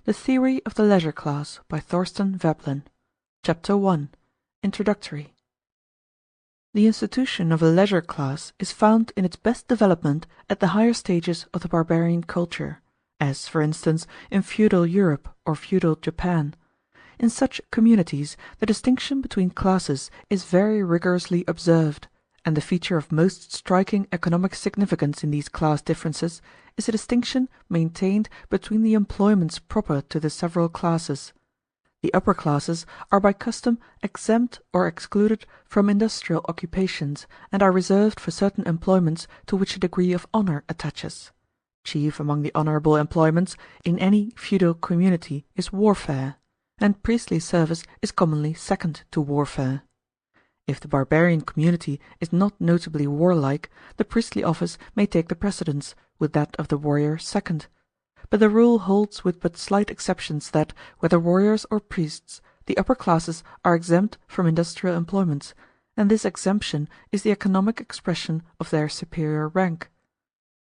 The Theory of the Leisure Class by Thorstein Veblen. Chapter 1. Introductory. The institution of a leisure class is found in its best development at the higher stages of the barbarian culture, as, for instance, in feudal Europe or feudal Japan. In such communities the distinction between classes is very rigorously observed, and the feature of most striking economic significance in these class differences is a distinction maintained between the employments proper to the several classes. The upper classes are by custom exempt or excluded from industrial occupations, and are reserved for certain employments to which a degree of honor attaches. Chief among the honorable employments in any feudal community is warfare, and priestly service is commonly second to warfare. If the barbarian community is not notably warlike, the priestly office may take the precedence, with that of the warrior second. But the rule holds with but slight exceptions that, whether warriors or priests, the upper classes are exempt from industrial employments, and this exemption is the economic expression of their superior rank.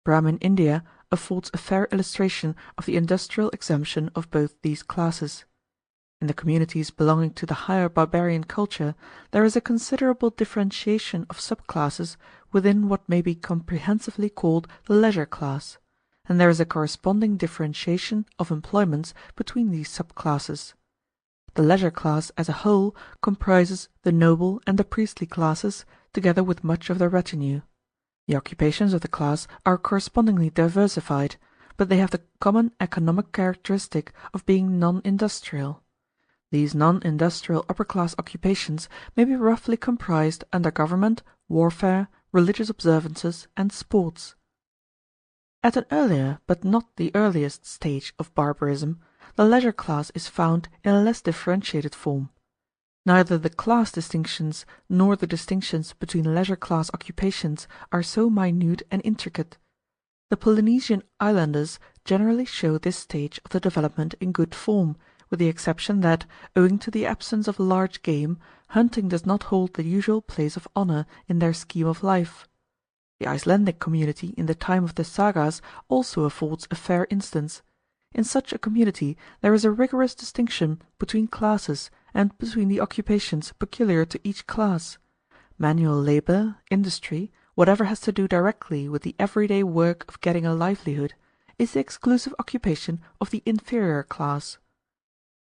Brahmin India affords a fair illustration of the industrial exemption of both these classes. In the communities belonging to the higher barbarian culture there is a considerable differentiation of subclasses within what may be comprehensively called the leisure class, and there is a corresponding differentiation of employments between these subclasses. The leisure class as a whole comprises the noble and the priestly classes, together with much of their retinue. The occupations of the class are correspondingly diversified, but they have the common economic characteristic of being non-industrial. These non-industrial upper-class occupations may be roughly comprised under government, warfare, religious observances, and sports. At an earlier, but not the earliest stage of barbarism, the leisure class is found in a less differentiated form. Neither the class distinctions nor the distinctions between leisure class occupations are so minute and intricate. The Polynesian islanders generally show this stage of the development in good form, with the exception that, owing to the absence of large game, hunting does not hold the usual place of honor in their scheme of life. The Icelandic community in the time of the sagas also affords a fair instance. In such a community there is a rigorous distinction between classes and between the occupations peculiar to each class. Manual labor, industry, whatever has to do directly with the everyday work of getting a livelihood, is the exclusive occupation of the inferior class.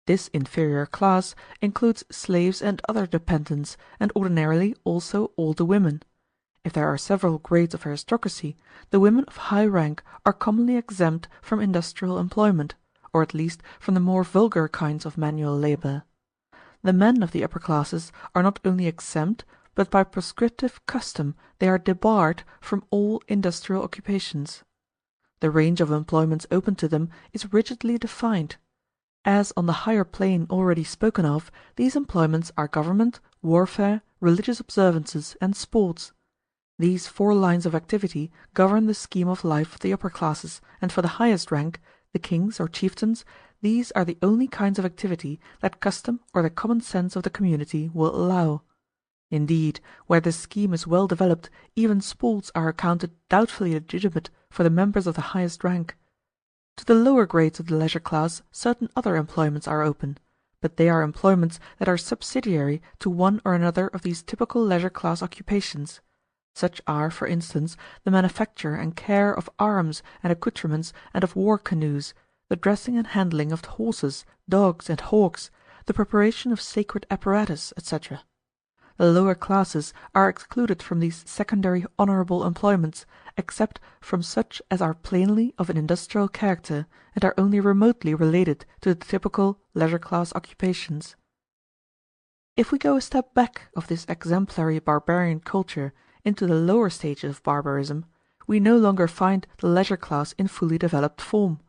This inferior class includes slaves and other dependents, and ordinarily also all the women. If there are several grades of aristocracy, the women of high rank are commonly exempt from industrial employment, or at least from the more vulgar kinds of manual labor. The men of the upper classes are not only exempt, but by prescriptive custom they are debarred from all industrial occupations. The range of employments open to them is rigidly defined. As on the higher plane already spoken of, these employments are government, warfare, religious observances, and sports. These four lines of activity govern the scheme of life of the upper classes, and for the highest rank, the kings or chieftains, these are the only kinds of activity that custom or the common sense of the community will allow. Indeed, where this scheme is well developed, even sports are accounted doubtfully legitimate for the members of the highest rank. To the lower grades of the leisure class certain other employments are open, but they are employments that are subsidiary to one or another of these typical leisure class occupations. Such are, for instance, the manufacture and care of arms and accoutrements and of war canoes, the dressing and handling of horses, dogs, and hawks, the preparation of sacred apparatus, etc. The lower classes are excluded from these secondary honorable employments, except from such as are plainly of an industrial character, and are only remotely related to the typical leisure class occupations. If we go a step back of this exemplary barbarian culture into the lower stages of barbarism, we no longer find the leisure class in fully developed form.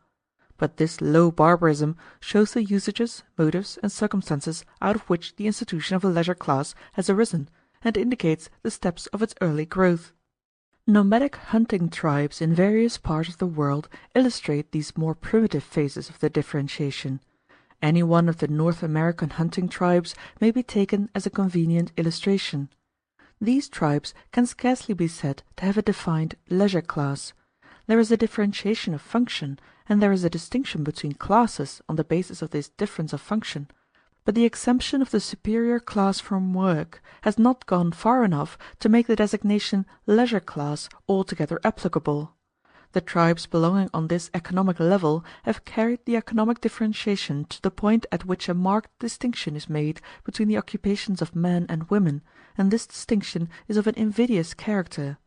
But this low barbarism shows the usages, motives, and circumstances out of which the institution of a leisure class has arisen, and indicates the steps of its early growth. Nomadic hunting tribes in various parts of the world illustrate these more primitive phases of the differentiation. Any one of the North American hunting tribes may be taken as a convenient illustration. These tribes can scarcely be said to have a defined leisure class. There is a differentiation of function, and there is a distinction between classes on the basis of this difference of function, but the exemption of the superior class from work has not gone far enough to make the designation leisure class altogether applicable. The tribes belonging on this economic level have carried the economic differentiation to the point at which a marked distinction is made between the occupations of men and women, and this distinction is of an invidious character.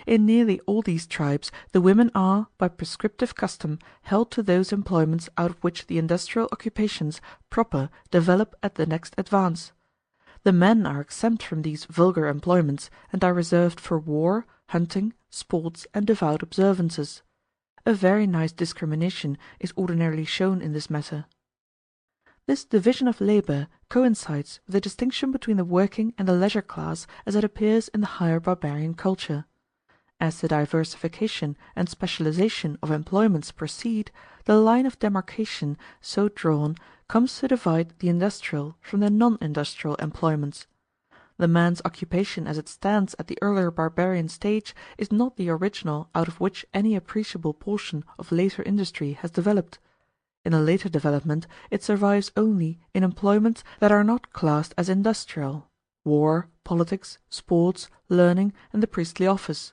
In nearly all these tribes the women are, by prescriptive custom, held to those employments out of which the industrial occupations proper develop at the next advance. The men are exempt from these vulgar employments, and are reserved for war, hunting, sports, and devout observances. A very nice discrimination is ordinarily shown in this matter. This division of labour coincides with the distinction between the working and the leisure class as it appears in the higher barbarian culture. As the diversification and specialization of employments proceed, the line of demarcation so drawn comes to divide the industrial from the non-industrial employments. The man's occupation as it stands at the earlier barbarian stage is not the original out of which any appreciable portion of later industry has developed. In a later development it survives only in employments that are not classed as industrial: war, politics, sports, learning, and the priestly office.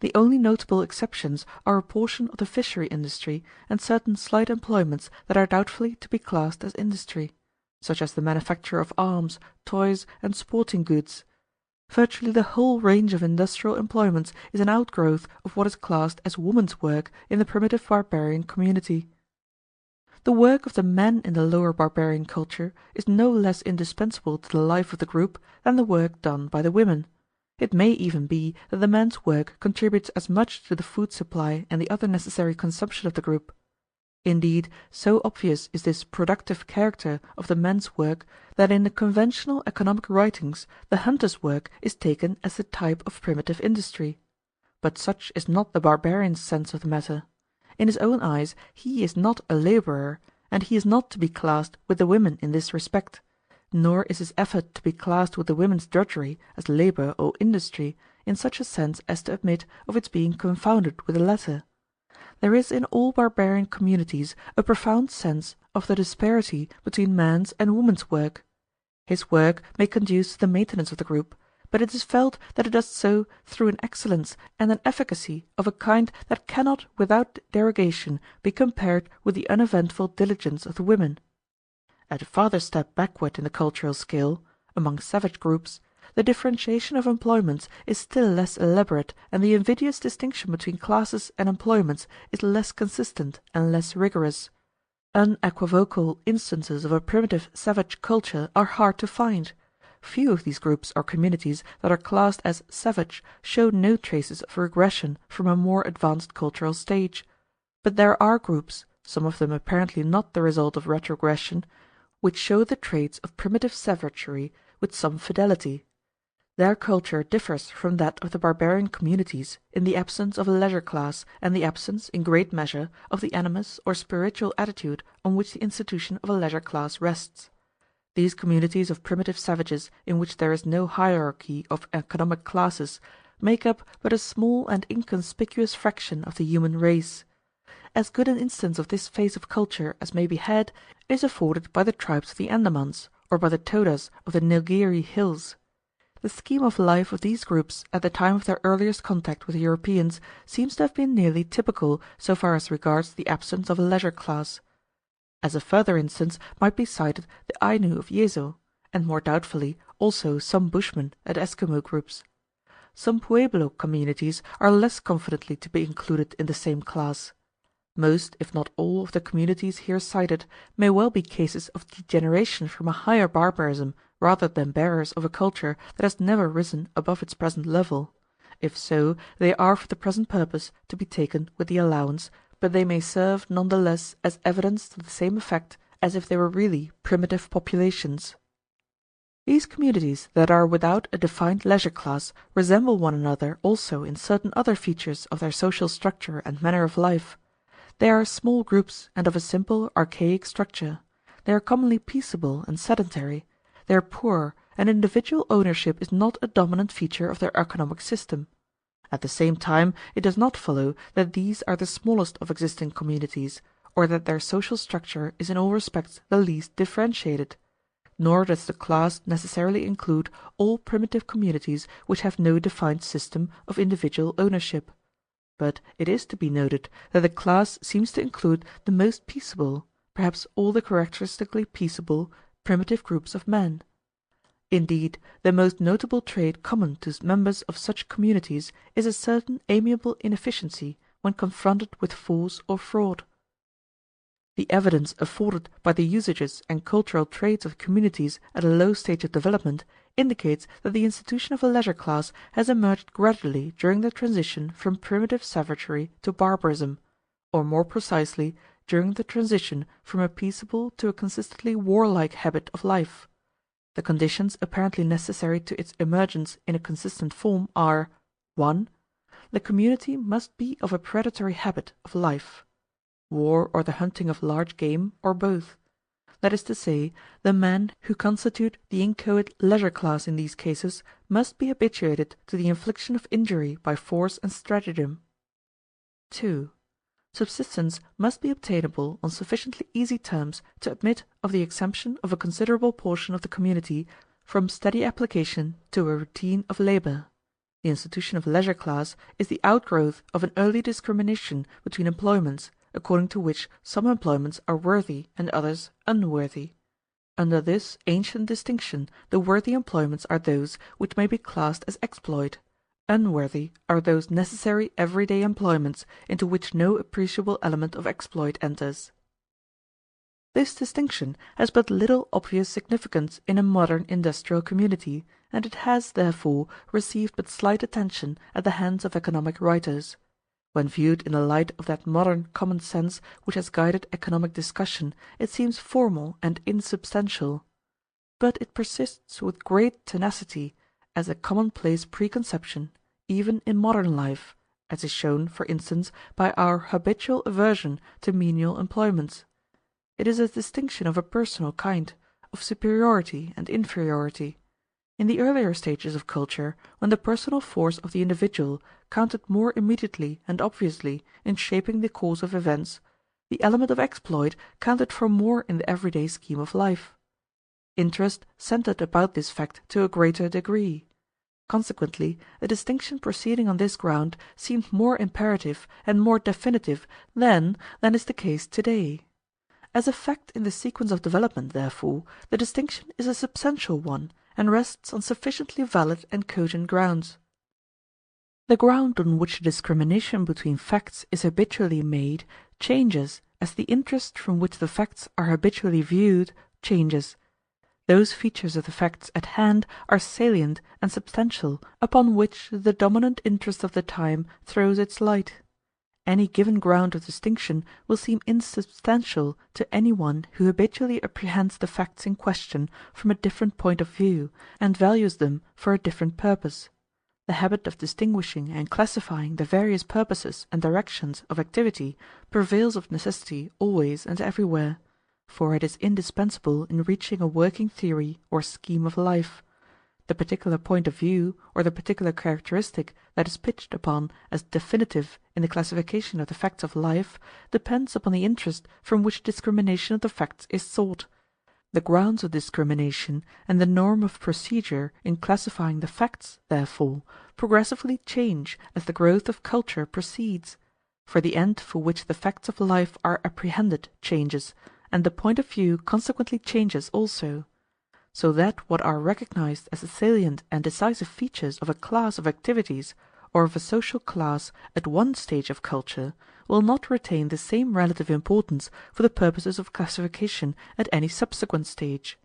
The only notable exceptions are a portion of the fishery industry and certain slight employments that are doubtfully to be classed as industry, such as the manufacture of arms, toys, and sporting goods. Virtually the whole range of industrial employments is an outgrowth of what is classed as woman's work in the primitive barbarian community. The work of the men in the lower barbarian culture is no less indispensable to the life of the group than the work done by the women. It may even be that the men's work contributes as much to the food supply and the other necessary consumption of the group. Indeed, so obvious is this productive character of the men's work that in the conventional economic writings the hunter's work is taken as the type of primitive industry. But such is not the barbarian's sense of the matter. In his own eyes he is not a labourer, and he is not to be classed with the women in this respect. Nor is his effort to be classed with the women's drudgery as labour or industry in such a sense as to admit of its being confounded with the latter. There is in all barbarian communities a profound sense of the disparity between man's and woman's work. His work may conduce to the maintenance of the group, but it is felt that it does so through an excellence and an efficacy of a kind that cannot without derogation be compared with the uneventful diligence of the women. At a farther step backward in the cultural scale, among savage groups, the differentiation of employments is still less elaborate and the invidious distinction between classes and employments is less consistent and less rigorous. Unequivocal instances of a primitive savage culture are hard to find. Few of these groups or communities that are classed as savage show no traces of regression from a more advanced cultural stage. But there are groups, some of them apparently not the result of retrogression, which show the traits of primitive savagery with some fidelity. Their culture differs from that of the barbarian communities in the absence of a leisure class and the absence, in great measure, of the animus or spiritual attitude on which the institution of a leisure class rests. These communities of primitive savages in which there is no hierarchy of economic classes make up but a small and inconspicuous fraction of the human race. As good an instance of this phase of culture as may be had is afforded by the tribes of the Andamans, or by the Todas of the Nilgiri hills. The scheme of life of these groups at the time of their earliest contact with Europeans seems to have been nearly typical so far as regards the absence of a leisure class. As a further instance might be cited the Ainu of Yezo, and more doubtfully also some Bushmen and Eskimo groups. Some Pueblo communities are less confidently to be included in the same class. Most, if not all, of the communities here cited may well be cases of degeneration from a higher barbarism rather than bearers of a culture that has never risen above its present level. If so, they are for the present purpose to be taken with the allowance, but they may serve none the less as evidence to the same effect as if they were really primitive populations. These communities that are without a defined leisure class resemble one another also in certain other features of their social structure and manner of life. They are small groups and of a simple, archaic structure. They are commonly peaceable and sedentary. They are poor, and individual ownership is not a dominant feature of their economic system. At the same time, it does not follow that these are the smallest of existing communities, or that their social structure is in all respects the least differentiated. Nor does the class necessarily include all primitive communities which have no defined system of individual ownership. But it is to be noted that the class seems to include the most peaceable, perhaps all the characteristically peaceable, primitive groups of men. Indeed, the most notable trait common to members of such communities is a certain amiable inefficiency when confronted with force or fraud. The evidence afforded by the usages and cultural traits of communities at a low stage of development indicates that the institution of a leisure class has emerged gradually during the transition from primitive savagery to barbarism, or more precisely, during the transition from a peaceable to a consistently warlike habit of life. The conditions apparently necessary to its emergence in a consistent form are: 1. The community must be of a predatory habit of life. War or the hunting of large game, or both. That is to say, the men who constitute the inchoate leisure class in these cases must be habituated to the infliction of injury by force and stratagem. 2. Subsistence must be obtainable on sufficiently easy terms to admit of the exemption of a considerable portion of the community from steady application to a routine of labor. The institution of leisure class is the outgrowth of an early discrimination between employments, according to which some employments are worthy and others unworthy. Under this ancient distinction the worthy employments are those which may be classed as exploit; unworthy are those necessary everyday employments into which no appreciable element of exploit enters. This distinction has but little obvious significance in a modern industrial community, and it has, therefore, received but slight attention at the hands of economic writers. When viewed in the light of that modern common sense which has guided economic discussion, it seems formal and insubstantial. But it persists with great tenacity as a commonplace preconception, even in modern life, as is shown, for instance, by our habitual aversion to menial employments. It is a distinction of a personal kind, of superiority and inferiority. In the earlier stages of culture, when the personal force of the individual counted more immediately and obviously in shaping the course of events, the element of exploit counted for more in the everyday scheme of life. Interest centered about this fact to a greater degree. Consequently, a distinction proceeding on this ground seemed more imperative and more definitive then than is the case today. As a fact in the sequence of development, therefore, the distinction is a substantial one, and rests on sufficiently valid and cogent grounds. The ground on which a discrimination between facts is habitually made changes as the interest from which the facts are habitually viewed changes. Those features of the facts at hand are salient and substantial upon which the dominant interest of the time throws its light. Any given ground of distinction will seem insubstantial to any one who habitually apprehends the facts in question from a different point of view, and values them for a different purpose. The habit of distinguishing and classifying the various purposes and directions of activity prevails of necessity always and everywhere, for it is indispensable in reaching a working theory or scheme of life. The particular point of view, or the particular characteristic that is pitched upon as definitive in the classification of the facts of life, depends upon the interest from which discrimination of the facts is sought. The grounds of discrimination and the norm of procedure in classifying the facts, therefore, progressively change as the growth of culture proceeds; for the end for which the facts of life are apprehended changes, and the point of view consequently changes also. So that what are recognized as the salient and decisive features of a class of activities or of a social class at one stage of culture will not retain the same relative importance for the purposes of classification at any subsequent stage.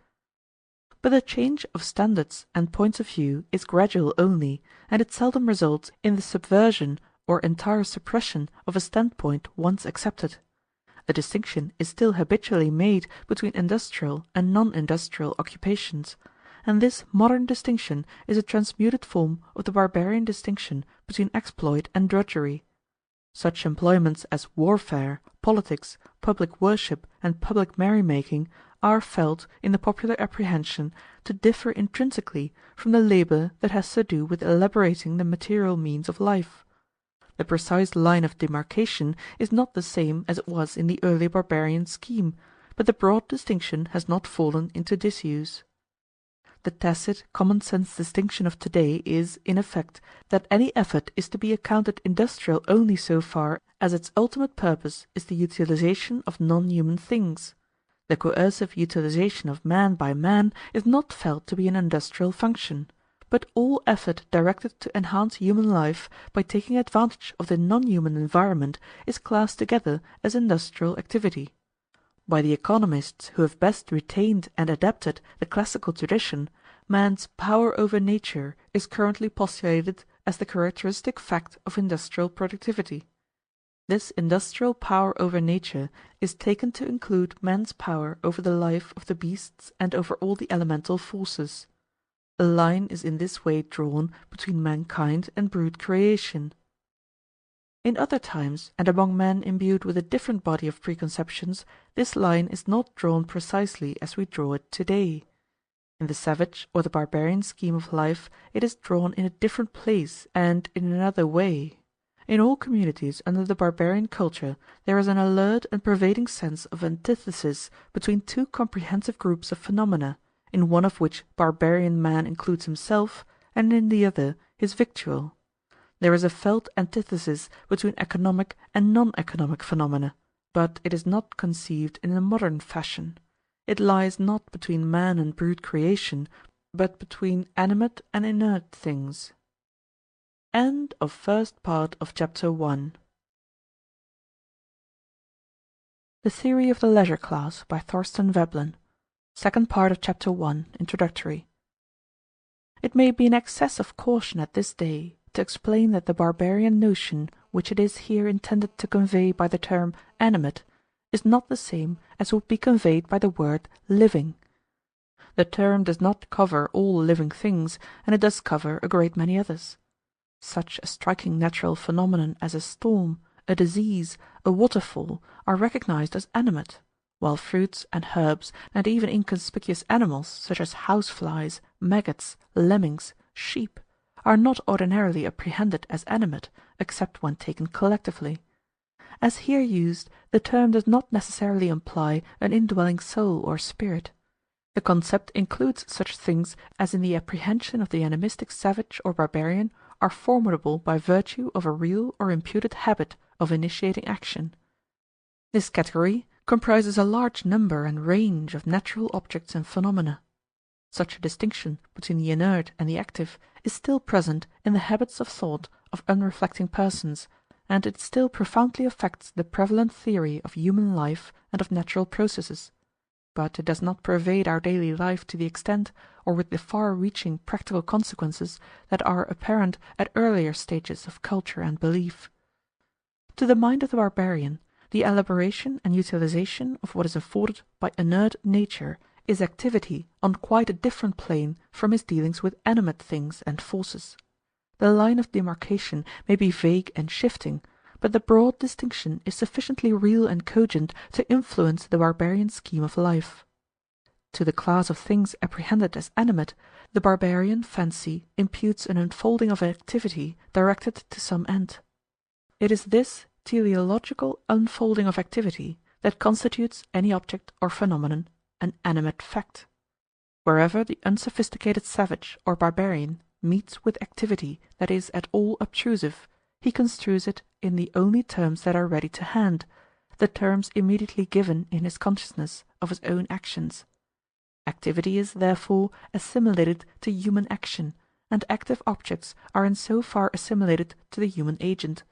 But the change of standards and points of view is gradual only, and it seldom results in the subversion or entire suppression of a standpoint once accepted. A distinction is still habitually made between industrial and non-industrial occupations, and this modern distinction is a transmuted form of the barbarian distinction between exploit and drudgery. Such employments as warfare, politics, public worship, and public merrymaking are felt, in the popular apprehension, to differ intrinsically from the labour that has to do with elaborating the material means of life. The precise line of demarcation is not the same as it was in the early barbarian scheme, but the broad distinction has not fallen into disuse. The tacit, common-sense distinction of today is, in effect, that any effort is to be accounted industrial only so far as its ultimate purpose is the utilization of non-human things. The coercive utilization of man by man is not felt to be an industrial function, but all effort directed to enhance human life by taking advantage of the non-human environment is classed together as industrial activity. By the economists who have best retained and adapted the classical tradition, man's power over nature is currently postulated as the characteristic fact of industrial productivity. This industrial power over nature is taken to include man's power over the life of the beasts and over all the elemental forces. A line is in this way drawn between mankind and brute creation. In other times, and among men imbued with a different body of preconceptions, this line is not drawn precisely as we draw it today. In the savage or the barbarian scheme of life it is drawn in a different place and in another way. In all communities under the barbarian culture there is an alert and pervading sense of antithesis between two comprehensive groups of phenomena, in one of which barbarian man includes himself, and in the other his victual. There is a felt antithesis between economic and non-economic phenomena, but it is not conceived in a modern fashion. It lies not between man and brute creation, but between animate and inert things. End of first part of Chapter 1. The Theory of the Leisure Class by Thorstein Veblen. Second part of Chapter 1, Introductory. It may be an excess of caution at this day to explain that the barbarian notion which it is here intended to convey by the term animate is not the same as would be conveyed by the word living. The term does not cover all living things, and it does cover a great many others. Such a striking natural phenomenon as a storm, a disease, a waterfall are recognized as animate, while fruits and herbs and even inconspicuous animals such as houseflies, maggots, lemmings, sheep, are not ordinarily apprehended as animate, except when taken collectively. As here used, the term does not necessarily imply an indwelling soul or spirit. The concept includes such things as in the apprehension of the animistic savage or barbarian are formidable by virtue of a real or imputed habit of initiating action. This category comprises a large number and range of natural objects and phenomena. Such a distinction between the inert and the active is still present in the habits of thought of unreflecting persons, and it still profoundly affects the prevalent theory of human life and of natural processes. But it does not pervade our daily life to the extent, or with the far-reaching practical consequences that are apparent at earlier stages of culture and belief. To the mind of the barbarian, the elaboration and utilization of what is afforded by inert nature is activity on quite a different plane from his dealings with animate things and forces. The line of demarcation may be vague and shifting, but the broad distinction is sufficiently real and cogent to influence the barbarian scheme of life. To the class of things apprehended as animate, the barbarian fancy imputes an unfolding of activity directed to some end. It is this teleological unfolding of activity that constitutes any object or phenomenon an animate fact. Wherever the unsophisticated savage or barbarian meets with activity that is at all obtrusive, he construes it in the only terms that are ready to hand, the terms immediately given in his consciousness of his own actions. Activity is, therefore, assimilated to human action, and active objects are in so far assimilated to the human agent.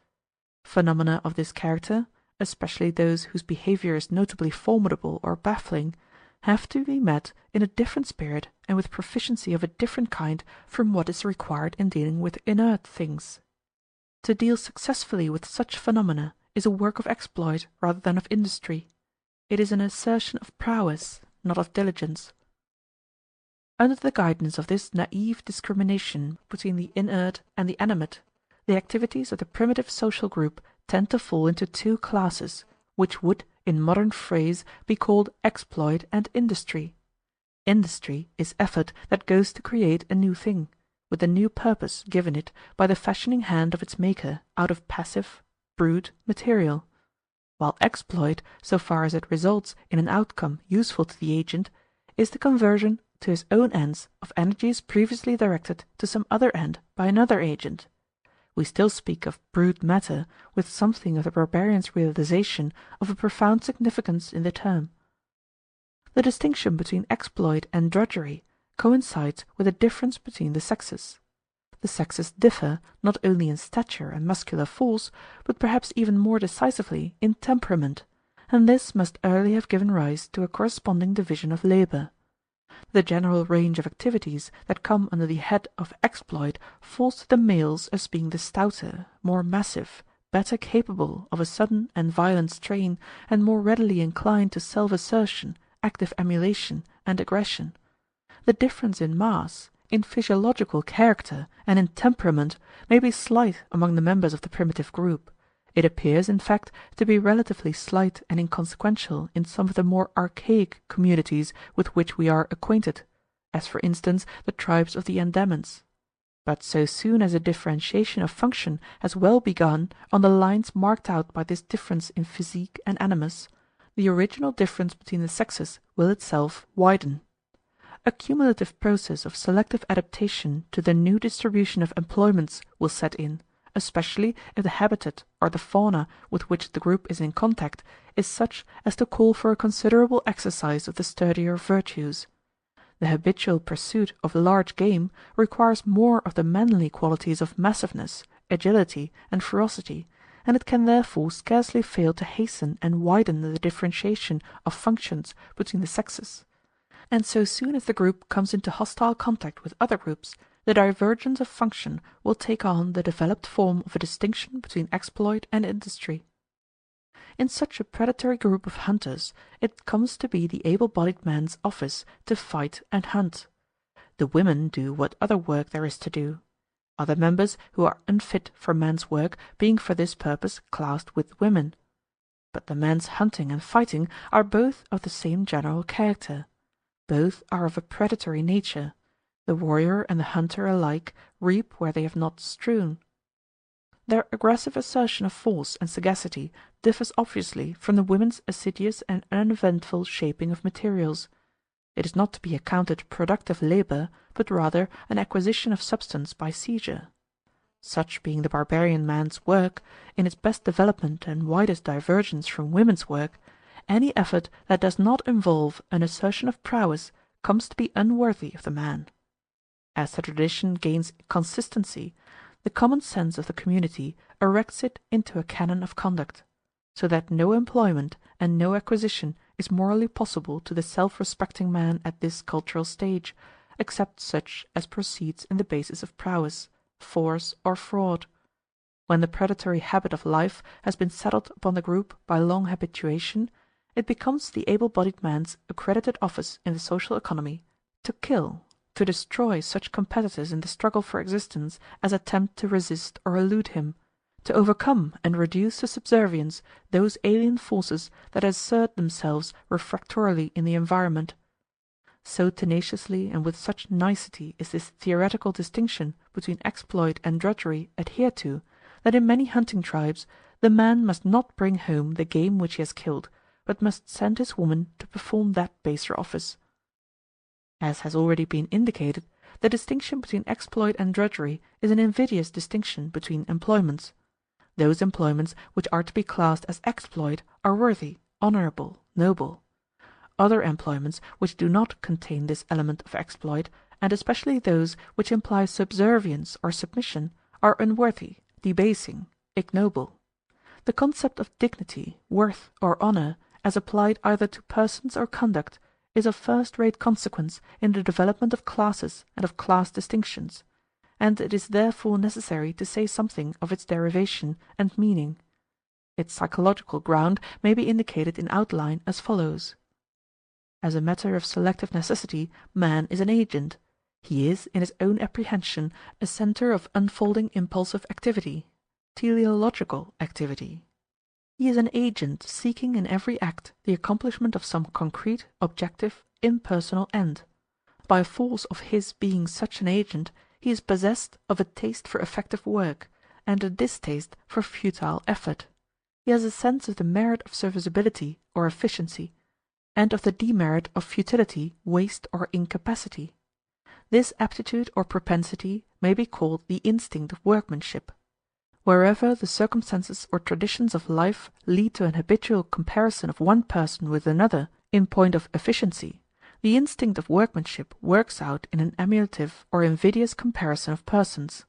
Phenomena of this character, especially those whose behaviour is notably formidable or baffling, have to be met in a different spirit and with proficiency of a different kind from what is required in dealing with inert things. To deal successfully with such phenomena is a work of exploit rather than of industry. It is an assertion of prowess, not of diligence. Under the guidance of this naive discrimination between the inert and the animate, the activities of the primitive social group tend to fall into two classes, which would, in modern phrase, be called exploit and industry. Industry is effort that goes to create a new thing, with the new purpose given it by the fashioning hand of its maker out of passive, brute material; while exploit, so far as it results in an outcome useful to the agent, is the conversion to his own ends of energies previously directed to some other end by another agent. We still speak of brute matter with something of the barbarian's realization of a profound significance in the term. The distinction between exploit and drudgery coincides with a difference between the sexes. The sexes differ not only in stature and muscular force, but perhaps even more decisively in temperament, and this must early have given rise to a corresponding division of labour. The general range of activities that come under the head of exploit falls to the males as being the stouter, more massive, better capable of a sudden and violent strain, and more readily inclined to self-assertion, active emulation, and aggression. The difference in mass, in physiological character, and in temperament may be slight among the members of the primitive group. It appears, in fact, to be relatively slight and inconsequential in some of the more archaic communities with which we are acquainted, as for instance the tribes of the Andamans. But so soon as a differentiation of function has well begun on the lines marked out by this difference in physique and animus, the original difference between the sexes will itself widen. A cumulative process of selective adaptation to the new distribution of employments will set in, especially if the habitat or the fauna with which the group is in contact is such as to call for a considerable exercise of the sturdier virtues. The habitual pursuit of large game requires more of the manly qualities of massiveness, agility, and ferocity, and it can therefore scarcely fail to hasten and widen the differentiation of functions between the sexes. And so soon as the group comes into hostile contact with other groups, the divergence of function will take on the developed form of a distinction between exploit and industry. In such a predatory group of hunters, it comes to be the able-bodied man's office to fight and hunt. The women do what other work there is to do, other members who are unfit for man's work being for this purpose classed with women. But the men's hunting and fighting are both of the same general character. Both are of a predatory nature. The warrior and the hunter alike reap where they have not strewn. Their aggressive assertion of force and sagacity differs obviously from the women's assiduous and uneventful shaping of materials. It is not to be accounted productive labour, but rather an acquisition of substance by seizure. Such being the barbarian man's work, in its best development and widest divergence from women's work, any effort that does not involve an assertion of prowess comes to be unworthy of the man. As the tradition gains consistency, the common sense of the community erects it into a canon of conduct, so that no employment and no acquisition is morally possible to the self-respecting man at this cultural stage, except such as proceeds in the basis of prowess, force, or fraud. When the predatory habit of life has been settled upon the group by long habituation, it becomes the able-bodied man's accredited office in the social economy to kill, to destroy such competitors in the struggle for existence as attempt to resist or elude him, to overcome and reduce to subservience those alien forces that assert themselves refractorily in the environment. So tenaciously and with such nicety is this theoretical distinction between exploit and drudgery adhered to, that in many hunting tribes the man must not bring home the game which he has killed, but must send his woman to perform that baser office. As has already been indicated, the distinction between exploit and drudgery is an invidious distinction between employments. Those employments which are to be classed as exploit are worthy, honourable, noble. Other employments which do not contain this element of exploit, and especially those which imply subservience or submission, are unworthy, debasing, ignoble. The concept of dignity, worth, or honour, as applied either to persons or conduct, is of first-rate consequence in the development of classes and of class distinctions, and it is therefore necessary to say something of its derivation and meaning. Its psychological ground may be indicated in outline as follows. As a matter of selective necessity, man is an agent. He is, in his own apprehension, a centre of unfolding impulsive activity, teleological activity. He is an agent seeking in every act the accomplishment of some concrete, objective, impersonal end. By force of his being such an agent, he is possessed of a taste for effective work, and a distaste for futile effort. He has a sense of the merit of serviceability or efficiency, and of the demerit of futility, waste, or incapacity. This aptitude or propensity may be called the instinct of workmanship. Wherever the circumstances or traditions of life lead to an habitual comparison of one person with another in point of efficiency, the instinct of workmanship works out in an emulative or invidious comparison of persons.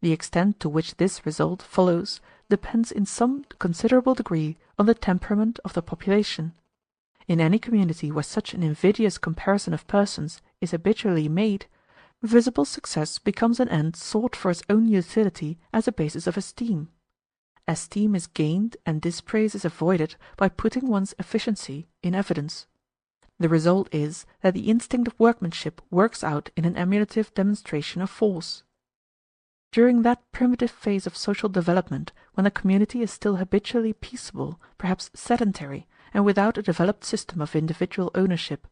The extent to which this result follows depends in some considerable degree on the temperament of the population. In any community where such an invidious comparison of persons is habitually made, visible success becomes an end sought for its own utility as a basis of esteem. Esteem is gained and dispraise is avoided by putting one's efficiency in evidence. The result is that the instinct of workmanship works out in an emulative demonstration of force. During that primitive phase of social development when the community is still habitually peaceable, perhaps sedentary, and without a developed system of individual ownership,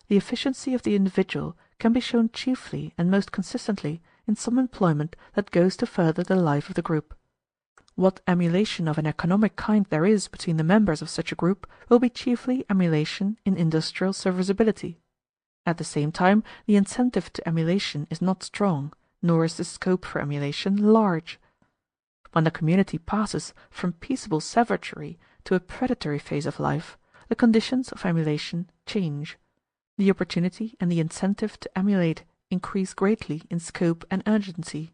the efficiency of the individual can be shown chiefly and most consistently in some employment that goes to further the life of the group. What emulation of an economic kind there is between the members of such a group will be chiefly emulation in industrial serviceability. At the same time, the incentive to emulation is not strong, nor is the scope for emulation large. When the community passes from peaceable savagery to a predatory phase of life, the conditions of emulation change. The opportunity and the incentive to emulate increase greatly in scope and urgency.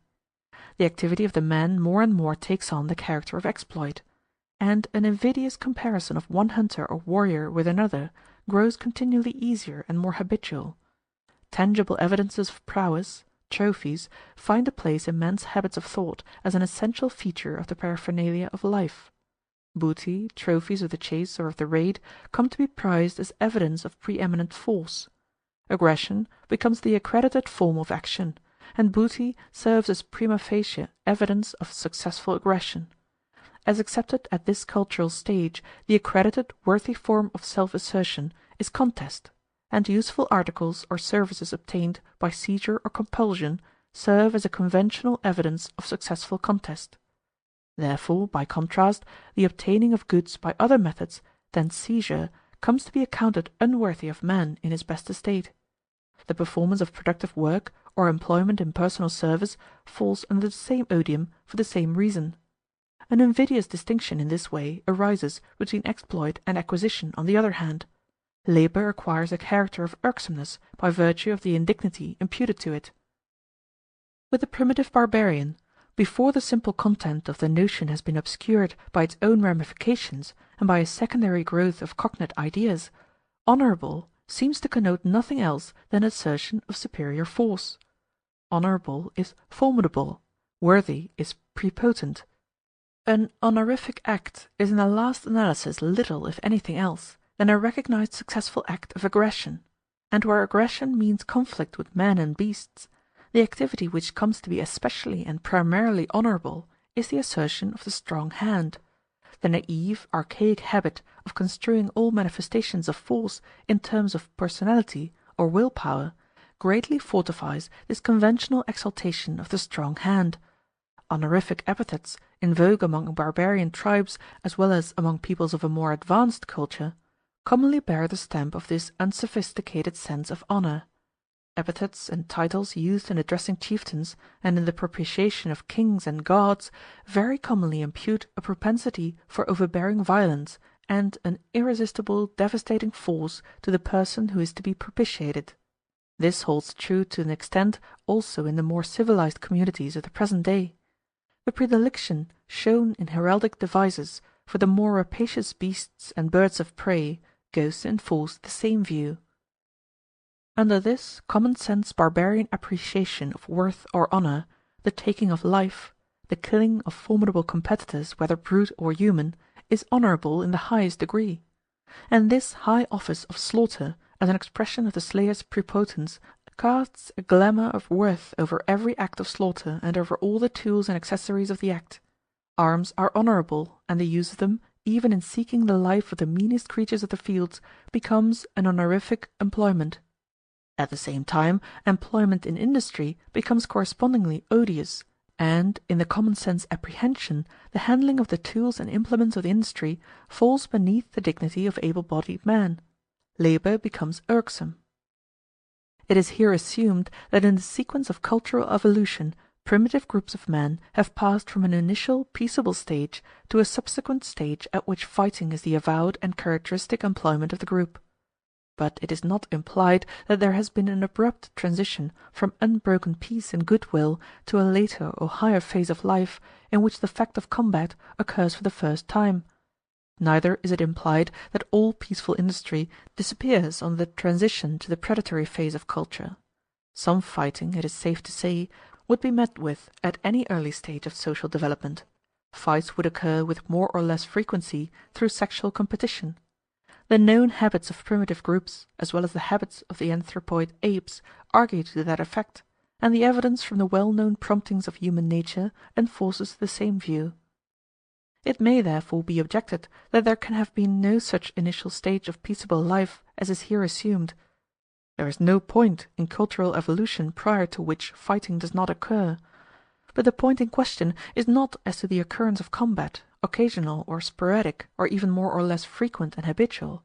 The activity of the man more and more takes on the character of exploit, and an invidious comparison of one hunter or warrior with another grows continually easier and more habitual. Tangible evidences of prowess, trophies, find a place in men's habits of thought as an essential feature of the paraphernalia of life. Booty, trophies of the chase or of the raid, come to be prized as evidence of preeminent force. Aggression becomes the accredited form of action, and booty serves as prima facie evidence of successful aggression. As accepted at this cultural stage, the accredited worthy form of self-assertion is contest, and useful articles or services obtained by seizure or compulsion serve as a conventional evidence of successful contest. Therefore, by contrast, the obtaining of goods by other methods than seizure comes to be accounted unworthy of man in his best estate. The performance of productive work, or employment in personal service, falls under the same odium for the same reason. An invidious distinction in this way arises between exploit and acquisition on the other hand. Labor acquires a character of irksomeness by virtue of the indignity imputed to it. With the primitive barbarian, before the simple content of the notion has been obscured by its own ramifications and by a secondary growth of cognate ideas, honourable seems to connote nothing else than assertion of superior force. Honourable is formidable, worthy is prepotent. An honorific act is in the last analysis little, if anything else, than a recognized successful act of aggression, and where aggression means conflict with men and beasts, the activity which comes to be especially and primarily honourable is the assertion of the strong hand. The naive, archaic habit of construing all manifestations of force in terms of personality or will power greatly fortifies this conventional exaltation of the strong hand. Honorific epithets, in vogue among barbarian tribes as well as among peoples of a more advanced culture, commonly bear the stamp of this unsophisticated sense of honour. Epithets and titles used in addressing chieftains and in the propitiation of kings and gods very commonly impute a propensity for overbearing violence and an irresistible devastating force to the person who is to be propitiated. This holds true to an extent also in the more civilized communities of the present day. The predilection shown in heraldic devices for the more rapacious beasts and birds of prey goes to enforce the same view. Under this common-sense barbarian appreciation of worth or honour, the taking of life, the killing of formidable competitors whether brute or human, is honourable in the highest degree. And this high office of slaughter, as an expression of the slayer's prepotence, casts a glamour of worth over every act of slaughter and over all the tools and accessories of the act. Arms are honourable, and the use of them, even in seeking the life of the meanest creatures of the fields, becomes an honorific employment. At the same time, employment in industry becomes correspondingly odious, and, in the common sense apprehension, the handling of the tools and implements of industry falls beneath the dignity of able-bodied man. Labor becomes irksome. It is here assumed that in the sequence of cultural evolution primitive groups of men have passed from an initial peaceable stage to a subsequent stage at which fighting is the avowed and characteristic employment of the group. But it is not implied that there has been an abrupt transition from unbroken peace and goodwill to a later or higher phase of life in which the fact of combat occurs for the first time. Neither is it implied that all peaceful industry disappears on the transition to the predatory phase of culture. Some fighting, it is safe to say, would be met with at any early stage of social development. Fights would occur with more or less frequency through sexual competition. The known habits of primitive groups, as well as the habits of the anthropoid apes, argue to that effect, and the evidence from the well-known promptings of human nature enforces the same view. It may therefore be objected that there can have been no such initial stage of peaceable life as is here assumed. There is no point in cultural evolution prior to which fighting does not occur. But the point in question is not as to the occurrence of combat, occasional or sporadic, or even more or less frequent and habitual.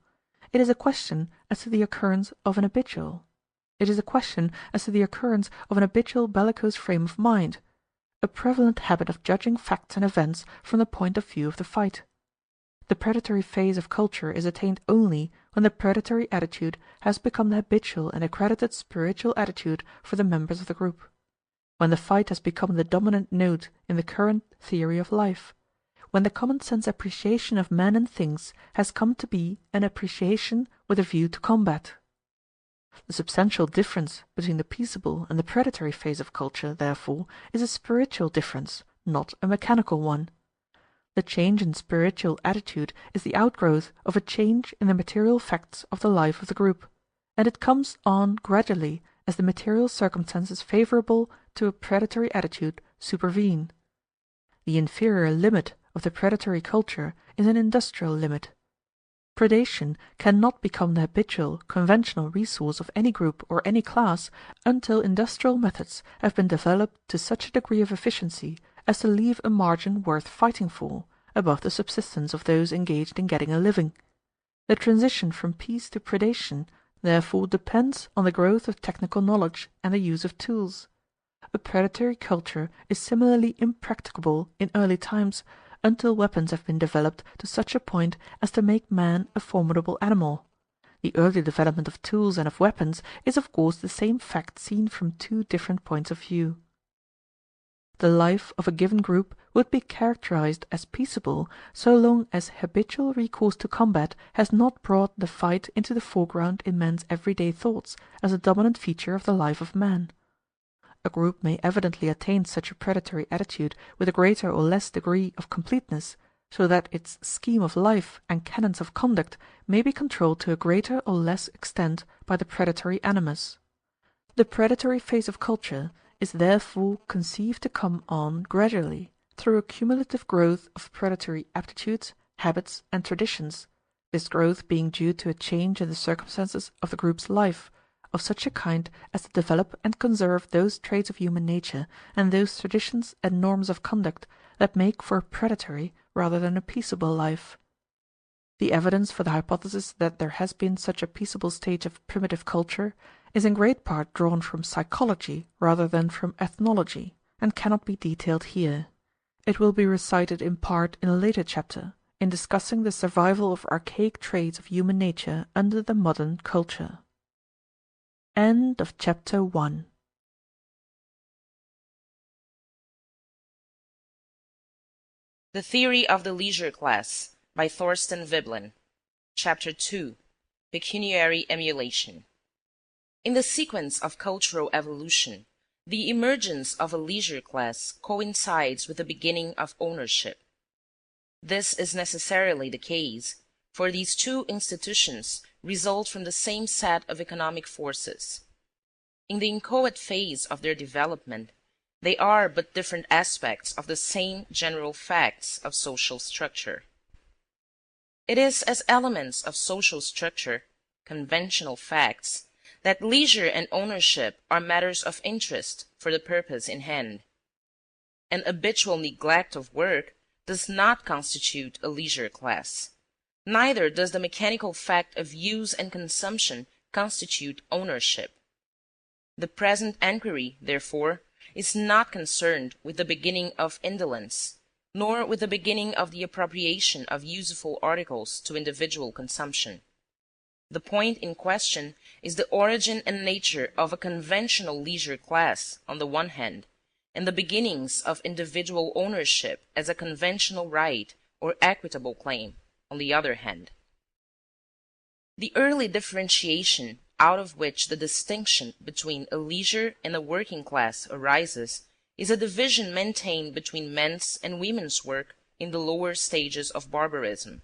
It is a question as to the occurrence of an habitual. It is a question as to the occurrence of an habitual bellicose frame of mind, a prevalent habit of judging facts and events from the point of view of the fight. The predatory phase of culture is attained only when the predatory attitude has become the habitual and accredited spiritual attitude for the members of the group; when the fight has become the dominant note in the current theory of life; when the common sense appreciation of men and things has come to be an appreciation with a view to combat. The substantial difference between the peaceable and the predatory phase of culture, therefore, is a spiritual difference, not a mechanical one. The change in spiritual attitude is the outgrowth of a change in the material facts of the life of the group, and it comes on gradually as the material circumstances favorable to a predatory attitude supervene. The inferior limit of the predatory culture is an industrial limit. Predation cannot become the habitual, conventional resource of any group or any class until industrial methods have been developed to such a degree of efficiency as to leave a margin worth fighting for, above the subsistence of those engaged in getting a living. The transition from peace to predation therefore depends on the growth of technical knowledge and the use of tools. A predatory culture is similarly impracticable in early times, until weapons have been developed to such a point as to make man a formidable animal. The early development of tools and of weapons is of course the same fact seen from two different points of view. The life of a given group would be characterized as peaceable so long as habitual recourse to combat has not brought the fight into the foreground in men's everyday thoughts as a dominant feature of the life of man. A group may evidently attain such a predatory attitude with a greater or less degree of completeness, so that its scheme of life and canons of conduct may be controlled to a greater or less extent by the predatory animus. The predatory phase of culture is therefore conceived to come on gradually, through a cumulative growth of predatory aptitudes, habits, and traditions, this growth being due to a change in the circumstances of the group's life, of such a kind as to develop and conserve those traits of human nature and those traditions and norms of conduct that make for a predatory rather than a peaceable life. The evidence for the hypothesis that there has been such a peaceable stage of primitive culture is in great part drawn from psychology rather than from ethnology, and cannot be detailed here. It will be recited in part in a later chapter, in discussing the survival of archaic traits of human nature under the modern culture. End of Chapter 1. The Theory of the Leisure Class by Thorstein Veblen. Chapter 2. Pecuniary Emulation. In the sequence of cultural evolution, the emergence of a leisure class coincides with the beginning of ownership. This is necessarily the case, for these two institutions result from the same set of economic forces. In the inchoate phase of their development, they are but different aspects of the same general facts of social structure. It is as elements of social structure, conventional facts, that leisure and ownership are matters of interest for the purpose in hand. An habitual neglect of work does not constitute a leisure class. Neither does the mechanical fact of use and consumption constitute ownership. The present enquiry, therefore, is not concerned with the beginning of indolence, nor with the beginning of the appropriation of useful articles to individual consumption. The point in question is the origin and nature of a conventional leisure class, on the one hand, and the beginnings of individual ownership as a conventional right or equitable claim, on the other hand. The early differentiation out of which the distinction between a leisure and a working class arises is a division maintained between men's and women's work in the lower stages of barbarism.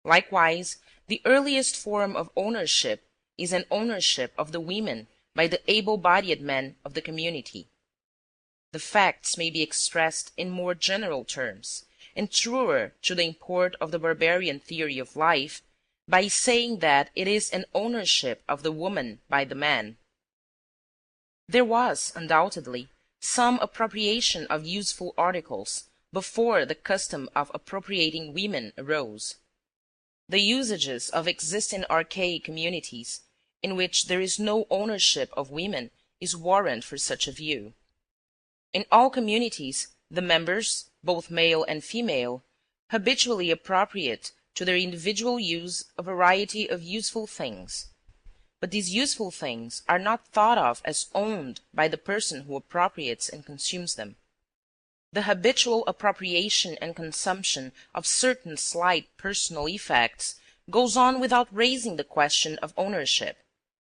Likewise, the earliest form of ownership is an ownership of the women by the able-bodied men of the community. The facts may be expressed in more general terms, and truer to the import of the barbarian theory of life, by saying that it is an ownership of the woman by the man. There was, undoubtedly, some appropriation of useful articles before the custom of appropriating women arose. The usages of existing archaic communities, in which there is no ownership of women, is warrant for such a view. In all communities, the members, both male and female, habitually appropriate to their individual use a variety of useful things. But these useful things are not thought of as owned by the person who appropriates and consumes them. The habitual appropriation and consumption of certain slight personal effects goes on without raising the question of ownership,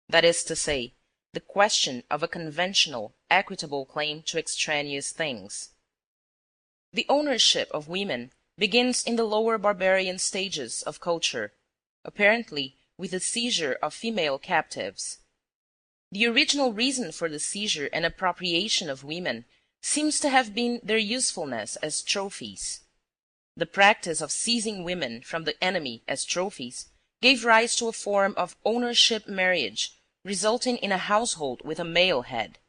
that is to say, the question of a conventional, equitable claim to extraneous things. The ownership of women begins in the lower barbarian stages of culture, apparently with the seizure of female captives. The original reason for the seizure and appropriation of women seems to have been their usefulness as trophies. The practice of seizing women from the enemy as trophies gave rise to a form of ownership marriage, resulting in a household with a male head.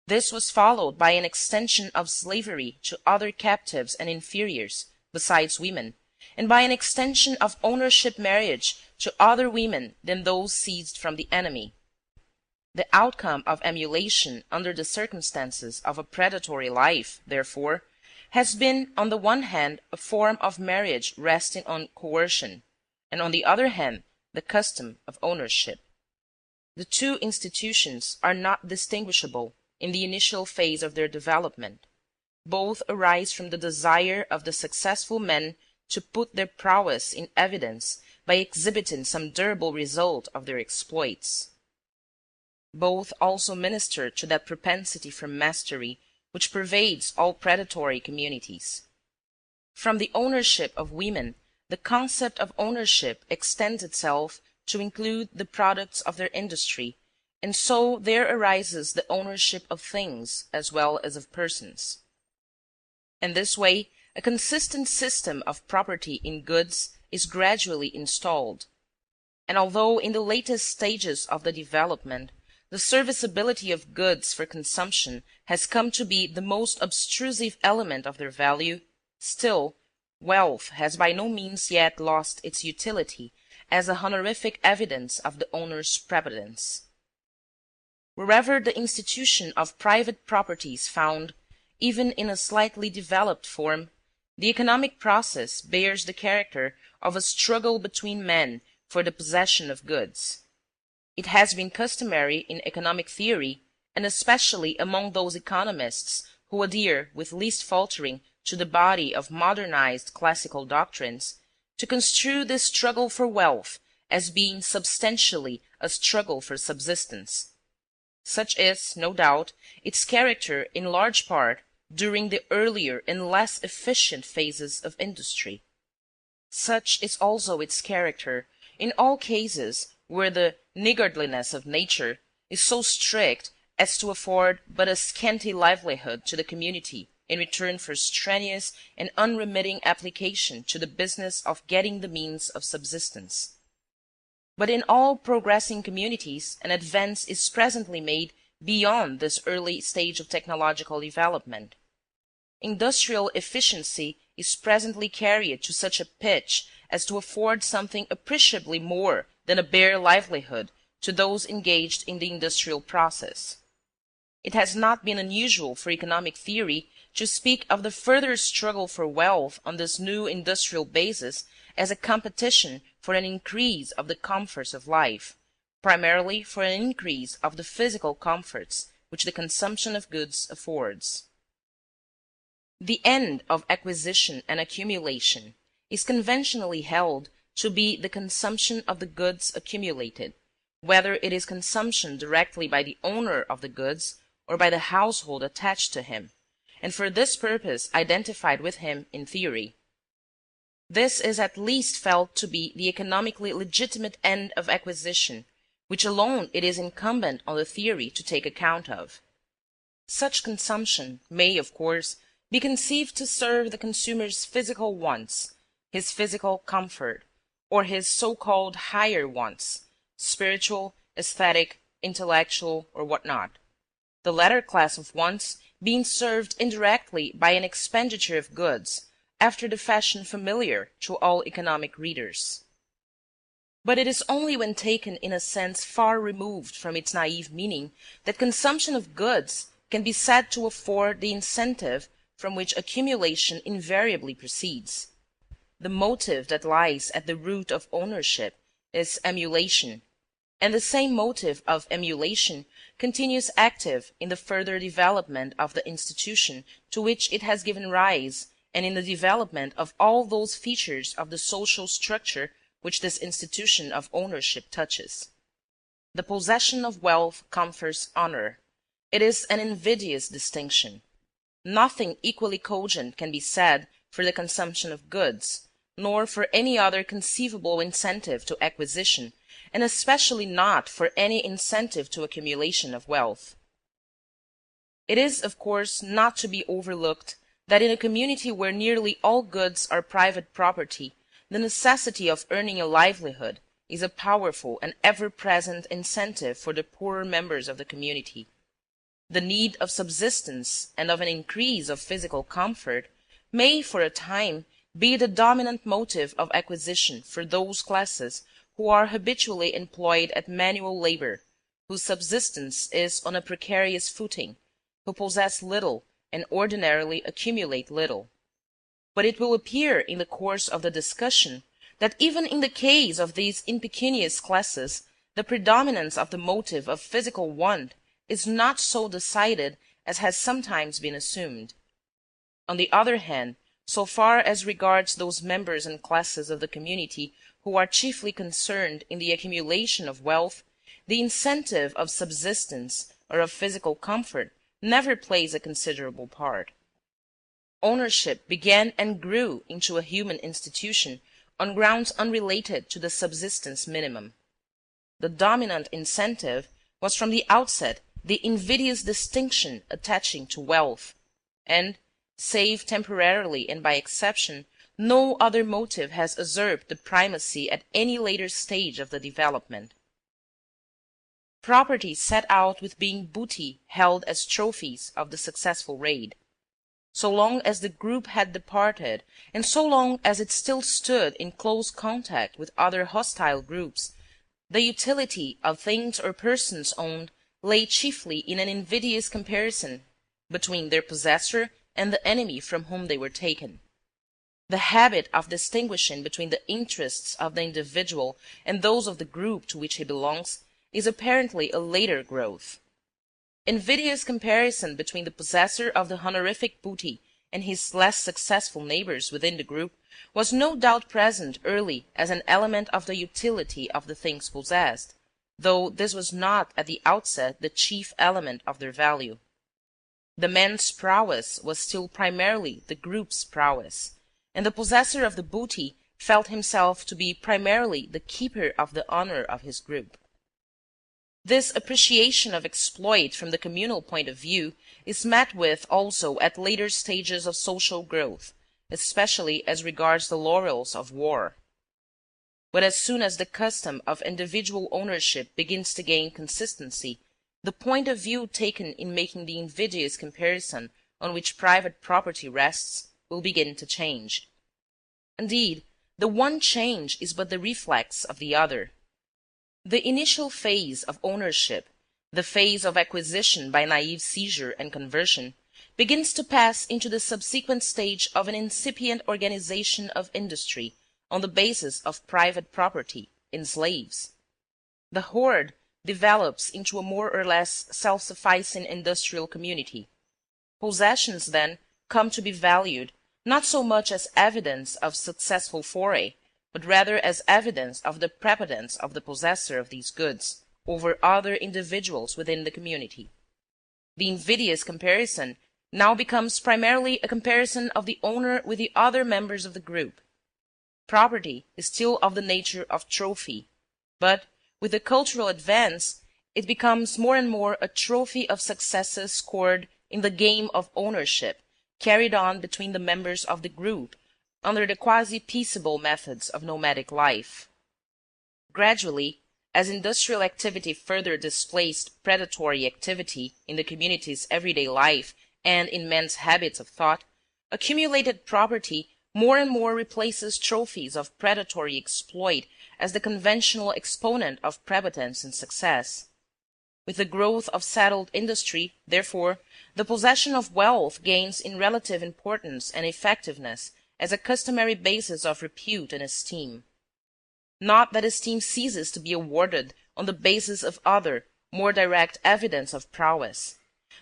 This was followed by an extension of slavery to other captives and inferiors, besides women, and by an extension of ownership marriage to other women than those seized from the enemy. The outcome of emulation under the circumstances of a predatory life, therefore, has been on the one hand a form of marriage resting on coercion, and on the other hand the custom of ownership. The two institutions are not distinguishable in the initial phase of their development. Both arise from the desire of the successful men to put their prowess in evidence by exhibiting some durable result of their exploits. Both also minister to that propensity for mastery which pervades all predatory communities. From the ownership of women, the concept of ownership extends itself to include the products of their industry, and so there arises the ownership of things as well as of persons. In this way, a consistent system of property in goods is gradually installed, and although in the latest stages of the development the serviceability of goods for consumption has come to be the most obtrusive element of their value, still wealth has by no means yet lost its utility as a honorific evidence of the owner's prepotence. Wherever the institution of private property is found, even in a slightly developed form, the economic process bears the character of a struggle between men for the possession of goods. It has been customary in economic theory, and especially among those economists who adhere with least faltering to the body of modernized classical doctrines, to construe this struggle for wealth as being substantially a struggle for subsistence. Such is, no doubt, its character in large part during the earlier and less efficient phases of industry. Such is also its character in all cases where the niggardliness of nature is so strict as to afford but a scanty livelihood to the community in return for strenuous and unremitting application to the business of getting the means of subsistence. but in all progressing communities an advance is presently made beyond this early stage of technological development. Industrial efficiency is presently carried to such a pitch as to afford something appreciably more than a bare livelihood to those engaged in the industrial process. It has not been unusual for economic theory to speak of the further struggle for wealth on this new industrial basis as a competition for an increase of the comforts of life, primarily for an increase of the physical comforts which the consumption of goods affords. The end of acquisition and accumulation is conventionally held to be the consumption of the goods accumulated, whether it is consumption directly by the owner of the goods or by the household attached to him, and for this purpose identified with him in theory. This is at least felt to be the economically legitimate end of acquisition, which alone it is incumbent on the theory to take account of. Such consumption may, of course, be conceived to serve the consumer's physical wants, his physical comfort, or his so-called higher wants, spiritual, aesthetic, intellectual, or what not, the latter class of wants being served indirectly by an expenditure of goods, after the fashion familiar to all economic readers. But it is only when taken in a sense far removed from its naive meaning that consumption of goods can be said to afford the incentive from which accumulation invariably proceeds. The motive that lies at the root of ownership is emulation, and the same motive of emulation continues active in the further development of the institution to which it has given rise, and in the development of all those features of the social structure which this institution of ownership touches. The possession of wealth confers honor. It is an invidious distinction. Nothing equally cogent can be said for the consumption of goods, nor for any other conceivable incentive to acquisition, and especially not for any incentive to accumulation of wealth. It is, of course, not to be overlooked that in a community where nearly all goods are private property, the necessity of earning a livelihood is a powerful and ever-present incentive for the poorer members of the community. The need of subsistence and of an increase of physical comfort may, for a time, be the dominant motive of acquisition for those classes who are habitually employed at manual labor, whose subsistence is on a precarious footing, who possess little and ordinarily accumulate little. But it will appear in the course of the discussion that even in the case of these impecunious classes, the predominance of the motive of physical want is not so decided as has sometimes been assumed. On the other hand, so far as regards those members and classes of the community who are chiefly concerned in the accumulation of wealth, the incentive of subsistence or of physical comfort never plays a considerable part. Ownership began and grew into a human institution on grounds unrelated to the subsistence minimum. The dominant incentive was from the outset the invidious distinction attaching to wealth, and, save temporarily and by exception, no other motive has usurped the primacy at any later stage of the development. Property set out with being booty held as trophies of the successful raid. So long as the group had departed, and so long as it still stood in close contact with other hostile groups, the utility of things or persons owned lay chiefly in an invidious comparison between their possessor and the enemy from whom they were taken. The habit of distinguishing between the interests of the individual and those of the group to which he belongs is apparently a later growth. Invidious comparison between the possessor of the honorific booty and his less successful neighbors within the group was no doubt present early as an element of the utility of the things possessed, though this was not at the outset the chief element of their value. The man's prowess was still primarily the group's prowess, and the possessor of the booty felt himself to be primarily the keeper of the honor of his group. This appreciation of exploit from the communal point of view is met with also at later stages of social growth, especially as regards the laurels of war. but as soon as the custom of individual ownership begins to gain consistency, the point of view taken in making the invidious comparison on which private property rests will begin to change. Indeed, the one change is but the reflex of the other. The initial phase of ownership, the phase of acquisition by naive seizure and conversion, begins to pass into the subsequent stage of an incipient organization of industry on the basis of private property in slaves. The horde develops into a more or less self-sufficing industrial community. Possessions, then, come to be valued not so much as evidence of successful foray, but rather as evidence of the prepotence of the possessor of these goods over other individuals within the community. The invidious comparison now becomes primarily a comparison of the owner with the other members of the group. Property is still of the nature of trophy, but with the cultural advance, it becomes more and more a trophy of successes scored in the game of ownership carried on between the members of the group under the quasi-peaceable methods of nomadic life. Gradually, as industrial activity further displaced predatory activity in the community's everyday life and in men's habits of thought, accumulated property more and more replaces trophies of predatory exploit as the conventional exponent of prepotence and success. With the growth of settled industry, therefore, the possession of wealth gains in relative importance and effectiveness as a customary basis of repute and esteem. Not that esteem ceases to be awarded on the basis of other, more direct evidence of prowess.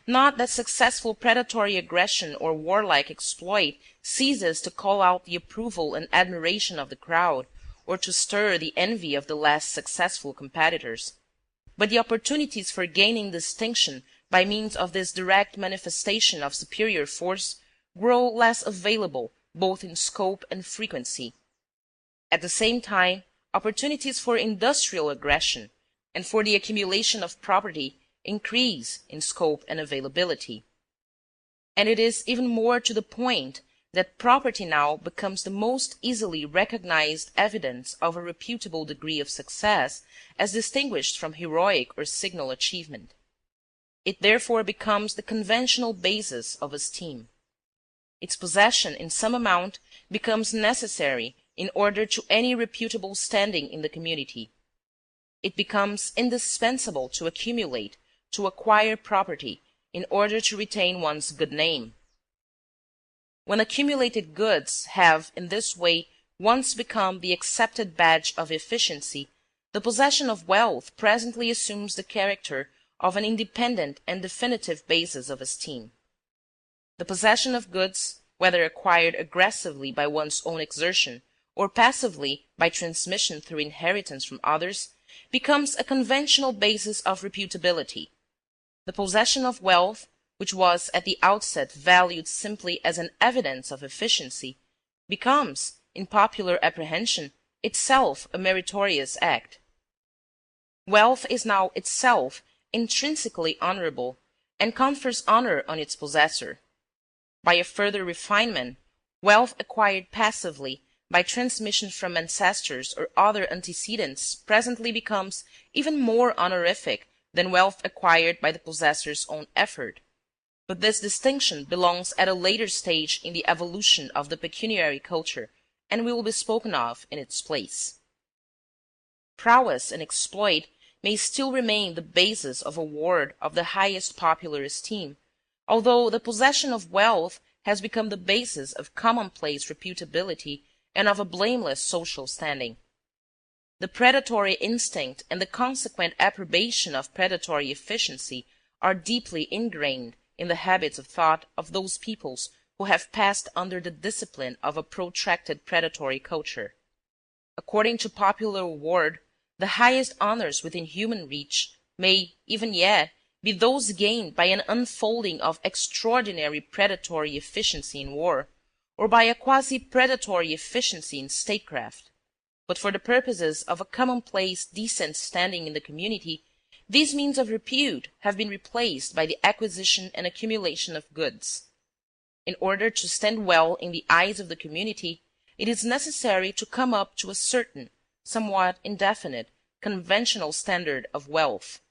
Not that successful predatory aggression or warlike exploit ceases to call out the approval and admiration of the crowd, or to stir the envy of the less successful competitors. But the opportunities for gaining distinction by means of this direct manifestation of superior force grow less available both in scope and frequency. At the same time, opportunities for industrial aggression and for the accumulation of property increase in scope and availability. And it is even more to the point that property now becomes the most easily recognized evidence of a reputable degree of success as distinguished from heroic or signal achievement. It therefore becomes the conventional basis of esteem. Its possession in some amount becomes necessary in order to any reputable standing in the community. It becomes indispensable to accumulate, to acquire property, in order to retain one's good name. When accumulated goods have, in this way, once become the accepted badge of efficiency, the possession of wealth presently assumes the character of an independent and definitive basis of esteem. The possession of goods, whether acquired aggressively by one's own exertion or passively by transmission through inheritance from others, becomes a conventional basis of reputability. The possession of wealth, which was at the outset valued simply as an evidence of efficiency, becomes, in popular apprehension, itself a meritorious act. Wealth is now itself intrinsically honorable, and confers honor on its possessor. By a further refinement, wealth acquired passively by transmission from ancestors or other antecedents presently becomes even more honorific than wealth acquired by the possessor's own effort. But this distinction belongs at a later stage in the evolution of the pecuniary culture, and will be spoken of in its place. Prowess and exploit may still remain the basis of award of the highest popular esteem, although the possession of wealth has become the basis of commonplace reputability and of a blameless social standing. The predatory instinct and the consequent approbation of predatory efficiency are deeply ingrained in the habits of thought of those peoples who have passed under the discipline of a protracted predatory culture. According to popular award, the highest honors within human reach may, even yet, be those gained by an unfolding of extraordinary predatory efficiency in war, or by a quasi-predatory efficiency in statecraft. But for the purposes of a commonplace decent standing in the community, these means of repute have been replaced by the acquisition and accumulation of goods. In order to stand well in the eyes of the community, it is necessary to come up to a certain, somewhat indefinite, conventional standard of wealth,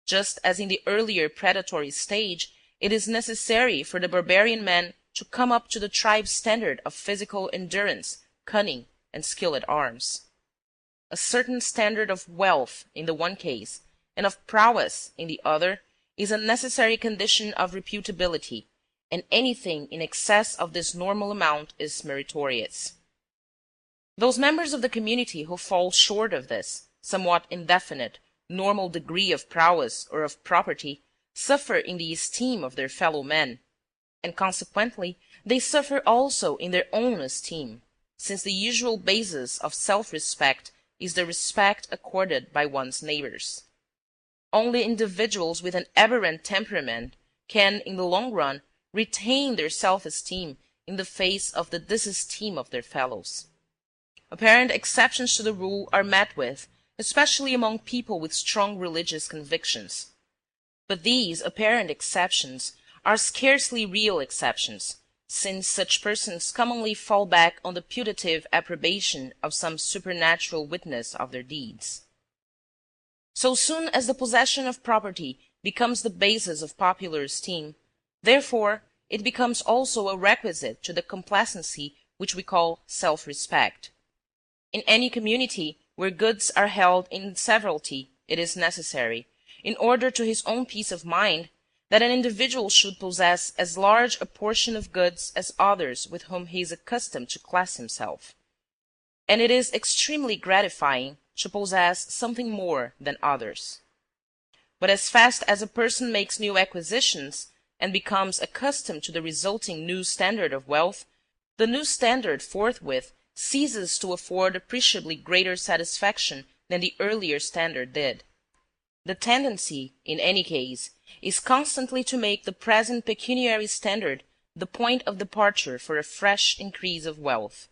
just as in the earlier predatory stage it is necessary for the barbarian man to come up to the tribe's standard of physical endurance, cunning, and skill at arms. A certain standard of wealth in the one case, and of prowess in the other, is a necessary condition of reputability, and anything in excess of this normal amount is meritorious. Those members of the community who fall short of this somewhat indefinite, normal degree of prowess or of property suffer in the esteem of their fellow men, and consequently they suffer also in their own esteem, since the usual basis of self-respect is the respect accorded by one's neighbors. Only individuals with an aberrant temperament can, in the long run, retain their self-esteem in the face of the disesteem of their fellows. Apparent exceptions to the rule are met with, especially among people with strong religious convictions. But these apparent exceptions are scarcely real exceptions, since such persons commonly fall back on the putative approbation of some supernatural witness of their deeds. So soon as the possession of property becomes the basis of popular esteem, therefore it becomes also a requisite to the complacency which we call self-respect. In any community where goods are held in severalty, it is necessary, in order to his own peace of mind, that an individual should possess as large a portion of goods as others with whom he is accustomed to class himself. And it is extremely gratifying to possess something more than others. But as fast as a person makes new acquisitions and becomes accustomed to the resulting new standard of wealth, the new standard forthwith ceases to afford appreciably greater satisfaction than the earlier standard did. The tendency, in any case, is constantly to make the present pecuniary standard the point of departure for a fresh increase of wealth,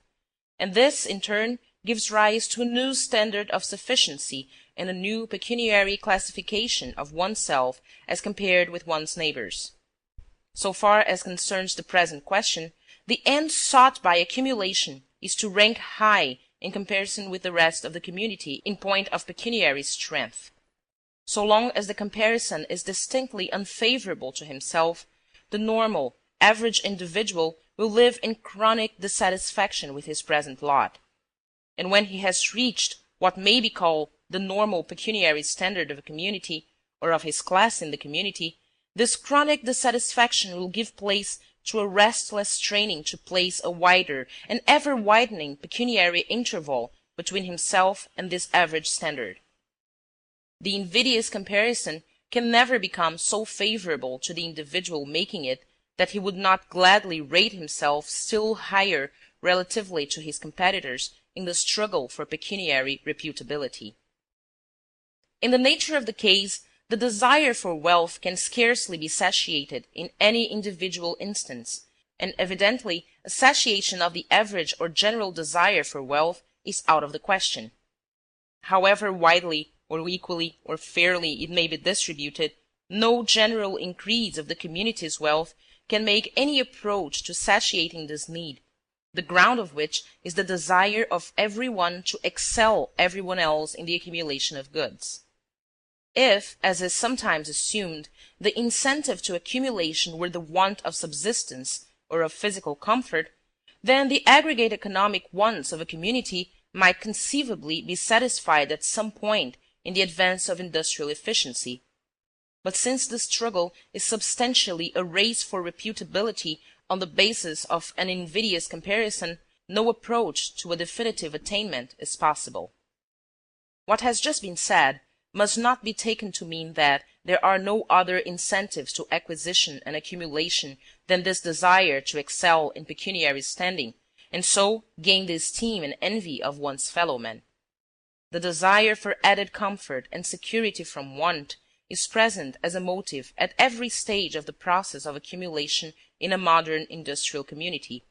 and this, in turn, gives rise to a new standard of sufficiency and a new pecuniary classification of oneself as compared with one's neighbors. So far as concerns the present question, the end sought by accumulation is to rank high in comparison with the rest of the community in point of pecuniary strength. So long as the comparison is distinctly unfavorable to himself, the normal, average individual will live in chronic dissatisfaction with his present lot. And when he has reached what may be called the normal pecuniary standard of a community, or of his class in the community, this chronic dissatisfaction will give place to a restless straining to place a wider and ever widening pecuniary interval between himself and this average standard. The invidious comparison can never become so favorable to the individual making it that he would not gladly rate himself still higher relatively to his competitors in the struggle for pecuniary reputability. In the nature of the case, the desire for wealth can scarcely be satiated in any individual instance, and evidently a satiation of the average or general desire for wealth is out of the question. However widely or equally or fairly it may be distributed, no general increase of the community's wealth can make any approach to satiating this need, the ground of which is the desire of every one to excel every one else in the accumulation of goods. If, as is sometimes assumed, the incentive to accumulation were the want of subsistence or of physical comfort, then the aggregate economic wants of a community might conceivably be satisfied at some point in the advance of industrial efficiency. But since the struggle is substantially a race for reputability on the basis of an invidious comparison, no approach to a definitive attainment is possible. What has just been said must not be taken to mean that there are no other incentives to acquisition and accumulation than this desire to excel in pecuniary standing, and so gain the esteem and envy of one's fellow-men. The desire for added comfort and security from want is present as a motive at every stage of the process of accumulation in a modern industrial community,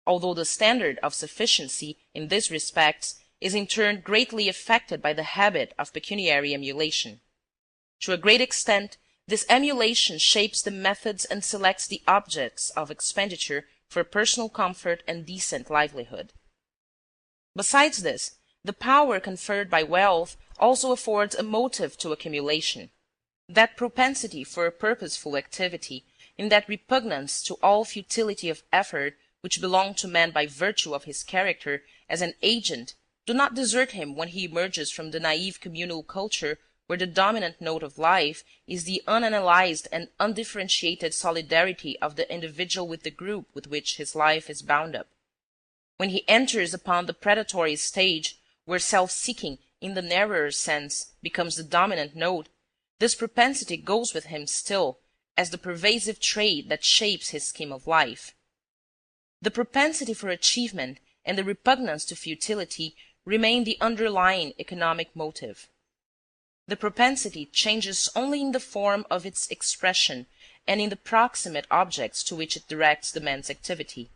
although the standard of sufficiency in this respect is in turn greatly affected by the habit of pecuniary emulation. To a great extent, this emulation shapes the methods and selects the objects of expenditure for personal comfort and decent livelihood. Besides this, The power conferred by wealth also affords a motive to accumulation. That propensity for purposeful activity, and that repugnance to all futility of effort which belong to man by virtue of his character as an agent, do not desert him when he emerges from the naive communal culture where the dominant note of life is the unanalyzed and undifferentiated solidarity of the individual with the group with which his life is bound up. When he enters upon the predatory stage, where self-seeking, in the narrower sense, becomes the dominant note, this propensity goes with him still, as the pervasive trait that shapes his scheme of life. The propensity for achievement and the repugnance to futility remain the underlying economic motive. The propensity changes only in the form of its expression and in the proximate objects to which it directs the man's activity.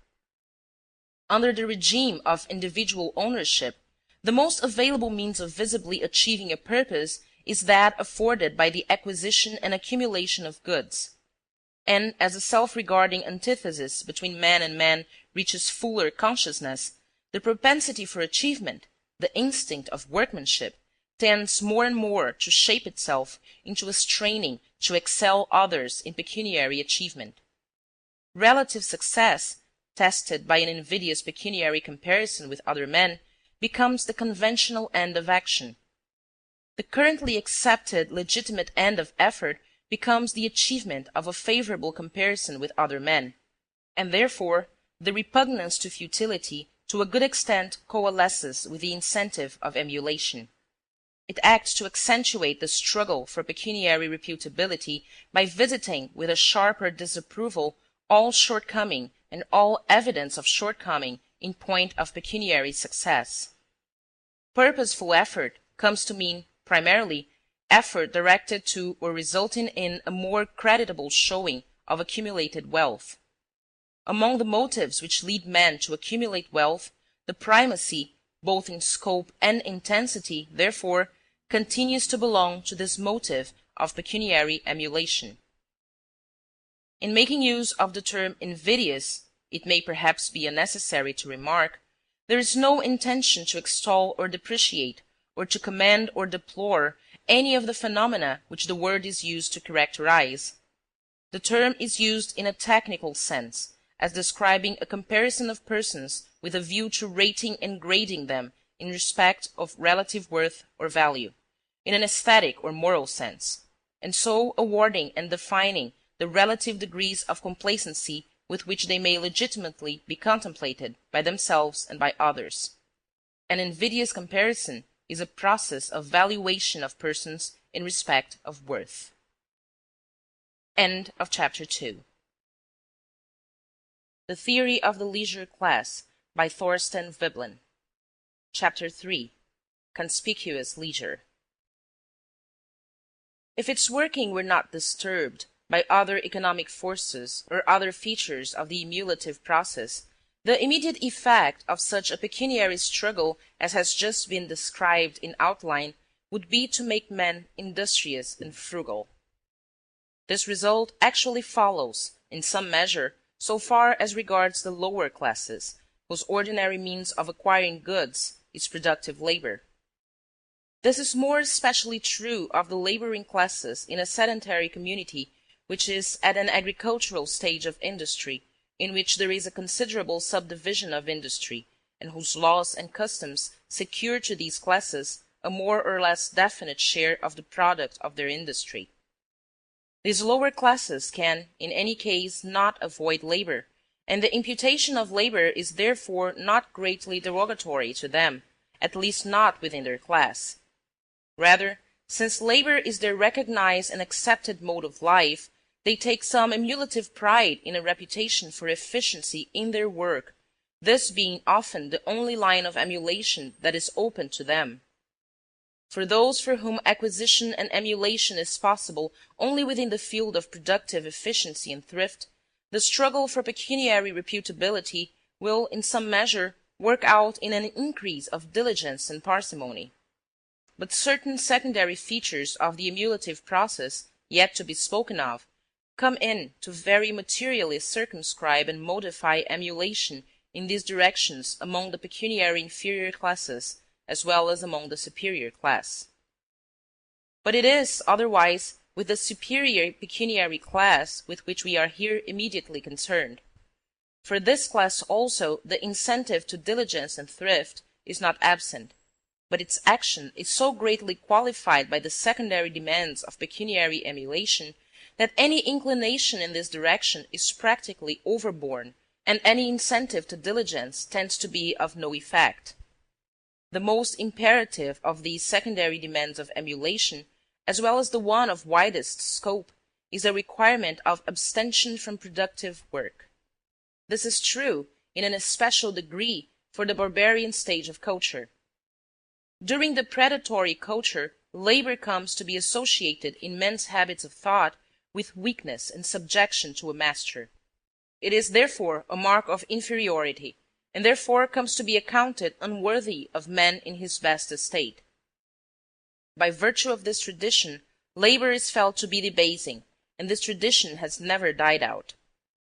Under the regime of individual ownership, the most available means of visibly achieving a purpose is that afforded by the acquisition and accumulation of goods. And as a self-regarding antithesis between man and man reaches fuller consciousness, the propensity for achievement, the instinct of workmanship, tends more and more to shape itself into a straining to excel others in pecuniary achievement. Relative success, tested by an invidious pecuniary comparison with other men, becomes the conventional end of action. The currently accepted legitimate end of effort becomes the achievement of a favorable comparison with other men, and therefore the repugnance to futility to a good extent coalesces with the incentive of emulation. It acts to accentuate the struggle for pecuniary reputability by visiting with a sharper disapproval all shortcoming and all evidence of shortcoming in point of pecuniary success. Purposeful effort comes to mean, primarily, effort directed to or resulting in a more creditable showing of accumulated wealth. Among the motives which lead men to accumulate wealth, the primacy, both in scope and intensity, therefore, continues to belong to this motive of pecuniary emulation. In making use of the term invidious, it may perhaps be unnecessary to remark, there is no intention to extol or depreciate, or to commend or deplore any of the phenomena which the word is used to characterize. The term is used in a technical sense, as describing a comparison of persons with a view to rating and grading them in respect of relative worth or value, in an aesthetic or moral sense, and so awarding and defining the relative degrees of complacency with which they may legitimately be contemplated by themselves and by others. An invidious comparison is a process of valuation of persons in respect of worth. End of Chapter 2. The Theory of the Leisure Class by Thorstein Veblen. Chapter 3. Conspicuous Leisure. If its working were not disturbed by other economic forces or other features of the emulative process, the immediate effect of such a pecuniary struggle as has just been described in outline would be to make men industrious and frugal. This result actually follows, in some measure, so far as regards the lower classes, whose ordinary means of acquiring goods is productive labor. This is more especially true of the laboring classes in a sedentary community which is at an agricultural stage of industry, in which there is a considerable subdivision of industry, and whose laws and customs secure to these classes a more or less definite share of the product of their industry. These lower classes can, in any case, not avoid labor, and the imputation of labor is therefore not greatly derogatory to them, at least not within their class. Rather, since labor is their recognized and accepted mode of life, they take some emulative pride in a reputation for efficiency in their work, this being often the only line of emulation that is open to them. For those for whom acquisition and emulation is possible only within the field of productive efficiency and thrift, the struggle for pecuniary reputability will in some measure work out in an increase of diligence and parsimony. But certain secondary features of the emulative process, yet to be spoken of, come in to very materially circumscribe and modify emulation in these directions among the pecuniary inferior classes, as well as among the superior class. But it is otherwise with the superior pecuniary class with which we are here immediately concerned. For this class also the incentive to diligence and thrift is not absent, but its action is so greatly qualified by the secondary demands of pecuniary emulation that any inclination in this direction is practically overborne, and any incentive to diligence tends to be of no effect. The most imperative of these secondary demands of emulation, as well as the one of widest scope, is the requirement of abstention from productive work. This is true, in an especial degree, for the barbarian stage of culture. During the predatory culture, labor comes to be associated in men's habits of thought with weakness and subjection to a master. It is therefore a mark of inferiority, and therefore comes to be accounted unworthy of man in his best estate. By virtue of this tradition, labor is felt to be debasing, and this tradition has never died out.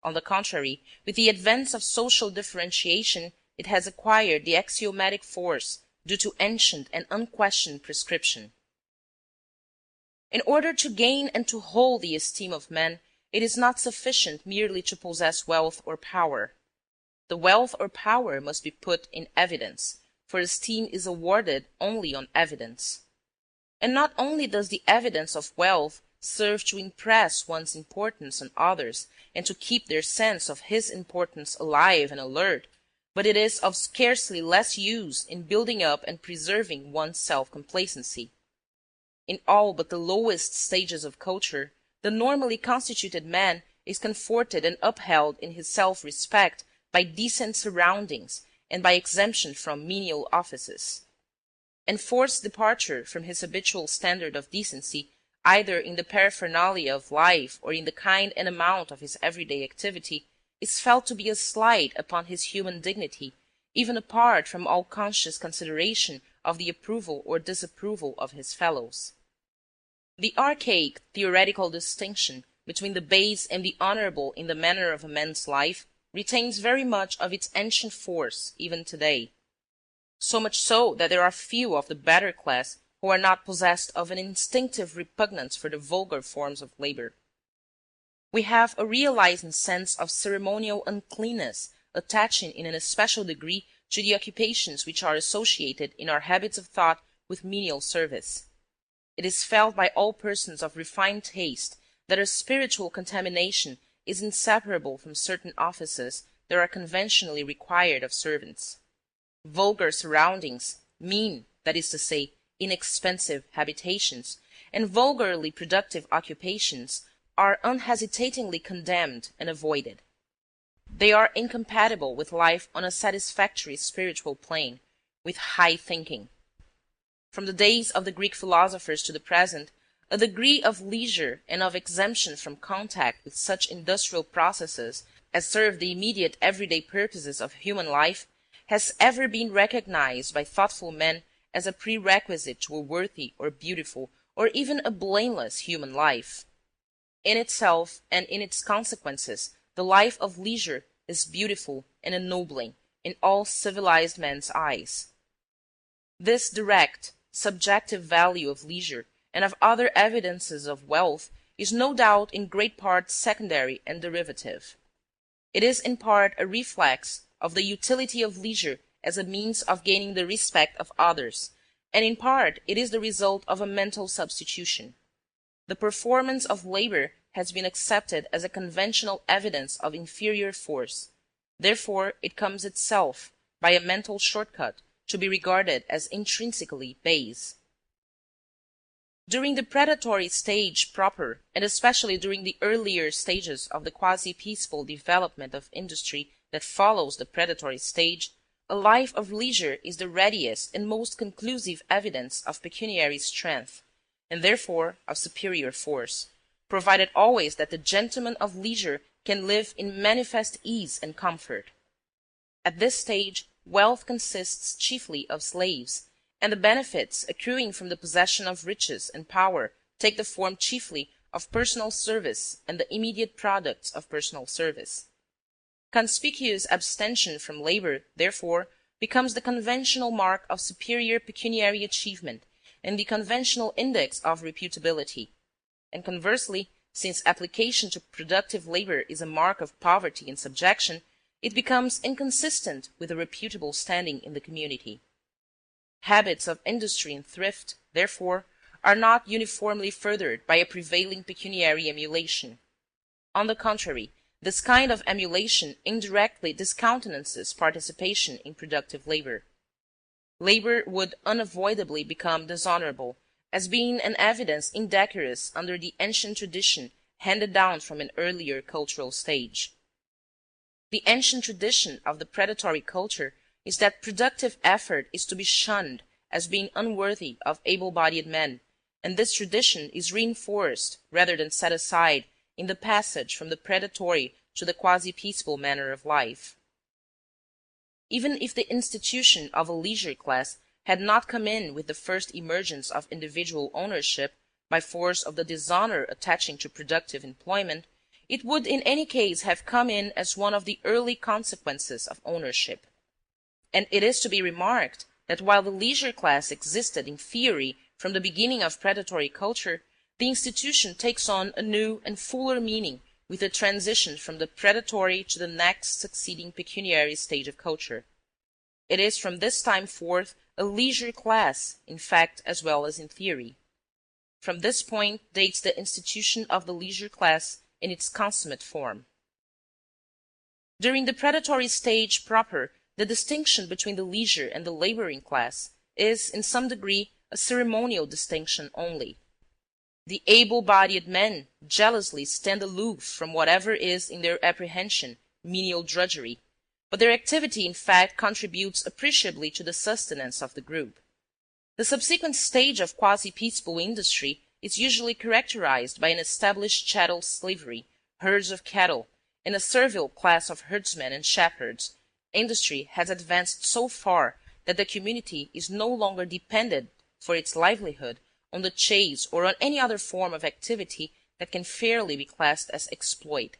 On the contrary, with the advance of social differentiation, it has acquired the axiomatic force due to ancient and unquestioned prescription. In order to gain and to hold the esteem of men, it is not sufficient merely to possess wealth or power. The wealth or power must be put in evidence, for esteem is awarded only on evidence. And not only does the evidence of wealth serve to impress one's importance on others and to keep their sense of his importance alive and alert, but it is of scarcely less use in building up and preserving one's self-complacency. In all but the lowest stages of culture, the normally constituted man is comforted and upheld in his self-respect by decent surroundings and by exemption from menial offices. Enforced departure from his habitual standard of decency, either in the paraphernalia of life or in the kind and amount of his everyday activity, is felt to be a slight upon his human dignity, even apart from all conscious consideration of the approval or disapproval of his fellows. The archaic theoretical distinction between the base and the honorable in the manner of a man's life retains very much of its ancient force even today. So much so that there are few of the better class who are not possessed of an instinctive repugnance for the vulgar forms of labor. We have a realizing sense of ceremonial uncleanness attaching in an especial degree to the occupations which are associated in our habits of thought with menial service. It is felt by all persons of refined taste that a spiritual contamination is inseparable from certain offices that are conventionally required of servants. Vulgar surroundings, mean, that is to say, inexpensive habitations, and vulgarly productive occupations are unhesitatingly condemned and avoided. They are incompatible with life on a satisfactory spiritual plane, with high thinking. From the days of the Greek philosophers to the present, a degree of leisure and of exemption from contact with such industrial processes as serve the immediate everyday purposes of human life has ever been recognized by thoughtful men as a prerequisite to a worthy or beautiful or even a blameless human life. In itself and in its consequences, the life of leisure is beautiful and ennobling in all civilized men's eyes. This direct, subjective value of leisure and of other evidences of wealth is no doubt in great part secondary and derivative. It is in part a reflex of the utility of leisure as a means of gaining the respect of others, and in part it is the result of a mental substitution. The performance of labor has been accepted as a conventional evidence of inferior force. Therefore it comes itself, by a mental shortcut, to be regarded as intrinsically base. During the predatory stage proper, and especially during the earlier stages of the quasi-peaceful development of industry that follows the predatory stage, a life of leisure is the readiest and most conclusive evidence of pecuniary strength, and therefore of superior force, provided always that the gentleman of leisure can live in manifest ease and comfort. At this stage, wealth consists chiefly of slaves, and the benefits accruing from the possession of riches and power take the form chiefly of personal service and the immediate products of personal service. Conspicuous abstention from labor, therefore, becomes the conventional mark of superior pecuniary achievement and the conventional index of reputability. And conversely, since application to productive labor is a mark of poverty and subjection, it becomes inconsistent with a reputable standing in the community. Habits of industry and thrift, therefore, are not uniformly furthered by a prevailing pecuniary emulation. On the contrary, this kind of emulation indirectly discountenances participation in productive labor. Labor would unavoidably become dishonorable, as being an evidence indecorous under the ancient tradition handed down from an earlier cultural stage. The ancient tradition of the predatory culture is that productive effort is to be shunned as being unworthy of able-bodied men, and this tradition is reinforced rather than set aside in the passage from the predatory to the quasi-peaceable manner of life. Even if the institution of a leisure class had not come in with the first emergence of individual ownership by force of the dishonor attaching to productive employment, it would in any case have come in as one of the early consequences of ownership. And it is to be remarked that while the leisure class existed in theory from the beginning of predatory culture, the institution takes on a new and fuller meaning with the transition from the predatory to the next succeeding pecuniary stage of culture. It is from this time forth a leisure class, in fact as well as in theory. From this point dates the institution of the leisure class in its consummate form. During the predatory stage proper, the distinction between the leisure and the laboring class is, in some degree, a ceremonial distinction only. The able-bodied men jealously stand aloof from whatever is in their apprehension menial drudgery, but their activity in fact contributes appreciably to the sustenance of the group. The subsequent stage of quasi-peaceable industry is usually characterized by an established chattel slavery, herds of cattle, and a servile class of herdsmen and shepherds. Industry has advanced so far that the community is no longer dependent for its livelihood on the chase or on any other form of activity that can fairly be classed as exploit.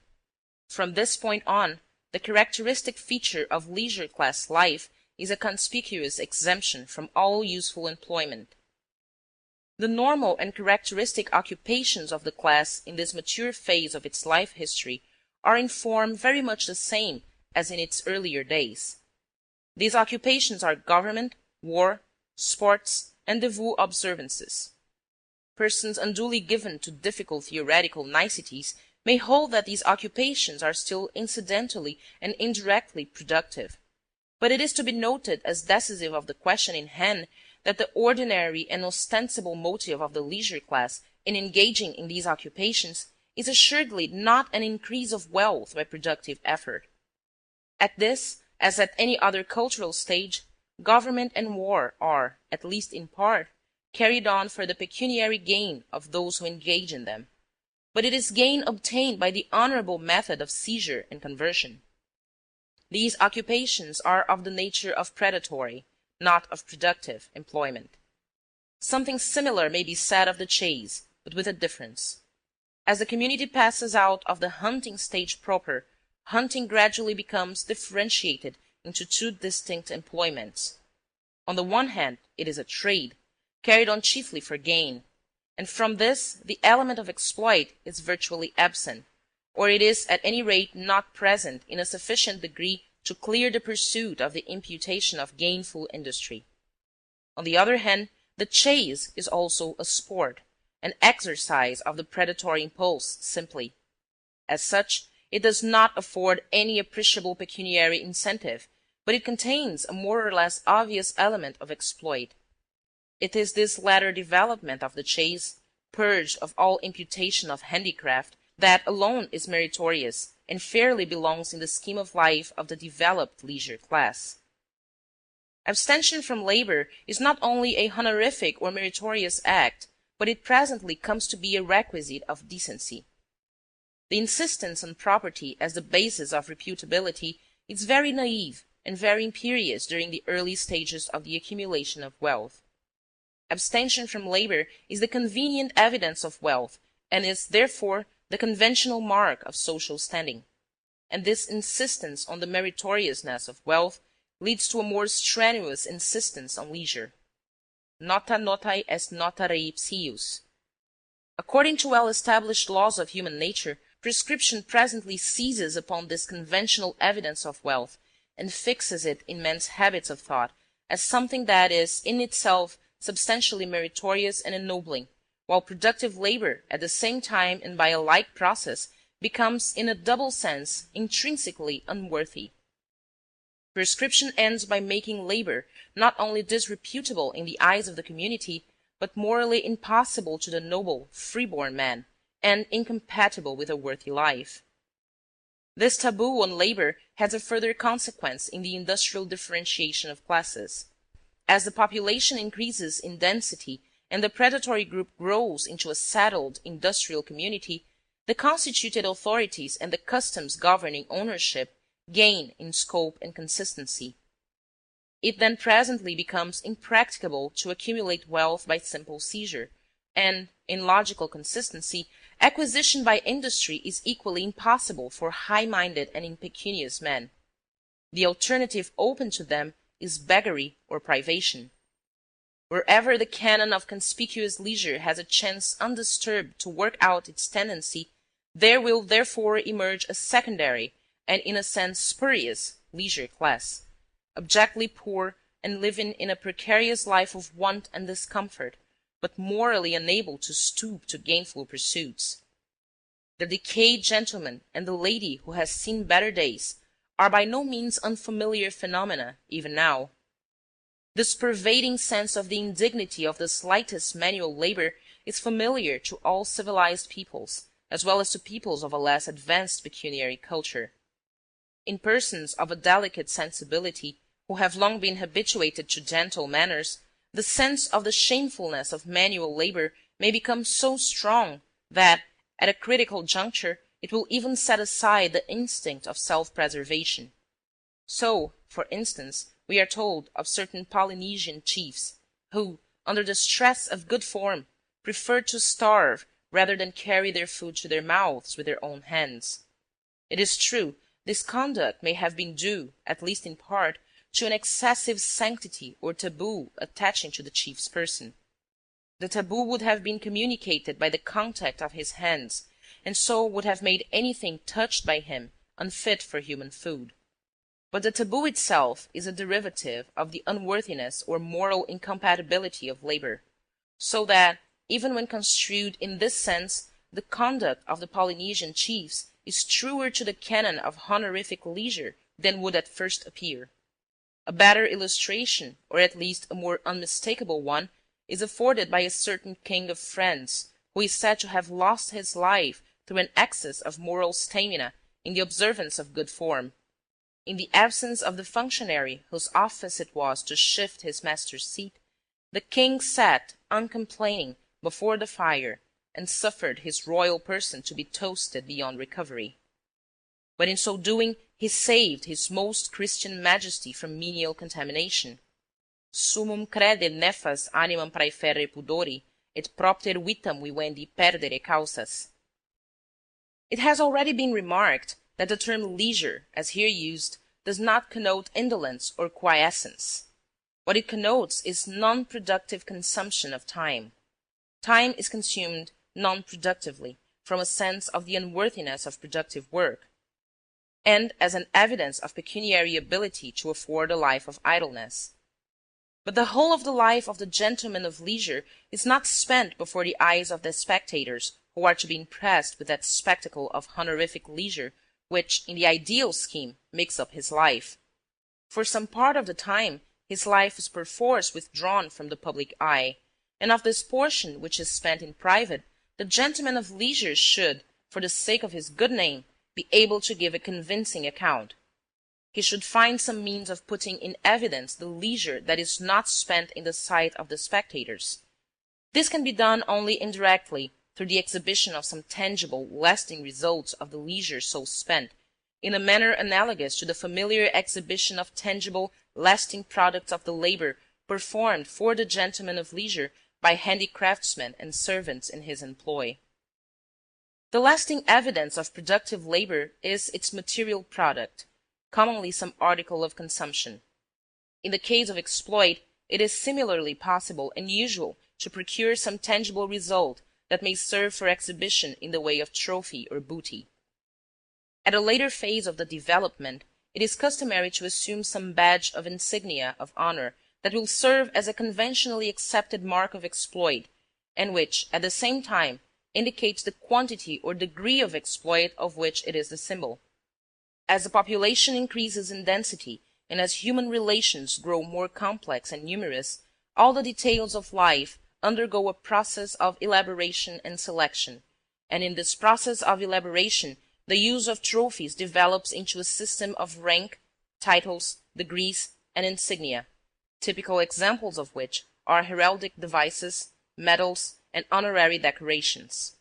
From this point on, the characteristic feature of leisure class life is a conspicuous exemption from all useful employment. The normal and characteristic occupations of the class in this mature phase of its life history are in form very much the same as in its earlier days. These occupations are government, war, sports, and devout observances. Persons unduly given to difficult theoretical niceties may hold that these occupations are still incidentally and indirectly productive. But it is to be noted as decisive of the question in hand that the ordinary and ostensible motive of the leisure class in engaging in these occupations is assuredly not an increase of wealth by productive effort. At this, as at any other cultural stage, government and war are, at least in part, carried on for the pecuniary gain of those who engage in them, but it is gain obtained by the honorable method of seizure and conversion. These occupations are of the nature of predatory, not of productive, employment. Something similar may be said of the chase, but with a difference. As the community passes out of the hunting stage proper, hunting gradually becomes differentiated into two distinct employments. On the one hand, it is a trade, carried on chiefly for gain, and from this the element of exploit is virtually absent, or it is at any rate not present in a sufficient degree to clear the pursuit of the imputation of gainful industry. On the other hand, the chase is also a sport, an exercise of the predatory impulse simply. As such, it does not afford any appreciable pecuniary incentive, but it contains a more or less obvious element of exploit. It is this latter development of the chase, purged of all imputation of handicraft, that alone is meritorious and fairly belongs in the scheme of life of the developed leisure class. Abstention from labor is not only a honorific or meritorious act, but it presently comes to be a requisite of decency. The insistence on property as the basis of reputability is very naive and very imperious during the early stages of the accumulation of wealth. Abstention from labor is the convenient evidence of wealth, and is, therefore, the conventional mark of social standing. And this insistence on the meritoriousness of wealth leads to a more strenuous insistence on leisure. Nota notae est nota rei psius. According to well-established laws of human nature, prescription presently seizes upon this conventional evidence of wealth and fixes it in men's habits of thought as something that is in itself substantially meritorious and ennobling, while productive labor at the same time and by a like process becomes in a double sense intrinsically unworthy. Prescription ends by making labor not only disreputable in the eyes of the community, but morally impossible to the noble, free-born man, and incompatible with a worthy life. This taboo on labor has a further consequence in the industrial differentiation of classes. As the population increases in density and the predatory group grows into a settled industrial community, the constituted authorities and the customs governing ownership gain in scope and consistency. It then presently becomes impracticable to accumulate wealth by simple seizure, and, in logical consistency, acquisition by industry is equally impossible for high-minded and impecunious men. The alternative open to them is beggary or privation. Wherever the canon of conspicuous leisure has a chance undisturbed to work out its tendency, there will therefore emerge a secondary, and in a sense spurious, leisure class, abjectly poor and living in a precarious life of want and discomfort, but morally unable to stoop to gainful pursuits. The decayed gentleman and the lady who has seen better days are by no means unfamiliar phenomena even now. This pervading sense of the indignity of the slightest manual labor is familiar to all civilized peoples, as well as to peoples of a less advanced pecuniary culture. In persons of a delicate sensibility, who have long been habituated to gentle manners, the sense of the shamefulness of manual labor may become so strong that, at a critical juncture, it will even set aside the instinct of self-preservation. So, for instance, we are told of certain Polynesian chiefs, who, under the stress of good form, preferred to starve rather than carry their food to their mouths with their own hands. It is true, this conduct may have been due, at least in part, to an excessive sanctity or taboo attaching to the chief's person. The taboo would have been communicated by the contact of his hands, and so would have made anything touched by him unfit for human food. But the taboo itself is a derivative of the unworthiness or moral incompatibility of labor, so that, even when construed in this sense, the conduct of the Polynesian chiefs is truer to the canon of honorific leisure than would at first appear. A better illustration, or at least a more unmistakable one, is afforded by a certain king of France, who is said to have lost his life through an excess of moral stamina in the observance of good form. In the absence of the functionary whose office it was to shift his master's seat, the king sat uncomplaining before the fire and suffered his royal person to be toasted beyond recovery. But in so doing he saved his most Christian majesty from menial contamination. Summum crede nefas animam praeferre pudori, et propter vitam vivendi perdere causas. It has already been remarked that the term leisure, as here used, does not connote indolence or quiescence. What it connotes is non-productive consumption of time. Time is consumed non-productively, from a sense of the unworthiness of productive work, and as an evidence of pecuniary ability to afford a life of idleness. But the whole of the life of the gentleman of leisure is not spent before the eyes of the spectators who are to be impressed with that spectacle of honorific leisure which, in the ideal scheme, makes up his life. For some part of the time, his life is perforce withdrawn from the public eye, and of this portion which is spent in private, the gentleman of leisure should, for the sake of his good name, be able to give a convincing account. He should find some means of putting in evidence the leisure that is not spent in the sight of the spectators. This can be done only indirectly, through the exhibition of some tangible, lasting results of the leisure so spent, in a manner analogous to the familiar exhibition of tangible, lasting products of the labor performed for the gentleman of leisure by handicraftsmen and servants in his employ. The lasting evidence of productive labor is its material product, commonly some article of consumption. In the case of exploit, it is similarly possible and usual to procure some tangible result that may serve for exhibition in the way of trophy or booty. At a later phase of the development, it is customary to assume some badge of insignia of honor that will serve as a conventionally accepted mark of exploit, and which, at the same time, indicates the quantity or degree of exploit of which it is the symbol. As the population increases in density, and as human relations grow more complex and numerous, all the details of life undergo a process of elaboration and selection, and in this process of elaboration the use of trophies develops into a system of rank, titles, degrees, and insignia, typical examples of which are heraldic devices, medals, and honorary decorations.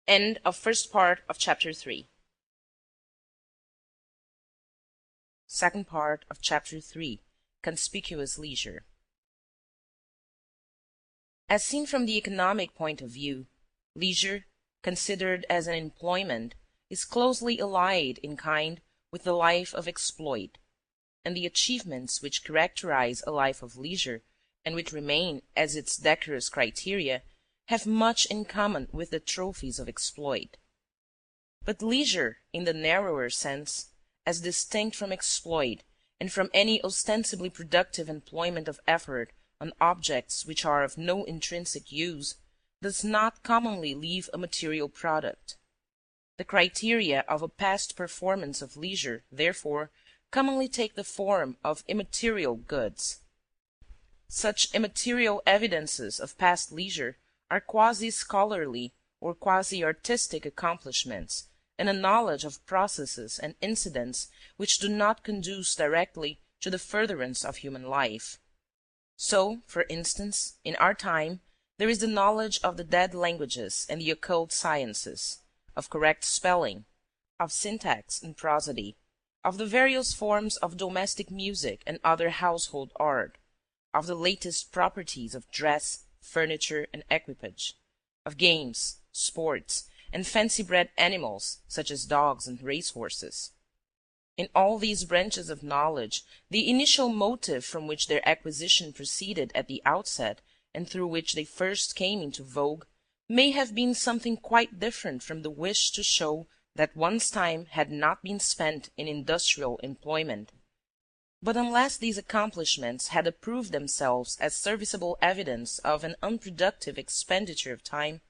End of first part of chapter 3. Second part of chapter 3, Conspicuous Leisure. As seen from the economic point of view, leisure, considered as an employment, is closely allied in kind with the life of exploit, and the achievements which characterize a life of leisure, and which remain as its decorous criteria, have much in common with the trophies of exploit. But leisure, in the narrower sense, as distinct from exploit and from any ostensibly productive employment of effort on objects which are of no intrinsic use, does not commonly leave a material product. The criteria of a past performance of leisure, therefore, commonly take the form of immaterial goods. Such immaterial evidences of past leisure are quasi-scholarly or quasi-artistic accomplishments, and a knowledge of processes and incidents which do not conduce directly to the furtherance of human life. So, for instance, in our time, there is the knowledge of the dead languages and the occult sciences, of correct spelling, of syntax and prosody, of the various forms of domestic music and other household art, of the latest properties of dress, furniture, and equipage, of games, sports, and fancy-bred animals, such as dogs and race-horses. In all these branches of knowledge, the initial motive from which their acquisition proceeded at the outset, and through which they first came into vogue, may have been something quite different from the wish to show that one's time had not been spent in industrial employment. But unless these accomplishments had approved themselves as serviceable evidence of an unproductive expenditure of time,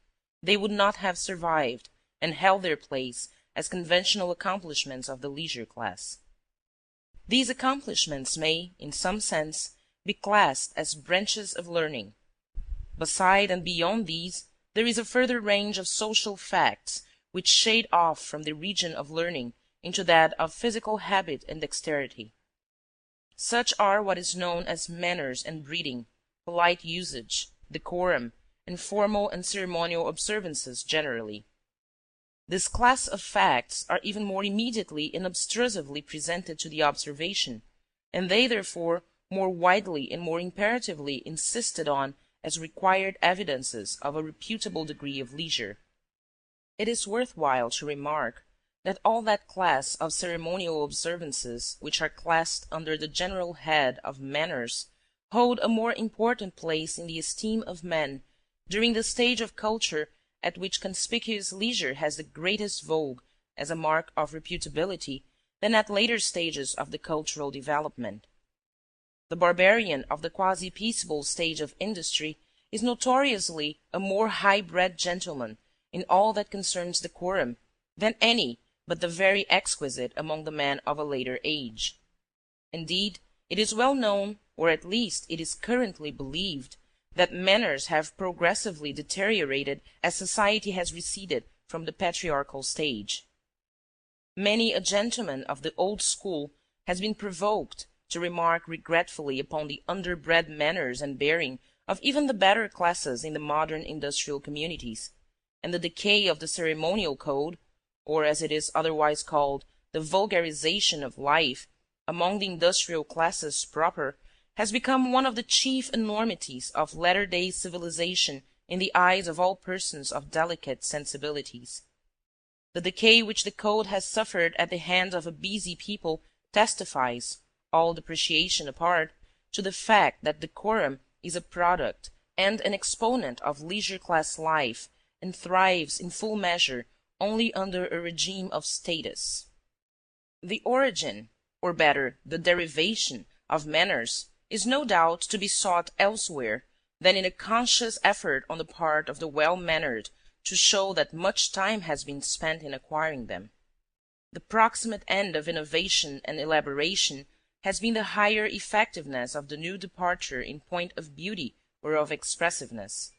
they would not have survived and held their place as conventional accomplishments of the leisure class. These accomplishments may, in some sense, be classed as branches of learning. Beside and beyond these, there is a further range of social facts which shade off from the region of learning into that of physical habit and dexterity. Such are what is known as manners and breeding, polite usage, decorum, and formal and ceremonial observances generally. This class of facts are even more immediately and obtrusively presented to the observation, and they therefore more widely and more imperatively insisted on as required evidences of a reputable degree of leisure. It is worth while to remark that all that class of ceremonial observances which are classed under the general head of manners hold a more important place in the esteem of men during the stage of culture at which conspicuous leisure has the greatest vogue as a mark of reputability than at later stages of the cultural development. The barbarian of the quasi-peaceable stage of industry is notoriously a more high-bred gentleman in all that concerns decorum than any but the very exquisite among the men of a later age. Indeed, it is well known, or at least it is currently believed, that manners have progressively deteriorated as society has receded from the patriarchal stage. Many a gentleman of the old school has been provoked to remark regretfully upon the underbred manners and bearing of even the better classes in the modern industrial communities, and the decay of the ceremonial code, or as it is otherwise called, the vulgarization of life, among the industrial classes proper, has become one of the chief enormities of latter-day civilization in the eyes of all persons of delicate sensibilities. The decay which the code has suffered at the hands of a busy people testifies, all depreciation apart, to the fact that decorum is a product and an exponent of leisure-class life and thrives in full measure only under a regime of status. The origin, or better, the derivation, of manners is no doubt to be sought elsewhere than in a conscious effort on the part of the well-mannered to show that much time has been spent in acquiring them. The proximate end of innovation and elaboration has been the higher effectiveness of the new departure in point of beauty or of expressiveness.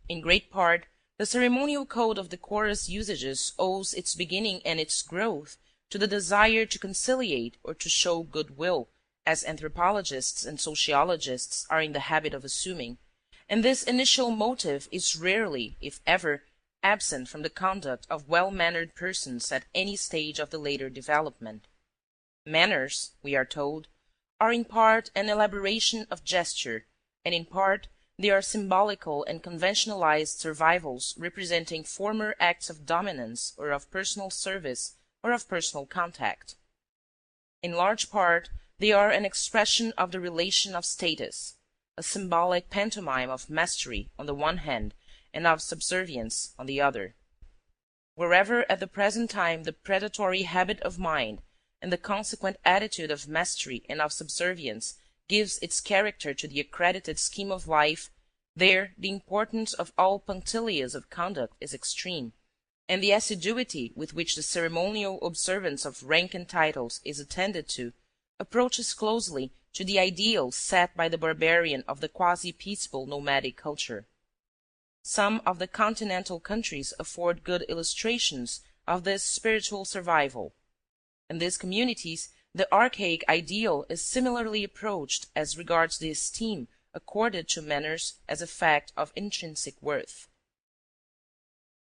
In great part, the ceremonial code of decorous usages owes its beginning and its growth to the desire to conciliate or to show goodwill, as anthropologists and sociologists are in the habit of assuming, and this initial motive is rarely, if ever, absent from the conduct of well-mannered persons at any stage of the later development. Manners, we are told, are in part an elaboration of gesture, and in part they are symbolical and conventionalized survivals representing former acts of dominance or of personal service or of personal contact. In large part, they are an expression of the relation of status, a symbolic pantomime of mastery on the one hand and of subservience on the other. Wherever at the present time the predatory habit of mind and the consequent attitude of mastery and of subservience gives its character to the accredited scheme of life, there the importance of all punctilios of conduct is extreme, and the assiduity with which the ceremonial observance of rank and titles is attended to approaches closely to the ideal set by the barbarian of the quasi-peaceable nomadic culture. Some of the continental countries afford good illustrations of this spiritual survival. In these communities, the archaic ideal is similarly approached as regards the esteem accorded to manners as a fact of intrinsic worth.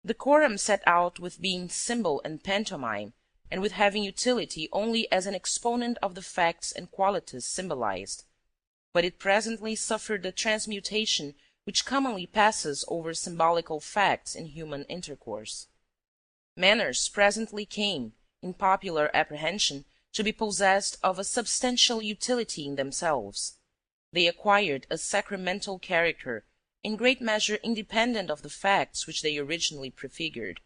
Decorum set out with being symbol and pantomime, and with having utility only as an exponent of the facts and qualities symbolized, but it presently suffered the transmutation which commonly passes over symbolical facts in human intercourse. Manners presently came, in popular apprehension, to be possessed of a substantial utility in themselves. They acquired a sacramental character, in great measure independent of the facts which they originally prefigured.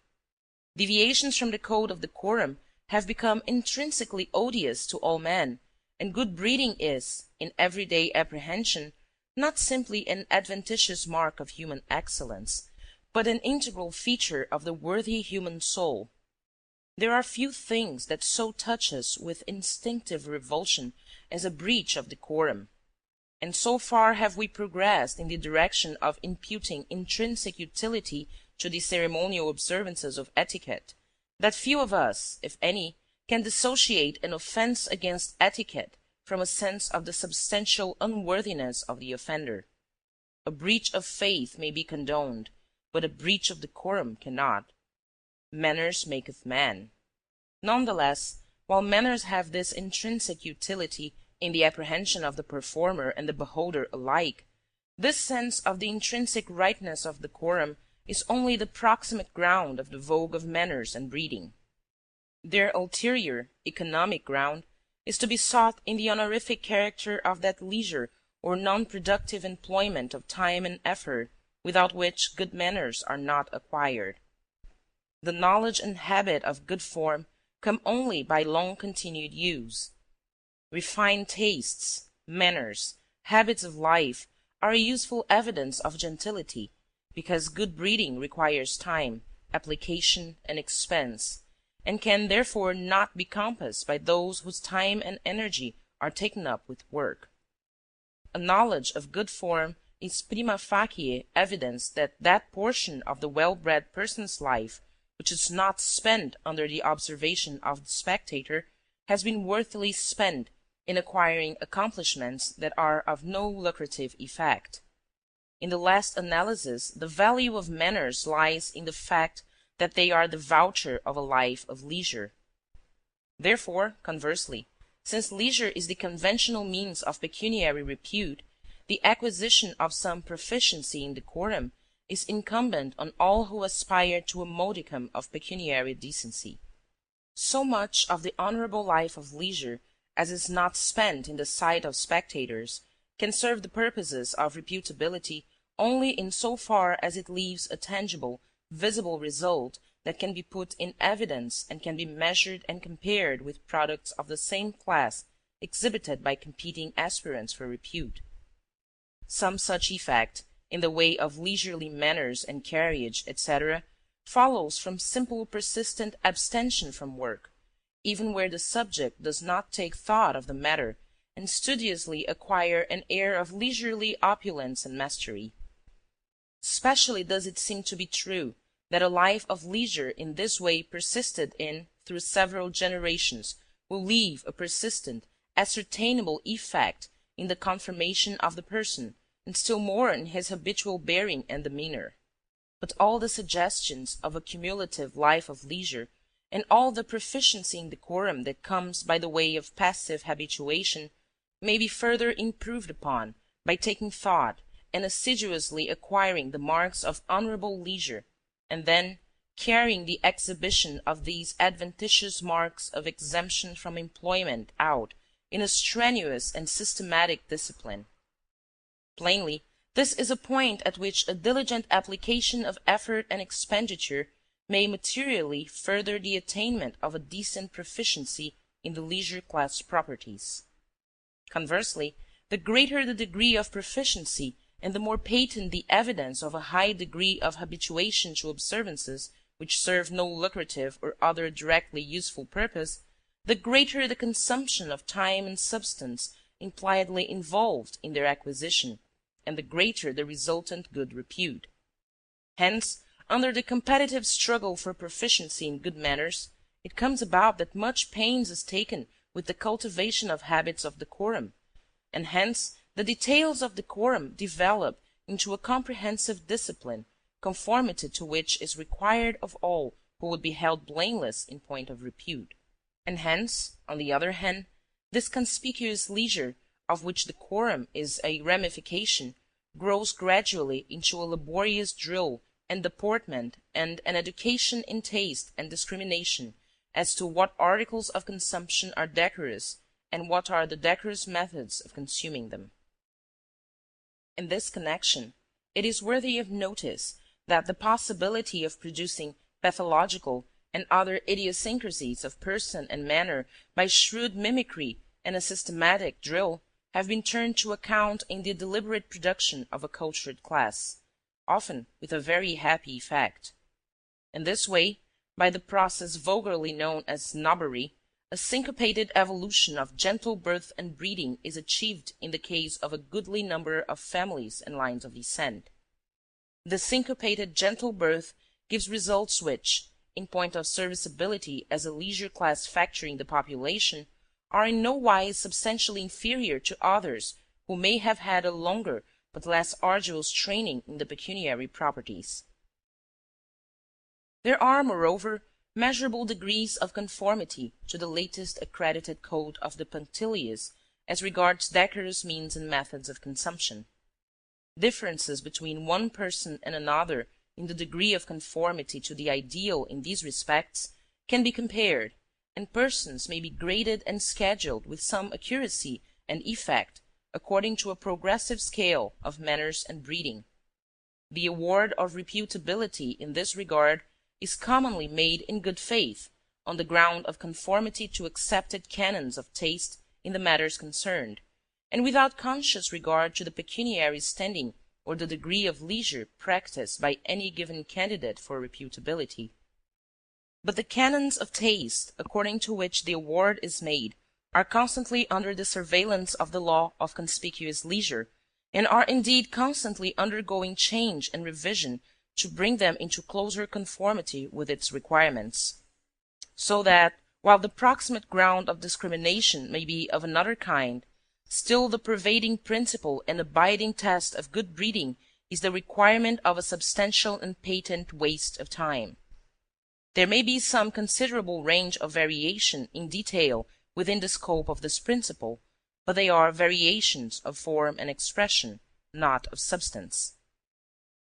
Deviations from the code of decorum have become intrinsically odious to all men, and good breeding is, in everyday apprehension, not simply an adventitious mark of human excellence, but an integral feature of the worthy human soul. There are few things that so touch us with instinctive revulsion as a breach of decorum, and so far have we progressed in the direction of imputing intrinsic utility to the ceremonial observances of etiquette, that few of us, if any, can dissociate an offense against etiquette from a sense of the substantial unworthiness of the offender. A breach of faith may be condoned, but a breach of decorum cannot. Manners maketh man. None the less, while manners have this intrinsic utility in the apprehension of the performer and the beholder alike, this sense of the intrinsic rightness of decorum is only the proximate ground of the vogue of manners and breeding. Their ulterior, economic ground is to be sought in the honorific character of that leisure or non-productive employment of time and effort without which good manners are not acquired. The knowledge and habit of good form come only by long-continued use. Refined tastes, manners, habits of life are a useful evidence of gentility, because good breeding requires time, application, and expense, and can therefore not be compassed by those whose time and energy are taken up with work. A knowledge of good form is prima facie evidence that that portion of the well-bred person's life which is not spent under the observation of the spectator has been worthily spent in acquiring accomplishments that are of no lucrative effect. In the last analysis, the value of manners lies in the fact that they are the voucher of a life of leisure. Therefore, conversely, since leisure is the conventional means of pecuniary repute, the acquisition of some proficiency in decorum is incumbent on all who aspire to a modicum of pecuniary decency. So much of the honorable life of leisure as is not spent in the sight of spectators, can serve the purposes of reputability only in so far as it leaves a tangible, visible result that can be put in evidence and can be measured and compared with products of the same class exhibited by competing aspirants for repute. Some such effect, in the way of leisurely manners and carriage, etc., follows from simple persistent abstention from work, even where the subject does not take thought of the matter, and studiously acquire an air of leisurely opulence and mastery. Especially does it seem to be true that a life of leisure in this way persisted in through several generations will leave a persistent, ascertainable effect in the conformation of the person, and still more in his habitual bearing and demeanor. But all the suggestions of a cumulative life of leisure, and all the proficiency in decorum that comes by the way of passive habituation, may be further improved upon by taking thought and assiduously acquiring the marks of honorable leisure, and then carrying the exhibition of these adventitious marks of exemption from employment out in a strenuous and systematic discipline. Plainly, this is a point at which a diligent application of effort and expenditure may materially further the attainment of a decent proficiency in the leisure class properties. Conversely, the greater the degree of proficiency and the more patent the evidence of a high degree of habituation to observances which serve no lucrative or other directly useful purpose, the greater the consumption of time and substance impliedly involved in their acquisition, and the greater the resultant good repute. Hence, under the competitive struggle for proficiency in good manners, it comes about that much pains is taken with the cultivation of habits of decorum, and hence the details of decorum develop into a comprehensive discipline, conformity to which is required of all who would be held blameless in point of repute. And hence, on the other hand, this conspicuous leisure, of which decorum is a ramification, grows gradually into a laborious drill and deportment and an education in taste and discrimination as to what articles of consumption are decorous and what are the decorous methods of consuming them. In this connection, it is worthy of notice that the possibility of producing pathological and other idiosyncrasies of person and manner by shrewd mimicry and a systematic drill have been turned to account in the deliberate production of a cultured class, often with a very happy effect. In this way, by the process vulgarly known as snobbery, a syncopated evolution of gentle birth and breeding is achieved in the case of a goodly number of families and lines of descent. The syncopated gentle birth gives results which, in point of serviceability as a leisure class factor in the population, are in no wise substantially inferior to others who may have had a longer but less arduous training in the pecuniary properties. There are, moreover, measurable degrees of conformity to the latest accredited code of the punctilious as regards decorous means and methods of consumption. Differences between one person and another in the degree of conformity to the ideal in these respects can be compared, and persons may be graded and scheduled with some accuracy and effect according to a progressive scale of manners and breeding. The award of reputability in this regard is commonly made in good faith, on the ground of conformity to accepted canons of taste in the matters concerned, and without conscious regard to the pecuniary standing or the degree of leisure practiced by any given candidate for reputability. But the canons of taste, according to which the award is made, are constantly under the surveillance of the law of conspicuous leisure, and are indeed constantly undergoing change and revision to bring them into closer conformity with its requirements. So that, while the proximate ground of discrimination may be of another kind, still the pervading principle and abiding test of good breeding is the requirement of a substantial and patent waste of time. There may be some considerable range of variation in detail within the scope of this principle, but they are variations of form and expression, not of substance.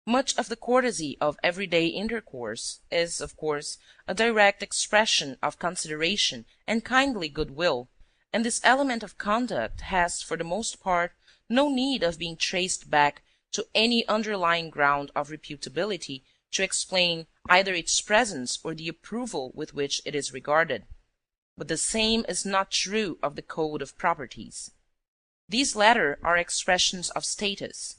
Much of the courtesy of everyday intercourse is, of course, a direct expression of consideration and kindly goodwill, and this element of conduct has, for the most part, no need of being traced back to any underlying ground of reputability to explain either its presence or the approval with which it is regarded. But the same is not true of the code of properties. These latter are expressions of status.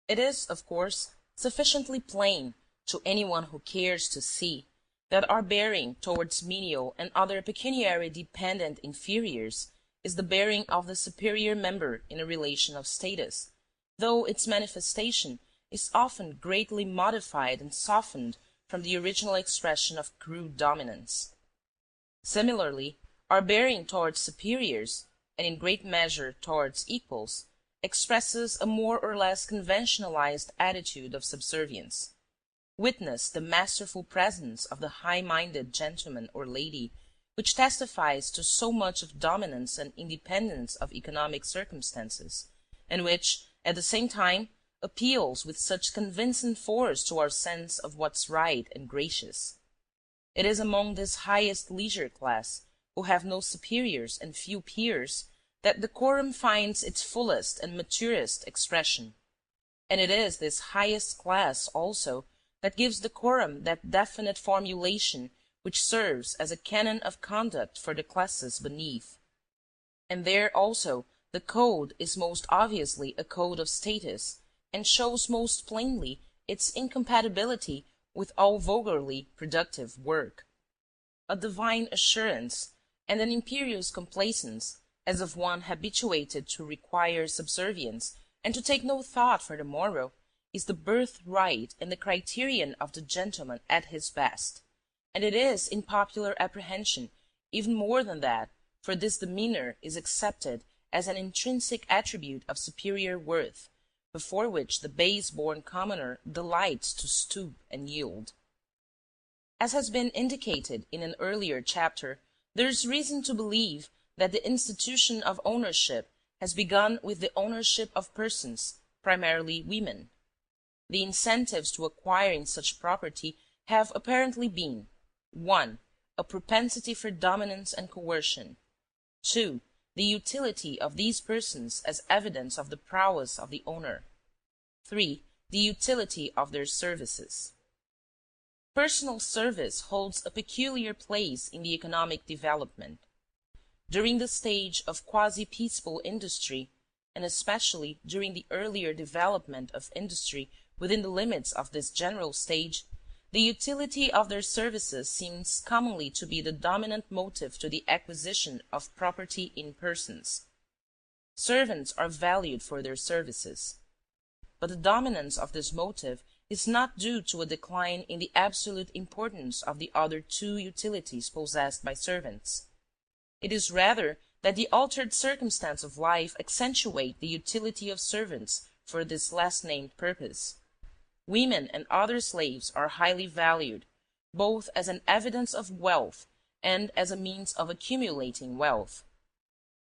It is, of course, sufficiently plain to anyone who cares to see that our bearing towards menial and other pecuniary dependent inferiors is the bearing of the superior member in a relation of status, though its manifestation is often greatly modified and softened from the original expression of crude dominance. Similarly, our bearing towards superiors, and in great measure towards equals, expresses a more or less conventionalized attitude of subservience. Witness the masterful presence of the high-minded gentleman or lady, which testifies to so much of dominance and independence of economic circumstances, and which, at the same time, appeals with such convincing force to our sense of what's right and gracious. It is among this highest leisure class, who have no superiors and few peers, that decorum finds its fullest and maturest expression. And it is this highest class also that gives decorum that definite formulation which serves as a canon of conduct for the classes beneath. And there also the code is most obviously a code of status, and shows most plainly its incompatibility with all vulgarly productive work. A divine assurance and an imperious complacence, as of one habituated to require subservience and to take no thought for the morrow, is the birthright and the criterion of the gentleman at his best, and it is in popular apprehension even more than that, for this demeanor is accepted as an intrinsic attribute of superior worth, before which the base-born commoner delights to stoop and yield. As has been indicated in an earlier chapter, there is reason to believe that the institution of ownership has begun with the ownership of persons, primarily women. The incentives to acquiring such property have apparently been: 1. A propensity for dominance and coercion; 2. The utility of these persons as evidence of the prowess of the owner; 3. The utility of their services. Personal service holds a peculiar place in the economic development. During the stage of quasi-peaceful industry, and especially during the earlier development of industry within the limits of this general stage, the utility of their services seems commonly to be the dominant motive to the acquisition of property in persons. Servants are valued for their services. But the dominance of this motive is not due to a decline in the absolute importance of the other two utilities possessed by servants. It is rather that the altered circumstances of life accentuate the utility of servants for this last-named purpose. Women and other slaves are highly valued, both as an evidence of wealth and as a means of accumulating wealth.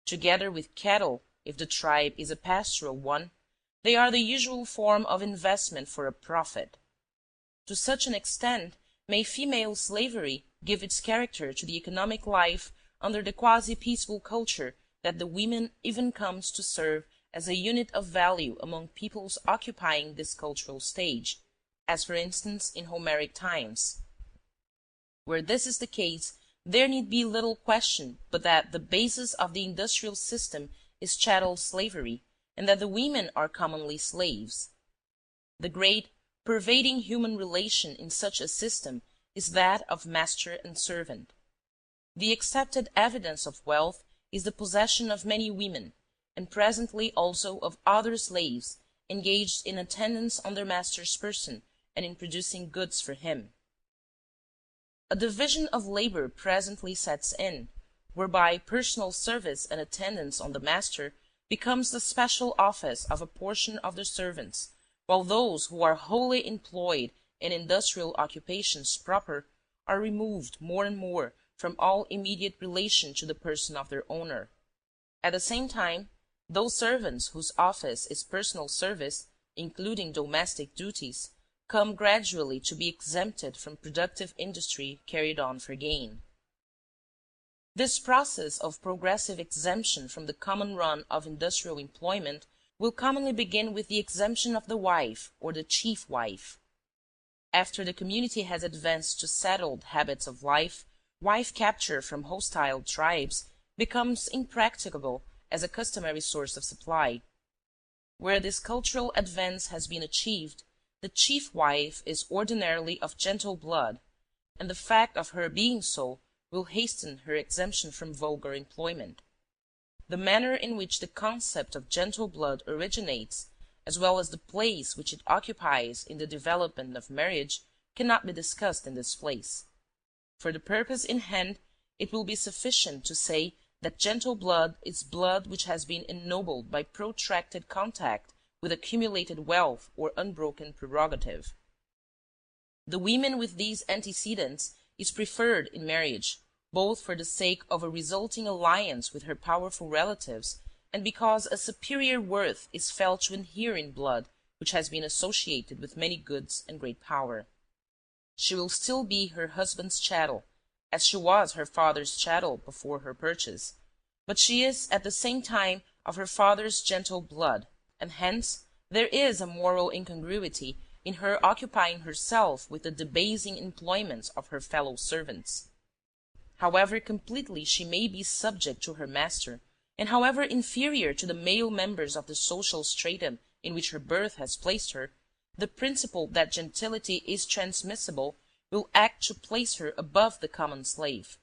Together with cattle, if the tribe is a pastoral one, they are the usual form of investment for a profit. To such an extent may female slavery give its character to the economic life under the quasi-peaceful culture that the women even comes to serve as a unit of value among peoples occupying this cultural stage, as for instance in Homeric times. Where this is the case, there need be little question but that the basis of the industrial system is chattel slavery, and that the women are commonly slaves. The great, pervading human relation in such a system is that of master and servant. The accepted evidence of wealth is the possession of many women, and presently also of other slaves, engaged in attendance on their master's person and in producing goods for him. A division of labor presently sets in, whereby personal service and attendance on the master becomes the special office of a portion of the servants, while those who are wholly employed in industrial occupations proper are removed more and more from all immediate relation to the person of their owner. At the same time, those servants whose office is personal service, including domestic duties, come gradually to be exempted from productive industry carried on for gain. This process of progressive exemption from the common run of industrial employment will commonly begin with the exemption of the wife or the chief wife. After the community has advanced to settled habits of life, wife capture from hostile tribes becomes impracticable as a customary source of supply. Where this cultural advance has been achieved, the chief wife is ordinarily of gentle blood, and the fact of her being so will hasten her exemption from vulgar employment. The manner in which the concept of gentle blood originates, as well as the place which it occupies in the development of marriage, cannot be discussed in this place. For the purpose in hand, it will be sufficient to say that gentle blood is blood which has been ennobled by protracted contact with accumulated wealth or unbroken prerogative. The woman with these antecedents is preferred in marriage, both for the sake of a resulting alliance with her powerful relatives and because a superior worth is felt to inhere in blood which has been associated with many goods and great power. She will still be her husband's chattel, as she was her father's chattel before her purchase, but she is at the same time of her father's gentle blood, and hence there is a moral incongruity in her occupying herself with the debasing employments of her fellow servants. However completely she may be subject to her master, and however inferior to the male members of the social stratum in which her birth has placed her, the principle that gentility is transmissible will act to place her above the common slave.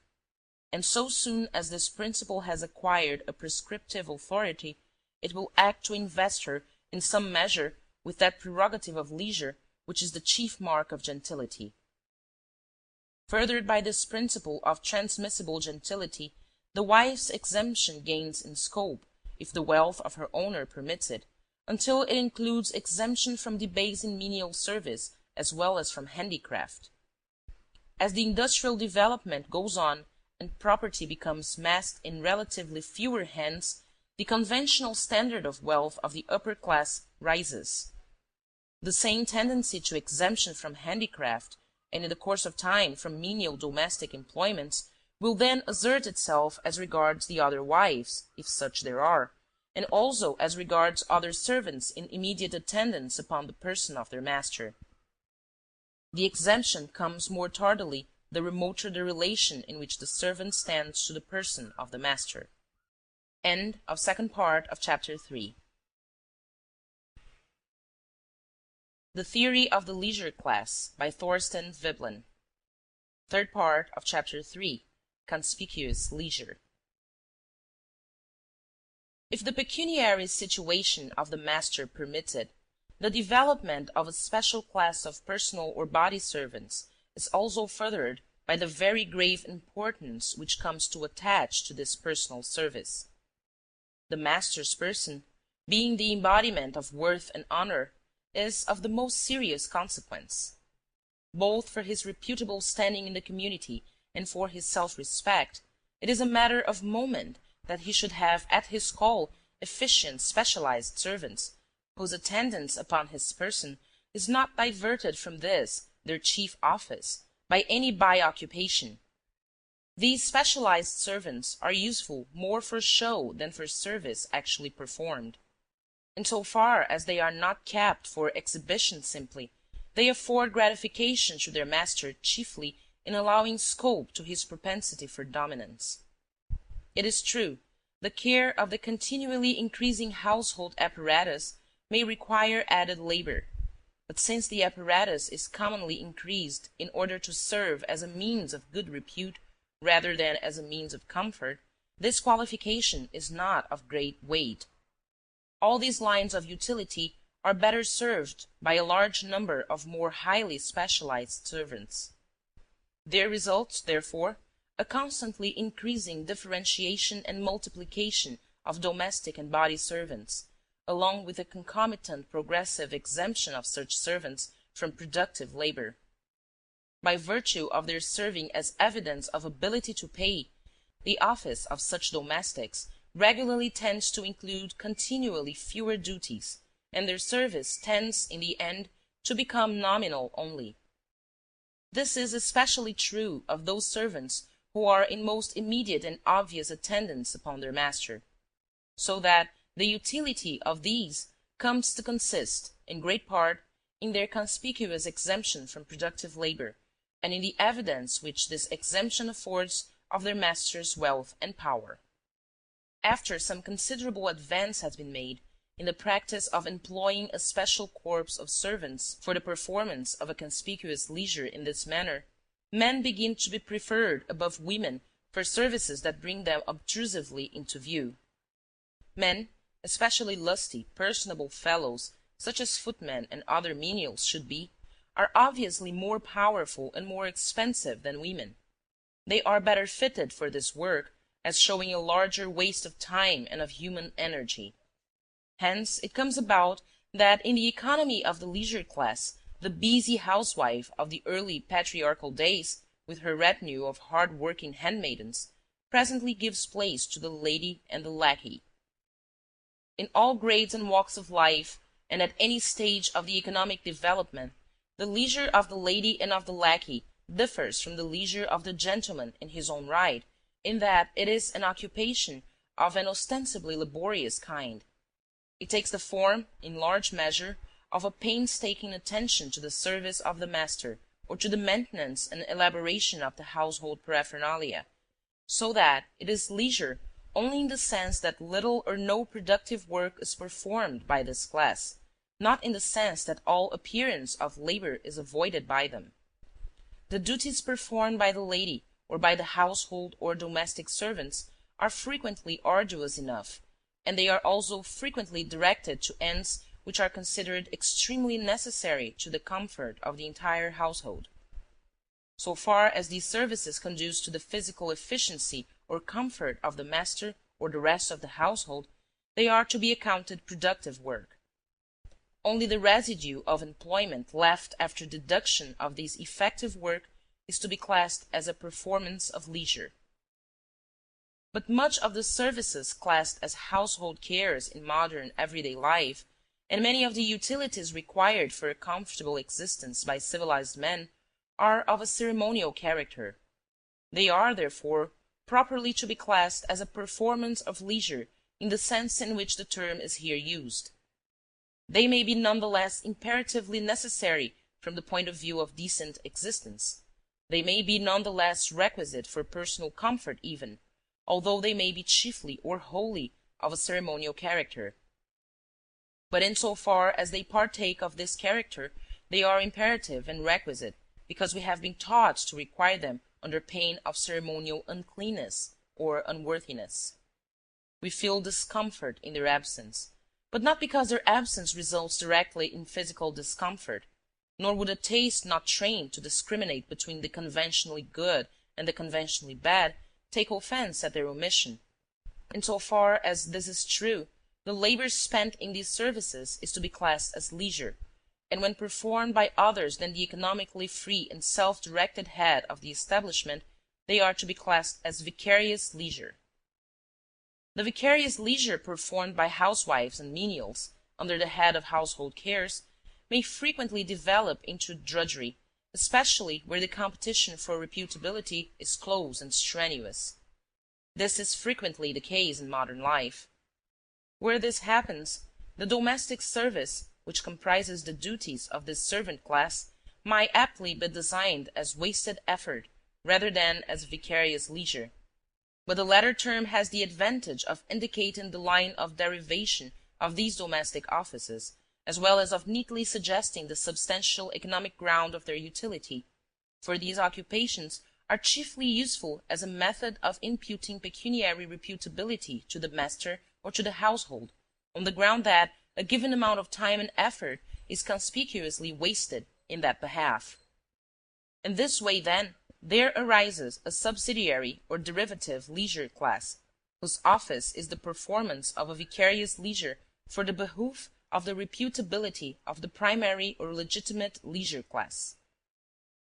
And so soon as this principle has acquired a prescriptive authority, it will act to invest her in some measure with that prerogative of leisure which is the chief mark of gentility. Furthered by this principle of transmissible gentility, the wife's exemption gains in scope, if the wealth of her owner permits it, until it includes exemption from debasing menial service as well as from handicraft. As the industrial development goes on and property becomes massed in relatively fewer hands, the conventional standard of wealth of the upper class rises. The same tendency to exemption from handicraft, and in the course of time from menial domestic employments, will then assert itself as regards the other wives, if such there are, and also as regards other servants in immediate attendance upon the person of their master. The exemption comes more tardily the remoter the relation in which the servant stands to the person of the master. End of second part of chapter 3. The Theory of the Leisure Class by Thorstein Veblen. Third part of chapter 3. Conspicuous Leisure. If the pecuniary situation of the master permits it, the development of a special class of personal or body servants is also furthered by the very grave importance which comes to attach to this personal service. The master's person, being the embodiment of worth and honor, is of the most serious consequence. Both for his reputable standing in the community and for his self-respect, it is a matter of moment that he should have at his call efficient specialized servants, whose attendance upon his person is not diverted from this, their chief office, by any by-occupation. These specialized servants are useful more for show than for service actually performed. In so far as they are not kept for exhibition simply, they afford gratification to their master chiefly in allowing scope to his propensity for dominance. It is true, the care of the continually increasing household apparatus may require added labor, but since the apparatus is commonly increased in order to serve as a means of good repute rather than as a means of comfort, this qualification is not of great weight. All these lines of utility are better served by a large number of more highly specialized servants. There results, therefore, a constantly increasing differentiation and multiplication of domestic and body servants, along with a concomitant progressive exemption of such servants from productive labor. By virtue of their serving as evidence of ability to pay, the office of such domestics regularly tends to include continually fewer duties, and their service tends in the end to become nominal only. This is especially true of those servants who are in most immediate and obvious attendance upon their master, so that the utility of these comes to consist, in great part, in their conspicuous exemption from productive labor, and in the evidence which this exemption affords of their master's wealth and power. After some considerable advance has been made in the practice of employing a special corps of servants for the performance of a conspicuous leisure in this manner, men begin to be preferred above women for services that bring them obtrusively into view. Men, especially lusty, personable fellows, such as footmen and other menials should be, are obviously more powerful and more expensive than women. They are better fitted for this work, as showing a larger waste of time and of human energy. Hence it comes about that in the economy of the leisure class, the busy housewife of the early patriarchal days, with her retinue of hard-working handmaidens, presently gives place to the lady and the lackey. In all grades and walks of life, and at any stage of the economic development, the leisure of the lady and of the lackey differs from the leisure of the gentleman in his own right, in that it is an occupation of an ostensibly laborious kind. It takes the form, in large measure, of a painstaking attention to the service of the master, or to the maintenance and elaboration of the household paraphernalia, so that it is leisure only in the sense that little or no productive work is performed by this class, not in the sense that all appearance of labor is avoided by them. The duties performed by the lady, or by the household or domestic servants, are frequently arduous enough, and they are also frequently directed to ends which are considered extremely necessary to the comfort of the entire household. So far as these services conduce to the physical efficiency or comfort of the master or the rest of the household, they are to be accounted productive work. Only the residue of employment left after deduction of this effective work is to be classed as a performance of leisure. But much of the services classed as household cares in modern everyday life, and many of the utilities required for a comfortable existence by civilized men, are of a ceremonial character. They are, therefore, properly to be classed as a performance of leisure in the sense in which the term is here used. They may be none the less imperatively necessary from the point of view of decent existence. They may be none the less requisite for personal comfort even, although they may be chiefly or wholly of a ceremonial character. But in so far as they partake of this character, they are imperative and requisite, because we have been taught to require them under pain of ceremonial uncleanness or unworthiness. We feel discomfort in their absence, but not because their absence results directly in physical discomfort, nor would a taste not trained to discriminate between the conventionally good and the conventionally bad take offense at their omission. In so far as this is true, the labor spent in these services is to be classed as leisure, and when performed by others than the economically free and self-directed head of the establishment, they are to be classed as vicarious leisure. The vicarious leisure performed by housewives and menials, under the head of household cares, may frequently develop into drudgery, especially where the competition for reputability is close and strenuous. This is frequently the case in modern life. Where this happens, the domestic service, which comprises the duties of this servant class, might aptly be designed as wasted effort rather than as vicarious leisure. But the latter term has the advantage of indicating the line of derivation of these domestic offices, as well as of neatly suggesting the substantial economic ground of their utility, for these occupations are chiefly useful as a method of imputing pecuniary reputability to the master or to the household, on the ground that a given amount of time and effort is conspicuously wasted in that behalf. In this way, then, there arises a subsidiary or derivative leisure class, whose office is the performance of a vicarious leisure for the behoof of the reputability of the primary or legitimate leisure class.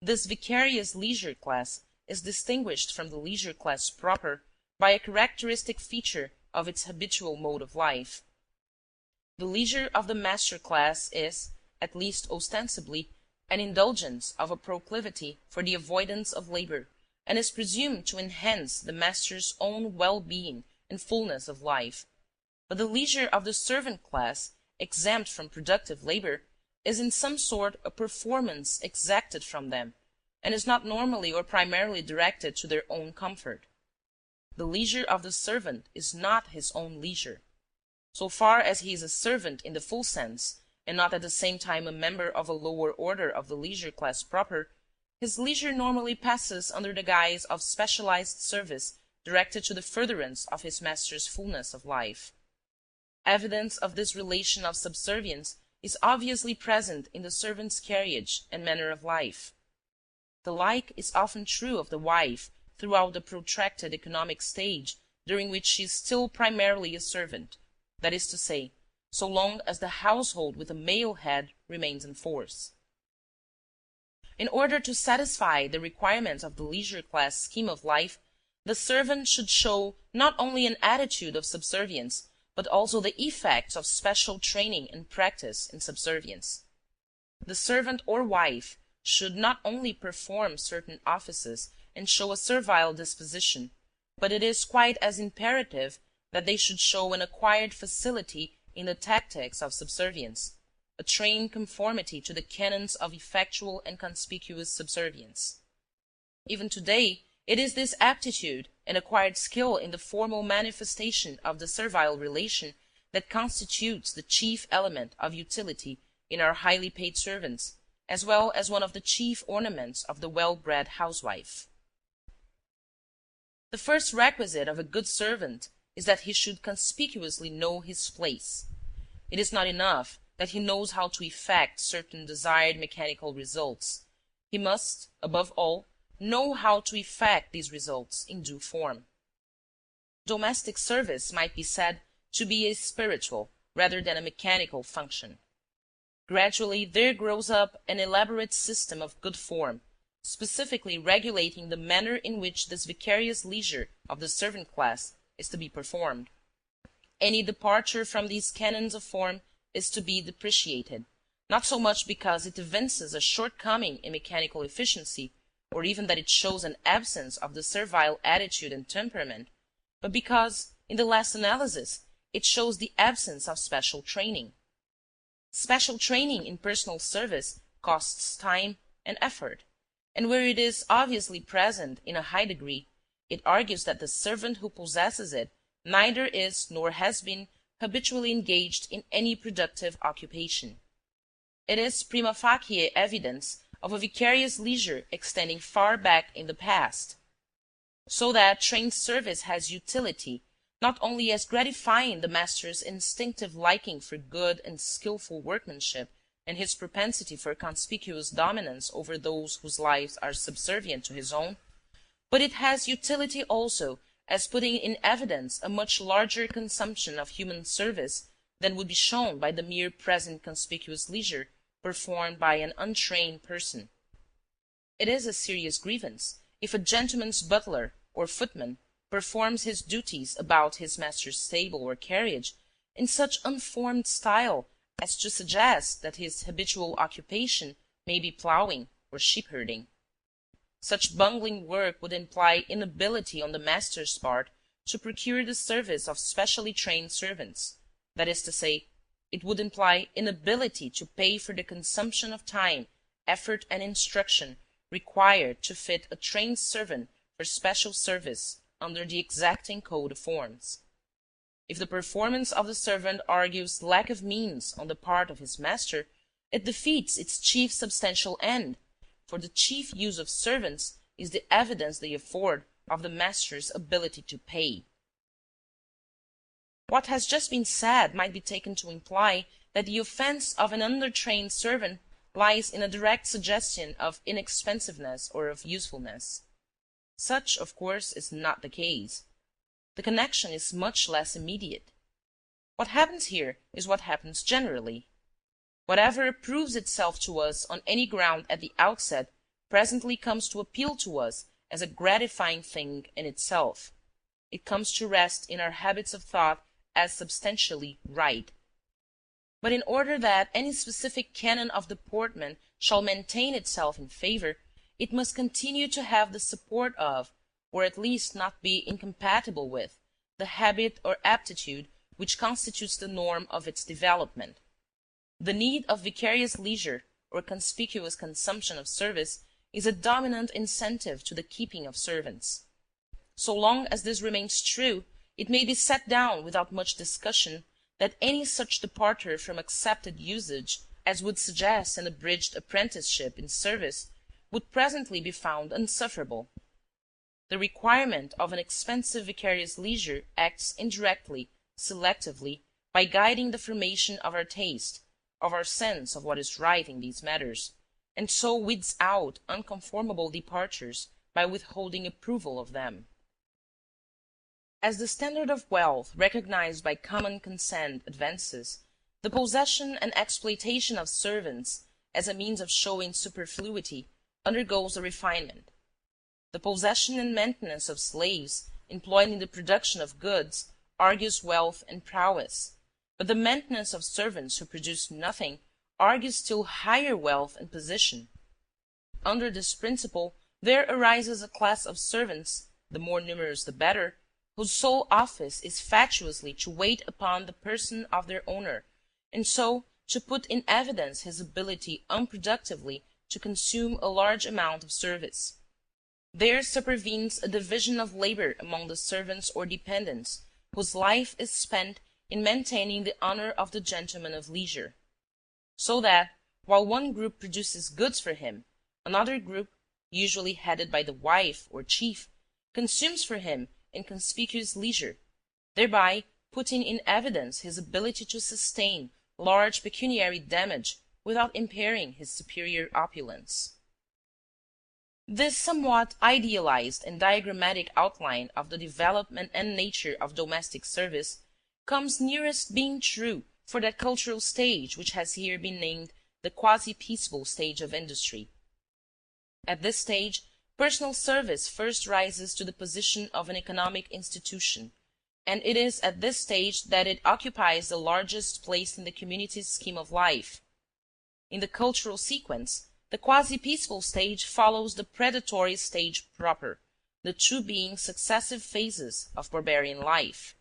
This vicarious leisure class is distinguished from the leisure class proper by a characteristic feature of its habitual mode of life. The leisure of the master class is, at least ostensibly, an indulgence of a proclivity for the avoidance of labor, and is presumed to enhance the master's own well-being and fullness of life. But the leisure of the servant class, exempt from productive labor, is in some sort a performance exacted from them, and is not normally or primarily directed to their own comfort. The leisure of the servant is not his own leisure. So far as he is a servant in the full sense, and not at the same time a member of a lower order of the leisure class proper, his leisure normally passes under the guise of specialized service directed to the furtherance of his master's fullness of life. Evidence of this relation of subservience is obviously present in the servant's carriage and manner of life. The like is often true of the wife throughout the protracted economic stage during which she is still primarily a servant, that is to say, so long as the household with a male head remains in force. In order to satisfy the requirements of the leisure class scheme of life, the servant should show not only an attitude of subservience, but also the effects of special training and practice in subservience. The servant or wife should not only perform certain offices and show a servile disposition, but it is quite as imperative that they should show an acquired facility in the tactics of subservience, a trained conformity to the canons of effectual and conspicuous subservience. Even today, it is this aptitude and acquired skill in the formal manifestation of the servile relation that constitutes the chief element of utility in our highly paid servants, as well as one of the chief ornaments of the well-bred housewife. The first requisite of a good servant is that he should conspicuously know his place. It is not enough that he knows how to effect certain desired mechanical results. He must, above all, know how to effect these results in due form. Domestic service might be said to be a spiritual rather than a mechanical function. Gradually there grows up an elaborate system of good form, specifically regulating the manner in which this vicarious leisure of the servant class is to be performed. Any departure from these canons of form is to be depreciated, not so much because it evinces a shortcoming in mechanical efficiency, or even that it shows an absence of the servile attitude and temperament, but because, in the last analysis, it shows the absence of special training. Special training in personal service costs time and effort, and where it is obviously present in a high degree, it argues that the servant who possesses it neither is nor has been habitually engaged in any productive occupation. It is prima facie evidence of a vicarious leisure extending far back in the past, so that trained service has utility not only as gratifying the master's instinctive liking for good and skillful workmanship and his propensity for conspicuous dominance over those whose lives are subservient to his own, but it has utility also as putting in evidence a much larger consumption of human service than would be shown by the mere present conspicuous leisure performed by an untrained person. It is a serious grievance if a gentleman's butler or footman performs his duties about his master's stable or carriage in such unformed style as to suggest that his habitual occupation may be ploughing or sheep-herding. Such bungling work would imply inability on the master's part to procure the service of specially trained servants. That is to say, it would imply inability to pay for the consumption of time, effort, and instruction required to fit a trained servant for special service under the exacting code of forms. If the performance of the servant argues lack of means on the part of his master, it defeats its chief substantial end, for the chief use of servants is the evidence they afford of the master's ability to pay. What has just been said might be taken to imply that the offense of an undertrained servant lies in a direct suggestion of inexpensiveness or of usefulness. Such, of course, is not the case. The connection is much less immediate. What happens here is what happens generally. Whatever approves itself to us on any ground at the outset presently comes to appeal to us as a gratifying thing in itself. It comes to rest in our habits of thought as substantially right. But in order that any specific canon of deportment shall maintain itself in favor, it must continue to have the support of, or at least not be incompatible with, the habit or aptitude which constitutes the norm of its development. The need of vicarious leisure or conspicuous consumption of service is a dominant incentive to the keeping of servants. So long as this remains true, it may be set down without much discussion that any such departure from accepted usage as would suggest an abridged apprenticeship in service would presently be found unsufferable. The requirement of an expensive vicarious leisure acts indirectly, selectively, by guiding the formation of our taste, of our sense of what is right in these matters, and so weeds out unconformable departures by withholding approval of them. As the standard of wealth recognized by common consent advances, the possession and exploitation of servants as a means of showing superfluity undergoes a refinement. The possession and maintenance of slaves employed in the production of goods argues wealth and prowess, but the maintenance of servants who produce nothing argues still higher wealth and position. Under this principle, there arises a class of servants, the more numerous the better, whose sole office is fatuously to wait upon the person of their owner, and so to put in evidence his ability unproductively to consume a large amount of service. There supervenes a division of labor among the servants or dependents, whose life is spent in maintaining the honor of the gentleman of leisure. So that, while one group produces goods for him, another group, usually headed by the wife or chief, consumes for him in conspicuous leisure, thereby putting in evidence his ability to sustain large pecuniary damage without impairing his superior opulence. This somewhat idealized and diagrammatic outline of the development and nature of domestic service comes nearest being true for that cultural stage which has here been named the quasi-peaceable stage of industry. At this stage, personal service first rises to the position of an economic institution, and it is at this stage that it occupies the largest place in the community's scheme of life. In the cultural sequence, the quasi-peaceful stage follows the predatory stage proper, the two being successive phases of barbarian life.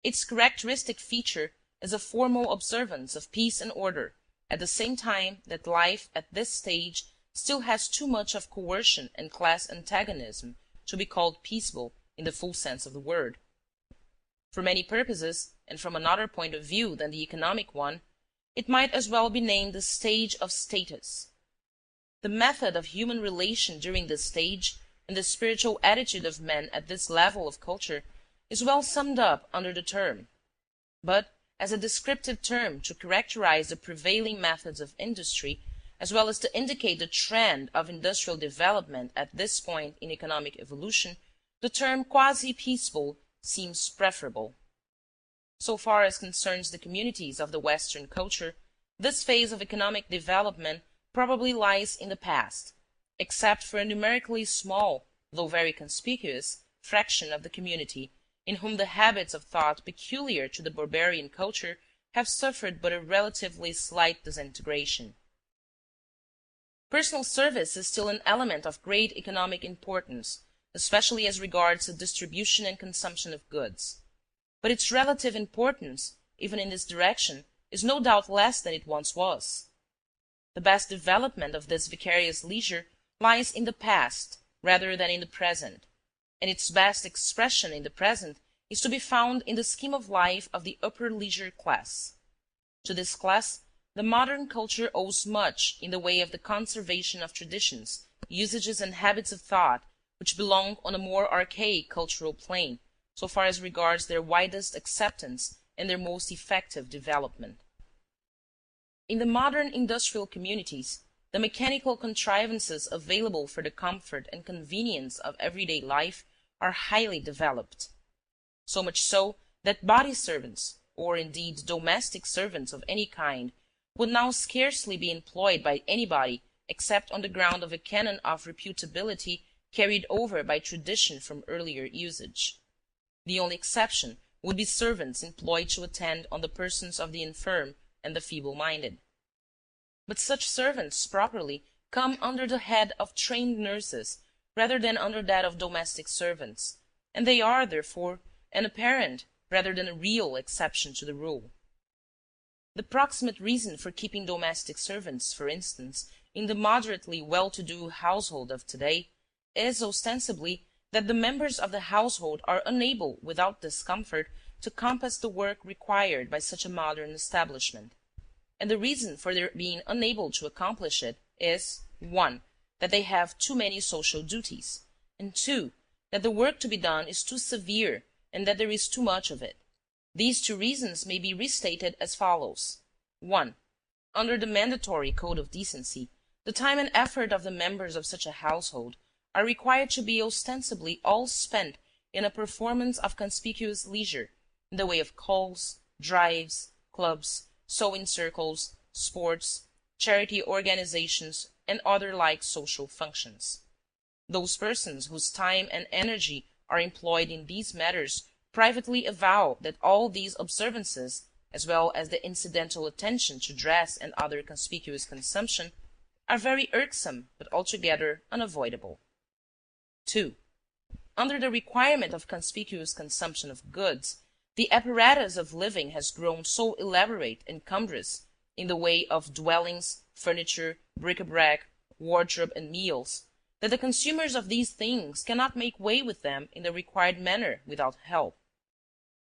Its characteristic feature is a formal observance of peace and order, at the same time that life at this stage still has too much of coercion and class antagonism to be called peaceable in the full sense of the word. For many purposes, and from another point of view than the economic one, it might as well be named the stage of status. The method of human relation during this stage, and the spiritual attitude of men at this level of culture, is well summed up under the term. But, as a descriptive term to characterize the prevailing methods of industry, as well as to indicate the trend of industrial development at this point in economic evolution, the term quasi-peaceful seems preferable. So far as concerns the communities of the Western culture, this phase of economic development probably lies in the past, except for a numerically small, though very conspicuous, fraction of the community, in whom the habits of thought peculiar to the barbarian culture have suffered but a relatively slight disintegration. Personal service is still an element of great economic importance, especially as regards the distribution and consumption of goods. But its relative importance, even in this direction, is no doubt less than it once was. The best development of this vicarious leisure lies in the past rather than in the present, and its best expression in the present is to be found in the scheme of life of the upper leisure class. To this class, the modern culture owes much in the way of the conservation of traditions, usages, and habits of thought which belong on a more archaic cultural plane, so far as regards their widest acceptance and their most effective development. In the modern industrial communities, the mechanical contrivances available for the comfort and convenience of everyday life are highly developed. So much so that body servants, or indeed domestic servants of any kind, would now scarcely be employed by anybody except on the ground of a canon of reputability carried over by tradition from earlier usage. The only exception would be servants employed to attend on the persons of the infirm and the feeble-minded. But such servants, properly, come under the head of trained nurses rather than under that of domestic servants, and they are, therefore, an apparent rather than a real exception to the rule. The proximate reason for keeping domestic servants, for instance, in the moderately well-to-do household of today is ostensibly that the members of the household are unable without discomfort to compass the work required by such a modern establishment. And the reason for their being unable to accomplish it is, 1, that they have too many social duties, and 2, that the work to be done is too severe and that there is too much of it. These two reasons may be restated as follows. 1. Under the mandatory code of decency, the time and effort of the members of such a household are required to be ostensibly all spent in a performance of conspicuous leisure, in the way of calls, drives, clubs, sewing circles, sports, charity organizations, and other like social functions. Those persons whose time and energy are employed in these matters privately avow that all these observances, as well as the incidental attention to dress and other conspicuous consumption, are very irksome but altogether unavoidable. 2. Under the requirement of conspicuous consumption of goods, the apparatus of living has grown so elaborate and cumbrous, in the way of dwellings, furniture, bric-a-brac, wardrobe, and meals, that the consumers of these things cannot make way with them in the required manner without help.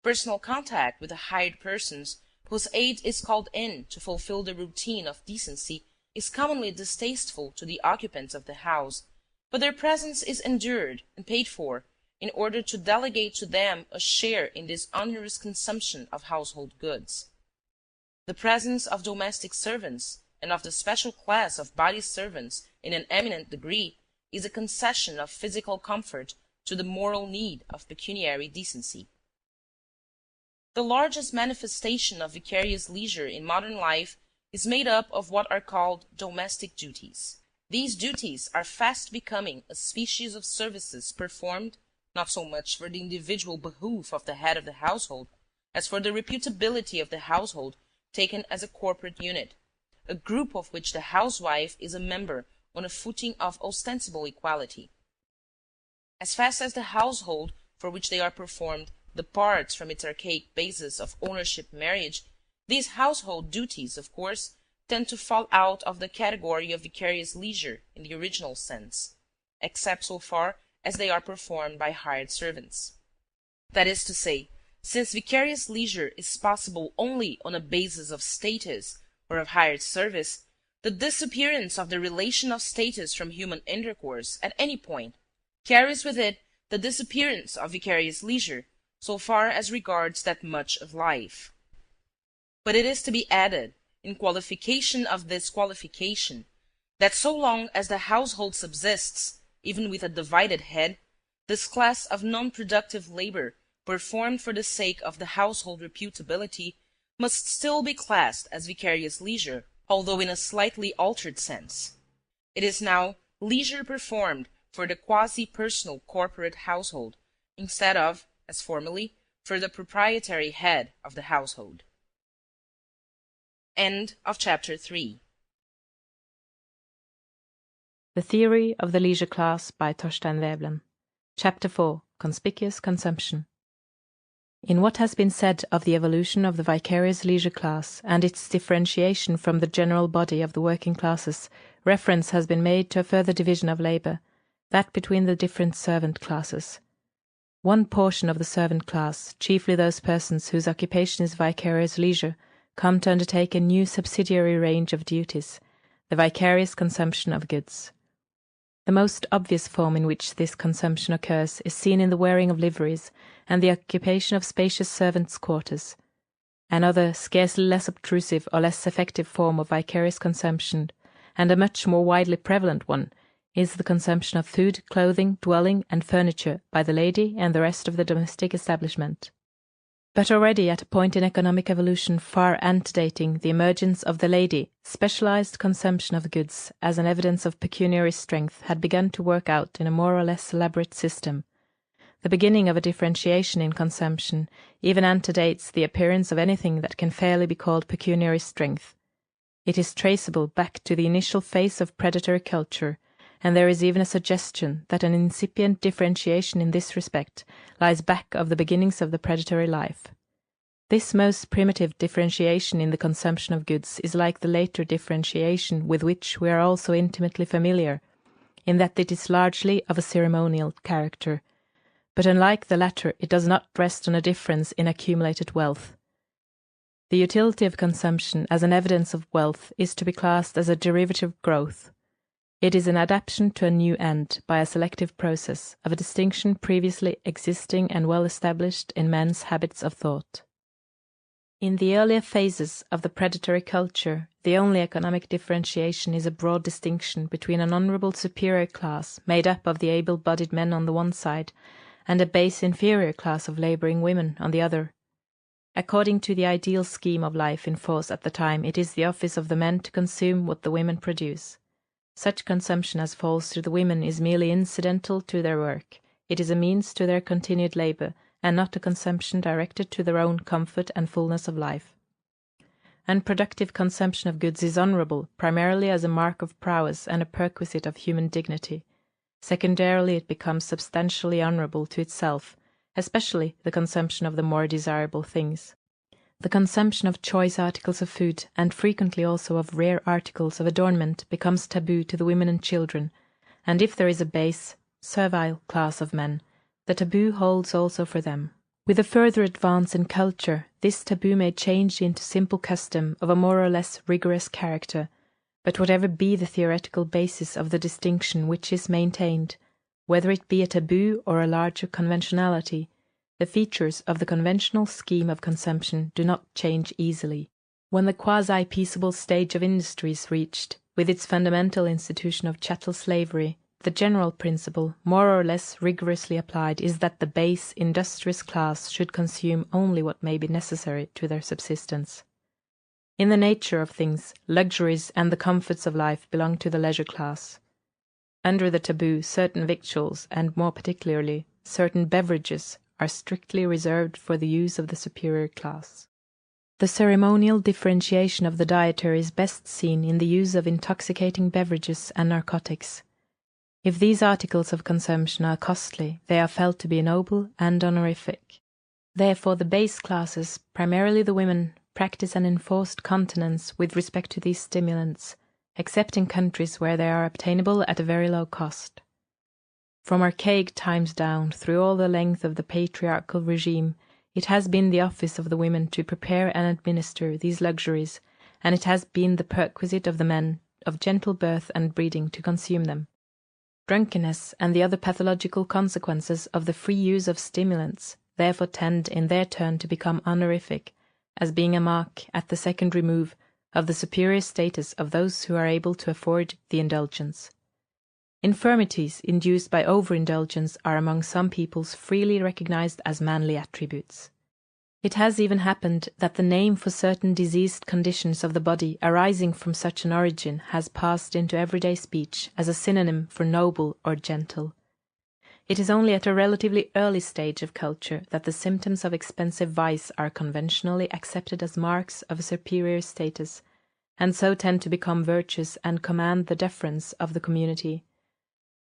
Personal contact with the hired persons, whose aid is called in to fulfill the routine of decency, is commonly distasteful to the occupants of the house, but their presence is endured and paid for in order to delegate to them a share in this onerous consumption of household goods. The presence of domestic servants, and of the special class of body servants in an eminent degree, is a concession of physical comfort to the moral need of pecuniary decency. The largest manifestation of vicarious leisure in modern life is made up of what are called domestic duties. These duties are fast becoming a species of services performed, not so much for the individual behoof of the head of the household, as for the reputability of the household taken as a corporate unit, a group of which the housewife is a member on a footing of ostensible equality. As fast as the household for which they are performed departs from its archaic basis of ownership-marriage, these household duties, of course, tend to fall out of the category of vicarious leisure in the original sense, except so far as they are performed by hired servants. That is to say, since vicarious leisure is possible only on a basis of status or of hired service, the disappearance of the relation of status from human intercourse at any point carries with it the disappearance of vicarious leisure so far as regards that much of life. But it is to be added, in qualification of this qualification, that so long as the household subsists, even with a divided head, this class of non-productive labor performed for the sake of the household reputability must still be classed as vicarious leisure, although in a slightly altered sense. It is now leisure performed for the quasi-personal corporate household, instead of, as formerly, for the proprietary head of the household. End of chapter 3. The Theory of the Leisure Class by Thorstein Veblen. Chapter 4. Conspicuous Consumption. In what has been said of the evolution of the vicarious leisure class and its differentiation from the general body of the working classes, reference has been made to a further division of labour, that between the different servant classes. One portion of the servant class, chiefly those persons whose occupation is vicarious leisure, come to undertake a new subsidiary range of duties, the vicarious consumption of goods. The most obvious form in which this consumption occurs is seen in the wearing of liveries and the occupation of spacious servants' quarters. Another, scarcely less obtrusive or less effective form of vicarious consumption, and a much more widely prevalent one, is the consumption of food, clothing, dwelling, and furniture by the lady and the rest of the domestic establishment. But already at a point in economic evolution far antedating the emergence of the lady, specialized consumption of goods as an evidence of pecuniary strength had begun to work out in a more or less elaborate system. The beginning of a differentiation in consumption even antedates the appearance of anything that can fairly be called pecuniary strength. It is traceable back to the initial phase of predatory culture, and there is even a suggestion that an incipient differentiation in this respect lies back of the beginnings of the predatory life. This most primitive differentiation in the consumption of goods is like the later differentiation with which we are also intimately familiar, in that it is largely of a ceremonial character, but unlike the latter it does not rest on a difference in accumulated wealth. The utility of consumption as an evidence of wealth is to be classed as a derivative growth. It is an adaptation to a new end by a selective process of a distinction previously existing and well established in men's habits of thought. In the earlier phases of the predatory culture, the only economic differentiation is a broad distinction between an honorable superior class made up of the able-bodied men on the one side and a base inferior class of laboring women on the other. According to the ideal scheme of life in force at the time, it is the office of the men to consume what the women produce. Such consumption as falls to the women is merely incidental to their work. It is a means to their continued labor, and not a consumption directed to their own comfort and fullness of life. Unproductive consumption of goods is honorable, primarily as a mark of prowess and a perquisite of human dignity. Secondarily, it becomes substantially honorable to itself, especially the consumption of the more desirable things. The consumption of choice articles of food, and frequently also of rare articles of adornment, becomes taboo to the women and children, and if there is a base, servile class of men, the taboo holds also for them. With a further advance in culture, this taboo may change into simple custom of a more or less rigorous character, but whatever be the theoretical basis of the distinction which is maintained, whether it be a taboo or a larger conventionality, the features of the conventional scheme of consumption do not change easily. When the quasi-peaceable stage of industry is reached, with its fundamental institution of chattel slavery, the general principle, more or less rigorously applied, is that the base, industrious class should consume only what may be necessary to their subsistence. In the nature of things, luxuries and the comforts of life belong to the leisure class. Under the taboo, certain victuals, and more particularly, certain beverages, are strictly reserved for the use of the superior class. The ceremonial differentiation of the dietary is best seen in the use of intoxicating beverages and narcotics. If these articles of consumption are costly, they are felt to be noble and honorific. Therefore the base classes, primarily the women, practice an enforced continence with respect to these stimulants, except in countries where they are obtainable at a very low cost. From archaic times down, through all the length of the patriarchal regime, it has been the office of the women to prepare and administer these luxuries, and it has been the perquisite of the men of gentle birth and breeding to consume them. Drunkenness and the other pathological consequences of the free use of stimulants therefore tend in their turn to become honorific, as being a mark, at the second remove, of the superior status of those who are able to afford the indulgence. Infirmities induced by overindulgence are among some peoples freely recognized as manly attributes. It has even happened that the name for certain diseased conditions of the body arising from such an origin has passed into everyday speech as a synonym for noble or gentle. It is only at a relatively early stage of culture that the symptoms of expensive vice are conventionally accepted as marks of a superior status, and so tend to become virtuous and command the deference of the community.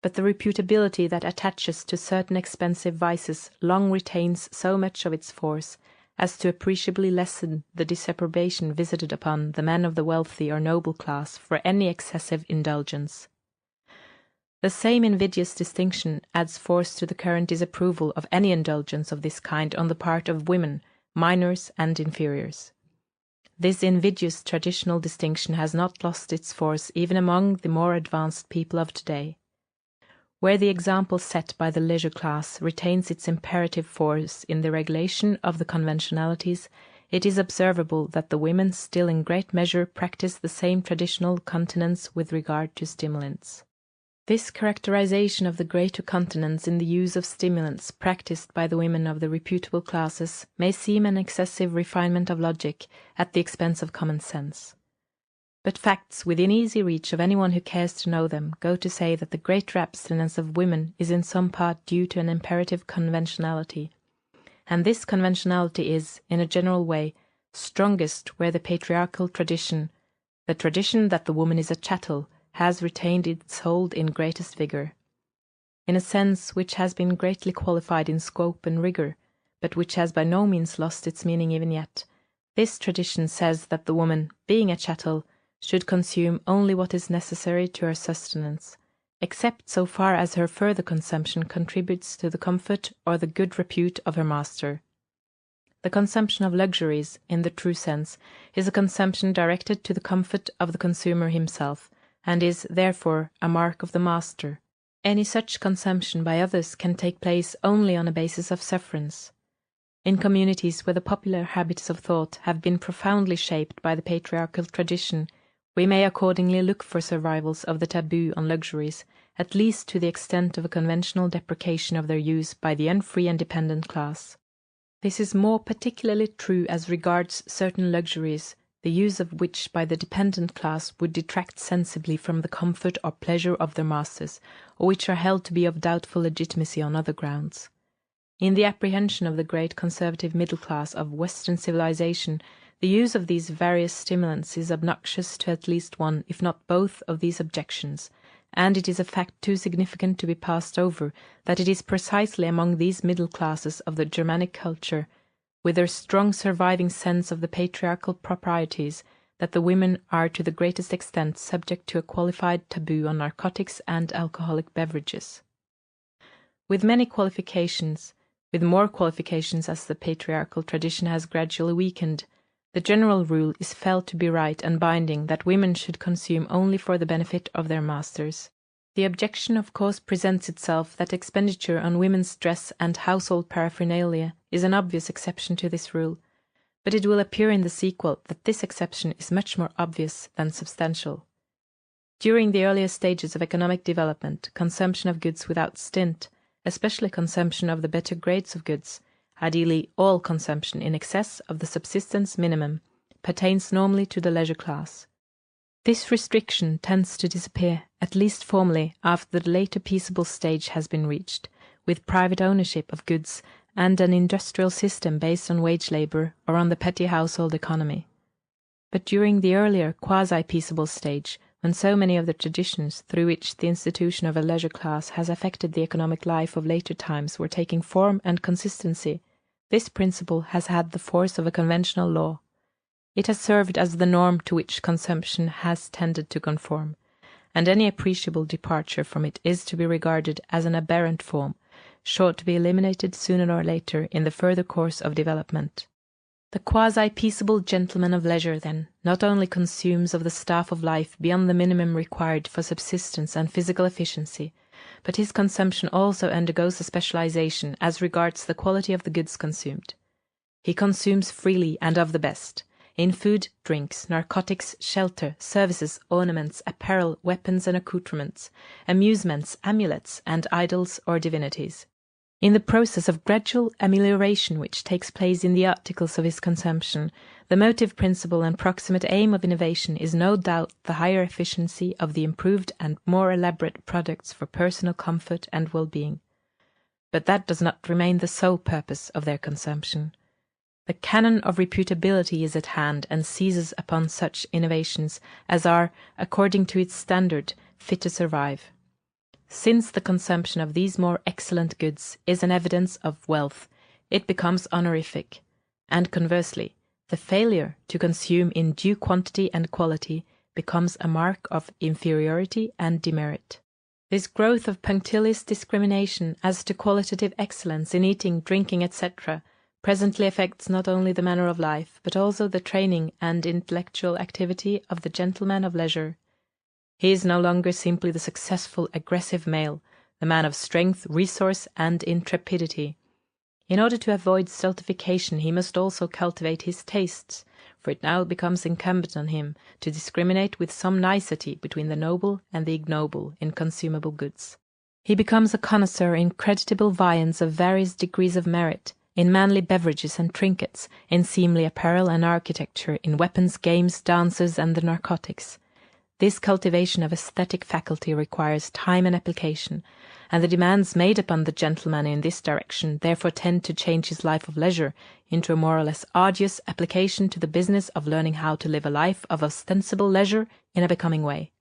But the reputability that attaches to certain expensive vices long retains so much of its force as to appreciably lessen the disapprobation visited upon the men of the wealthy or noble class for any excessive indulgence. The same invidious distinction adds force to the current disapproval of any indulgence of this kind on the part of women, minors and inferiors. This invidious traditional distinction has not lost its force even among the more advanced people of today. Where the example set by the leisure class retains its imperative force in the regulation of the conventionalities, it is observable that the women still in great measure practice the same traditional continence with regard to stimulants. This characterization of the greater continence in the use of stimulants practiced by the women of the reputable classes may seem an excessive refinement of logic at the expense of common sense. But facts within easy reach of anyone who cares to know them go to say that the greater abstinence of women is in some part due to an imperative conventionality, and this conventionality is, in a general way, strongest where the patriarchal tradition, The tradition that the woman is a chattel has retained its hold in greatest vigor, in a sense which has been greatly qualified in scope and rigor, but which has by no means lost its meaning even yet. This tradition says that the woman, being a chattel, should consume only what is necessary to her sustenance, except so far as her further consumption contributes to the comfort or the good repute of her master. The consumption of luxuries, in the true sense, is a consumption directed to the comfort of the consumer himself, and is, therefore, a mark of the master. Any such consumption by others can take place only on a basis of sufferance. In communities where the popular habits of thought have been profoundly shaped by the patriarchal tradition, we may accordingly look for survivals of the taboo on luxuries, at least to the extent of a conventional deprecation of their use by the unfree and dependent class. This is more particularly true as regards certain luxuries, the use of which by the dependent class would detract sensibly from the comfort or pleasure of their masters, or which are held to be of doubtful legitimacy on other grounds. In the apprehension of the great conservative middle class of Western civilization, the use of these various stimulants is obnoxious to at least one, if not both, of these objections, and it is a fact too significant to be passed over that it is precisely among these middle classes of the Germanic culture, with their strong surviving sense of the patriarchal proprieties, that the women are to the greatest extent subject to a qualified taboo on narcotics and alcoholic beverages. With many qualifications, with more qualifications as the patriarchal tradition has gradually weakened, the general rule is felt to be right and binding that women should consume only for the benefit of their masters. The objection of course presents itself that expenditure on women's dress and household paraphernalia is an obvious exception to this rule, but it will appear in the sequel that this exception is much more obvious than substantial. During the earlier stages of economic development, consumption of goods without stint, especially consumption of the better grades of goods, ideally all consumption in excess of the subsistence minimum, pertains normally to the leisure class. This restriction tends to disappear, at least formally, after the later peaceable stage has been reached, with private ownership of goods and an industrial system based on wage labour or on the petty household economy. But during the earlier quasi-peaceable stage, when so many of the traditions through which the institution of a leisure class has affected the economic life of later times were taking form and consistency, this principle has had the force of a conventional law. It has served as the norm to which consumption has tended to conform, and any appreciable departure from it is to be regarded as an aberrant form, sure to be eliminated sooner or later in the further course of development. The quasi-peaceable gentleman of leisure, then, not only consumes of the staff of life beyond the minimum required for subsistence and physical efficiency, but his consumption also undergoes a specialization as regards the quality of the goods consumed. He consumes freely and of the best, in food, drinks, narcotics, shelter, services, ornaments, apparel, weapons and accoutrements, amusements, amulets, and idols or divinities. In the process of gradual amelioration which takes place in the articles of his consumption, the motive principle and proximate aim of innovation is no doubt the higher efficiency of the improved and more elaborate products for personal comfort and well-being. But that does not remain the sole purpose of their consumption. The canon of reputability is at hand and seizes upon such innovations as are, according to its standard, fit to survive. Since the consumption of these more excellent goods is an evidence of wealth, it becomes honorific, and conversely, the failure to consume in due quantity and quality becomes a mark of inferiority and demerit. This growth of punctilious discrimination as to qualitative excellence in eating, drinking, etc., presently affects not only the manner of life, but also the training and intellectual activity of the gentleman of leisure. He is no longer simply the successful, aggressive male, the man of strength, resource, and intrepidity. In order to avoid stultification, he must also cultivate his tastes, for it now becomes incumbent on him to discriminate with some nicety between the noble and the ignoble in consumable goods. He becomes a connoisseur in creditable viands of various degrees of merit, in manly beverages and trinkets, in seemly apparel and architecture, in weapons, games, dances, and the narcotics. This cultivation of aesthetic faculty requires time and application, and the demands made upon the gentleman in this direction therefore tend to change his life of leisure into a more or less arduous application to the business of learning how to live a life of ostensible leisure in a becoming way.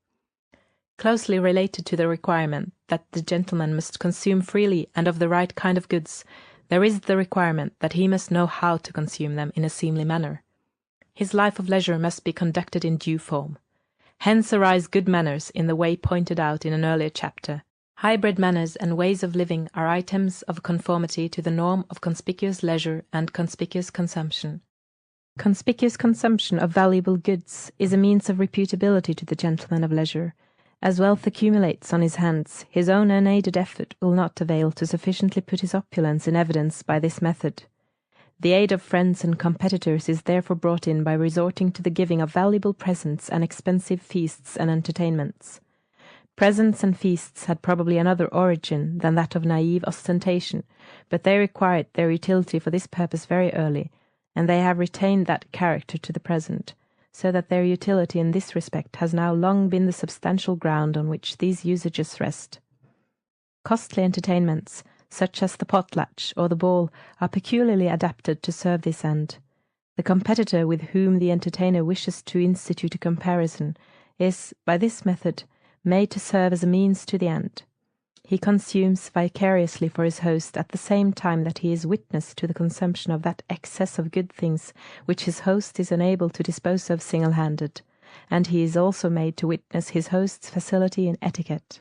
Closely related to the requirement that the gentleman must consume freely and of the right kind of goods, there is the requirement that he must know how to consume them in a seemly manner. His life of leisure must be conducted in due form. Hence arise good manners in the way pointed out in an earlier chapter. Hybrid manners and ways of living are items of conformity to the norm of conspicuous leisure and conspicuous consumption. Conspicuous consumption of valuable goods is a means of reputability to the gentleman of leisure. As wealth accumulates on his hands, his own unaided effort will not avail to sufficiently put his opulence in evidence by this method. The aid of friends and competitors is therefore brought in by resorting to the giving of valuable presents and expensive feasts and entertainments. Presents and feasts had probably another origin than that of naive ostentation, but they required their utility for this purpose very early, and they have retained that character to the present, so that their utility in this respect has now long been the substantial ground on which these usages rest. Costly entertainments, such as the potlatch or the ball, are peculiarly adapted to serve this end. The competitor with whom the entertainer wishes to institute a comparison is, by this method, made to serve as a means to the end. He consumes vicariously for his host at the same time that he is witness to the consumption of that excess of good things which his host is unable to dispose of single-handed, and he is also made to witness his host's facility in etiquette.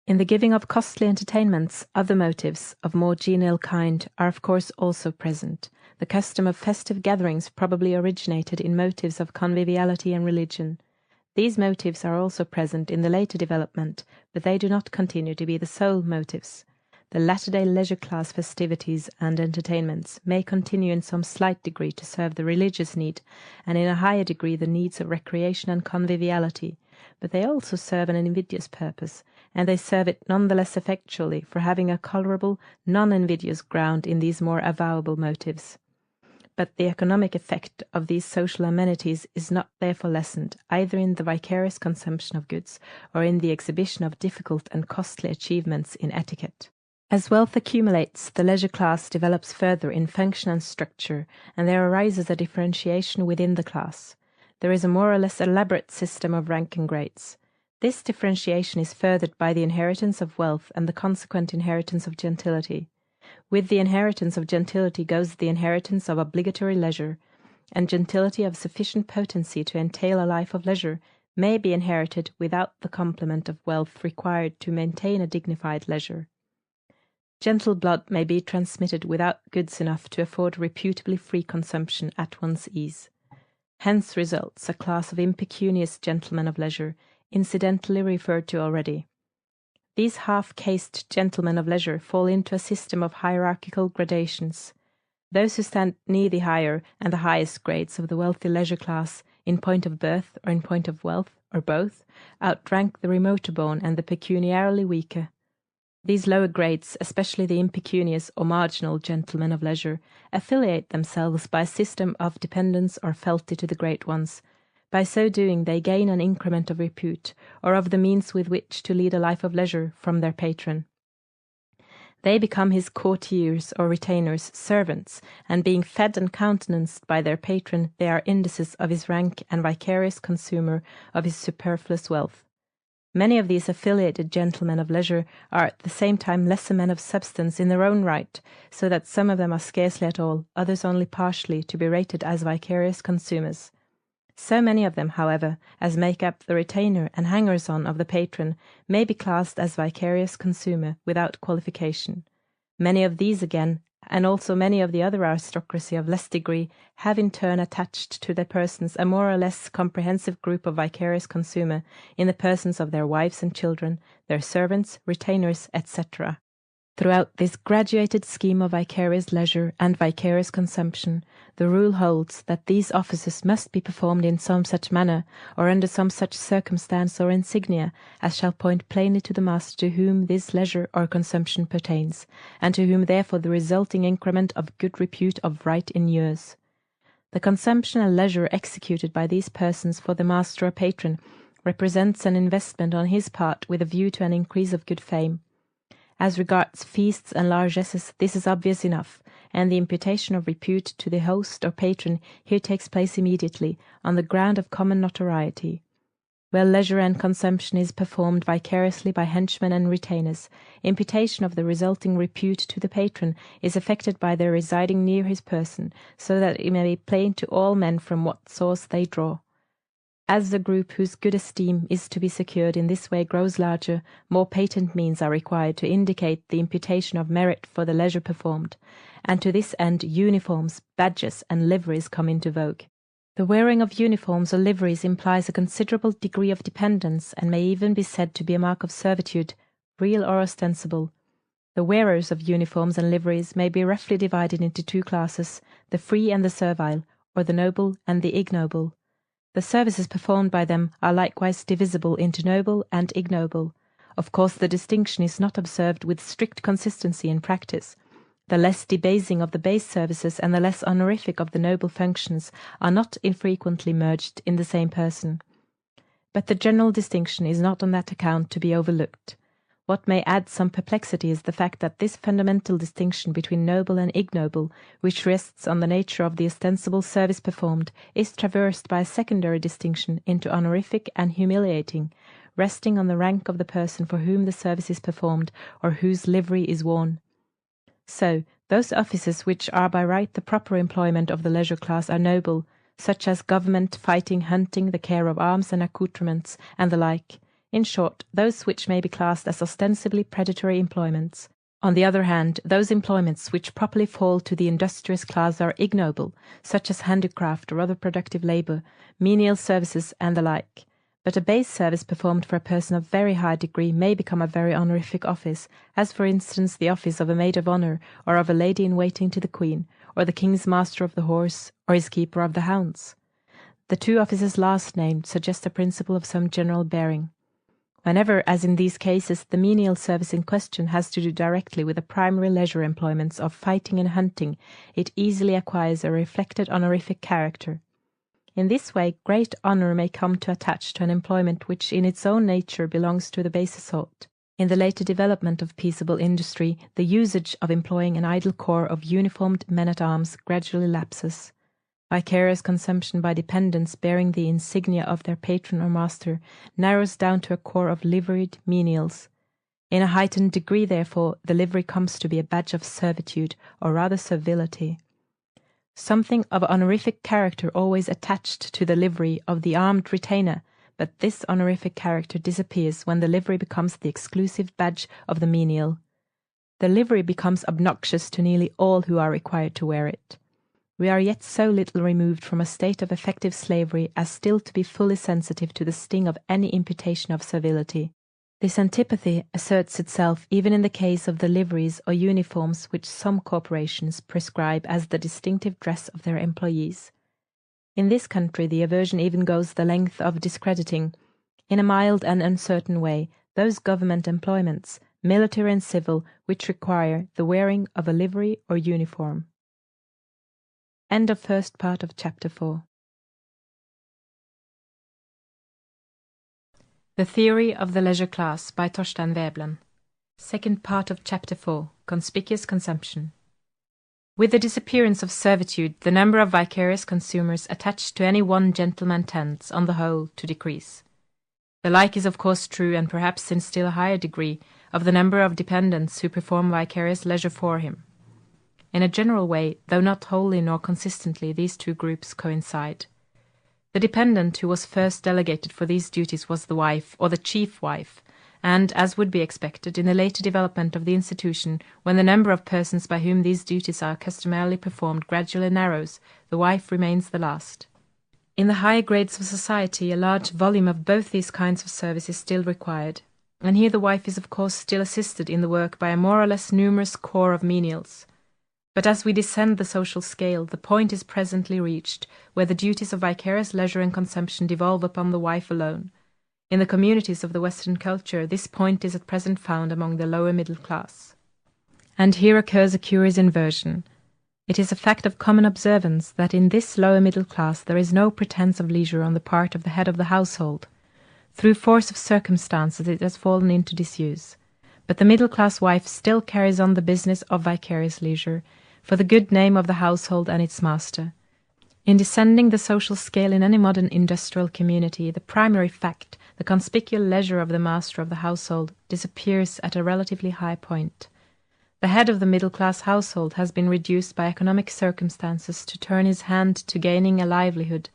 In the giving of costly entertainments, other motives, of more genial kind, are of course also present. The custom of festive gatherings probably originated in motives of conviviality and religion. These motives are also present in the later development, but they do not continue to be the sole motives. The latter-day leisure-class festivities and entertainments may continue in some slight degree to serve the religious need, and in a higher degree the needs of recreation and conviviality, but they also serve an invidious purpose, and they serve it none the less effectually for having a colourable, non-invidious ground in these more avowable motives. But the economic effect of these social amenities is not therefore lessened, either in the vicarious consumption of goods or in the exhibition of difficult and costly achievements in etiquette. As wealth accumulates, the leisure class develops further in function and structure, and there arises a differentiation within the class. There is a more or less elaborate system of rank and grades. This differentiation is furthered by the inheritance of wealth and the consequent inheritance of gentility. With the inheritance of gentility goes the inheritance of obligatory leisure, and gentility of sufficient potency to entail a life of leisure may be inherited without the complement of wealth required to maintain a dignified leisure. Gentle blood may be transmitted without goods enough to afford reputably free consumption at one's ease. Hence results a class of impecunious gentlemen of leisure, incidentally referred to already. These half-caste gentlemen of leisure fall into a system of hierarchical gradations. Those who stand near the higher and the highest grades of the wealthy leisure class, in point of birth or in point of wealth, or both, outrank the remoter born and the pecuniarily weaker. These lower grades, especially the impecunious or marginal gentlemen of leisure, affiliate themselves by a system of dependence or fealty to the great ones. By so doing they gain an increment of repute, or of the means with which to lead a life of leisure, from their patron. They become his courtiers or retainers, servants, and being fed and countenanced by their patron, they are indices of his rank and vicarious consumer of his superfluous wealth. Many of these affiliated gentlemen of leisure are at the same time lesser men of substance in their own right, so that some of them are scarcely at all, others only partially, to be rated as vicarious consumers. So many of them, however, as make up the retainer and hangers-on of the patron may be classed as vicarious consumer without qualification. Many of these again, and also many of the other aristocracy of less degree, have in turn attached to their persons a more or less comprehensive group of vicarious consumer in the persons of their wives and children, their servants, retainers, etc. Throughout this graduated scheme of vicarious leisure and vicarious consumption, the rule holds that these offices must be performed in some such manner, or under some such circumstance or insignia, as shall point plainly to the master to whom this leisure or consumption pertains, and to whom therefore the resulting increment of good repute of right inures. The consumption and leisure executed by these persons for the master or patron represents an investment on his part with a view to an increase of good fame. As regards feasts and largesses, this is obvious enough, and the imputation of repute to the host or patron here takes place immediately, on the ground of common notoriety. Where leisure and consumption is performed vicariously by henchmen and retainers, imputation of the resulting repute to the patron is effected by their residing near his person, so that it may be plain to all men from what source they draw. As the group whose good esteem is to be secured in this way grows larger, more patent means are required to indicate the imputation of merit for the leisure performed, and to this end uniforms, badges, and liveries come into vogue. The wearing of uniforms or liveries implies a considerable degree of dependence, and may even be said to be a mark of servitude, real or ostensible. The wearers of uniforms and liveries may be roughly divided into two classes, the free and the servile, or the noble and the ignoble. The services performed by them are likewise divisible into noble and ignoble. Of course, the distinction is not observed with strict consistency in practice. The less debasing of the base services and the less honorific of the noble functions are not infrequently merged in the same person. But the general distinction is not on that account to be overlooked. What may add some perplexity is the fact that this fundamental distinction between noble and ignoble, which rests on the nature of the ostensible service performed, is traversed by a secondary distinction into honorific and humiliating, resting on the rank of the person for whom the service is performed or whose livery is worn. So, those offices which are by right the proper employment of the leisure class are noble, such as government, fighting, hunting, the care of arms and accoutrements, and the like. In short, those which may be classed as ostensibly predatory employments. On the other hand, those employments which properly fall to the industrious class are ignoble, such as handicraft or other productive labour, menial services, and the like. But a base service performed for a person of very high degree may become a very honorific office, as for instance the office of a maid of honour, or of a lady-in-waiting to the Queen, or the King's master of the horse, or his keeper of the hounds. The two offices last named suggest a principle of some general bearing. Whenever, as in these cases, the menial service in question has to do directly with the primary leisure employments of fighting and hunting, it easily acquires a reflected honorific character. In this way, great honour may come to attach to an employment which in its own nature belongs to the baser sort. In the later development of peaceable industry, the usage of employing an idle corps of uniformed men-at-arms gradually lapses. Vicarious consumption by dependents bearing the insignia of their patron or master narrows down to a corps of liveried menials. In a heightened degree, therefore, the livery comes to be a badge of servitude, or rather servility. Something of honorific character always attached to the livery of the armed retainer, but this honorific character disappears when the livery becomes the exclusive badge of the menial. The livery becomes obnoxious to nearly all who are required to wear it. We are yet so little removed from a state of effective slavery as still to be fully sensitive to the sting of any imputation of servility. This antipathy asserts itself even in the case of the liveries or uniforms which some corporations prescribe as the distinctive dress of their employees. In this country the aversion even goes the length of discrediting, in a mild and uncertain way, those government employments, military and civil, which require the wearing of a livery or uniform. End of first part of Chapter 4. The Theory of the Leisure Class by Thorstein Veblen. Second part of Chapter 4. Conspicuous Consumption. With the disappearance of servitude, the number of vicarious consumers attached to any one gentleman tends, on the whole, to decrease. The like is of course true, and perhaps in still higher degree, of the number of dependents who perform vicarious leisure for him. In a general way, though not wholly nor consistently, these two groups coincide. The dependent who was first delegated for these duties was the wife, or the chief wife, and, as would be expected, in the later development of the institution, when the number of persons by whom these duties are customarily performed gradually narrows, the wife remains the last. In the higher grades of society, a large volume of both these kinds of service is still required, and here the wife is of course still assisted in the work by a more or less numerous corps of menials. But as we descend the social scale, the point is presently reached where the duties of vicarious leisure and consumption devolve upon the wife alone. In the communities of the Western culture, this point is at present found among the lower middle class. And here occurs a curious inversion. It is a fact of common observance that in this lower middle class there is no pretence of leisure on the part of the head of the household. Through force of circumstances it has fallen into disuse, but the middle-class wife still carries on the business of vicarious leisure, for the good name of the household and its master. In descending the social scale in any modern industrial community, the primary fact, the conspicuous leisure of the master of the household, disappears at a relatively high point. The head of the middle-class household has been reduced by economic circumstances to turn his hand to gaining a livelihood,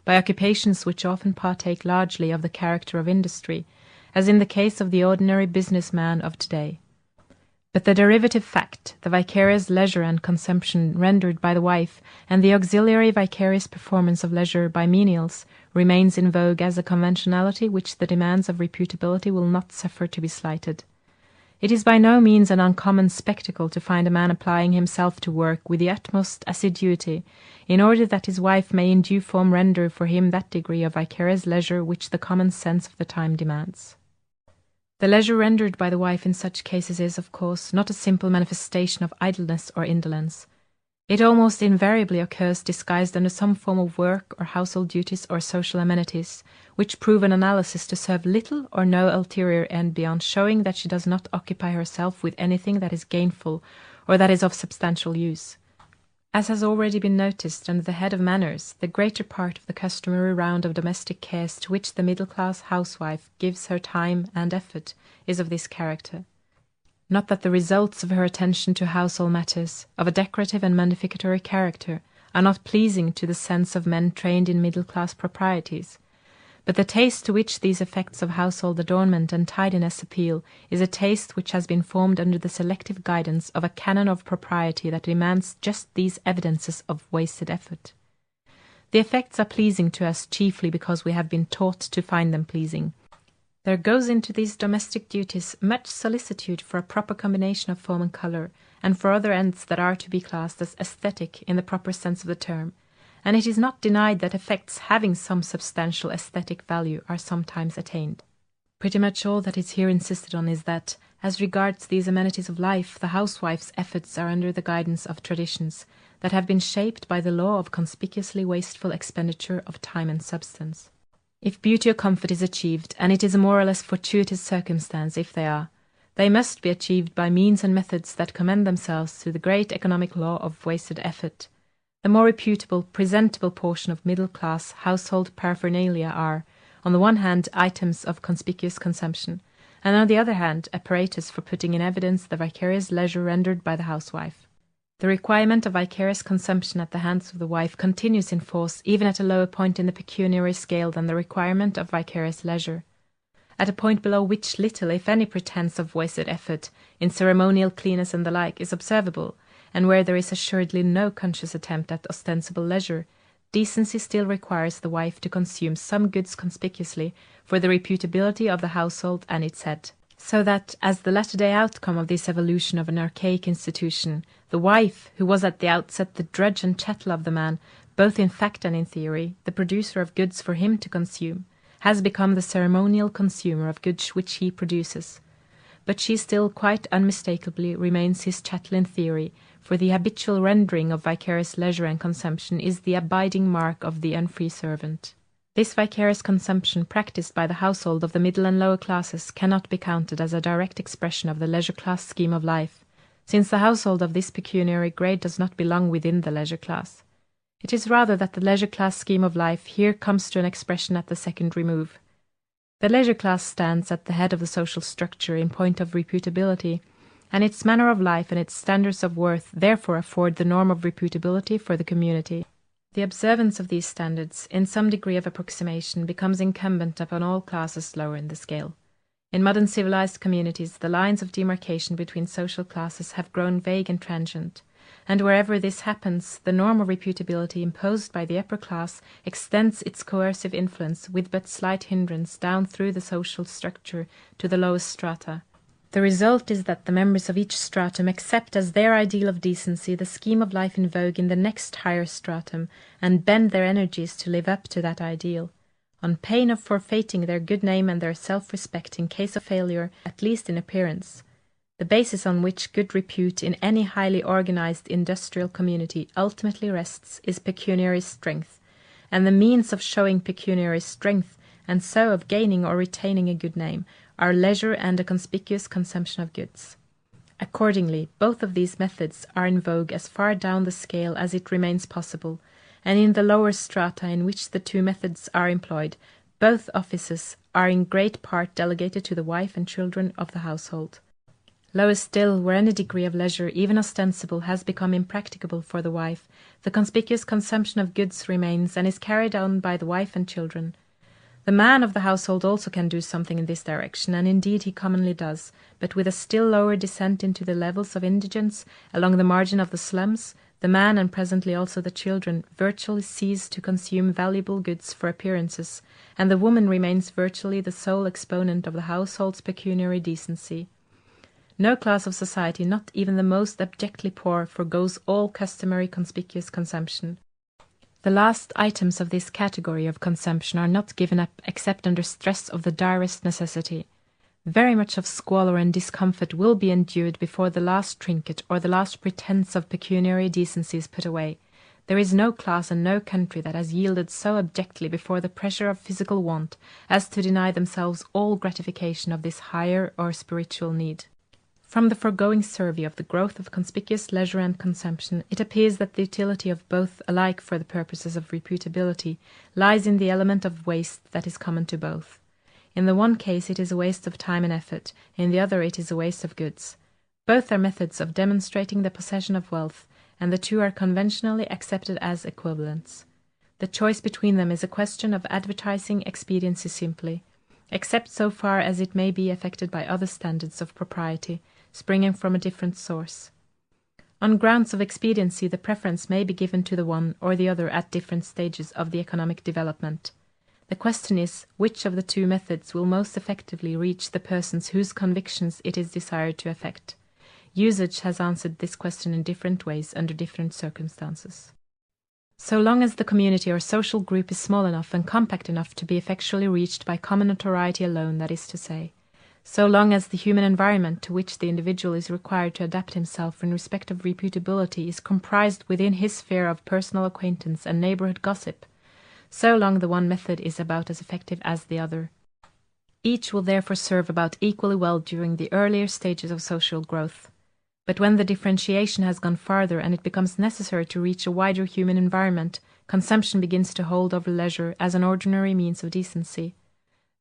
by occupations which often partake largely of the character of industry, as in the case of the ordinary business-man of today. But the derivative fact, the vicarious leisure and consumption rendered by the wife, and the auxiliary vicarious performance of leisure by menials, remains in vogue as a conventionality which the demands of reputability will not suffer to be slighted. It is by no means an uncommon spectacle to find a man applying himself to work with the utmost assiduity, in order that his wife may in due form render for him that degree of vicarious leisure which the common sense of the time demands. The leisure rendered by the wife in such cases is, of course, not a simple manifestation of idleness or indolence. It almost invariably occurs disguised under some form of work or household duties or social amenities, which prove an analysis to serve little or no ulterior end beyond showing that she does not occupy herself with anything that is gainful or that is of substantial use. As has already been noticed under the head of manners, the greater part of the customary round of domestic cares to which the middle-class housewife gives her time and effort is of this character. Not that the results of her attention to household matters, of a decorative and modificatory character, are not pleasing to the sense of men trained in middle-class proprieties, but the taste to which these effects of household adornment and tidiness appeal is a taste which has been formed under the selective guidance of a canon of propriety that demands just these evidences of wasted effort. The effects are pleasing to us chiefly because we have been taught to find them pleasing. There goes into these domestic duties much solicitude for a proper combination of form and colour, and for other ends that are to be classed as aesthetic in the proper sense of the term, and it is not denied that effects having some substantial aesthetic value are sometimes attained. Pretty much all that is here insisted on is that, as regards these amenities of life, the housewife's efforts are under the guidance of traditions that have been shaped by the law of conspicuously wasteful expenditure of time and substance. If beauty or comfort is achieved, and it is a more or less fortuitous circumstance if they are, they must be achieved by means and methods that commend themselves to the great economic law of wasted effort. The more reputable, presentable portion of middle-class household paraphernalia are, on the one hand, items of conspicuous consumption, and on the other hand, apparatus for putting in evidence the vicarious leisure rendered by the housewife. The requirement of vicarious consumption at the hands of the wife continues in force even at a lower point in the pecuniary scale than the requirement of vicarious leisure, at a point below which little, if any, pretence of wasted effort, in ceremonial cleanness and the like, is observable, and where there is assuredly no conscious attempt at ostensible leisure, decency still requires the wife to consume some goods conspicuously for the reputability of the household and its head. So that, as the latter-day outcome of this evolution of an archaic institution, the wife, who was at the outset the drudge and chattel of the man, both in fact and in theory, the producer of goods for him to consume, has become the ceremonial consumer of goods which he produces. But she still quite unmistakably remains his chattel in theory, for the habitual rendering of vicarious leisure and consumption is the abiding mark of the unfree servant. This vicarious consumption practised by the household of the middle and lower classes cannot be counted as a direct expression of the leisure-class scheme of life, since the household of this pecuniary grade does not belong within the leisure class. It is rather that the leisure-class scheme of life here comes to an expression at the second remove. The leisure class stands at the head of the social structure in point of reputability, and its manner of life and its standards of worth therefore afford the norm of reputability for the community. The observance of these standards, in some degree of approximation, becomes incumbent upon all classes lower in the scale. In modern civilized communities, the lines of demarcation between social classes have grown vague and transient, and wherever this happens, the norm of reputability imposed by the upper class extends its coercive influence with but slight hindrance down through the social structure to the lowest strata. The result is that the members of each stratum accept as their ideal of decency the scheme of life in vogue in the next higher stratum, and bend their energies to live up to that ideal, on pain of forfeiting their good name and their self-respect in case of failure, at least in appearance. The basis on which good repute in any highly organized industrial community ultimately rests is pecuniary strength, and the means of showing pecuniary strength and so of gaining or retaining a good name, are leisure and a conspicuous consumption of goods. Accordingly, both of these methods are in vogue as far down the scale as it remains possible, and in the lower strata in which the two methods are employed, both offices are in great part delegated to the wife and children of the household. Lower still, where any degree of leisure, even ostensible, has become impracticable for the wife, the conspicuous consumption of goods remains and is carried on by the wife and children. The man of the household also can do something in this direction, and indeed he commonly does, but with a still lower descent into the levels of indigence, along the margin of the slums, the man, and presently also the children, virtually cease to consume valuable goods for appearances, and the woman remains virtually the sole exponent of the household's pecuniary decency. No class of society, not even the most abjectly poor, forgoes all customary conspicuous consumption. The last items of this category of consumption are not given up except under stress of the direst necessity. Very much of squalor and discomfort will be endured before the last trinket or the last pretence of pecuniary decency is put away. There is no class and no country that has yielded so abjectly before the pressure of physical want as to deny themselves all gratification of this higher or spiritual need. From the foregoing survey of the growth of conspicuous leisure and consumption, it appears that the utility of both, alike for the purposes of reputability, lies in the element of waste that is common to both. In the one case it is a waste of time and effort, in the other it is a waste of goods. Both are methods of demonstrating the possession of wealth, and the two are conventionally accepted as equivalents. The choice between them is a question of advertising expediency simply, except so far as it may be affected by other standards of propriety, springing from a different source. On grounds of expediency, the preference may be given to the one or the other at different stages of the economic development. The question is, which of the two methods will most effectively reach the persons whose convictions it is desired to affect? Usage has answered this question in different ways under different circumstances. So long as the community or social group is small enough and compact enough to be effectually reached by common notoriety alone, that is to say, so long as the human environment to which the individual is required to adapt himself in respect of reputability is comprised within his sphere of personal acquaintance and neighbourhood gossip, so long the one method is about as effective as the other. Each will therefore serve about equally well during the earlier stages of social growth. But when the differentiation has gone farther and it becomes necessary to reach a wider human environment, consumption begins to hold over leisure as an ordinary means of decency.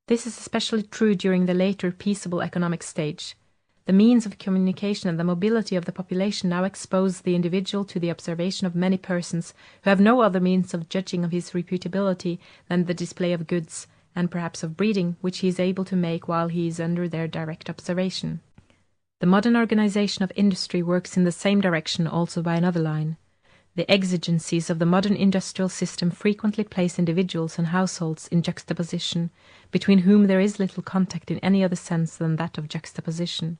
This is especially true during the later peaceable economic stage. The means of communication and the mobility of the population now expose the individual to the observation of many persons who have no other means of judging of his reputability than the display of goods, and perhaps of breeding, which he is able to make while he is under their direct observation. The modern organization of industry works in the same direction also by another line. The exigencies of the modern industrial system frequently place individuals and households in juxtaposition, between whom there is little contact in any other sense than that of juxtaposition.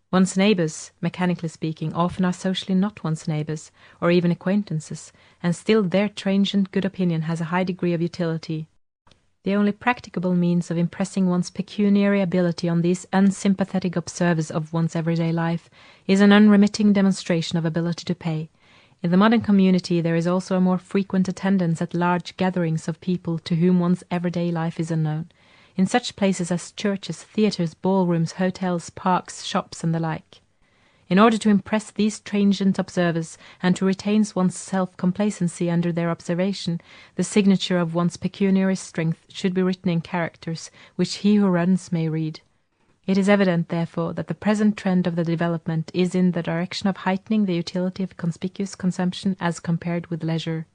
One's neighbours, mechanically speaking, often are socially not one's neighbours, or even acquaintances, and still their transient good opinion has a high degree of utility. The only practicable means of impressing one's pecuniary ability on these unsympathetic observers of one's everyday life is an unremitting demonstration of ability to pay. In the modern community there is also a more frequent attendance at large gatherings of people to whom one's everyday life is unknown, in such places as churches, theatres, ballrooms, hotels, parks, shops, and the like. In order to impress these transient observers and to retain one's self-complacency under their observation, the signature of one's pecuniary strength should be written in characters which he who runs may read. It is evident, therefore, that the present trend of the development is in the direction of heightening the utility of conspicuous consumption as compared with leisure.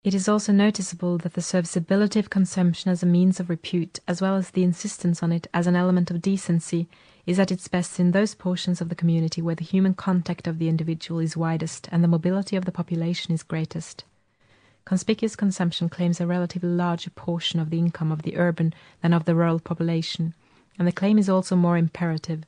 It is also noticeable that the serviceability of consumption as a means of repute, as well as the insistence on it as an element of decency, is at its best in those portions of the community where the human contact of the individual is widest and the mobility of the population is greatest. Conspicuous consumption claims a relatively larger portion of the income of the urban than of the rural population, and the claim is also more imperative.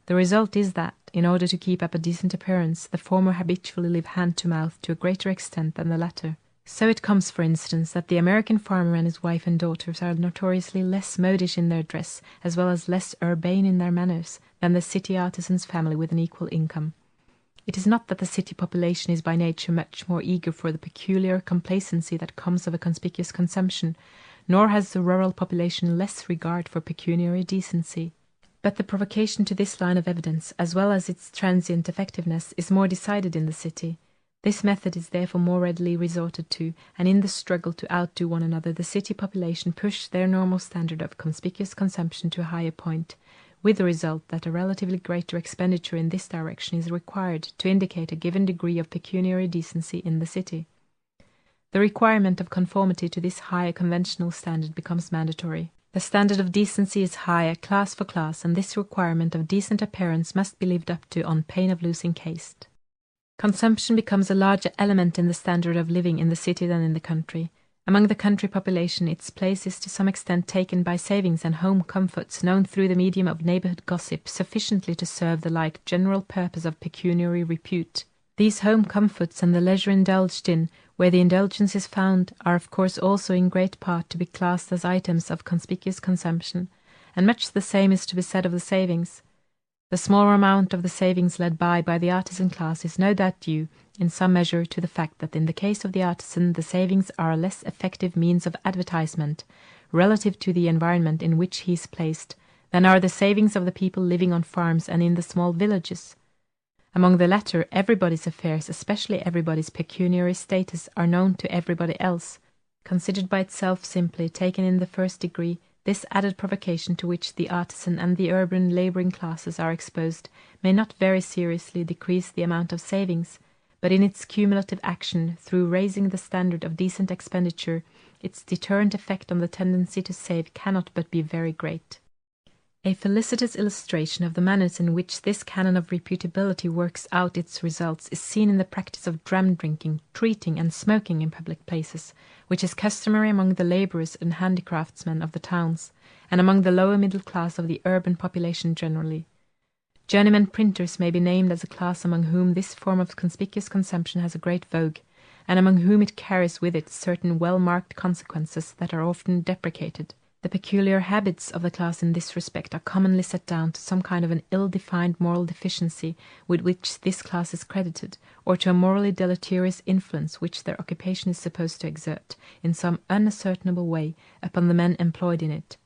The result is that, in order to keep up a decent appearance, the former habitually live hand-to-mouth to a greater extent than the latter. So it comes, for instance, that the American farmer and his wife and daughters are notoriously less modish in their dress, as well as less urbane in their manners, than the city artisan's family with an equal income. It is not that the city population is by nature much more eager for the peculiar complacency that comes of a conspicuous consumption, nor has the rural population less regard for pecuniary decency. But the provocation to this line of evidence, as well as its transient effectiveness, is more decided in the city. This method is therefore more readily resorted to, and in the struggle to outdo one another, the city population push their normal standard of conspicuous consumption to a higher point, with the result that a relatively greater expenditure in this direction is required to indicate a given degree of pecuniary decency in the city. The requirement of conformity to this higher conventional standard becomes mandatory. The standard of decency is higher class for class, and this requirement of decent appearance must be lived up to on pain of losing caste. Consumption becomes a larger element in the standard of living in the city than in the country. Among the country population, its place is to some extent taken by savings and home comforts known through the medium of neighbourhood gossip sufficiently to serve the like general purpose of pecuniary repute. These home comforts and the leisure indulged in, where the indulgence is found, are of course also in great part to be classed as items of conspicuous consumption, and much the same is to be said of the savings. The smaller amount of the savings led by the artisan class is no doubt due, in some measure, to the fact that in the case of the artisan the savings are a less effective means of advertisement, relative to the environment in which he is placed, than are the savings of the people living on farms and in the small villages. Among the latter, everybody's affairs, especially everybody's pecuniary status, are known to everybody else. Considered by itself simply, taken in the first degree, this added provocation to which the artisan and the urban labouring classes are exposed may not very seriously decrease the amount of savings, but in its cumulative action, through raising the standard of decent expenditure, its deterrent effect on the tendency to save cannot but be very great. A felicitous illustration of the manners in which this canon of reputability works out its results is seen in the practice of dram drinking, treating, and smoking in public places, which is customary among the labourers and handicraftsmen of the towns, and among the lower middle class of the urban population generally. Journeymen printers may be named as a class among whom this form of conspicuous consumption has a great vogue, and among whom it carries with it certain well-marked consequences that are often deprecated. The peculiar habits of the class in this respect are commonly set down to some kind of an ill-defined moral deficiency with which this class is credited, or to a morally deleterious influence which their occupation is supposed to exert, in some unascertainable way, upon the men employed in it.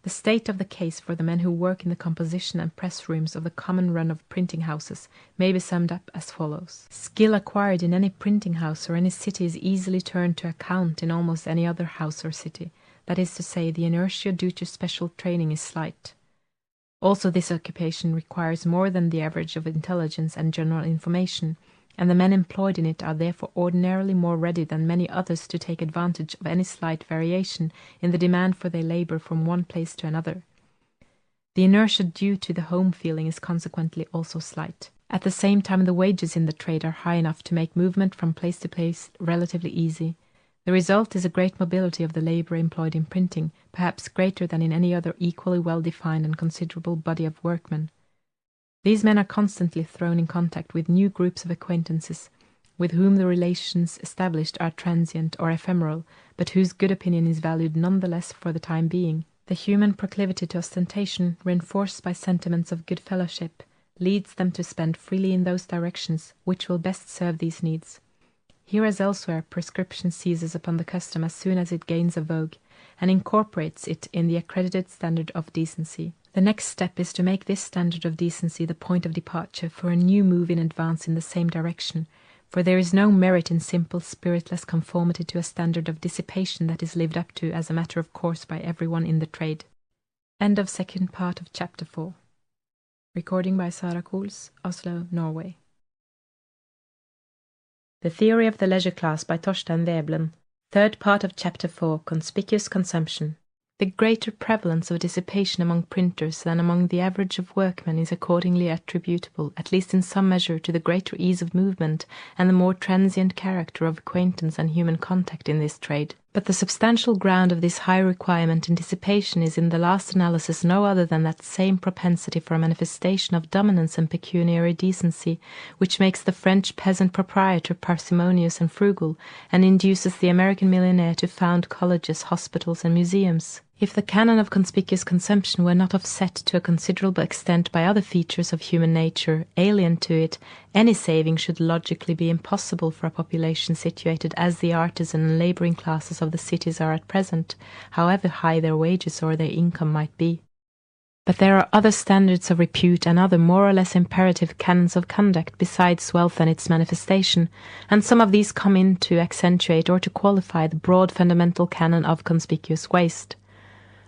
The state of the case for the men who work in the composition and press rooms of the common run of printing houses may be summed up as follows. Skill acquired in any printing house or any city is easily turned to account in almost any other house or city. That is to say, the inertia due to special training is slight. Also, this occupation requires more than the average of intelligence and general information, and the men employed in it are therefore ordinarily more ready than many others to take advantage of any slight variation in the demand for their labour from one place to another. The inertia due to the home feeling is consequently also slight. At the same time, the wages in the trade are high enough to make movement from place to place relatively easy. The result is a great mobility of the labour employed in printing, perhaps greater than in any other equally well-defined and considerable body of workmen. These men are constantly thrown in contact with new groups of acquaintances, with whom the relations established are transient or ephemeral, but whose good opinion is valued none the less for the time being. The human proclivity to ostentation, reinforced by sentiments of good fellowship, leads them to spend freely in those directions which will best serve these needs. Here as elsewhere, prescription seizes upon the custom as soon as it gains a vogue, and incorporates it in the accredited standard of decency. The next step is to make this standard of decency the point of departure for a new move in advance in the same direction, for there is no merit in simple, spiritless conformity to a standard of dissipation that is lived up to as a matter of course by everyone in the trade. End of second part of Chapter 4. Recording by Sara Kohls, Oslo, Norway. The Theory of the Leisure Class by Thorstein Veblen. Third part of Chapter 4, Conspicuous Consumption. The greater prevalence of dissipation among printers than among the average of workmen is accordingly attributable, at least in some measure, to the greater ease of movement and the more transient character of acquaintance and human contact in this trade. But the substantial ground of this high requirement in dissipation is in the last analysis no other than that same propensity for a manifestation of dominance and pecuniary decency, which makes the French peasant proprietor parsimonious and frugal, and induces the American millionaire to found colleges, hospitals, and museums. If the canon of conspicuous consumption were not offset to a considerable extent by other features of human nature alien to it, any saving should logically be impossible for a population situated as the artisan and labouring classes of the cities are at present, however high their wages or their income might be. But there are other standards of repute and other more or less imperative canons of conduct besides wealth and its manifestation, and some of these come in to accentuate or to qualify the broad fundamental canon of conspicuous waste.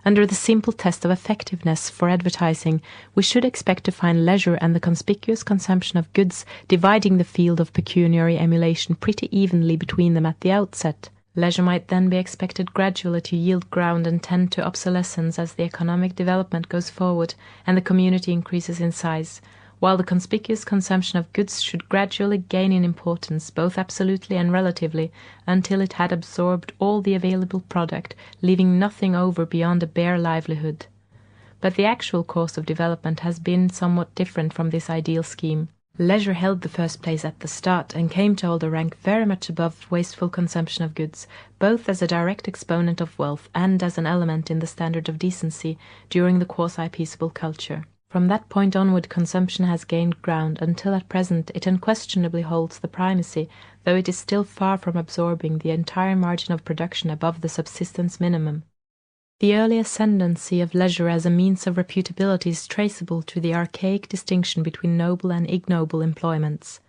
Under the simple test of effectiveness for advertising, we should expect to find leisure and the conspicuous consumption of goods dividing the field of pecuniary emulation pretty evenly between them at the outset. Leisure might then be expected gradually to yield ground and tend to obsolescence as the economic development goes forward and the community increases in size, while the conspicuous consumption of goods should gradually gain in importance both absolutely and relatively until it had absorbed all the available product, leaving nothing over beyond a bare livelihood. But the actual course of development has been somewhat different from this ideal scheme. Leisure held the first place at the start and came to hold a rank very much above wasteful consumption of goods, both as a direct exponent of wealth and as an element in the standard of decency during the quasi-peaceable culture. From that point onward consumption has gained ground until at present it unquestionably holds the primacy, though it is still far from absorbing the entire margin of production above the subsistence minimum. The early ascendancy of leisure as a means of reputability is traceable to the archaic distinction between noble and ignoble employments.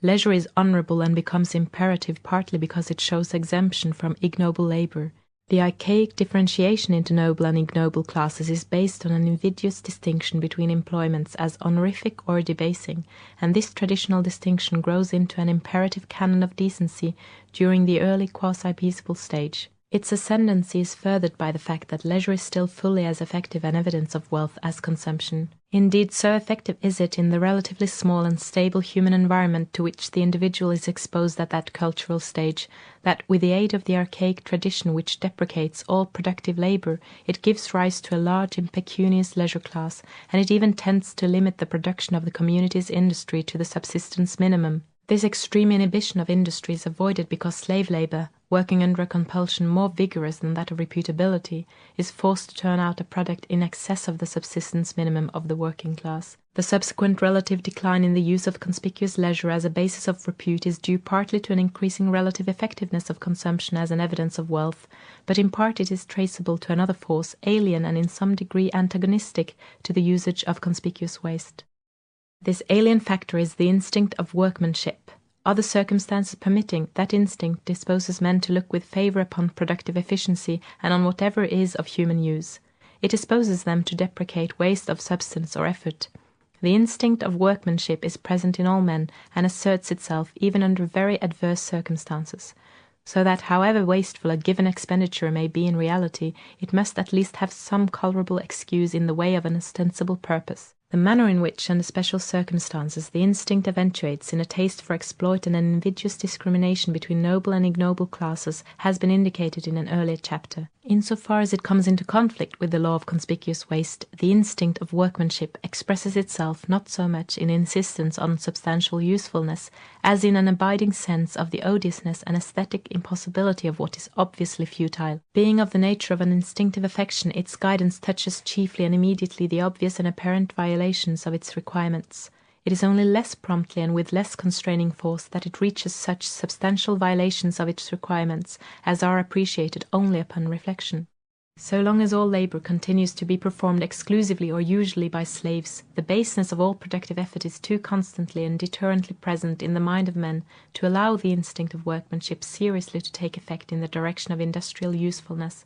Leisure is honourable and becomes imperative partly because it shows exemption from ignoble labour. The archaic differentiation into noble and ignoble classes is based on an invidious distinction between employments as honorific or debasing, and this traditional distinction grows into an imperative canon of decency during the early quasi-peaceable stage. Its ascendancy is furthered by the fact that leisure is still fully as effective an evidence of wealth as consumption. Indeed, so effective is it in the relatively small and stable human environment to which the individual is exposed at that cultural stage, that with the aid of the archaic tradition which deprecates all productive labour, it gives rise to a large impecunious leisure class, and it even tends to limit the production of the community's industry to the subsistence minimum. This extreme inhibition of industry is avoided because slave labour, working under a compulsion more vigorous than that of reputability, is forced to turn out a product in excess of the subsistence minimum of the working class. The subsequent relative decline in the use of conspicuous leisure as a basis of repute is due partly to an increasing relative effectiveness of consumption as an evidence of wealth, but in part it is traceable to another force, alien and in some degree antagonistic to the usage of conspicuous waste. This alien factor is the instinct of workmanship. Other circumstances permitting, that instinct disposes men to look with favour upon productive efficiency and on whatever is of human use. It disposes them to deprecate waste of substance or effort. The instinct of workmanship is present in all men and asserts itself even under very adverse circumstances, so that however wasteful a given expenditure may be in reality, it must at least have some colourable excuse in the way of an ostensible purpose. The manner in which, under special circumstances, the instinct eventuates in a taste for exploit and an invidious discrimination between noble and ignoble classes has been indicated in an earlier chapter. Insofar as it comes into conflict with the law of conspicuous waste, the instinct of workmanship expresses itself not so much in insistence on substantial usefulness as in an abiding sense of the odiousness and aesthetic impossibility of what is obviously futile. Being of the nature of an instinctive affection, its guidance touches chiefly and immediately the obvious and apparent violations of its requirements. It is only less promptly and with less constraining force that it reaches such substantial violations of its requirements as are appreciated only upon reflection. So long as all labour continues to be performed exclusively or usually by slaves, the baseness of all productive effort is too constantly and deterrently present in the mind of men to allow the instinct of workmanship seriously to take effect in the direction of industrial usefulness.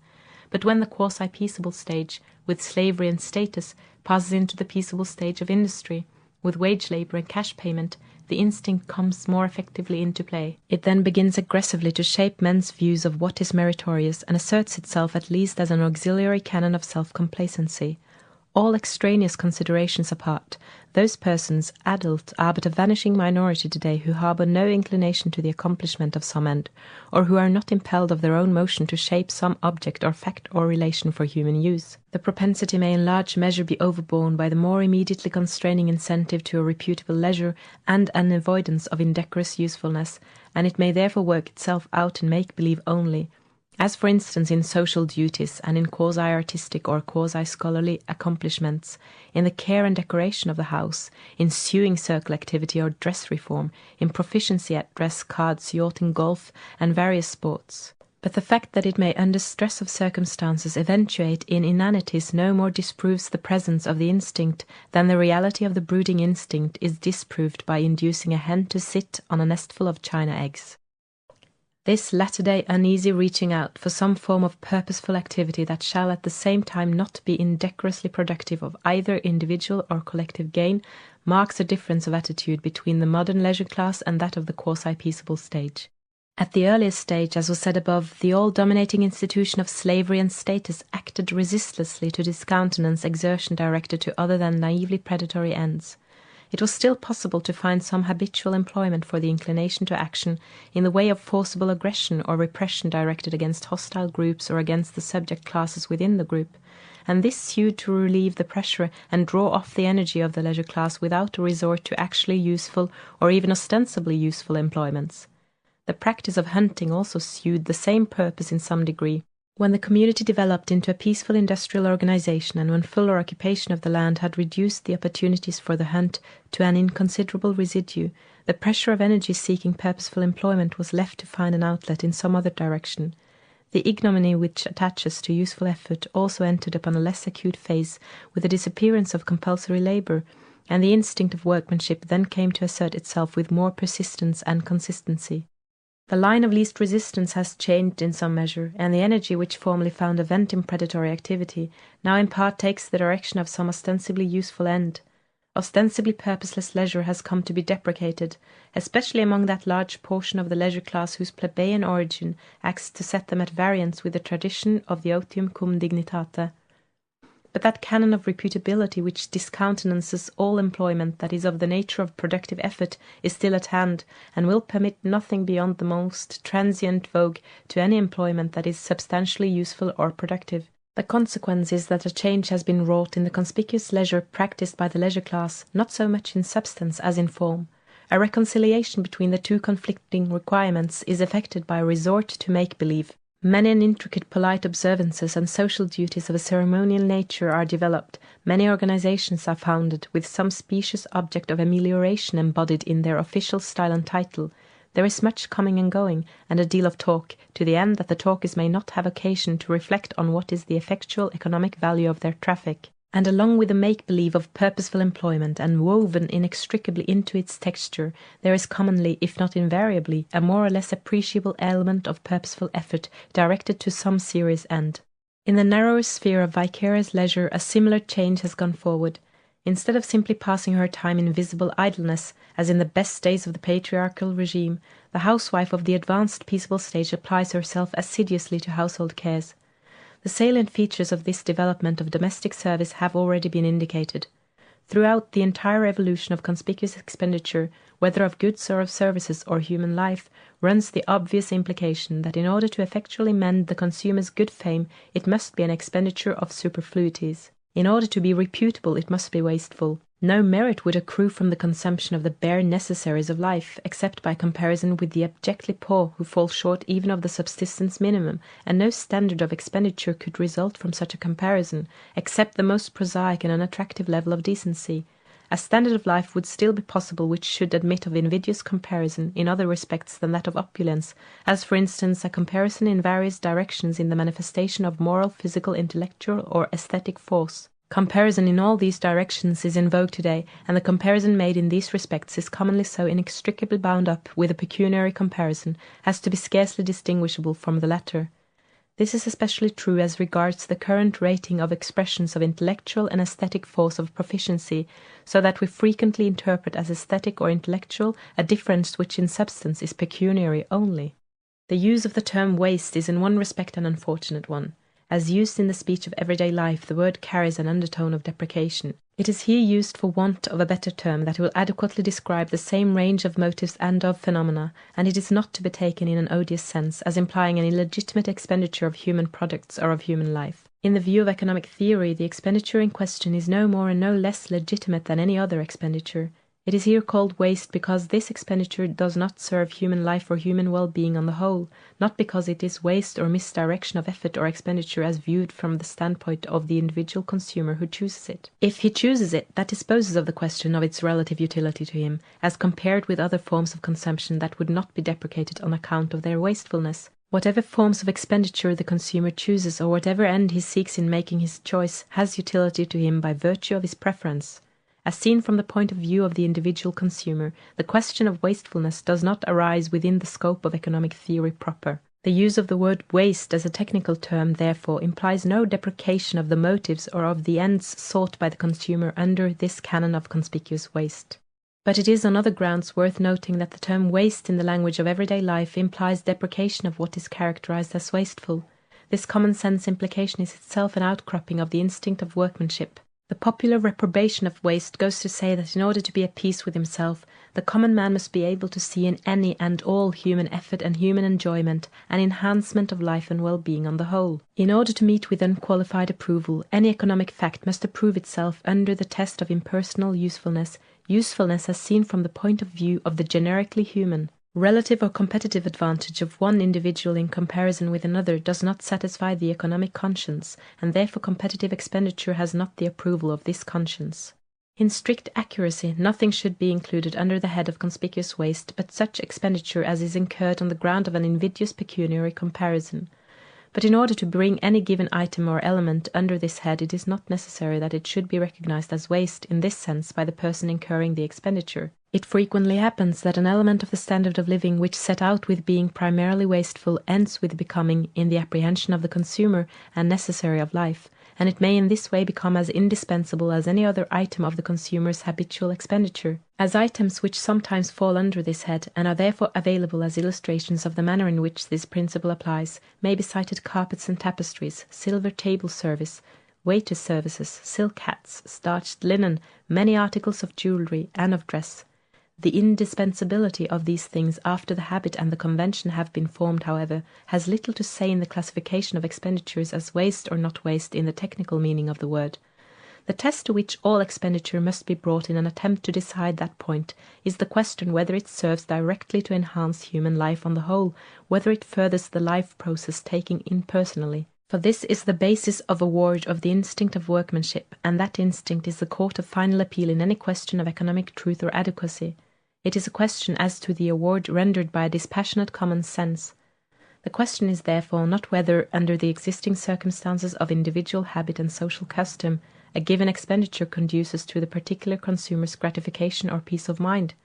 But when the quasi-peaceable stage, with slavery and status, passes into the peaceable stage of industry, with wage labour and cash payment, the instinct comes more effectively into play. It then begins aggressively to shape men's views of what is meritorious and asserts itself at least as an auxiliary canon of self-complacency. All extraneous considerations apart, those persons, adult, are but a vanishing minority today who harbour no inclination to the accomplishment of some end, or who are not impelled of their own motion to shape some object or fact or relation for human use. The propensity may in large measure be overborne by the more immediately constraining incentive to a reputable leisure and an avoidance of indecorous usefulness, and it may therefore work itself out in make-believe only, as for instance in social duties and in quasi-artistic or quasi-scholarly accomplishments, in the care and decoration of the house, in sewing circle activity or dress reform, in proficiency at dress, cards, yachting, golf, and various sports. But the fact that it may under stress of circumstances eventuate in inanities no more disproves the presence of the instinct than the reality of the brooding instinct is disproved by inducing a hen to sit on a nestful of china eggs. This latter-day uneasy reaching out for some form of purposeful activity that shall at the same time not be indecorously productive of either individual or collective gain marks a difference of attitude between the modern leisure class and that of the quasi-peaceable stage. At the earliest stage, as was said above, the all-dominating institution of slavery and status acted resistlessly to discountenance exertion directed to other than naively predatory ends. It was still possible to find some habitual employment for the inclination to action in the way of forcible aggression or repression directed against hostile groups or against the subject classes within the group, and this sued to relieve the pressure and draw off the energy of the leisure class without a resort to actually useful or even ostensibly useful employments. The practice of hunting also sued the same purpose in some degree. When the community developed into a peaceful industrial organization and when fuller occupation of the land had reduced the opportunities for the hunt to an inconsiderable residue, the pressure of energy seeking purposeful employment was left to find an outlet in some other direction. The ignominy which attaches to useful effort also entered upon a less acute phase with the disappearance of compulsory labor, and the instinct of workmanship then came to assert itself with more persistence and consistency. The line of least resistance has changed in some measure, and the energy which formerly found a vent in predatory activity now in part takes the direction of some ostensibly useful end. Ostensibly purposeless leisure has come to be deprecated, especially among that large portion of the leisure class whose plebeian origin acts to set them at variance with the tradition of the otium cum dignitate. But that canon of reputability which discountenances all employment that is of the nature of productive effort is still at hand, and will permit nothing beyond the most transient vogue to any employment that is substantially useful or productive. The consequence is that a change has been wrought in the conspicuous leisure practised by the leisure class, not so much in substance as in form. A reconciliation between the two conflicting requirements is effected by a resort to make-believe. Many and intricate polite observances and social duties of a ceremonial nature are developed, many organizations are founded, with some specious object of amelioration embodied in their official style and title. There is much coming and going, and a deal of talk, to the end that the talkers may not have occasion to reflect on what is the effectual economic value of their traffic. And along with the make-believe of purposeful employment, and woven inextricably into its texture, there is commonly, if not invariably, a more or less appreciable element of purposeful effort directed to some serious end. In the narrower sphere of vicarious leisure a similar change has gone forward. Instead of simply passing her time in visible idleness, as in the best days of the patriarchal regime, the housewife of the advanced peaceable stage applies herself assiduously to household cares. The salient features of this development of domestic service have already been indicated. Throughout the entire evolution of conspicuous expenditure, whether of goods or of services or human life, runs the obvious implication that in order to effectually mend the consumer's good fame, it must be an expenditure of superfluities. In order to be reputable, it must be wasteful. No merit would accrue from the consumption of the bare necessaries of life, except by comparison with the abjectly poor who fall short even of the subsistence minimum, and no standard of expenditure could result from such a comparison, except the most prosaic and unattractive level of decency. A standard of life would still be possible which should admit of invidious comparison in other respects than that of opulence, as for instance a comparison in various directions in the manifestation of moral, physical, intellectual, or aesthetic force. Comparison in all these directions is in vogue today, and the comparison made in these respects is commonly so inextricably bound up with a pecuniary comparison as to be scarcely distinguishable from the latter. This is especially true as regards the current rating of expressions of intellectual and aesthetic force of proficiency, so that we frequently interpret as aesthetic or intellectual a difference which in substance is pecuniary only. The use of the term waste is in one respect an unfortunate one. As used in the speech of everyday life, the word carries an undertone of deprecation. It is here used for want of a better term that will adequately describe the same range of motives and of phenomena, and it is not to be taken in an odious sense, as implying an illegitimate expenditure of human products or of human life. In the view of economic theory, the expenditure in question is no more and no less legitimate than any other expenditure. It is here called waste because this expenditure does not serve human life or human well-being on the whole, not because it is waste or misdirection of effort or expenditure as viewed from the standpoint of the individual consumer who chooses it. If he chooses it, that disposes of the question of its relative utility to him, as compared with other forms of consumption that would not be deprecated on account of their wastefulness. Whatever forms of expenditure the consumer chooses or whatever end he seeks in making his choice has utility to him by virtue of his preference. As seen from the point of view of the individual consumer, the question of wastefulness does not arise within the scope of economic theory proper. The use of the word waste as a technical term, therefore, implies no deprecation of the motives or of the ends sought by the consumer under this canon of conspicuous waste. But it is on other grounds worth noting that the term waste in the language of everyday life implies deprecation of what is characterized as wasteful. This common sense implication is itself an outcropping of the instinct of workmanship. The popular reprobation of waste goes to say that in order to be at peace with himself, the common man must be able to see in any and all human effort and human enjoyment an enhancement of life and well-being on the whole. In order to meet with unqualified approval, any economic fact must approve itself under the test of impersonal usefulness, usefulness as seen from the point of view of the generically human. Relative or competitive advantage of one individual in comparison with another does not satisfy the economic conscience, and therefore competitive expenditure has not the approval of this conscience. In strict accuracy, nothing should be included under the head of conspicuous waste but such expenditure as is incurred on the ground of an invidious pecuniary comparison. But in order to bring any given item or element under this head, it is not necessary that it should be recognized as waste in this sense by the person incurring the expenditure. It frequently happens that an element of the standard of living which set out with being primarily wasteful ends with becoming, in the apprehension of the consumer, a necessary of life, and it may in this way become as indispensable as any other item of the consumer's habitual expenditure. As items which sometimes fall under this head, and are therefore available as illustrations of the manner in which this principle applies, may be cited carpets and tapestries, silver table service, waiter services, silk hats, starched linen, many articles of jewellery and of dress. The indispensability of these things after the habit and the convention have been formed, however, has little to say in the classification of expenditures as waste or not waste in the technical meaning of the word. The test to which all expenditure must be brought in an attempt to decide that point is the question whether it serves directly to enhance human life on the whole, whether it furthers the life process taken impersonally. For this is the basis of award of the instinct of workmanship, and that instinct is the court of final appeal in any question of economic truth or adequacy. It is a question as to the award rendered by a dispassionate common sense. The question is therefore not whether, under the existing circumstances of individual habit and social custom, a given expenditure conduces to the particular consumer's gratification or peace of mind,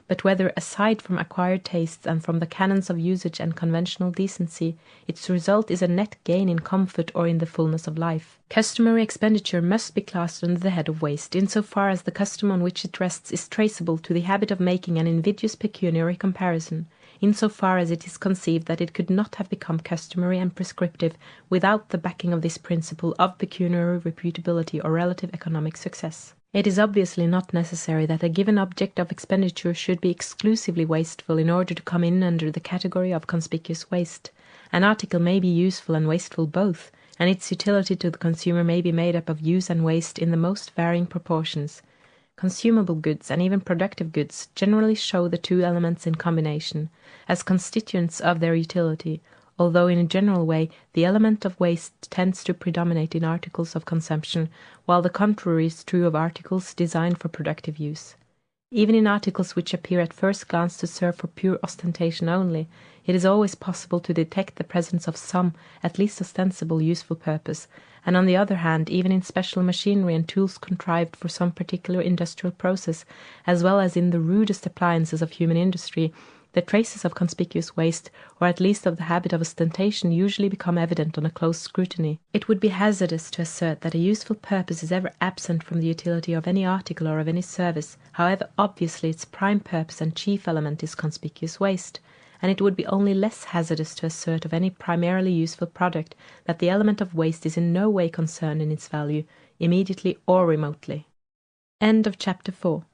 but whether, aside from acquired tastes and from the canons of usage and conventional decency, its result is a net gain in comfort or in the fullness of life. Customary expenditure must be classed under the head of waste, in so far as the custom on which it rests is traceable to the habit of making an invidious pecuniary comparison, in so far as it is conceived that it could not have become customary and prescriptive without the backing of this principle of pecuniary reputability or relative economic success. It is obviously not necessary that a given object of expenditure should be exclusively wasteful in order to come in under the category of conspicuous waste. An article may be useful and wasteful both, and its utility to the consumer may be made up of use and waste in the most varying proportions. Consumable goods, and even productive goods, generally show the two elements in combination, as constituents of their utility, although in a general way the element of waste tends to predominate in articles of consumption, while the contrary is true of articles designed for productive use. Even in articles which appear at first glance to serve for pure ostentation only, it is always possible to detect the presence of some, at least ostensible, useful purpose, and on the other hand, even in special machinery and tools contrived for some particular industrial process, as well as in the rudest appliances of human industry, the traces of conspicuous waste, or at least of the habit of ostentation, usually become evident on a close scrutiny. It would be hazardous to assert that a useful purpose is ever absent from the utility of any article or of any service, however obviously its prime purpose and chief element is conspicuous waste, and it would be only less hazardous to assert of any primarily useful product that the element of waste is in no way concerned in its value, immediately or remotely. End of Chapter 4.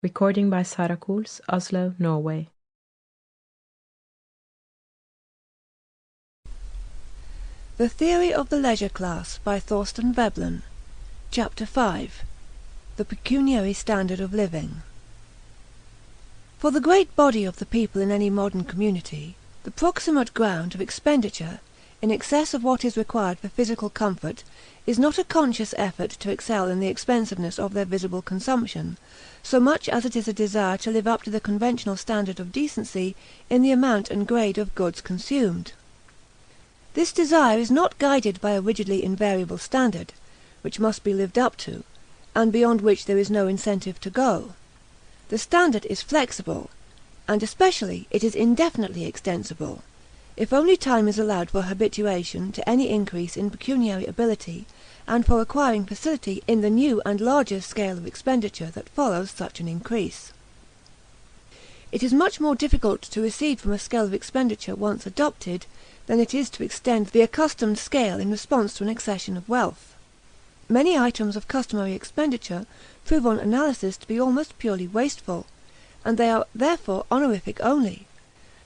Recording by Sarah Kohls, Oslo, Norway. The Theory of the Leisure Class by Thorstein Veblen. Chapter 5. The Pecuniary Standard of Living. For the great body of the people in any modern community, the proximate ground of expenditure, in excess of what is required for physical comfort, is not a conscious effort to excel in the expensiveness of their visible consumption, so much as it is a desire to live up to the conventional standard of decency in the amount and grade of goods consumed. This desire is not guided by a rigidly invariable standard, which must be lived up to, and beyond which there is no incentive to go. The standard is flexible, and especially it is indefinitely extensible, if only time is allowed for habituation to any increase in pecuniary ability and for acquiring facility in the new and larger scale of expenditure that follows such an increase. It is much more difficult to recede from a scale of expenditure once adopted than it is to extend the accustomed scale in response to an accession of wealth. Many items of customary expenditure prove on analysis to be almost purely wasteful, and they are therefore honorific only.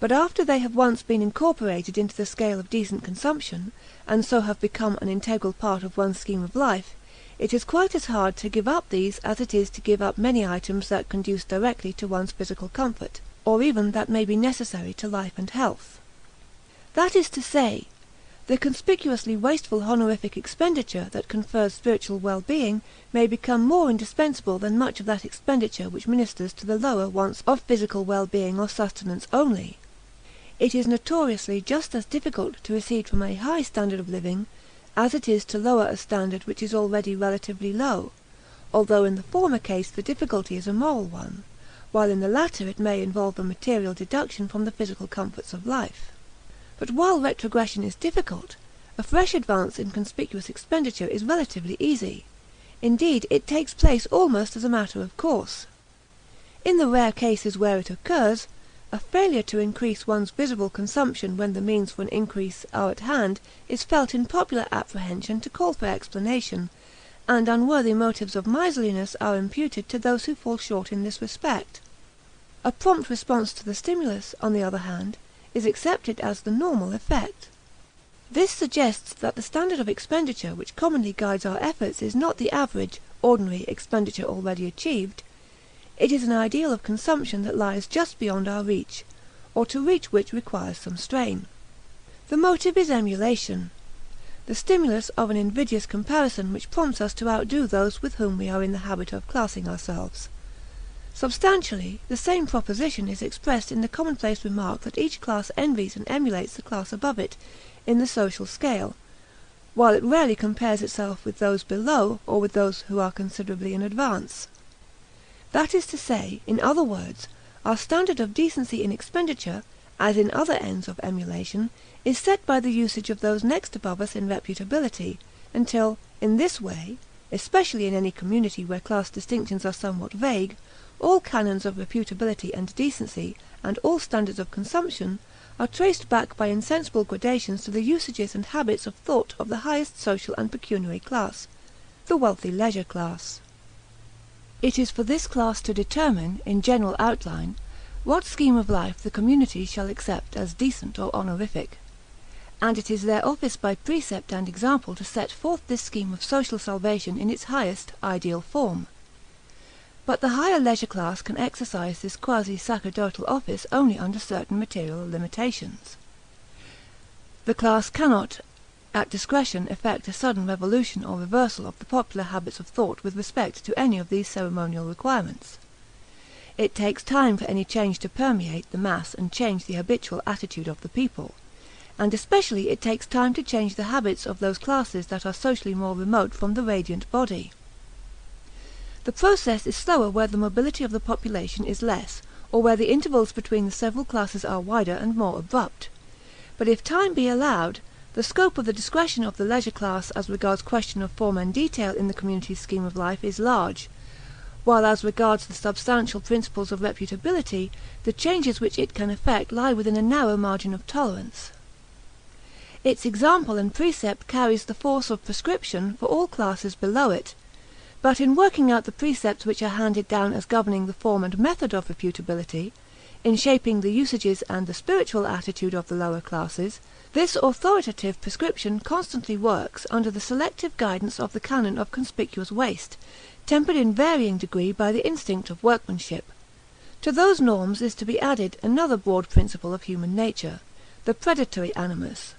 But after they have once been incorporated into the scale of decent consumption, and so have become an integral part of one's scheme of life, it is quite as hard to give up these as it is to give up many items that conduce directly to one's physical comfort, or even that may be necessary to life and health. That is to say, the conspicuously wasteful honorific expenditure that confers spiritual well-being may become more indispensable than much of that expenditure which ministers to the lower wants of physical well-being or sustenance only. It is notoriously just as difficult to recede from a high standard of living as it is to lower a standard which is already relatively low, although in the former case the difficulty is a moral one, while in the latter it may involve a material deduction from the physical comforts of life. But while retrogression is difficult, a fresh advance in conspicuous expenditure is relatively easy. Indeed, it takes place almost as a matter of course. In the rare cases where it occurs, a failure to increase one's visible consumption when the means for an increase are at hand is felt in popular apprehension to call for explanation, and unworthy motives of miserliness are imputed to those who fall short in this respect. A prompt response to the stimulus, on the other hand, is accepted as the normal effect. This suggests that the standard of expenditure which commonly guides our efforts is not the average, ordinary expenditure already achieved. It is an ideal of consumption that lies just beyond our reach, or to reach which requires some strain. The motive is emulation, the stimulus of an invidious comparison which prompts us to outdo those with whom we are in the habit of classing ourselves. Substantially, the same proposition is expressed in the commonplace remark that each class envies and emulates the class above it in the social scale, while it rarely compares itself with those below or with those who are considerably in advance. That is to say, in other words, our standard of decency in expenditure, as in other ends of emulation, is set by the usage of those next above us in reputability, until, in this way, especially in any community where class distinctions are somewhat vague, all canons of reputability and decency, and all standards of consumption, are traced back by insensible gradations to the usages and habits of thought of the highest social and pecuniary class, the wealthy leisure class. It is for this class to determine, in general outline, what scheme of life the community shall accept as decent or honorific, and it is their office by precept and example to set forth this scheme of social salvation in its highest ideal form. But the higher leisure class can exercise this quasi-sacerdotal office only under certain material limitations. The class cannot, at discretion, effect a sudden revolution or reversal of the popular habits of thought with respect to any of these ceremonial requirements. It takes time for any change to permeate the mass and change the habitual attitude of the people, and especially it takes time to change the habits of those classes that are socially more remote from the radiant body. The process is slower where the mobility of the population is less, or where the intervals between the several classes are wider and more abrupt. But if time be allowed, the scope of the discretion of the leisure class as regards question of form and detail in the community's scheme of life is large, while as regards the substantial principles of reputability, the changes which it can effect lie within a narrow margin of tolerance. Its example and precept carries the force of prescription for all classes below it, but in working out the precepts which are handed down as governing the form and method of reputability, in shaping the usages and the spiritual attitude of the lower classes, this authoritative prescription constantly works under the selective guidance of the canon of conspicuous waste, tempered in varying degree by the instinct of workmanship. To those norms is to be added another broad principle of human nature, the predatory animus,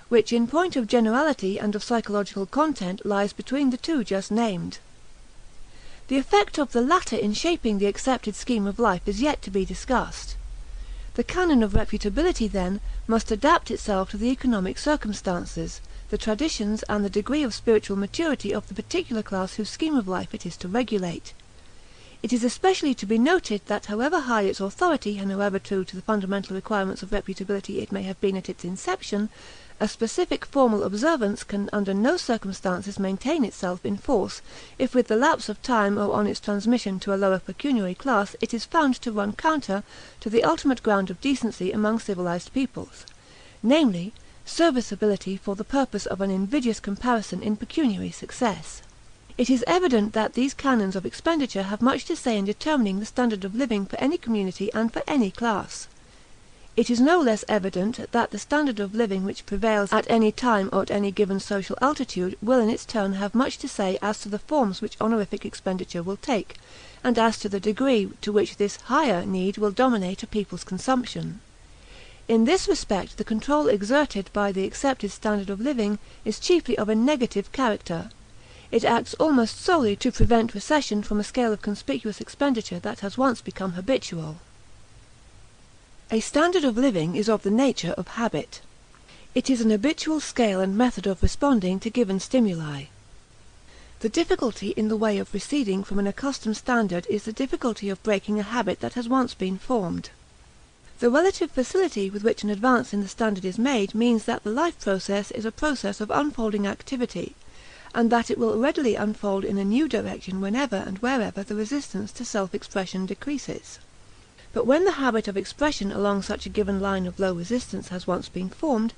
which in point of generality and of psychological content lies between the two just named. The effect of the latter in shaping the accepted scheme of life is yet to be discussed. The canon of reputability, then, must adapt itself to the economic circumstances, the traditions, and the degree of spiritual maturity of the particular class whose scheme of life it is to regulate. It is especially to be noted that however high its authority and however true to the fundamental requirements of reputability it may have been at its inception, a specific formal observance can under no circumstances maintain itself in force if with the lapse of time or on its transmission to a lower pecuniary class it is found to run counter to the ultimate ground of decency among civilized peoples, namely, serviceability for the purpose of an invidious comparison in pecuniary success. It is evident that these canons of expenditure have much to say in determining the standard of living for any community and for any class. It is no less evident that the standard of living which prevails at any time or at any given social altitude will in its turn have much to say as to the forms which honorific expenditure will take, and as to the degree to which this higher need will dominate a people's consumption. In this respect the control exerted by the accepted standard of living is chiefly of a negative character. It acts almost solely to prevent recession from a scale of conspicuous expenditure that has once become habitual. A standard of living is of the nature of habit. It is an habitual scale and method of responding to given stimuli. The difficulty in the way of receding from an accustomed standard is the difficulty of breaking a habit that has once been formed. The relative facility with which an advance in the standard is made means that the life process is a process of unfolding activity, and that it will readily unfold in a new direction whenever and wherever the resistance to self-expression decreases. But when the habit of expression along such a given line of low resistance has once been formed,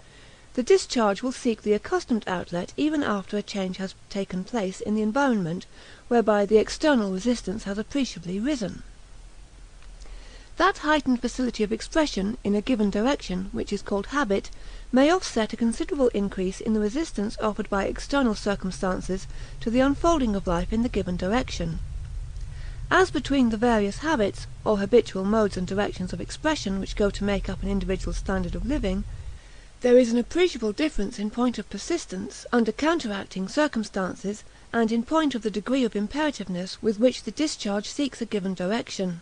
the discharge will seek the accustomed outlet even after a change has taken place in the environment whereby the external resistance has appreciably risen. That heightened facility of expression in a given direction, which is called habit, may offset a considerable increase in the resistance offered by external circumstances to the unfolding of life in the given direction. As between the various habits, or habitual modes and directions of expression which go to make up an individual standard of living, there is an appreciable difference in point of persistence under counteracting circumstances and in point of the degree of imperativeness with which the discharge seeks a given direction.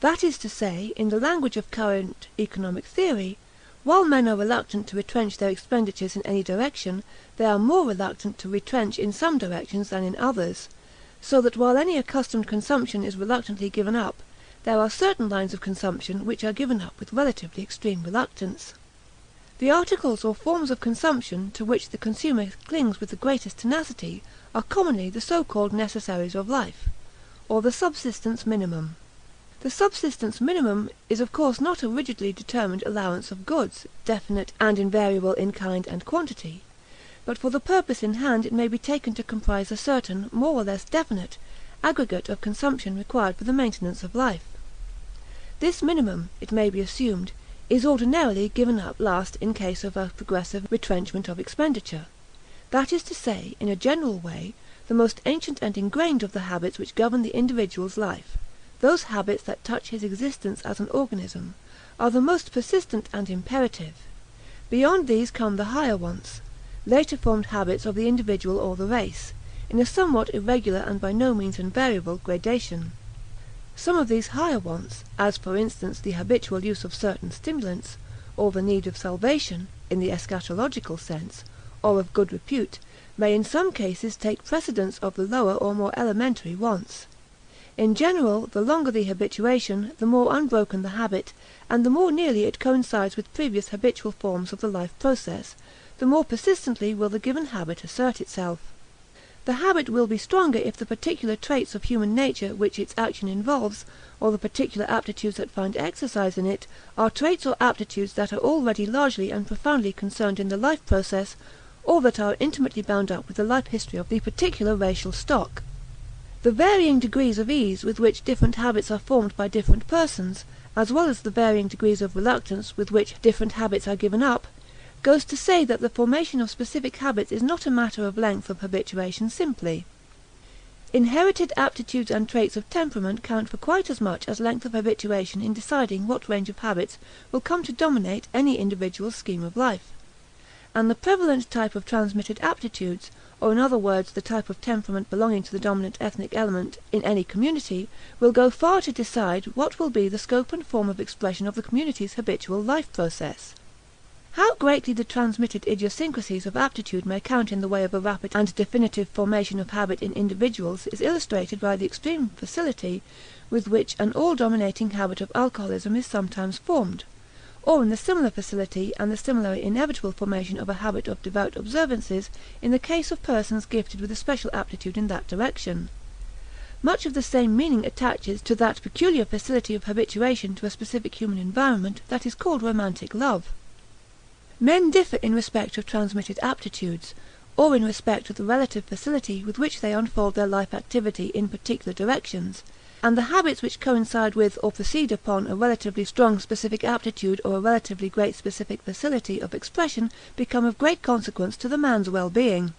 That is to say, in the language of current economic theory, while men are reluctant to retrench their expenditures in any direction, they are more reluctant to retrench in some directions than in others, so that while any accustomed consumption is reluctantly given up, there are certain lines of consumption which are given up with relatively extreme reluctance. The articles or forms of consumption to which the consumer clings with the greatest tenacity are commonly the so-called necessaries of life, or the subsistence minimum. The subsistence minimum is of course not a rigidly determined allowance of goods, definite and invariable in kind and quantity, but for the purpose in hand it may be taken to comprise a certain, more or less definite, aggregate of consumption required for the maintenance of life. This minimum, it may be assumed, is ordinarily given up last in case of a progressive retrenchment of expenditure. That is to say, in a general way, the most ancient and ingrained of the habits which govern the individual's life, those habits that touch his existence as an organism, are the most persistent and imperative. Beyond these come the higher ones, later formed habits of the individual or the race, in a somewhat irregular and by no means invariable gradation. Some of these higher wants, as for instance the habitual use of certain stimulants, or the need of salvation, in the eschatological sense, or of good repute, may in some cases take precedence of the lower or more elementary wants. In general, the longer the habituation, the more unbroken the habit, and the more nearly it coincides with previous habitual forms of the life process, the more persistently will the given habit assert itself. The habit will be stronger if the particular traits of human nature which its action involves, or the particular aptitudes that find exercise in it, are traits or aptitudes that are already largely and profoundly concerned in the life process, or that are intimately bound up with the life history of the particular racial stock. The varying degrees of ease with which different habits are formed by different persons, as well as the varying degrees of reluctance with which different habits are given up, goes to say that the formation of specific habits is not a matter of length of habituation simply. Inherited aptitudes and traits of temperament count for quite as much as length of habituation in deciding what range of habits will come to dominate any individual's scheme of life. And the prevalent type of transmitted aptitudes, or in other words the type of temperament belonging to the dominant ethnic element in any community, will go far to decide what will be the scope and form of expression of the community's habitual life process. How greatly the transmitted idiosyncrasies of aptitude may count in the way of a rapid and definitive formation of habit in individuals is illustrated by the extreme facility with which an all-dominating habit of alcoholism is sometimes formed, or in the similar facility and the similarly inevitable formation of a habit of devout observances in the case of persons gifted with a special aptitude in that direction. Much of the same meaning attaches to that peculiar facility of habituation to a specific human environment that is called romantic love. Men differ in respect of transmitted aptitudes, or in respect of the relative facility with which they unfold their life activity in particular directions, and the habits which coincide with or proceed upon a relatively strong specific aptitude or a relatively great specific facility of expression become of great consequence to the man's well-being.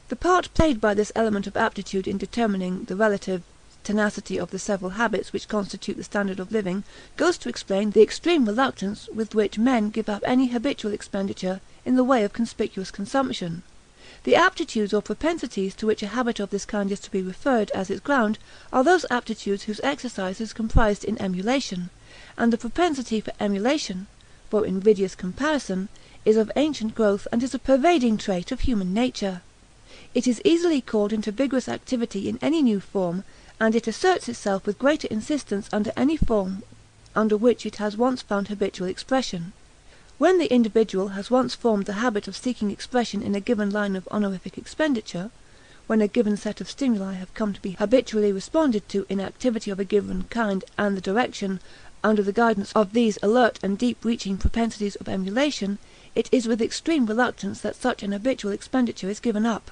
The part played by this element of aptitude in determining the relative tenacity of the several habits which constitute the standard of living goes to explain the extreme reluctance with which men give up any habitual expenditure in the way of conspicuous consumption. The aptitudes or propensities to which a habit of this kind is to be referred as its ground are those aptitudes whose exercise is comprised in emulation, and the propensity for emulation, for invidious comparison, is of ancient growth and is a pervading trait of human nature. It is easily called into vigorous activity in any new form, and it asserts itself with greater insistence under any form under which it has once found habitual expression. When the individual has once formed the habit of seeking expression in a given line of honorific expenditure, when a given set of stimuli have come to be habitually responded to in activity of a given kind and the direction, under the guidance of these alert and deep-reaching propensities of emulation, it is with extreme reluctance that such an habitual expenditure is given up.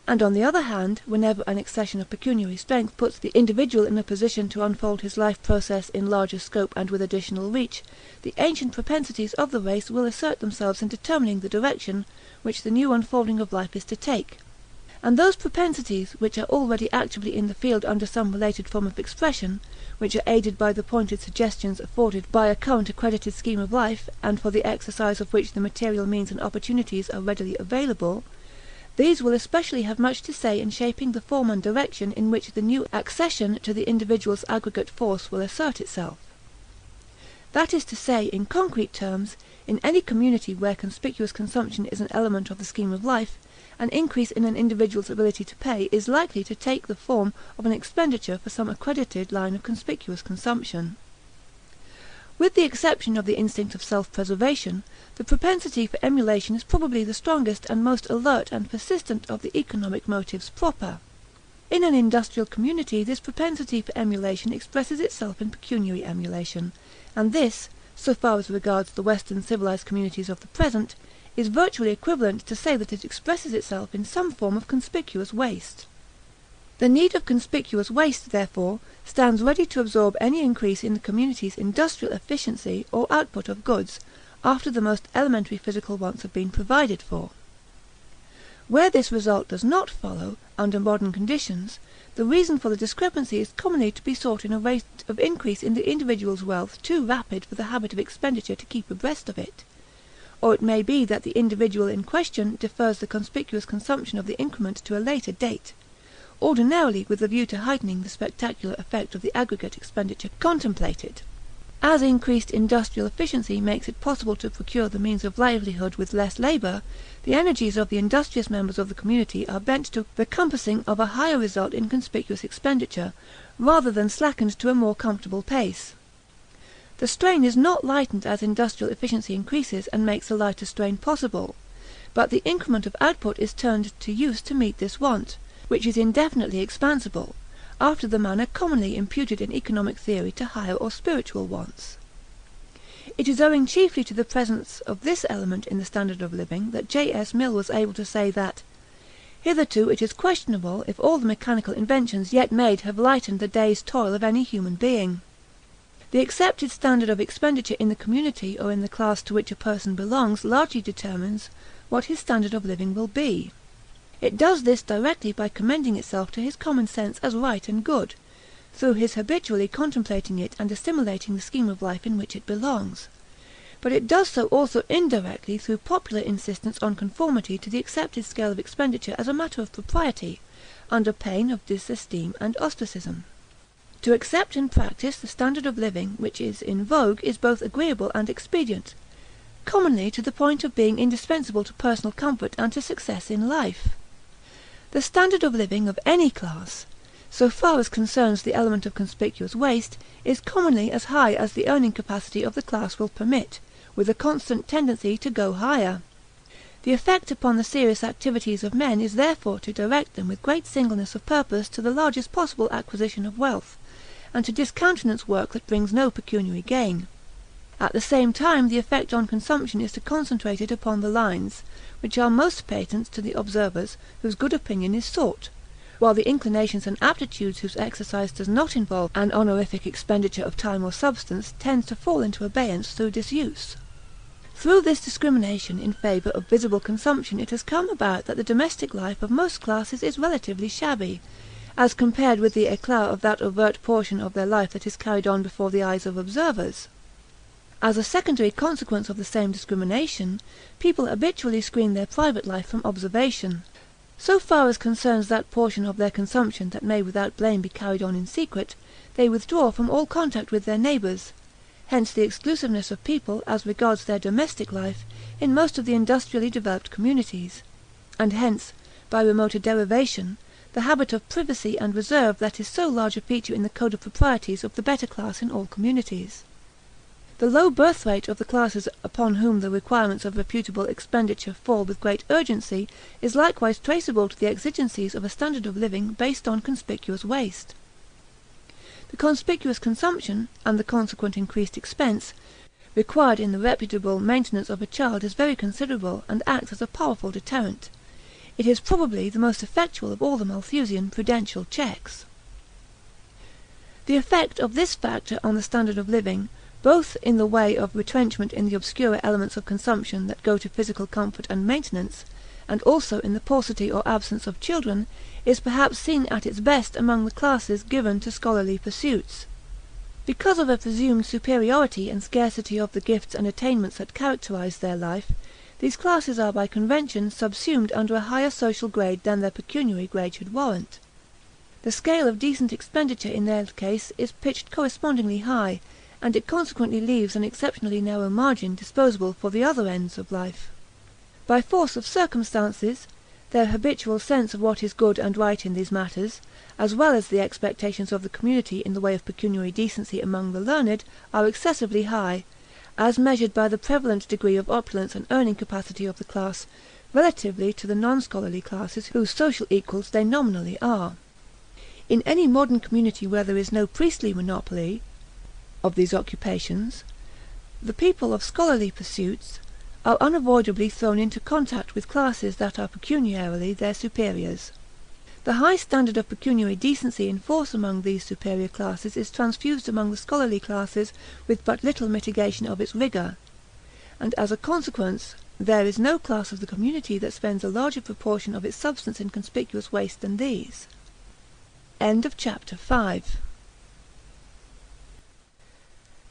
And on the other hand, whenever an accession of pecuniary strength puts the individual in a position to unfold his life process in larger scope and with additional reach, the ancient propensities of the race will assert themselves in determining the direction which the new unfolding of life is to take. And those propensities which are already actively in the field under some related form of expression, which are aided by the pointed suggestions afforded by a current accredited scheme of life, and for the exercise of which the material means and opportunities are readily available, these will especially have much to say in shaping the form and direction in which the new accession to the individual's aggregate force will assert itself. That is to say, in concrete terms, in any community where conspicuous consumption is an element of the scheme of life, an increase in an individual's ability to pay is likely to take the form of an expenditure for some accredited line of conspicuous consumption. With the exception of the instinct of self-preservation, the propensity for emulation is probably the strongest and most alert and persistent of the economic motives proper. In an industrial community this propensity for emulation expresses itself in pecuniary emulation, and this, so far as regards the Western civilized communities of the present, is virtually equivalent to say that it expresses itself in some form of conspicuous waste. The need of conspicuous waste, therefore, stands ready to absorb any increase in the community's industrial efficiency or output of goods, after the most elementary physical wants have been provided for. Where this result does not follow, under modern conditions, the reason for the discrepancy is commonly to be sought in a rate of increase in the individual's wealth too rapid for the habit of expenditure to keep abreast of it, or it may be that the individual in question defers the conspicuous consumption of the increment to a later date, ordinarily with a view to heightening the spectacular effect of the aggregate expenditure contemplated. As increased industrial efficiency makes it possible to procure the means of livelihood with less labor, the energies of the industrious members of the community are bent to the compassing of a higher result in conspicuous expenditure, rather than slackened to a more comfortable pace. The strain is not lightened as industrial efficiency increases and makes a lighter strain possible, but the increment of output is turned to use to meet this want, which is indefinitely expansible, after the manner commonly imputed in economic theory to higher or spiritual wants. It is owing chiefly to the presence of this element in the standard of living that J.S. Mill was able to say that hitherto it is questionable if all the mechanical inventions yet made have lightened the day's toil of any human being. The accepted standard of expenditure in the community or in the class to which a person belongs largely determines what his standard of living will be. It does this directly by commending itself to his common sense as right and good, through his habitually contemplating it and assimilating the scheme of life in which it belongs. But it does so also indirectly through popular insistence on conformity to the accepted scale of expenditure as a matter of propriety, under pain of disesteem and ostracism. To accept in practice the standard of living which is in vogue is both agreeable and expedient, commonly to the point of being indispensable to personal comfort and to success in life. The standard of living of any class, so far as concerns the element of conspicuous waste, is commonly as high as the earning capacity of the class will permit, with a constant tendency to go higher. The effect upon the serious activities of men is therefore to direct them with great singleness of purpose to the largest possible acquisition of wealth, and to discountenance work that brings no pecuniary gain. At the same time the effect on consumption is to concentrate it upon the lines which are most patent to the observers whose good opinion is sought, while the inclinations and aptitudes whose exercise does not involve an honorific expenditure of time or substance tends to fall into abeyance through disuse. Through this discrimination in favour of visible consumption it has come about that the domestic life of most classes is relatively shabby, as compared with the éclat of that overt portion of their life that is carried on before the eyes of observers. As a secondary consequence of the same discrimination, people habitually screen their private life from observation. So far as concerns that portion of their consumption that may without blame be carried on in secret, they withdraw from all contact with their neighbours. Hence the exclusiveness of people, as regards their domestic life, in most of the industrially developed communities, and hence, by remoter derivation, the habit of privacy and reserve that is so large a feature in the code of proprieties of the better class in all communities. The low birth rate of the classes upon whom the requirements of reputable expenditure fall with great urgency is likewise traceable to the exigencies of a standard of living based on conspicuous waste. The conspicuous consumption, and the consequent increased expense, required in the reputable maintenance of a child is very considerable and acts as a powerful deterrent. It is probably the most effectual of all the Malthusian prudential checks. The effect of this factor on the standard of living, both in the way of retrenchment in the obscurer elements of consumption that go to physical comfort and maintenance, and also in the paucity or absence of children, is perhaps seen at its best among the classes given to scholarly pursuits. Because of a presumed superiority and scarcity of the gifts and attainments that characterize their life, these classes are by convention subsumed under a higher social grade than their pecuniary grade should warrant. The scale of decent expenditure in their case is pitched correspondingly high, and it consequently leaves an exceptionally narrow margin disposable for the other ends of life. By force of circumstances, their habitual sense of what is good and right in these matters, as well as the expectations of the community in the way of pecuniary decency among the learned, are excessively high, as measured by the prevalent degree of opulence and earning capacity of the class, relatively to the non-scholarly classes whose social equals they nominally are. In any modern community where there is no priestly monopoly of these occupations, the people of scholarly pursuits are unavoidably thrown into contact with classes that are pecuniarily their superiors. The high standard of pecuniary decency in force among these superior classes is transfused among the scholarly classes with but little mitigation of its rigor, and as a consequence there is no class of the community that spends a larger proportion of its substance in conspicuous waste than these. End of chapter 5.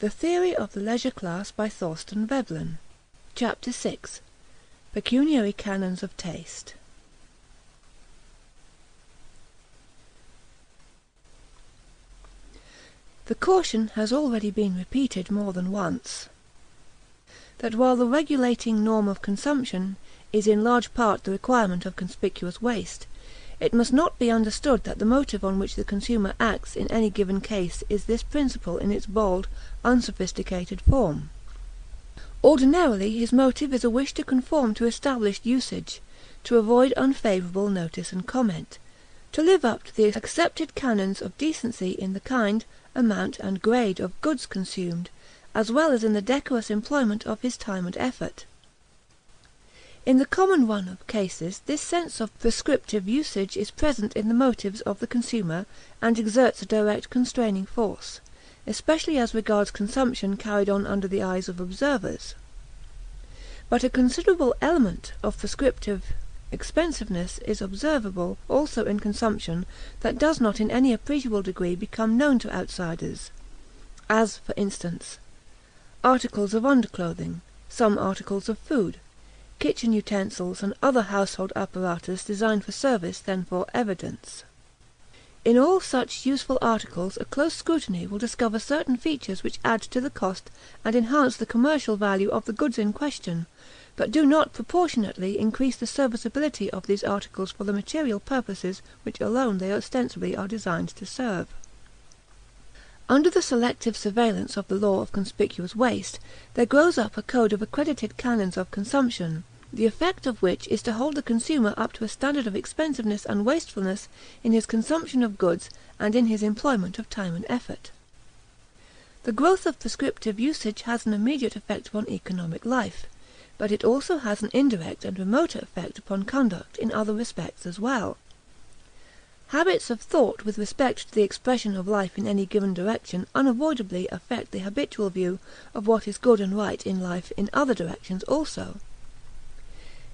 The Theory of the Leisure Class by Thorstein Veblen. Chapter 6. Pecuniary Canons of Taste. The caution has already been repeated more than once, that while the regulating norm of consumption is in large part the requirement of conspicuous waste, it must not be understood that the motive on which the consumer acts in any given case is this principle in its bald, unsophisticated form. Ordinarily his motive is a wish to conform to established usage, to avoid unfavourable notice and comment, to live up to the accepted canons of decency in the kind, amount, and grade of goods consumed, as well as in the decorous employment of his time and effort. In the common run of cases this sense of prescriptive usage is present in the motives of the consumer and exerts a direct constraining force, especially as regards consumption carried on under the eyes of observers. But a considerable element of prescriptive expensiveness is observable also in consumption that does not in any appreciable degree become known to outsiders, as, for instance, articles of underclothing, some articles of food, kitchen utensils, and other household apparatus designed for service than for evidence. In all such useful articles a close scrutiny will discover certain features which add to the cost and enhance the commercial value of the goods in question, but do not proportionately increase the serviceability of these articles for the material purposes which alone they ostensibly are designed to serve. Under the selective surveillance of the law of conspicuous waste, there grows up a code of accredited canons of consumption, the effect of which is to hold the consumer up to a standard of expensiveness and wastefulness in his consumption of goods and in his employment of time and effort. The growth of prescriptive usage has an immediate effect upon economic life, but it also has an indirect and remoter effect upon conduct in other respects as well. Habits of thought with respect to the expression of life in any given direction unavoidably affect the habitual view of what is good and right in life in other directions also.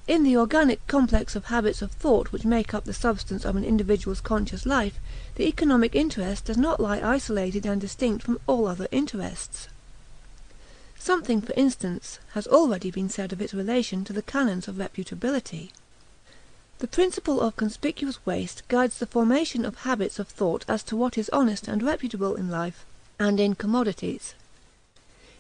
In the organic complex of habits of thought which make up the substance of an individual's conscious life, the economic interest does not lie isolated and distinct from all other interests. Something, for instance, has already been said of its relation to the canons of reputability. The principle of conspicuous waste guides the formation of habits of thought as to what is honest and reputable in life and in commodities.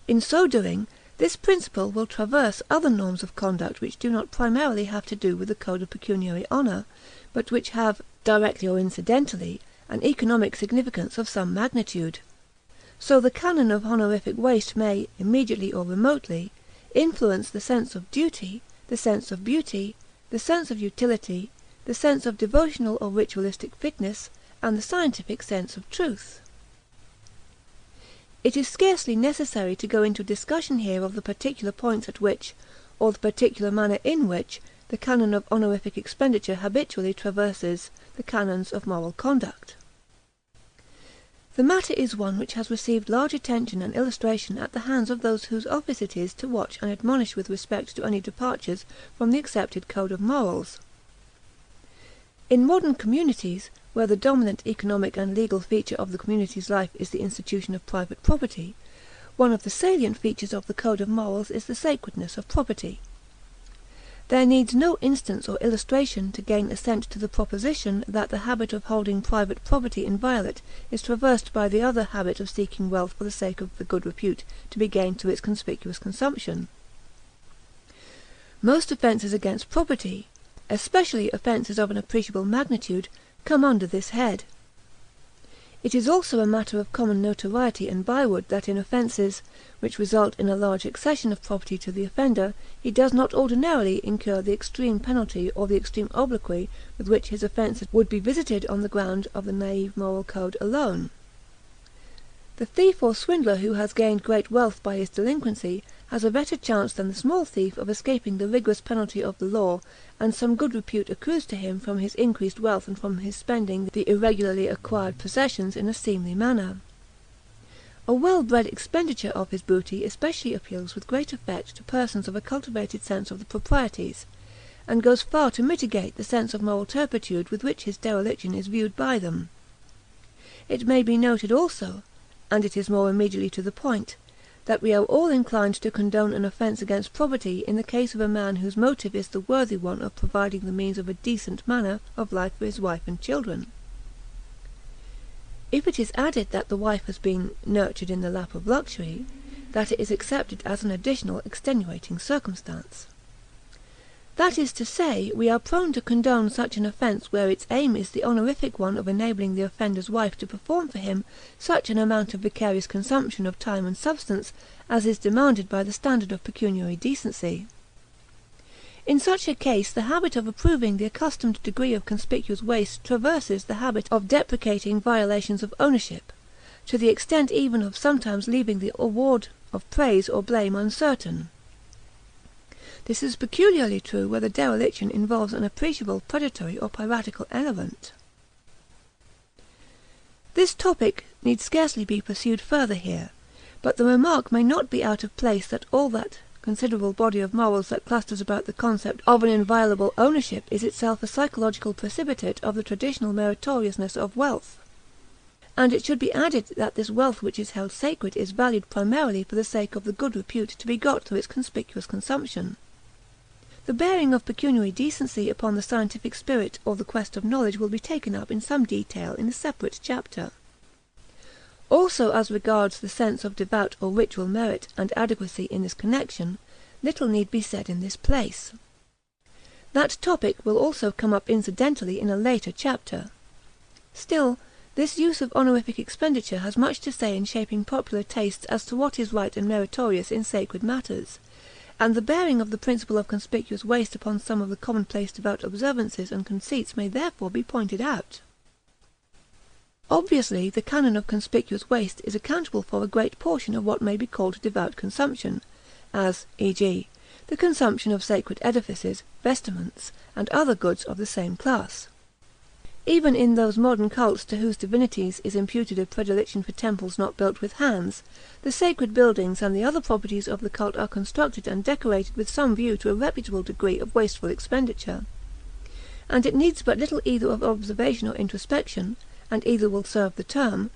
In so doing, this principle will traverse other norms of conduct which do not primarily have to do with the code of pecuniary honour, but which have, directly or incidentally, an economic significance of some magnitude. So the canon of honorific waste may, immediately or remotely, influence the sense of duty, the sense of beauty, the sense of utility, the sense of devotional or ritualistic fitness, and the scientific sense of truth. It is scarcely necessary to go into discussion here of the particular points at which, or the particular manner in which, the canon of honorific expenditure habitually traverses the canons of moral conduct. The matter is one which has received large attention and illustration at the hands of those whose office it is to watch and admonish with respect to any departures from the accepted code of morals. In modern communities, where the dominant economic and legal feature of the community's life is the institution of private property, one of the salient features of the code of morals is the sacredness of property. There needs no instance or illustration to gain assent to the proposition that the habit of holding private property inviolate is traversed by the other habit of seeking wealth for the sake of the good repute to be gained through its conspicuous consumption. Most offences against property, especially offences of an appreciable magnitude, come under this head. It is also a matter of common notoriety and byword that in offences which result in a large accession of property to the offender, he does not ordinarily incur the extreme penalty or the extreme obloquy with which his offences would be visited on the ground of the naive moral code alone. The thief or swindler who has gained great wealth by his delinquency has a better chance than the small thief of escaping the rigorous penalty of the law, and some good repute accrues to him from his increased wealth and from his spending the irregularly acquired possessions in a seemly manner. A well-bred expenditure of his booty especially appeals with great effect to persons of a cultivated sense of the proprieties, and goes far to mitigate the sense of moral turpitude with which his dereliction is viewed by them. It may be noted also, and it is more immediately to the point, that we are all inclined to condone an offence against property in the case of a man whose motive is the worthy one of providing the means of a decent manner of life for his wife and children. If it is added that the wife has been nurtured in the lap of luxury, that is accepted as an additional extenuating circumstance. That is to say, we are prone to condone such an offence where its aim is the honorific one of enabling the offender's wife to perform for him such an amount of vicarious consumption of time and substance as is demanded by the standard of pecuniary decency. In such a case the habit of approving the accustomed degree of conspicuous waste traverses the habit of deprecating violations of ownership, to the extent even of sometimes leaving the award of praise or blame uncertain. This is peculiarly true where the dereliction involves an appreciable predatory or piratical element. This topic need scarcely be pursued further here, but the remark may not be out of place that all that considerable body of morals that clusters about the concept of an inviolable ownership is itself a psychological precipitate of the traditional meritoriousness of wealth. And it should be added that this wealth which is held sacred is valued primarily for the sake of the good repute to be got through its conspicuous consumption. The bearing of pecuniary decency upon the scientific spirit or the quest of knowledge will be taken up in some detail in a separate chapter. Also as regards the sense of devout or ritual merit and adequacy in this connection, little need be said in this place. That topic will also come up incidentally in a later chapter. Still, this use of honorific expenditure has much to say in shaping popular tastes as to what is right and meritorious in sacred matters, and the bearing of the principle of conspicuous waste upon some of the commonplace devout observances and conceits may therefore be pointed out. Obviously, the canon of conspicuous waste is accountable for a great portion of what may be called devout consumption, as, e.g., the consumption of sacred edifices, vestments, and other goods of the same class. Even in those modern cults to whose divinities is imputed a predilection for temples not built with hands, the sacred buildings and the other properties of the cult are constructed and decorated with some view to a reputable degree of wasteful expenditure. And it needs but little either of observation or introspection, and either will serve the term,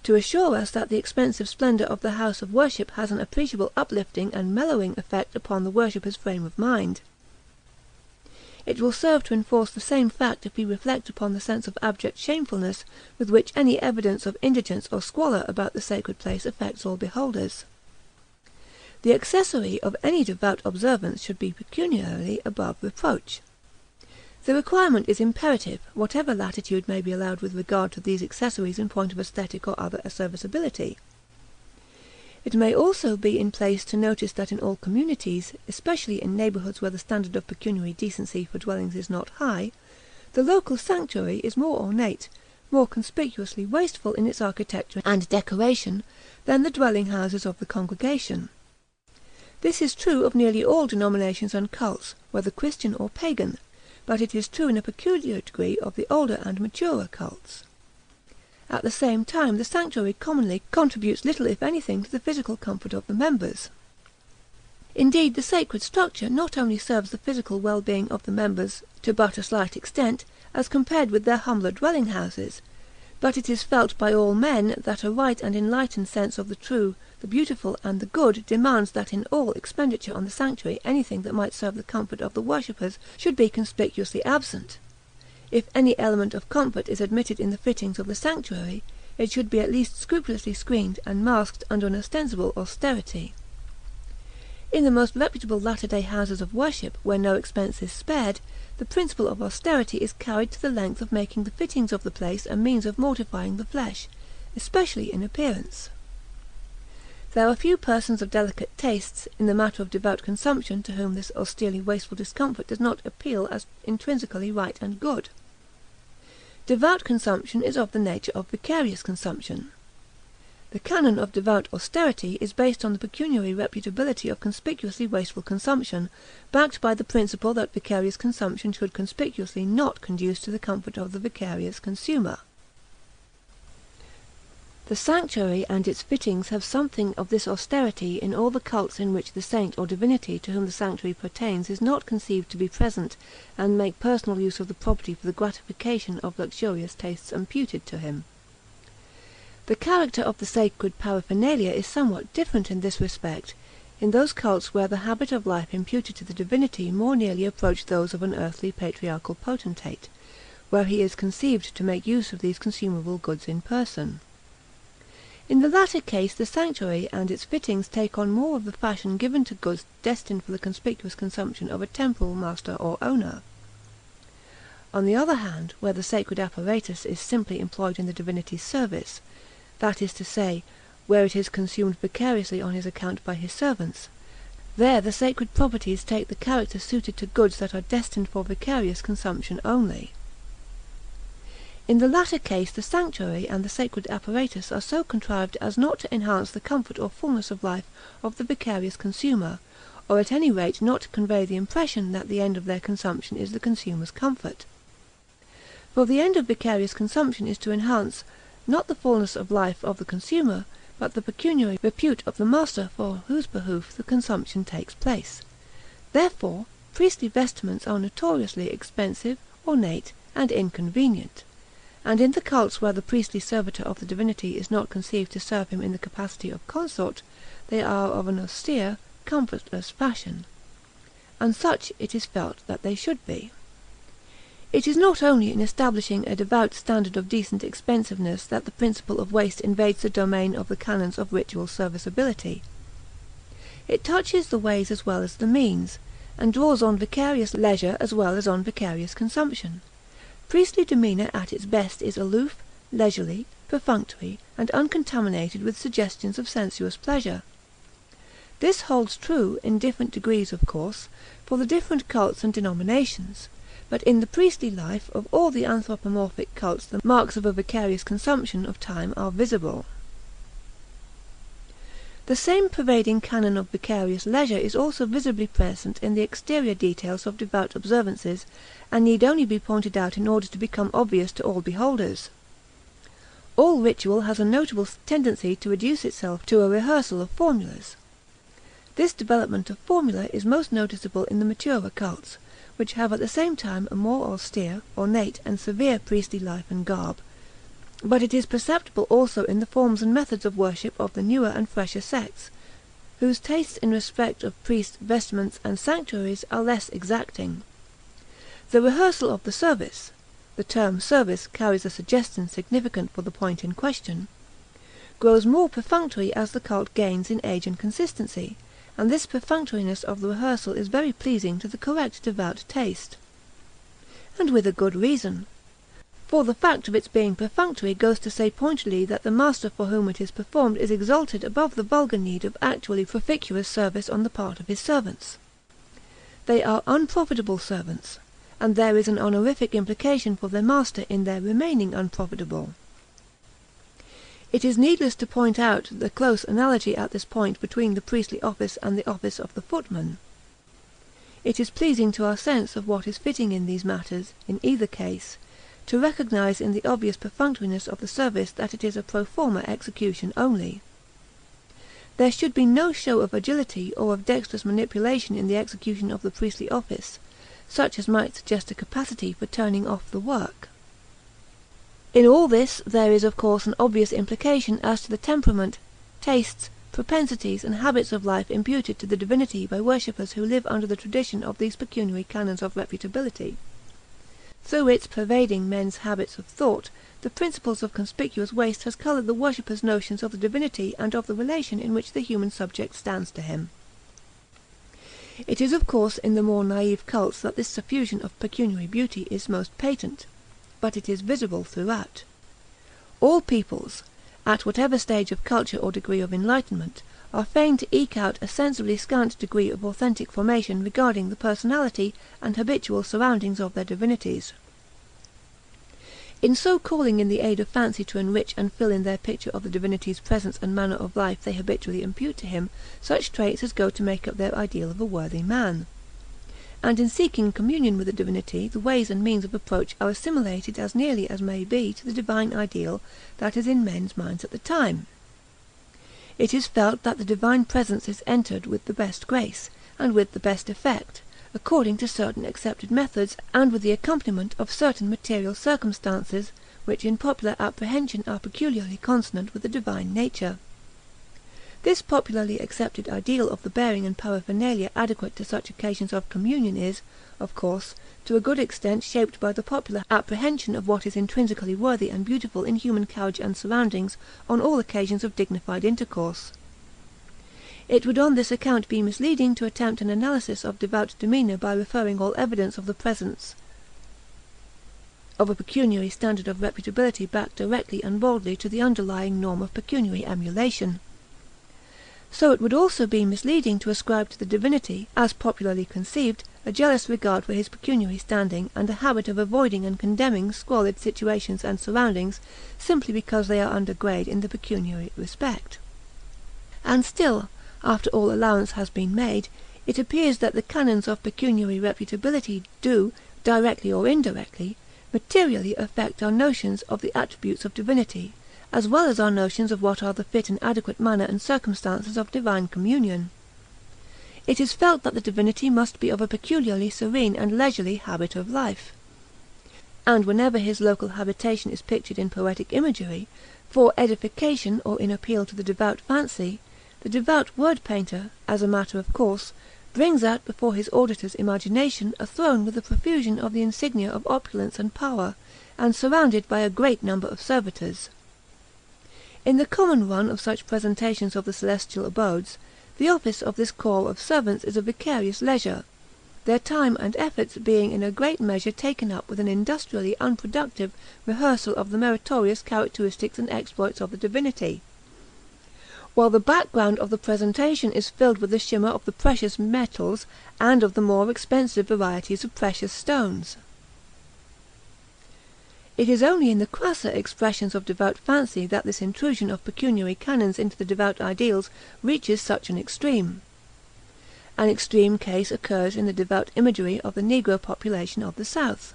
to assure us that the expensive splendour of the house of worship has an appreciable uplifting and mellowing effect upon the worshipper's frame of mind. It will serve to enforce the same fact if we reflect upon the sense of abject shamefulness with which any evidence of indigence or squalor about the sacred place affects all beholders. The accessory of any devout observance should be pecuniarily above reproach. The requirement is imperative, whatever latitude may be allowed with regard to these accessories in point of aesthetic or other serviceability. It may also be in place to notice that in all communities, especially in neighbourhoods where the standard of pecuniary decency for dwellings is not high, the local sanctuary is more ornate, more conspicuously wasteful in its architecture and decoration than the dwelling houses of the congregation. This is true of nearly all denominations and cults, whether Christian or pagan, but it is true in a peculiar degree of the older and maturer cults. At the same time, the sanctuary commonly contributes little if anything to the physical comfort of the members. Indeed, the sacred structure not only serves the physical well-being of the members to but a slight extent, as compared with their humbler dwelling-houses, but it is felt by all men that a right and enlightened sense of the true, the beautiful, and the good demands that in all expenditure on the sanctuary anything that might serve the comfort of the worshippers should be conspicuously absent. If any element of comfort is admitted in the fittings of the sanctuary, it should be at least scrupulously screened and masked under an ostensible austerity. In the most reputable latter-day houses of worship, where no expense is spared, the principle of austerity is carried to the length of making the fittings of the place a means of mortifying the flesh, especially in appearance. There are few persons of delicate tastes in the matter of devout consumption to whom this austerely wasteful discomfort does not appeal as intrinsically right and good. Devout consumption is of the nature of vicarious consumption. The canon of devout austerity is based on the pecuniary reputability of conspicuously wasteful consumption, backed by the principle that vicarious consumption should conspicuously not conduce to the comfort of the vicarious consumer. The sanctuary and its fittings have something of this austerity in all the cults in which the saint or divinity to whom the sanctuary pertains is not conceived to be present and make personal use of the property for the gratification of luxurious tastes imputed to him. The character of the sacred paraphernalia is somewhat different in this respect, in those cults where the habit of life imputed to the divinity more nearly approach those of an earthly patriarchal potentate, where he is conceived to make use of these consumable goods in person. In the latter case the sanctuary and its fittings take on more of the fashion given to goods destined for the conspicuous consumption of a temporal master or owner. On the other hand, where the sacred apparatus is simply employed in the divinity's service, that is to say, where it is consumed vicariously on his account by his servants, there the sacred properties take the character suited to goods that are destined for vicarious consumption only. In the latter case the sanctuary and the sacred apparatus are so contrived as not to enhance the comfort or fullness of life of the vicarious consumer, or at any rate not to convey the impression that the end of their consumption is the consumer's comfort. For the end of vicarious consumption is to enhance, not the fullness of life of the consumer, but the pecuniary repute of the master for whose behoof the consumption takes place. Therefore, priestly vestments are notoriously expensive, ornate, and inconvenient, and in the cults where the priestly servitor of the divinity is not conceived to serve him in the capacity of consort, they are of an austere, comfortless fashion, and such it is felt that they should be. It is not only in establishing a devout standard of decent expensiveness that the principle of waste invades the domain of the canons of ritual serviceability. It touches the ways as well as the means, and draws on vicarious leisure as well as on vicarious consumption. Priestly demeanour at its best is aloof, leisurely, perfunctory, and uncontaminated with suggestions of sensuous pleasure. This holds true, in different degrees of course, for the different cults and denominations, but in the priestly life of all the anthropomorphic cults the marks of a vicarious consumption of time are visible. The same pervading canon of vicarious leisure is also visibly present in the exterior details of devout observances, and need only be pointed out in order to become obvious to all beholders. All ritual has a notable tendency to reduce itself to a rehearsal of formulas. This development of formula is most noticeable in the maturer cults, which have at the same time a more austere, ornate, and severe priestly life and garb, but it is perceptible also in the forms and methods of worship of the newer and fresher sects, whose tastes in respect of priests, vestments, and sanctuaries are less exacting. The rehearsal of the service (the term service carries a suggestion significant for the point in question) grows more perfunctory as the cult gains in age and consistency, and this perfunctoriness of the rehearsal is very pleasing to the correct devout taste. And with a good reason, for the fact of its being perfunctory goes to say pointedly that the master for whom it is performed is exalted above the vulgar need of actually proficuous service on the part of his servants. They are unprofitable servants, and there is an honorific implication for their master in their remaining unprofitable. It is needless to point out the close analogy at this point between the priestly office and the office of the footman. It is pleasing to our sense of what is fitting in these matters, in either case, to recognize in the obvious perfunctoriness of the service that it is a pro forma execution only. There should be no show of agility or of dexterous manipulation in the execution of the priestly office, such as might suggest a capacity for turning off the work. In all this there is of course an obvious implication as to the temperament, tastes, propensities, and habits of life imputed to the divinity by worshippers who live under the tradition of these pecuniary canons of reputability. Through its pervading men's habits of thought, the principles of conspicuous waste has coloured the worshipper's notions of the divinity and of the relation in which the human subject stands to him. It is of course in the more naive cults that this suffusion of pecuniary beauty is most patent, but it is visible throughout. All peoples, at whatever stage of culture or degree of enlightenment, are fain to eke out a sensibly scant degree of authentic formation regarding the personality and habitual surroundings of their divinities. In so calling in the aid of fancy to enrich and fill in their picture of the divinity's presence and manner of life they habitually impute to him such traits as go to make up their ideal of a worthy man. And in seeking communion with the divinity, the ways and means of approach are assimilated as nearly as may be to the divine ideal that is in men's minds at the time. It is felt that the divine presence is entered with the best grace, and with the best effect, according to certain accepted methods, and with the accompaniment of certain material circumstances, which in popular apprehension are peculiarly consonant with the divine nature. This popularly accepted ideal of the bearing and paraphernalia adequate to such occasions of communion is, of course, to a good extent shaped by the popular apprehension of what is intrinsically worthy and beautiful in human carriage and surroundings on all occasions of dignified intercourse. It would on this account be misleading to attempt an analysis of devout demeanour by referring all evidence of the presence of a pecuniary standard of reputability back directly and boldly to the underlying norm of pecuniary emulation. So it would also be misleading to ascribe to the divinity, as popularly conceived, a jealous regard for his pecuniary standing and a habit of avoiding and condemning squalid situations and surroundings simply because they are under grade in the pecuniary respect. And still, after all allowance has been made, it appears that the canons of pecuniary reputability do, directly or indirectly, materially affect our notions of the attributes of divinity, as well as our notions of what are the fit and adequate manner and circumstances of divine communion. It is felt that the divinity must be of a peculiarly serene and leisurely habit of life. And whenever his local habitation is pictured in poetic imagery, for edification or in appeal to the devout fancy, the devout word-painter, as a matter of course, brings out before his auditor's imagination a throne with a profusion of the insignia of opulence and power, and surrounded by a great number of servitors. In the common run of such presentations of the celestial abodes, the office of this corps of servants is a vicarious leisure, their time and efforts being in a great measure taken up with an industrially unproductive rehearsal of the meritorious characteristics and exploits of the divinity, while the background of the presentation is filled with the shimmer of the precious metals and of the more expensive varieties of precious stones. It is only in the crasser expressions of devout fancy that this intrusion of pecuniary canons into the devout ideals reaches such an extreme. An extreme case occurs in the devout imagery of the Negro population of the South.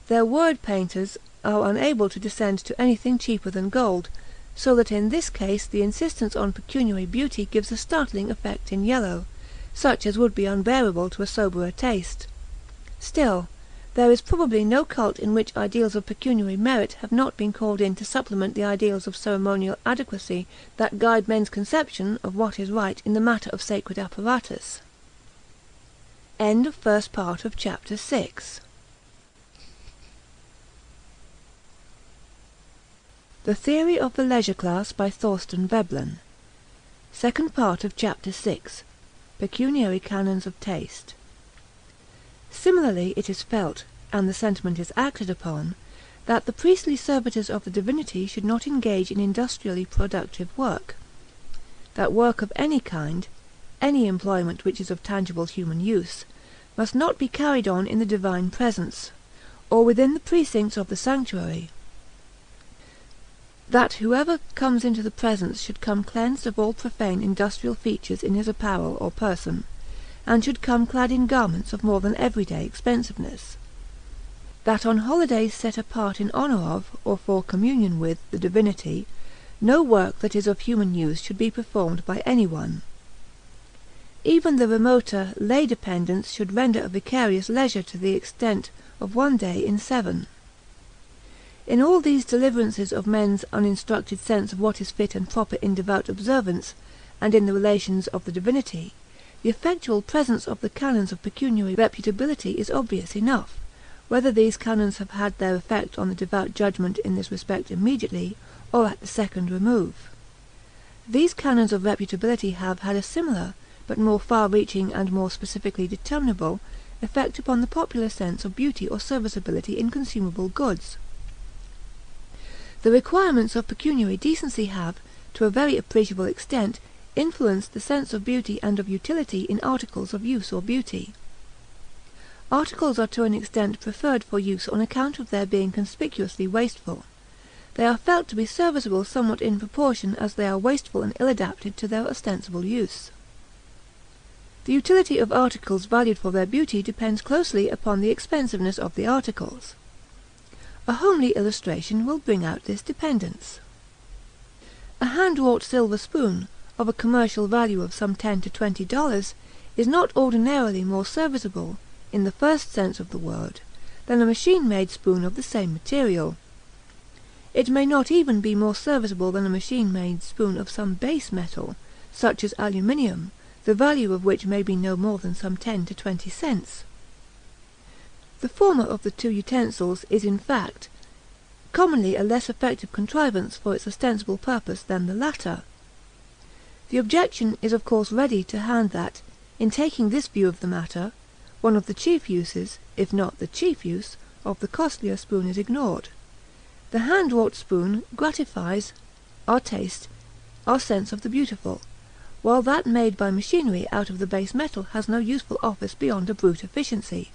Their word-painters are unable to descend to anything cheaper than gold, so that in this case the insistence on pecuniary beauty gives a startling effect in yellow, such as would be unbearable to a soberer taste. Still, there is probably no cult in which ideals of pecuniary merit have not been called in to supplement the ideals of ceremonial adequacy that guide men's conception of what is right in the matter of sacred apparatus. End of first part of Chapter 6. The Theory of the Leisure Class by Thorstein Veblen. Second part of Chapter 6. Pecuniary Canons of Taste. Similarly it is felt, and the sentiment is acted upon, that the priestly servitors of the divinity should not engage in industrially productive work. That work of any kind, any employment which is of tangible human use, must not be carried on in the divine presence, or within the precincts of the sanctuary. That whoever comes into the presence should come cleansed of all profane industrial features in his apparel or person, and should come clad in garments of more than everyday expensiveness. That on holidays set apart in honour of, or for communion with, the divinity, no work that is of human use should be performed by any one. Even the remoter lay dependents should render a vicarious leisure to the extent of 1 day in 7. In all these deliverances of men's uninstructed sense of what is fit and proper in devout observance, and in the relations of the divinity, the effectual presence of the canons of pecuniary reputability is obvious enough, whether these canons have had their effect on the devout judgment in this respect immediately, or at the second remove. These canons of reputability have had a similar, but more far-reaching and more specifically determinable, effect upon the popular sense of beauty or serviceability in consumable goods. The requirements of pecuniary decency have, to a very appreciable extent, influenced the sense of beauty and of utility in articles of use or beauty. Articles are to an extent preferred for use on account of their being conspicuously wasteful. They are felt to be serviceable somewhat in proportion as they are wasteful and ill-adapted to their ostensible use. The utility of articles valued for their beauty depends closely upon the expensiveness of the articles. A homely illustration will bring out this dependence. A hand-wrought silver spoon, of a commercial value of some $10 to $20, is not ordinarily more serviceable, in the first sense of the word, than a machine-made spoon of the same material. It may not even be more serviceable than a machine-made spoon of some base metal, such as aluminium, the value of which may be no more than some 10 to 20 cents. The former of the two utensils is, in fact, commonly a less effective contrivance for its ostensible purpose than the latter. The objection is of course ready to hand that, in taking this view of the matter, one of the chief uses, if not the chief use, of the costlier spoon is ignored. The hand-wrought spoon gratifies our taste, our sense of the beautiful, while that made by machinery out of the base metal has no useful office beyond a brute efficiency.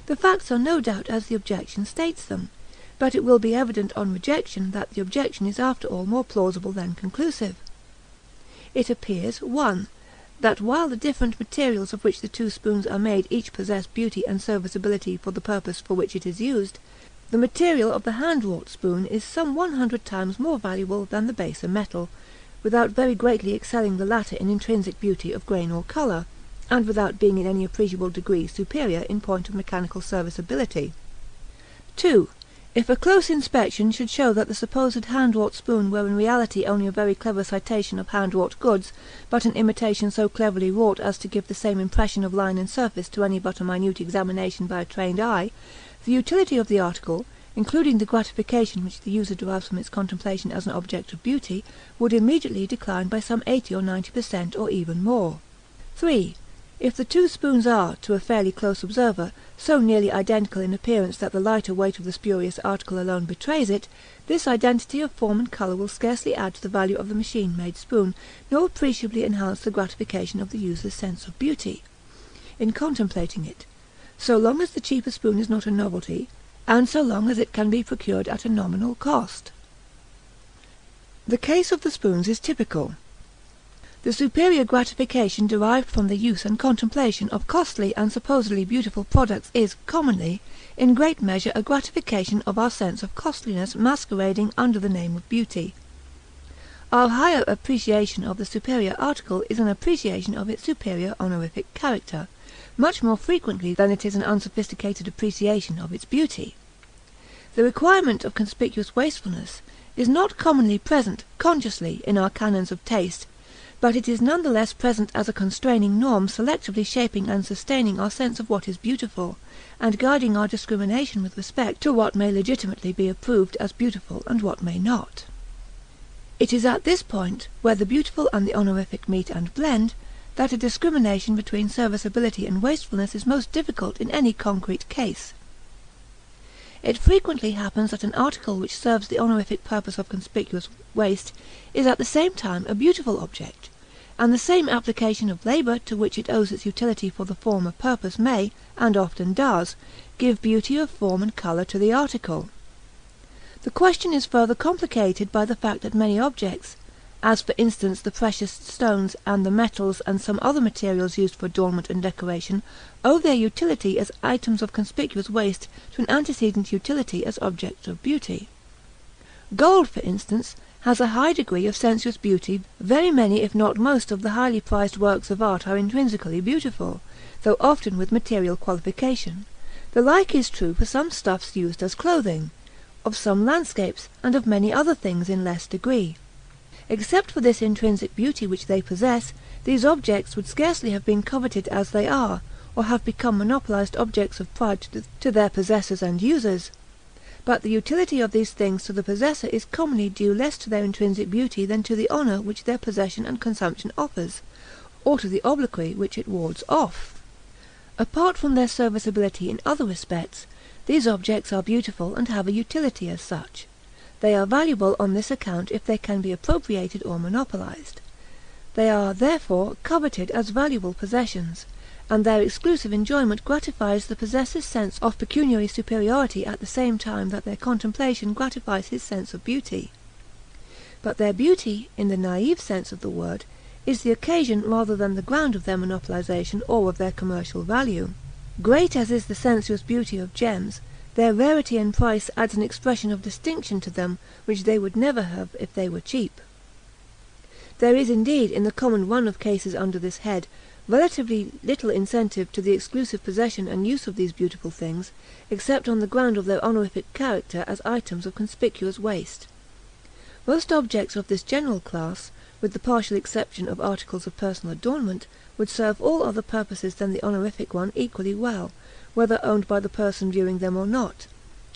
The facts are no doubt as the objection states them, but it will be evident on rejection that the objection is after all more plausible than conclusive. It appears, 1. That while the different materials of which the two spoons are made each possess beauty and serviceability for the purpose for which it is used, The material of the hand-wrought spoon is some 100 times more valuable than the baser metal, without very greatly excelling the latter in intrinsic beauty of grain or colour, and without being in any appreciable degree superior in point of mechanical serviceability. 2. If a close inspection should show that the supposed hand-wrought spoon were in reality only a very clever citation of hand-wrought goods, but an imitation so cleverly wrought as to give the same impression of line and surface to any but a minute examination by a trained eye, the utility of the article, including the gratification which the user derives from its contemplation as an object of beauty, would immediately decline by some 80 or 90% or even more. 3. If the two spoons are, to a fairly close observer, so nearly identical in appearance that the lighter weight of the spurious article alone betrays it, this identity of form and colour will scarcely add to the value of the machine-made spoon, nor appreciably enhance the gratification of the user's sense of beauty in contemplating it, so long as the cheaper spoon is not a novelty, and so long as it can be procured at a nominal cost. The case of the spoons is typical. The superior gratification derived from the use and contemplation of costly and supposedly beautiful products is, commonly, in great measure a gratification of our sense of costliness masquerading under the name of beauty. Our higher appreciation of the superior article is an appreciation of its superior honorific character, much more frequently than it is an unsophisticated appreciation of its beauty. The requirement of conspicuous wastefulness is not commonly present consciously in our canons of taste, but it is none the less present as a constraining norm selectively shaping and sustaining our sense of what is beautiful, and guiding our discrimination with respect to what may legitimately be approved as beautiful and what may not. It is at this point, where the beautiful and the honorific meet and blend, that a discrimination between serviceability and wastefulness is most difficult in any concrete case. It frequently happens that an article which serves the honorific purpose of conspicuous waste is at the same time a beautiful object, and the same application of labour to which it owes its utility for the former purpose may, and often does, give beauty of form and colour to the article. The question is further complicated by the fact that many objects, as for instance the precious stones and the metals and some other materials used for adornment and decoration, owe their utility as items of conspicuous waste to an antecedent utility as objects of beauty. Gold, for instance, has a high degree of sensuous beauty. Very many, if not most, of the highly prized works of art are intrinsically beautiful, though often with material qualification. The like is true for some stuffs used as clothing, of some landscapes, and of many other things in less degree. Except for this intrinsic beauty which they possess, these objects would scarcely have been coveted as they are, or have become monopolized objects of pride to their possessors and users. But the utility of these things to the possessor is commonly due less to their intrinsic beauty than to the honour which their possession and consumption offers, or to the obloquy which it wards off. Apart from their serviceability in other respects, these objects are beautiful and have a utility as such. They are valuable on this account if they can be appropriated or monopolized. They are, therefore, coveted as valuable possessions, and their exclusive enjoyment gratifies the possessor's sense of pecuniary superiority at the same time that their contemplation gratifies his sense of beauty. But their beauty, in the naive sense of the word, is the occasion rather than the ground of their monopolization or of their commercial value. Great as is the sensuous beauty of gems, their rarity and price adds an expression of distinction to them which they would never have if they were cheap. There is indeed, in the common run of cases under this head, relatively little incentive to the exclusive possession and use of these beautiful things, except on the ground of their honorific character as items of conspicuous waste. Most objects of this general class, with the partial exception of articles of personal adornment, would serve all other purposes than the honorific one equally well, whether owned by the person viewing them or not.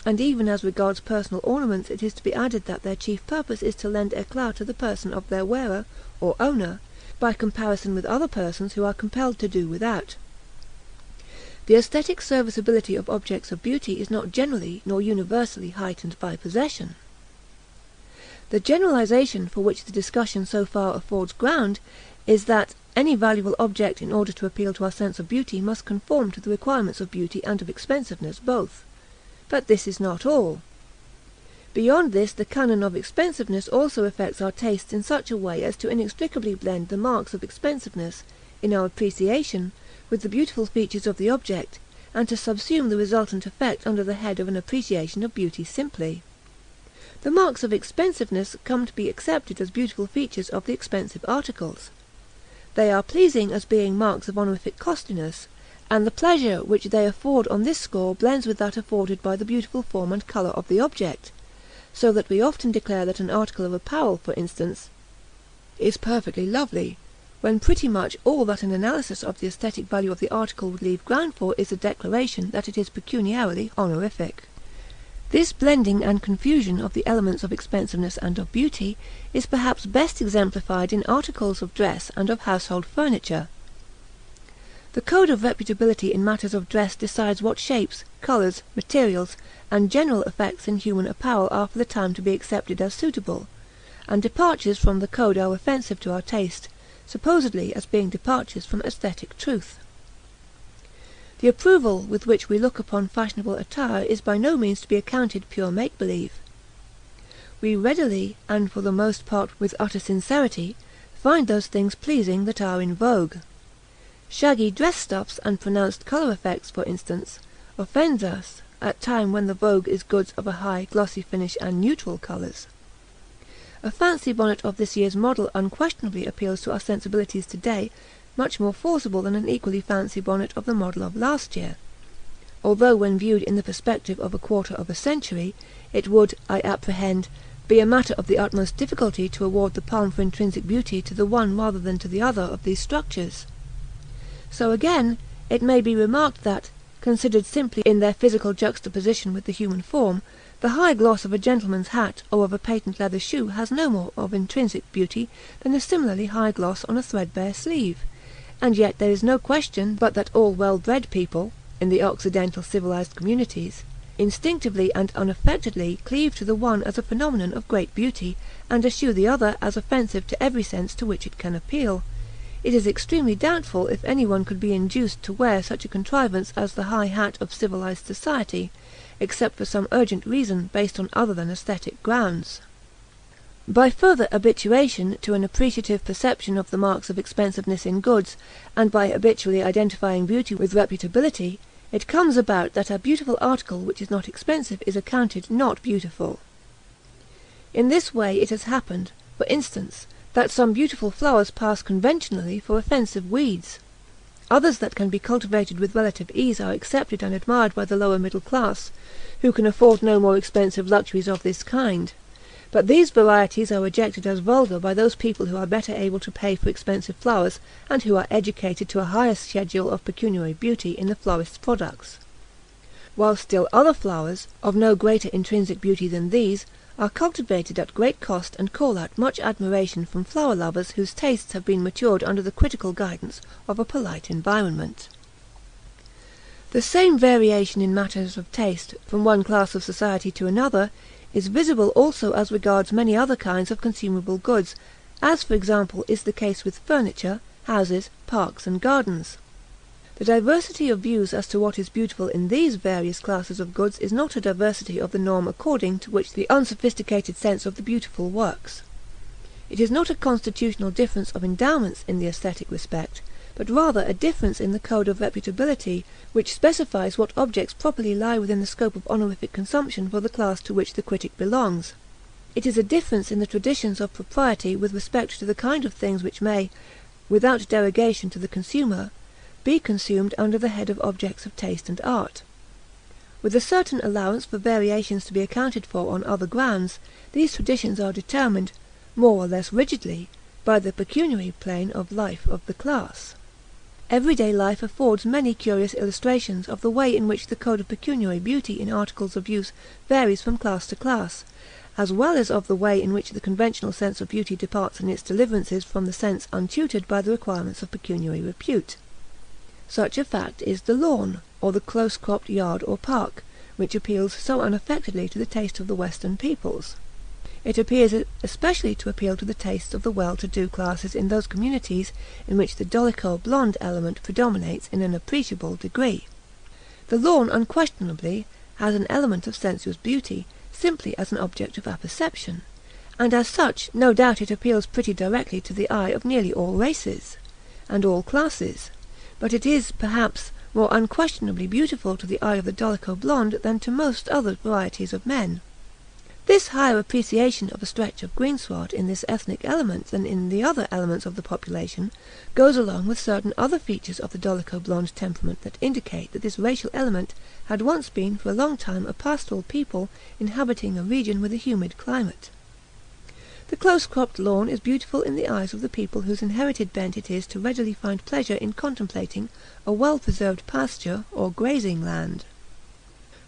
And even as regards personal ornaments it is to be added that their chief purpose is to lend éclat to the person of their wearer, or owner, by comparison with other persons who are compelled to do without. The aesthetic serviceability of objects of beauty is not generally nor universally heightened by possession. The generalization for which the discussion so far affords ground is that any valuable object in order to appeal to our sense of beauty must conform to the requirements of beauty and of expensiveness both. But this is not all. Beyond this, the canon of expensiveness also affects our tastes in such a way as to inextricably blend the marks of expensiveness, in our appreciation, with the beautiful features of the object, and to subsume the resultant effect under the head of an appreciation of beauty simply. The marks of expensiveness come to be accepted as beautiful features of the expensive articles. They are pleasing as being marks of honorific costliness, and the pleasure which they afford on this score blends with that afforded by the beautiful form and colour of the object, so that we often declare that an article of apparel, for instance, is perfectly lovely, when pretty much all that an analysis of the aesthetic value of the article would leave ground for is the declaration that it is pecuniarily honorific. This blending and confusion of the elements of expensiveness and of beauty is perhaps best exemplified in articles of dress and of household furniture. The code of reputability in matters of dress decides what shapes, colours, materials, and general effects in human apparel are for the time to be accepted as suitable, and departures from the code are offensive to our taste, supposedly as being departures from aesthetic truth. The approval with which we look upon fashionable attire is by no means to be accounted pure make-believe. We readily, and for the most part with utter sincerity, find those things pleasing that are in vogue. Shaggy dress stuffs and pronounced colour effects, for instance, offend us at time when the vogue is goods of a high, glossy finish and neutral colours. A fancy bonnet of this year's model unquestionably appeals to our sensibilities today, much more forcible than an equally fancy bonnet of the model of last year, although when viewed in the perspective of a quarter of a century, it would, I apprehend, be a matter of the utmost difficulty to award the palm for intrinsic beauty to the one rather than to the other of these structures. So again, it may be remarked that, considered simply in their physical juxtaposition with the human form, the high gloss of a gentleman's hat or of a patent leather shoe has no more of intrinsic beauty than a similarly high gloss on a threadbare sleeve, and yet there is no question but that all well-bred people, in the Occidental civilized communities, instinctively and unaffectedly cleave to the one as a phenomenon of great beauty, and eschew the other as offensive to every sense to which it can appeal. It is extremely doubtful if any one could be induced to wear such a contrivance as the high hat of civilized society, except for some urgent reason based on other than aesthetic grounds. By further habituation to an appreciative perception of the marks of expensiveness in goods, and by habitually identifying beauty with reputability, it comes about that a beautiful article which is not expensive is accounted not beautiful. In this way it has happened, for instance, that some beautiful flowers pass conventionally for offensive weeds. Others that can be cultivated with relative ease are accepted and admired by the lower middle class, who can afford no more expensive luxuries of this kind. But these varieties are rejected as vulgar by those people who are better able to pay for expensive flowers, and who are educated to a higher schedule of pecuniary beauty in the florist's products. While still other flowers, of no greater intrinsic beauty than these, are cultivated at great cost and call out much admiration from flower lovers whose tastes have been matured under the critical guidance of a polite environment. The same variation in matters of taste from one class of society to another is visible also as regards many other kinds of consumable goods, as for example is the case with furniture, houses, parks, and gardens. The diversity of views as to what is beautiful in these various classes of goods is not a diversity of the norm according to which the unsophisticated sense of the beautiful works. It is not a constitutional difference of endowments in the aesthetic respect, but rather a difference in the code of reputability, which specifies what objects properly lie within the scope of honorific consumption for the class to which the critic belongs. It is a difference in the traditions of propriety with respect to the kind of things which may, without derogation to the consumer, be consumed under the head of objects of taste and art. With a certain allowance for variations to be accounted for on other grounds, these traditions are determined, more or less rigidly, by the pecuniary plane of life of the class. Everyday life affords many curious illustrations of the way in which the code of pecuniary beauty in articles of use varies from class to class, as well as of the way in which the conventional sense of beauty departs in its deliverances from the sense untutored by the requirements of pecuniary repute. Such a fact is the lawn, or the close-cropped yard or park, which appeals so unaffectedly to the taste of the Western peoples. It appears especially to appeal to the tastes of the well-to-do classes in those communities in which the dolicho-blonde element predominates in an appreciable degree. The lawn unquestionably has an element of sensuous beauty, simply as an object of apperception, and as such no doubt it appeals pretty directly to the eye of nearly all races, and all classes, but it is, perhaps, more unquestionably beautiful to the eye of the dolicho-blonde than to most other varieties of men. This higher appreciation of a stretch of greensward in this ethnic element than in the other elements of the population goes along with certain other features of the dolicho-blonde temperament that indicate that this racial element had once been for a long time a pastoral people inhabiting a region with a humid climate. The close-cropped lawn is beautiful in the eyes of the people whose inherited bent it is to readily find pleasure in contemplating a well-preserved pasture or grazing land.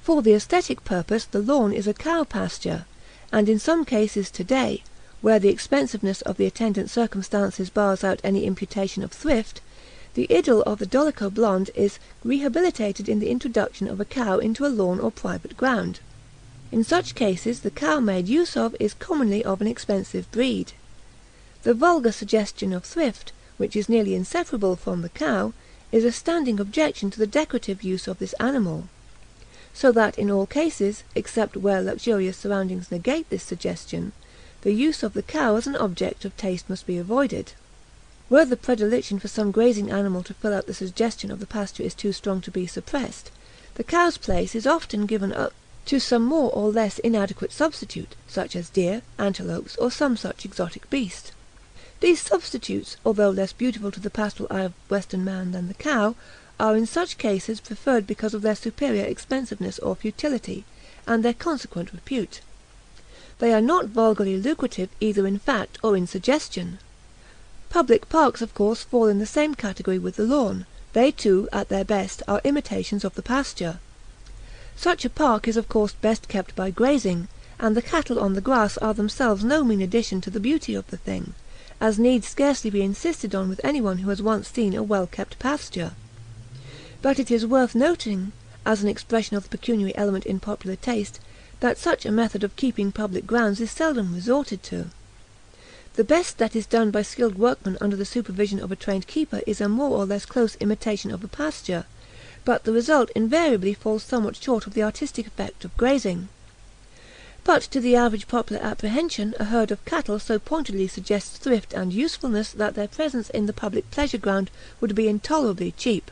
For the aesthetic purpose the lawn is a cow pasture, and in some cases today, where the expensiveness of the attendant circumstances bars out any imputation of thrift, the idyll of the dolicho-blonde is rehabilitated in the introduction of a cow into a lawn or private ground. In such cases the cow made use of is commonly of an expensive breed. The vulgar suggestion of thrift, which is nearly inseparable from the cow, is a standing objection to the decorative use of this animal, so that in all cases, except where luxurious surroundings negate this suggestion, the use of the cow as an object of taste must be avoided. Where the predilection for some grazing animal to fill out the suggestion of the pasture is too strong to be suppressed, the cow's place is often given up to some more or less inadequate substitute, such as deer, antelopes, or some such exotic beast. These substitutes, although less beautiful to the pastoral eye of Western man than the cow, are in such cases preferred because of their superior expensiveness or futility, and their consequent repute. They are not vulgarly lucrative either in fact or in suggestion. Public parks of course fall in the same category with the lawn. They too, at their best, are imitations of the pasture. Such a park is of course best kept by grazing, and the cattle on the grass are themselves no mean addition to the beauty of the thing, as need scarcely be insisted on with anyone who has once seen a well-kept pasture. But it is worth noting, as an expression of the pecuniary element in popular taste, that such a method of keeping public grounds is seldom resorted to. The best that is done by skilled workmen under the supervision of a trained keeper is a more or less close imitation of a pasture, but the result invariably falls somewhat short of the artistic effect of grazing. But to the average popular apprehension a herd of cattle so pointedly suggests thrift and usefulness that their presence in the public pleasure ground would be intolerably cheap.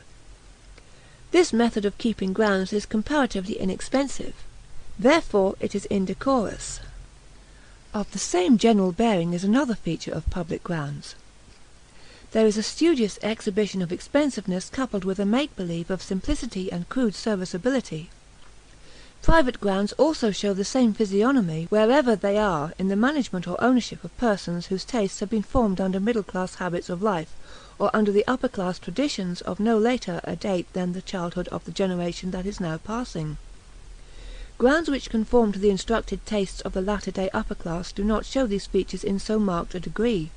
This method of keeping grounds is comparatively inexpensive. Therefore it is indecorous. Of the same general bearing is another feature of public grounds. There is a studious exhibition of expensiveness coupled with a make-believe of simplicity and crude serviceability. Private grounds also show the same physiognomy wherever they are in the management or ownership of persons whose tastes have been formed under middle-class habits of life, or under the upper-class traditions of no later a date than the childhood of the generation that is now passing. Grounds which conform to the instructed tastes of the latter-day upper class do not show these features in so marked a degree.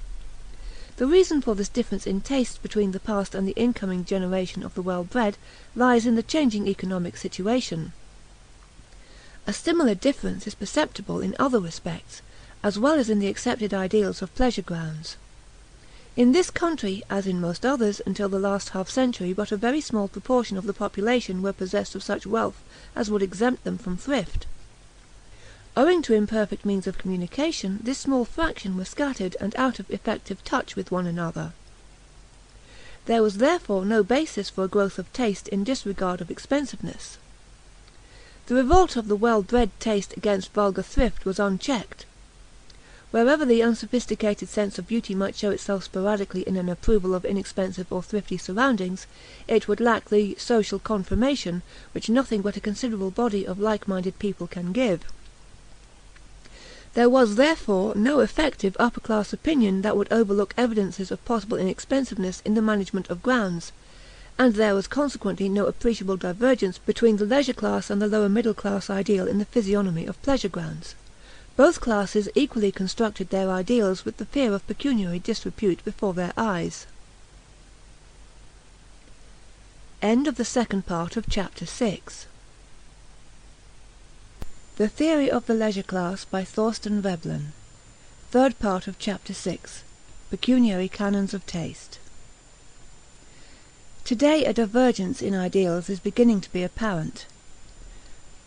The reason for this difference in tastes between the past and the incoming generation of the well-bred lies in the changing economic situation. A similar difference is perceptible in other respects, as well as in the accepted ideals of pleasure grounds. In this country, as in most others, until the last half-century but a very small proportion of the population were possessed of such wealth as would exempt them from thrift. Owing to imperfect means of communication, this small fraction were scattered and out of effective touch with one another. There was therefore no basis for a growth of taste in disregard of expensiveness. The revolt of the well-bred taste against vulgar thrift was unchecked. Wherever the unsophisticated sense of beauty might show itself sporadically in an approval of inexpensive or thrifty surroundings, it would lack the social confirmation which nothing but a considerable body of like-minded people can give. There was therefore no effective upper-class opinion that would overlook evidences of possible inexpensiveness in the management of grounds, and there was consequently no appreciable divergence between the leisure class and the lower middle class ideal in the physiognomy of pleasure grounds. Both classes equally constructed their ideals with the fear of pecuniary disrepute before their eyes. End of the second part of Chapter 6. The Theory of the Leisure Class by Thorstein Veblen. Third part of Chapter 6. Pecuniary Canons of Taste. Today a divergence in ideals is beginning to be apparent.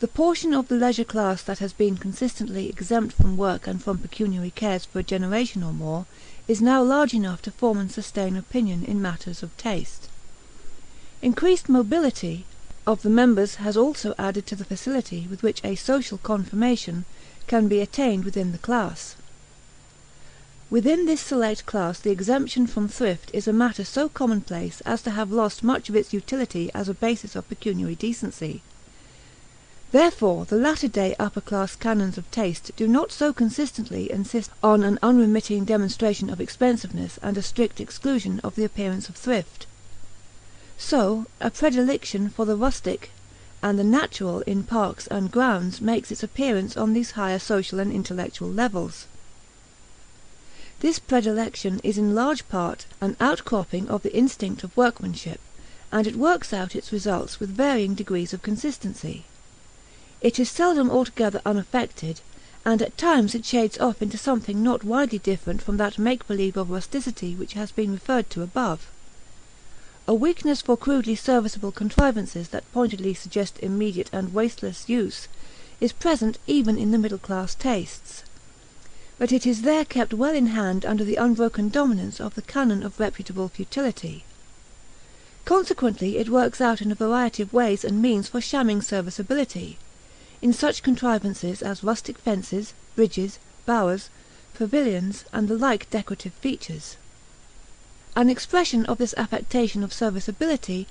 The portion of the leisure class that has been consistently exempt from work and from pecuniary cares for a generation or more is now large enough to form and sustain opinion in matters of taste. Increased mobility of the members has also added to the facility with which a social conformation can be attained within the class. Within this select class the exemption from thrift is a matter so commonplace as to have lost much of its utility as a basis of pecuniary decency. Therefore the latter-day upper-class canons of taste do not so consistently insist on an unremitting demonstration of expensiveness and a strict exclusion of the appearance of thrift. So, a predilection for the rustic and the natural in parks and grounds makes its appearance on these higher social and intellectual levels. This predilection is in large part an outcropping of the instinct of workmanship, and it works out its results with varying degrees of consistency. It is seldom altogether unaffected, and at times it shades off into something not widely different from that make-believe of rusticity which has been referred to above. A weakness for crudely serviceable contrivances that pointedly suggest immediate and wasteless use is present even in the middle-class tastes, but it is there kept well in hand under the unbroken dominance of the canon of reputable futility. Consequently it works out in a variety of ways and means for shamming serviceability, in such contrivances as rustic fences, bridges, bowers, pavilions, and the like decorative features. An expression of this affectation of serviceability,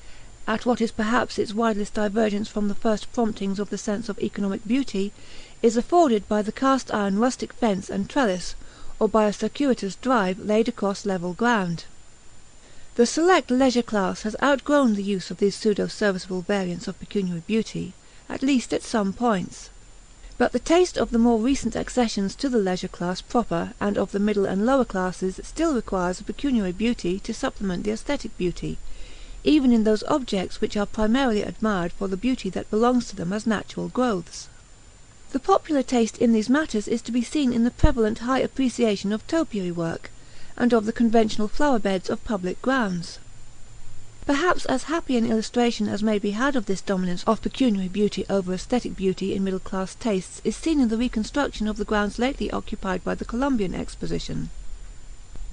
at what is perhaps its widest divergence from the first promptings of the sense of economic beauty, is afforded by the cast-iron rustic fence and trellis, or by a circuitous drive laid across level ground. The select leisure class has outgrown the use of these pseudo-serviceable variants of pecuniary beauty, at least at some points. But the taste of the more recent accessions to the leisure class proper and of the middle and lower classes still requires a pecuniary beauty to supplement the aesthetic beauty, even in those objects which are primarily admired for the beauty that belongs to them as natural growths. The popular taste in these matters is to be seen in the prevalent high appreciation of topiary work, and of the conventional flower beds of public grounds. Perhaps as happy an illustration as may be had of this dominance of pecuniary beauty over aesthetic beauty in middle-class tastes is seen in the reconstruction of the grounds lately occupied by the Columbian Exposition.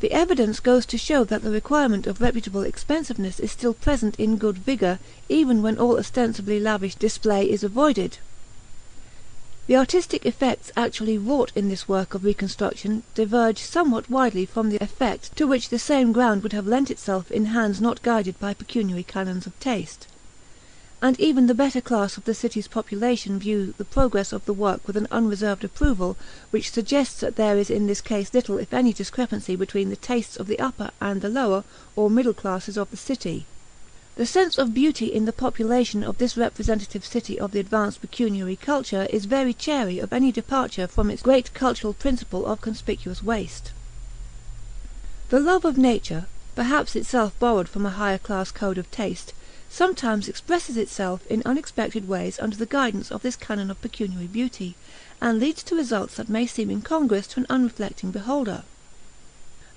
The evidence goes to show that the requirement of reputable expensiveness is still present in good vigour, even when all ostensibly lavish display is avoided. The artistic effects actually wrought in this work of reconstruction diverge somewhat widely from the effect to which the same ground would have lent itself in hands not guided by pecuniary canons of taste. And even the better class of the city's population view the progress of the work with an unreserved approval, which suggests that there is in this case little if any discrepancy between the tastes of the upper and the lower or middle classes of the city. The sense of beauty in the population of this representative city of the advanced pecuniary culture is very chary of any departure from its great cultural principle of conspicuous waste. The love of nature, perhaps itself borrowed from a higher class code of taste, sometimes expresses itself in unexpected ways under the guidance of this canon of pecuniary beauty, and leads to results that may seem incongruous to an unreflecting beholder.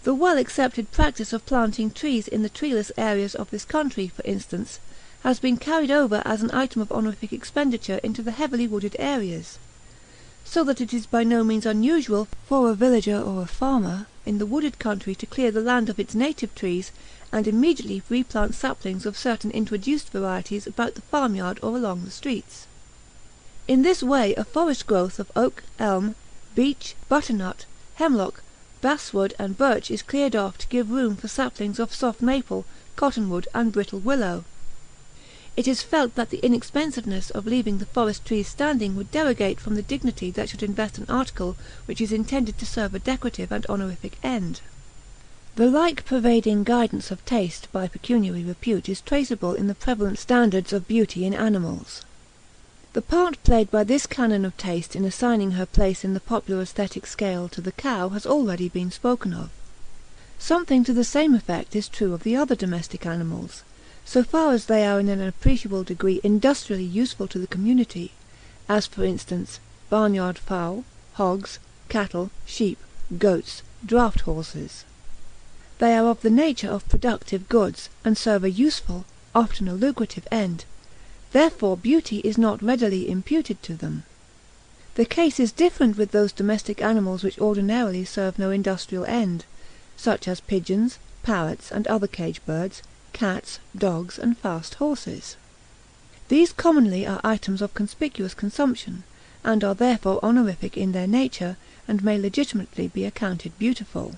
The well-accepted practice of planting trees in the treeless areas of this country, for instance, has been carried over as an item of honorific expenditure into the heavily wooded areas, so that it is by no means unusual for a villager or a farmer in the wooded country to clear the land of its native trees and immediately replant saplings of certain introduced varieties about the farmyard or along the streets. In this way a forest growth of oak, elm, beech, butternut, hemlock, basswood and birch is cleared off to give room for saplings of soft maple, cottonwood, and brittle willow. It is felt that the inexpensiveness of leaving the forest trees standing would derogate from the dignity that should invest an article which is intended to serve a decorative and honorific end. The like pervading guidance of taste by pecuniary repute is traceable in the prevalent standards of beauty in animals. The part played by this canon of taste in assigning her place in the popular aesthetic scale to the cow has already been spoken of. Something to the same effect is true of the other domestic animals, so far as they are in an appreciable degree industrially useful to the community, as for instance barnyard fowl, hogs, cattle, sheep, goats, draught horses. They are of the nature of productive goods, and serve a useful, often a lucrative end. Therefore beauty is not readily imputed to them. The case is different with those domestic animals which ordinarily serve no industrial end, such as pigeons, parrots, and other cage birds, cats, dogs, and fast horses. These commonly are items of conspicuous consumption, and are therefore honorific in their nature, and may legitimately be accounted beautiful.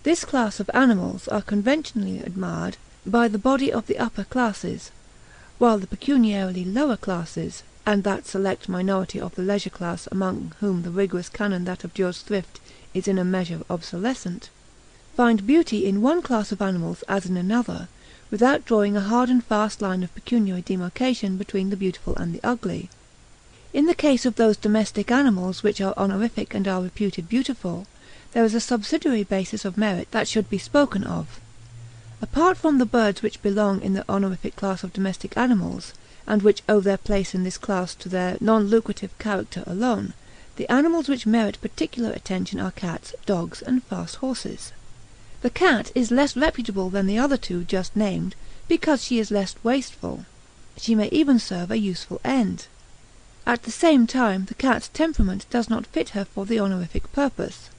This class of animals are conventionally admired by the body of the upper classes, while the pecuniarily lower classes, and that select minority of the leisure class among whom the rigorous canon that abjures thrift is in a measure obsolescent, find beauty in one class of animals as in another, without drawing a hard and fast line of pecuniary demarcation between the beautiful and the ugly. In the case of those domestic animals which are honorific and are reputed beautiful, there is a subsidiary basis of merit that should be spoken of. Apart from the birds which belong in the honorific class of domestic animals, and which owe their place in this class to their non-lucrative character alone, the animals which merit particular attention are cats, dogs, and fast horses. The cat is less reputable than the other two just named, because she is less wasteful. She may even serve a useful end. At the same time, the cat's temperament does not fit her for the honorific purpose.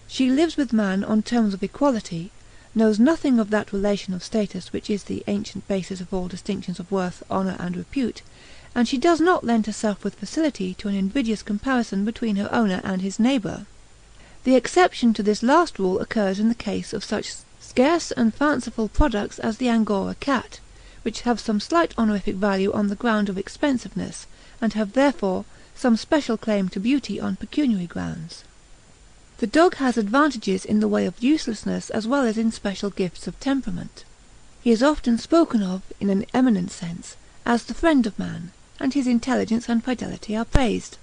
She lives with man on terms of equality, knows nothing of that relation of status which is the ancient basis of all distinctions of worth, honour, and repute, and she does not lend herself with facility to an invidious comparison between her owner and his neighbour. The exception to this last rule occurs in the case of such scarce and fanciful products as the Angora cat, which have some slight honorific value on the ground of expensiveness, and have therefore some special claim to beauty on pecuniary grounds. The dog has advantages in the way of uselessness as well as in special gifts of temperament. He is often spoken of, in an eminent sense, as the friend of man, and his intelligence and fidelity are praised.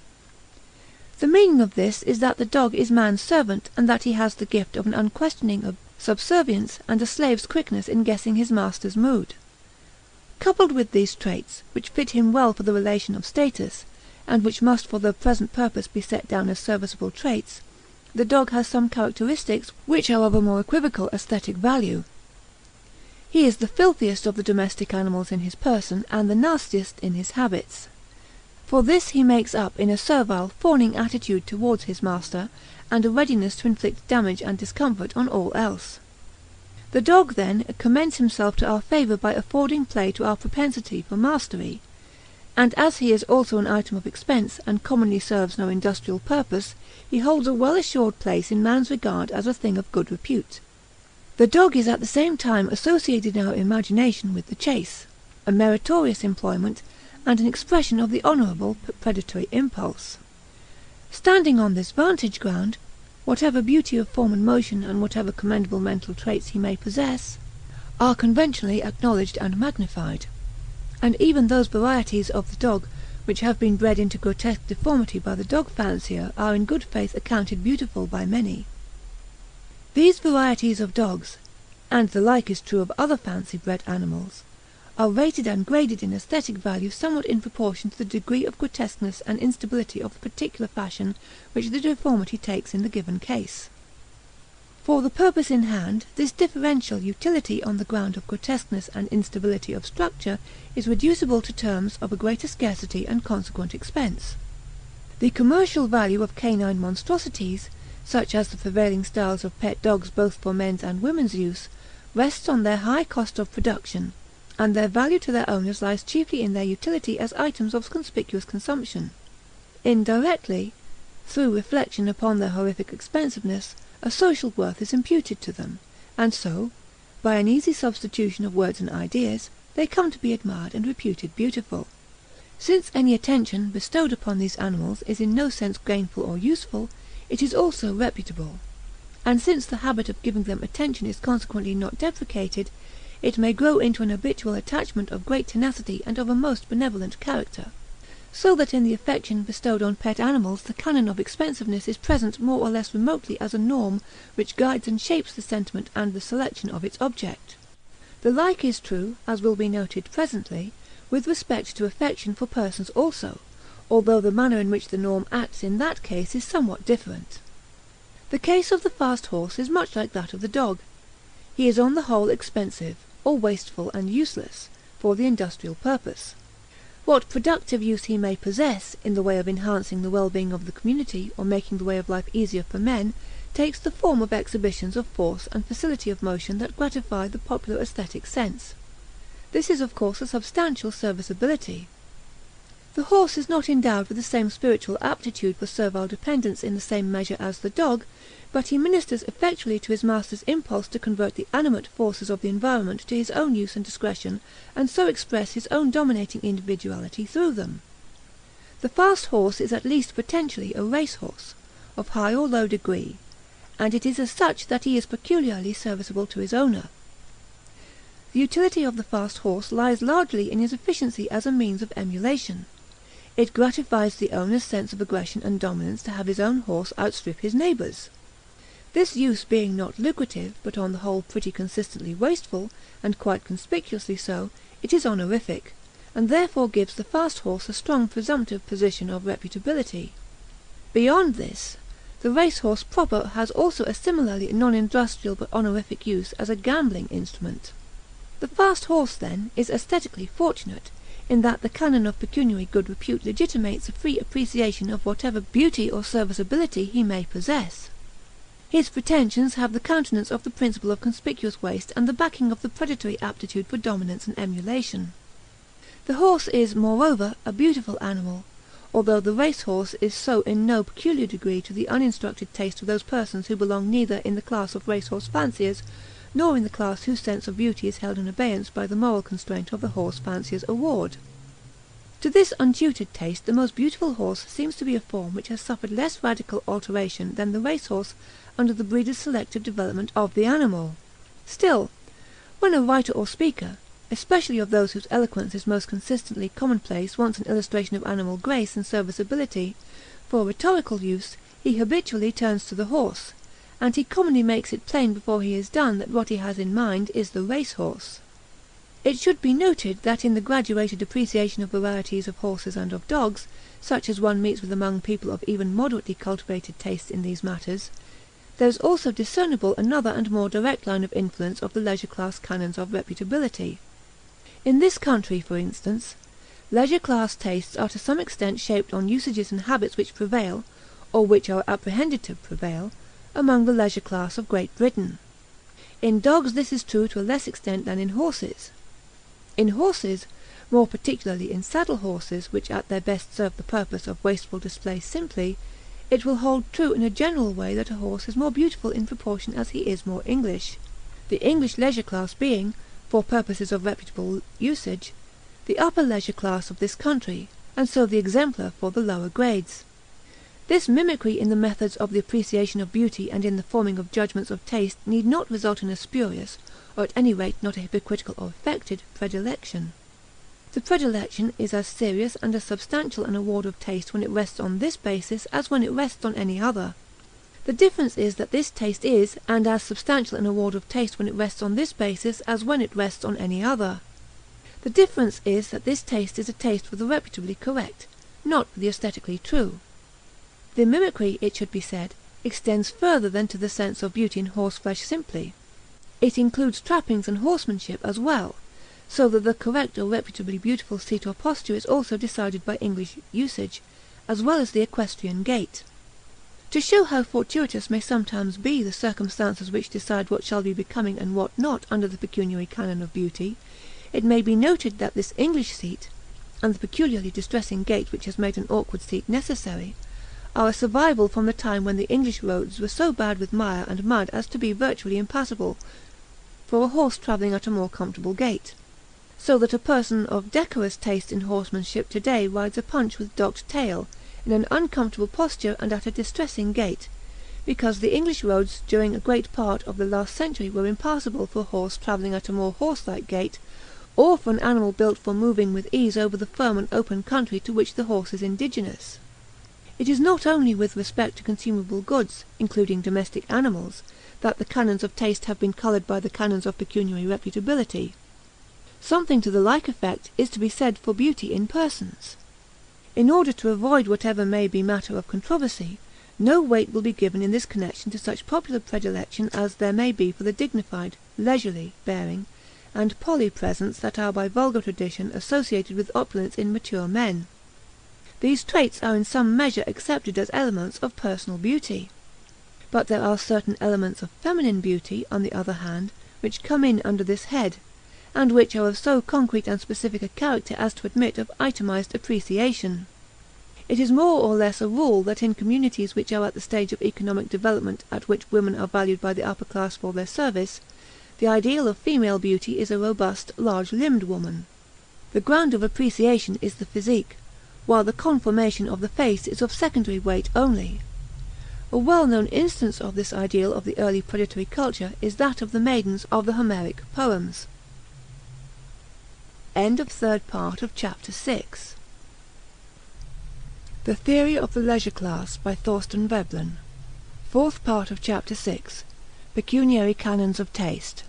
The meaning of this is that the dog is man's servant, and that he has the gift of an unquestioning subservience and a slave's quickness in guessing his master's mood. Coupled with these traits, which fit him well for the relation of status, and which must for the present purpose be set down as serviceable traits, the dog has some characteristics which are of a more equivocal aesthetic value. He is the filthiest of the domestic animals in his person, and the nastiest in his habits. For this he makes up in a servile, fawning attitude towards his master, and a readiness to inflict damage and discomfort on all else. The dog, then, commends himself to our favour by affording play to our propensity for mastery, and as he is also an item of expense, and commonly serves no industrial purpose, he holds a well-assured place in man's regard as a thing of good repute. The dog is at the same time associated in our imagination with the chase, a meritorious employment, and an expression of the honourable predatory impulse. Standing on this vantage ground, whatever beauty of form and motion, and whatever commendable mental traits he may possess, are conventionally acknowledged and magnified, and even those varieties of the dog which have been bred into grotesque deformity by the dog fancier are in good faith accounted beautiful by many. These varieties of dogs, and the like is true of other fancy-bred animals, are rated and graded in aesthetic value somewhat in proportion to the degree of grotesqueness and instability of the particular fashion which the deformity takes in the given case. For the purpose in hand, this differential utility on the ground of grotesqueness and instability of structure is reducible to terms of a greater scarcity and consequent expense. The commercial value of canine monstrosities, such as the prevailing styles of pet dogs both for men's and women's use, rests on their high cost of production, and their value to their owners lies chiefly in their utility as items of conspicuous consumption. Indirectly, through reflection upon their horrific expensiveness, a social worth is imputed to them, and so, by an easy substitution of words and ideas, they come to be admired and reputed beautiful. Since any attention bestowed upon these animals is in no sense gainful or useful, it is also reputable, and since the habit of giving them attention is consequently not deprecated, it may grow into an habitual attachment of great tenacity and of a most benevolent character. So that in the affection bestowed on pet animals the canon of expensiveness is present more or less remotely as a norm which guides and shapes the sentiment and the selection of its object. The like is true, as will be noted presently, with respect to affection for persons also, although the manner in which the norm acts in that case is somewhat different. The case of the fast horse is much like that of the dog. He is on the whole expensive, or wasteful and useless, for the industrial purpose. What productive use he may possess, in the way of enhancing the well-being of the community, or making the way of life easier for men, takes the form of exhibitions of force and facility of motion that gratify the popular aesthetic sense. This is of course a substantial serviceability. The horse is not endowed with the same spiritual aptitude for servile dependence in the same measure as the dog, but he ministers effectually to his master's impulse to convert the animate forces of the environment to his own use and discretion, and so express his own dominating individuality through them. The fast horse is at least potentially a race horse, of high or low degree, and it is as such that he is peculiarly serviceable to his owner. The utility of the fast horse lies largely in his efficiency as a means of emulation. It gratifies the owner's sense of aggression and dominance to have his own horse outstrip his neighbour's. This use being not lucrative, but on the whole pretty consistently wasteful, and quite conspicuously so, it is honorific, and therefore gives the fast horse a strong presumptive position of reputability. Beyond this, the racehorse proper has also a similarly non-industrial but honorific use as a gambling instrument. The fast horse, then, is aesthetically fortunate, in that the canon of pecuniary good repute legitimates a free appreciation of whatever beauty or serviceability he may possess. His pretensions have the countenance of the principle of conspicuous waste and the backing of the predatory aptitude for dominance and emulation. The horse is, moreover, a beautiful animal, although the race-horse is so in no peculiar degree to the uninstructed taste of those persons who belong neither in the class of racehorse fanciers, nor in the class whose sense of beauty is held in abeyance by the moral constraint of the horse fancier's award. To this untutored taste the most beautiful horse seems to be a form which has suffered less radical alteration than the racehorse under the breeder's selective development of the animal. Still, when a writer or speaker, especially of those whose eloquence is most consistently commonplace, wants an illustration of animal grace and serviceability, for rhetorical use he habitually turns to the horse, and he commonly makes it plain before he is done that what he has in mind is the race-horse. It should be noted that in the graduated appreciation of varieties of horses and of dogs, such as one meets with among people of even moderately cultivated tastes in these matters, there is also discernible another and more direct line of influence of the leisure-class canons of reputability. In this country, for instance, leisure-class tastes are to some extent shaped on usages and habits which prevail, or which are apprehended to prevail, among the leisure class of Great Britain. In dogs this is true to a less extent than in horses. In horses, more particularly in saddle horses, which at their best serve the purpose of wasteful display simply, it will hold true in a general way that a horse is more beautiful in proportion as he is more English, the English leisure class being, for purposes of reputable usage, the upper leisure class of this country, and so the exemplar for the lower grades. This mimicry in the methods of the appreciation of beauty and in the forming of judgments of taste need not result in a spurious, or at any rate not a hypocritical or affected, predilection. The predilection is as serious and as substantial an award of taste when it rests on this basis as when it rests on any other. The difference is that this taste is, and as substantial an award of taste when it rests on this basis as when it rests on any other. The difference is that this taste is a taste for the reputably correct, not for the aesthetically true. The mimicry, it should be said, extends further than to the sense of beauty in horseflesh simply. It includes trappings and horsemanship as well, so that the correct or reputably beautiful seat or posture is also decided by English usage, as well as the equestrian gait. To show how fortuitous may sometimes be the circumstances which decide what shall be becoming and what not under the pecuniary canon of beauty, it may be noted that this English seat, and the peculiarly distressing gait which has made an awkward seat necessary, are a survival from the time when the English roads were so bad with mire and mud as to be virtually impassable for a horse travelling at a more comfortable gait, so that a person of decorous taste in horsemanship to-day rides a punch with docked tail, in an uncomfortable posture and at a distressing gait, because the English roads during a great part of the last century were impassable for a horse travelling at a more horse-like gait, or for an animal built for moving with ease over the firm and open country to which the horse is indigenous. It is not only with respect to consumable goods, including domestic animals, that the canons of taste have been coloured by the canons of pecuniary reputability. Something to the like effect is to be said for beauty in persons. In order to avoid whatever may be matter of controversy, no weight will be given in this connection to such popular predilection as there may be for the dignified, leisurely bearing, and poly-presence that are by vulgar tradition associated with opulence in mature men. These traits are in some measure accepted as elements of personal beauty. But there are certain elements of feminine beauty, on the other hand, which come in under this head, and which are of so concrete and specific a character as to admit of itemized appreciation. It is more or less a rule that in communities which are at the stage of economic development at which women are valued by the upper class for their service, the ideal of female beauty is a robust, large-limbed woman. The ground of appreciation is the physique, while the conformation of the face is of secondary weight only. A well-known instance of this ideal of the early predatory culture is that of the maidens of the Homeric poems. End of third part of Chapter 6. The Theory of the Leisure Class by Thorstein Veblen. Fourth part of Chapter 6. Pecuniary Canons of Taste.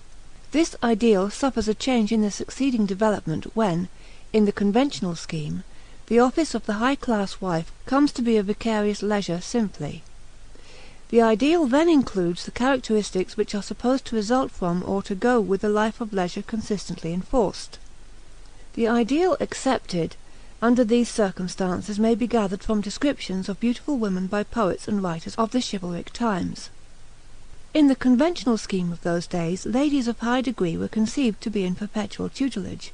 This ideal suffers a change in the succeeding development when, in the conventional scheme, the office of the high-class wife comes to be a vicarious leisure simply. The ideal then includes the characteristics which are supposed to result from or to go with a life of leisure consistently enforced. The ideal accepted under these circumstances may be gathered from descriptions of beautiful women by poets and writers of the chivalric times. In the conventional scheme of those days, ladies of high degree were conceived to be in perpetual tutelage,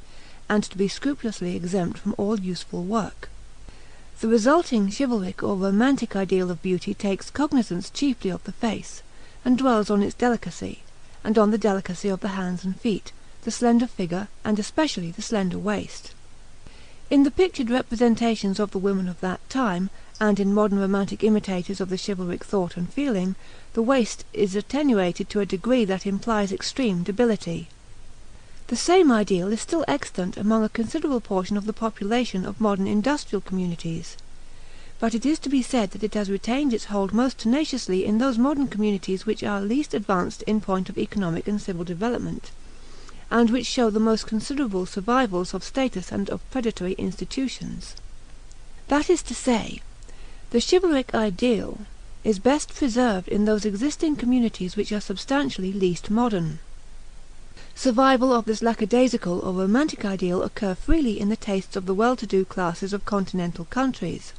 and to be scrupulously exempt from all useful work. The resulting chivalric or romantic ideal of beauty takes cognizance chiefly of the face, and dwells on its delicacy, and on the delicacy of the hands and feet, the slender figure, and especially the slender waist. In the pictured representations of the women of that time, and in modern romantic imitators of the chivalric thought and feeling, the waist is attenuated to a degree that implies extreme debility. The same ideal is still extant among a considerable portion of the population of modern industrial communities, but it is to be said that it has retained its hold most tenaciously in those modern communities which are least advanced in point of economic and civil development, and which show the most considerable survivals of status and of predatory institutions. That is to say, the chivalric ideal is best preserved in those existing communities which are substantially least modern. Survival of this lackadaisical or romantic ideal occur freely in the tastes of the well-to-do classes of continental countries.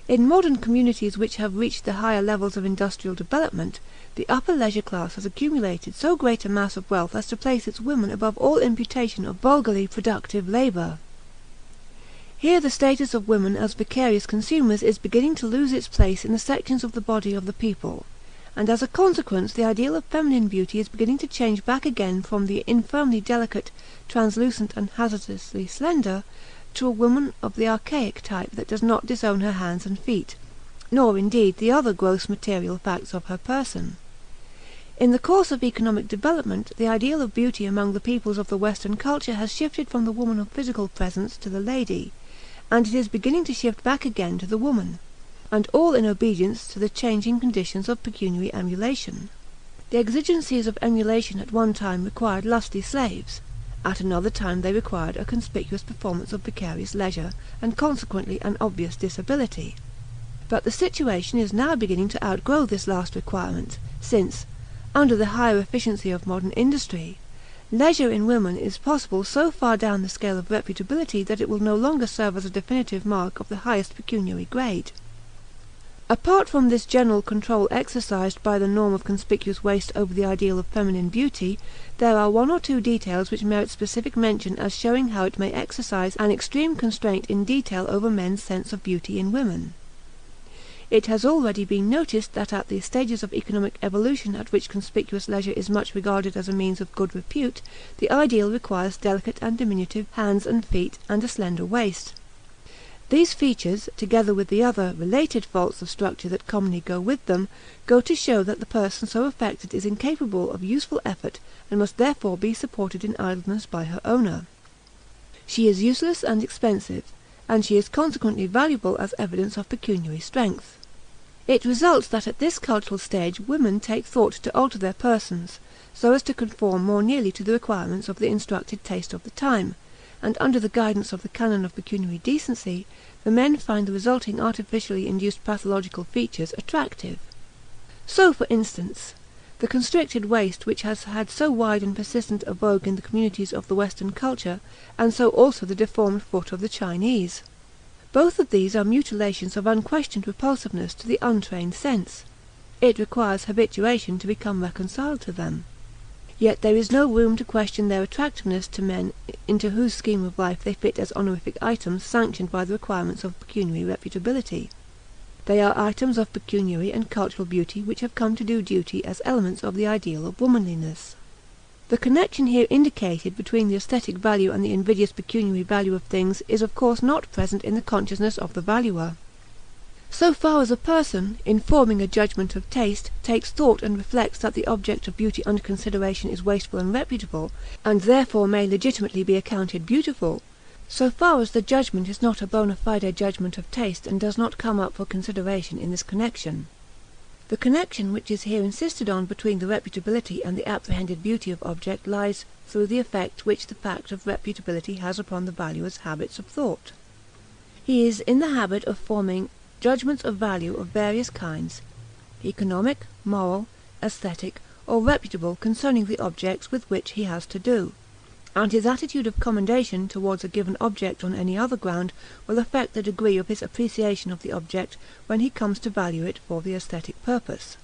In modern communities which have reached the higher levels of industrial development, the upper leisure class has accumulated so great a mass of wealth as to place its women above all imputation of vulgarly productive labour. Here the status of women as vicarious consumers is beginning to lose its place in the sections of the body of the people, and as a consequence the ideal of feminine beauty is beginning to change back again from the infirmly delicate, translucent and hazardously slender, to a woman of the archaic type that does not disown her hands and feet, nor indeed the other gross material facts of her person. In the course of economic development, the ideal of beauty among the peoples of the Western culture has shifted from the woman of physical presence to the lady, and it is beginning to shift back again to the woman, and all in obedience to the changing conditions of pecuniary emulation. The exigencies of emulation at one time required lusty slaves, at another time they required a conspicuous performance of vicarious leisure, and consequently an obvious disability. But the situation is now beginning to outgrow this last requirement, since, under the higher efficiency of modern industry, leisure in women is possible so far down the scale of reputability that it will no longer serve as a definitive mark of the highest pecuniary grade. Apart from this general control exercised by the norm of conspicuous waist over the ideal of feminine beauty, there are one or two details which merit specific mention as showing how it may exercise an extreme constraint in detail over men's sense of beauty in women. It has already been noticed that at the stages of economic evolution at which conspicuous leisure is much regarded as a means of good repute, the ideal requires delicate and diminutive hands and feet and a slender waist. These features, together with the other related faults of structure that commonly go with them, go to show that the person so affected is incapable of useful effort and must therefore be supported in idleness by her owner. She is useless and expensive, and she is consequently valuable as evidence of pecuniary strength. It results that at this cultural stage women take thought to alter their persons, so as to conform more nearly to the requirements of the instructed taste of the time, and under the guidance of the canon of pecuniary decency, the men find the resulting artificially induced pathological features attractive. So, for instance, the constricted waist which has had so wide and persistent a vogue in the communities of the Western culture, and so also the deformed foot of the Chinese. Both of these are mutilations of unquestioned repulsiveness to the untrained sense. it requires habituation to become reconciled to them. Yet there is no room to question their attractiveness to men into whose scheme of life they fit as honorific items sanctioned by the requirements of pecuniary reputability. They are items of pecuniary and cultural beauty which have come to do duty as elements of the ideal of womanliness. The connection here indicated between the aesthetic value and the invidious pecuniary value of things is of course not present in the consciousness of the valuer. So far as a person, in forming a judgment of taste, takes thought and reflects that the object of beauty under consideration is wasteful and reputable, and therefore may legitimately be accounted beautiful, so far as the judgment is not a bona fide judgment of taste and does not come up for consideration in this connection. The connection which is here insisted on between the reputability and the apprehended beauty of object lies through the effect which the fact of reputability has upon the valuer's habits of thought. He is in the habit of forming judgments of value of various kinds, economic, moral, aesthetic, or reputable concerning the objects with which he has to do, and his attitude of commendation towards a given object on any other ground will affect the degree of his appreciation of the object when he comes to value it for the aesthetic purpose.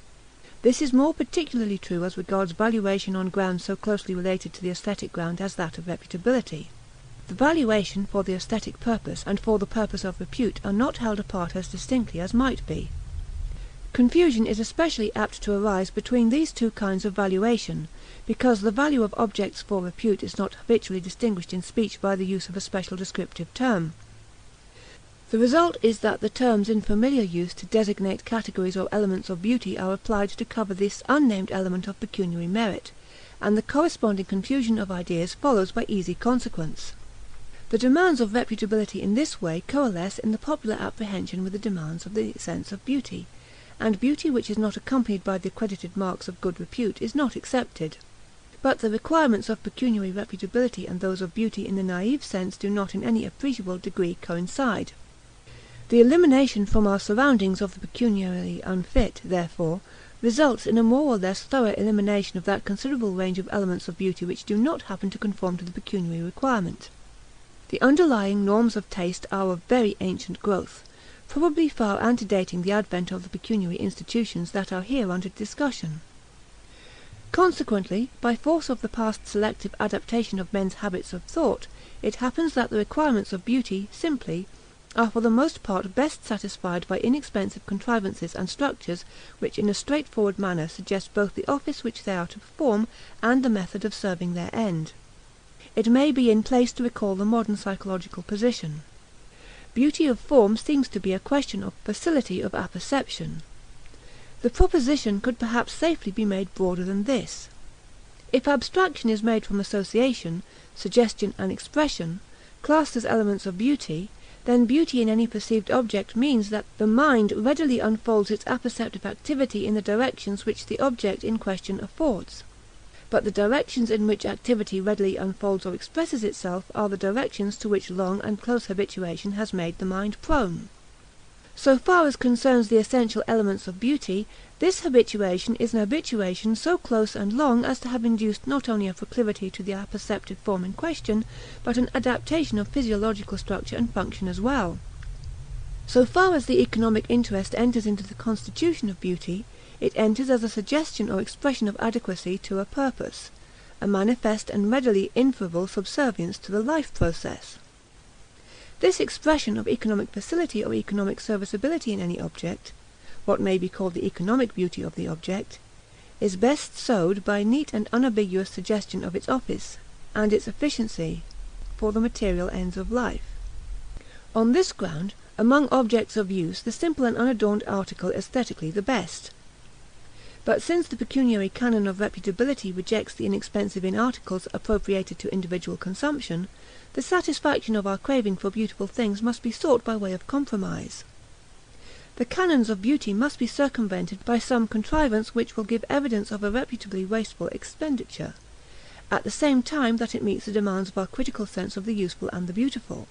This is more particularly true as regards valuation on grounds so closely related to the aesthetic ground as that of reputability. The valuation for the aesthetic purpose and for the purpose of repute are not held apart as distinctly as might be. Confusion is especially apt to arise between these two kinds of valuation, because the value of objects for repute is not habitually distinguished in speech by the use of a special descriptive term. The result is that the terms in familiar use to designate categories or elements of beauty are applied to cover this unnamed element of pecuniary merit, and the corresponding confusion of ideas follows by easy consequence. The demands of reputability in this way coalesce in the popular apprehension with the demands of the sense of beauty, and beauty which is not accompanied by the accredited marks of good repute is not accepted. But the requirements of pecuniary reputability and those of beauty in the naive sense do not in any appreciable degree coincide. The elimination from our surroundings of the pecuniarily unfit, therefore, results in a more or less thorough elimination of that considerable range of elements of beauty which do not happen to conform to the pecuniary requirement. The underlying norms of taste are of very ancient growth, probably far antedating the advent of the pecuniary institutions that are here under discussion. Consequently, by force of the past selective adaptation of men's habits of thought, it happens that the requirements of beauty, simply, are for the most part best satisfied by inexpensive contrivances and structures which in a straightforward manner suggest both the office which they are to perform and the method of serving their end. It may be in place to recall the modern psychological position. Beauty of form seems to be a question of facility of apperception. The proposition could perhaps safely be made broader than this. If abstraction is made from association, suggestion, and expression, classed as elements of beauty, then beauty in any perceived object means that the mind readily unfolds its apperceptive activity in the directions which the object in question affords. But the directions in which activity readily unfolds or expresses itself are the directions to which long and close habituation has made the mind prone. So far as concerns the essential elements of beauty, this habituation is an habituation so close and long as to have induced not only a proclivity to the apperceptive form in question, but an adaptation of physiological structure and function as well. So far as the economic interest enters into the constitution of beauty, it enters as a suggestion or expression of adequacy to a purpose, a manifest and readily inferable subservience to the life process. This expression of economic facility or economic serviceability in any object, what may be called the economic beauty of the object, is best sowed by neat and unambiguous suggestion of its office, and its efficiency, for the material ends of life. On this ground, among objects of use, the simple and unadorned article is aesthetically the best. But since the pecuniary canon of reputability rejects the inexpensive in articles appropriated to individual consumption, the satisfaction of our craving for beautiful things must be sought by way of compromise. The canons of beauty must be circumvented by some contrivance which will give evidence of a reputably wasteful expenditure, at the same time that it meets the demands of our critical sense of the useful and the beautiful,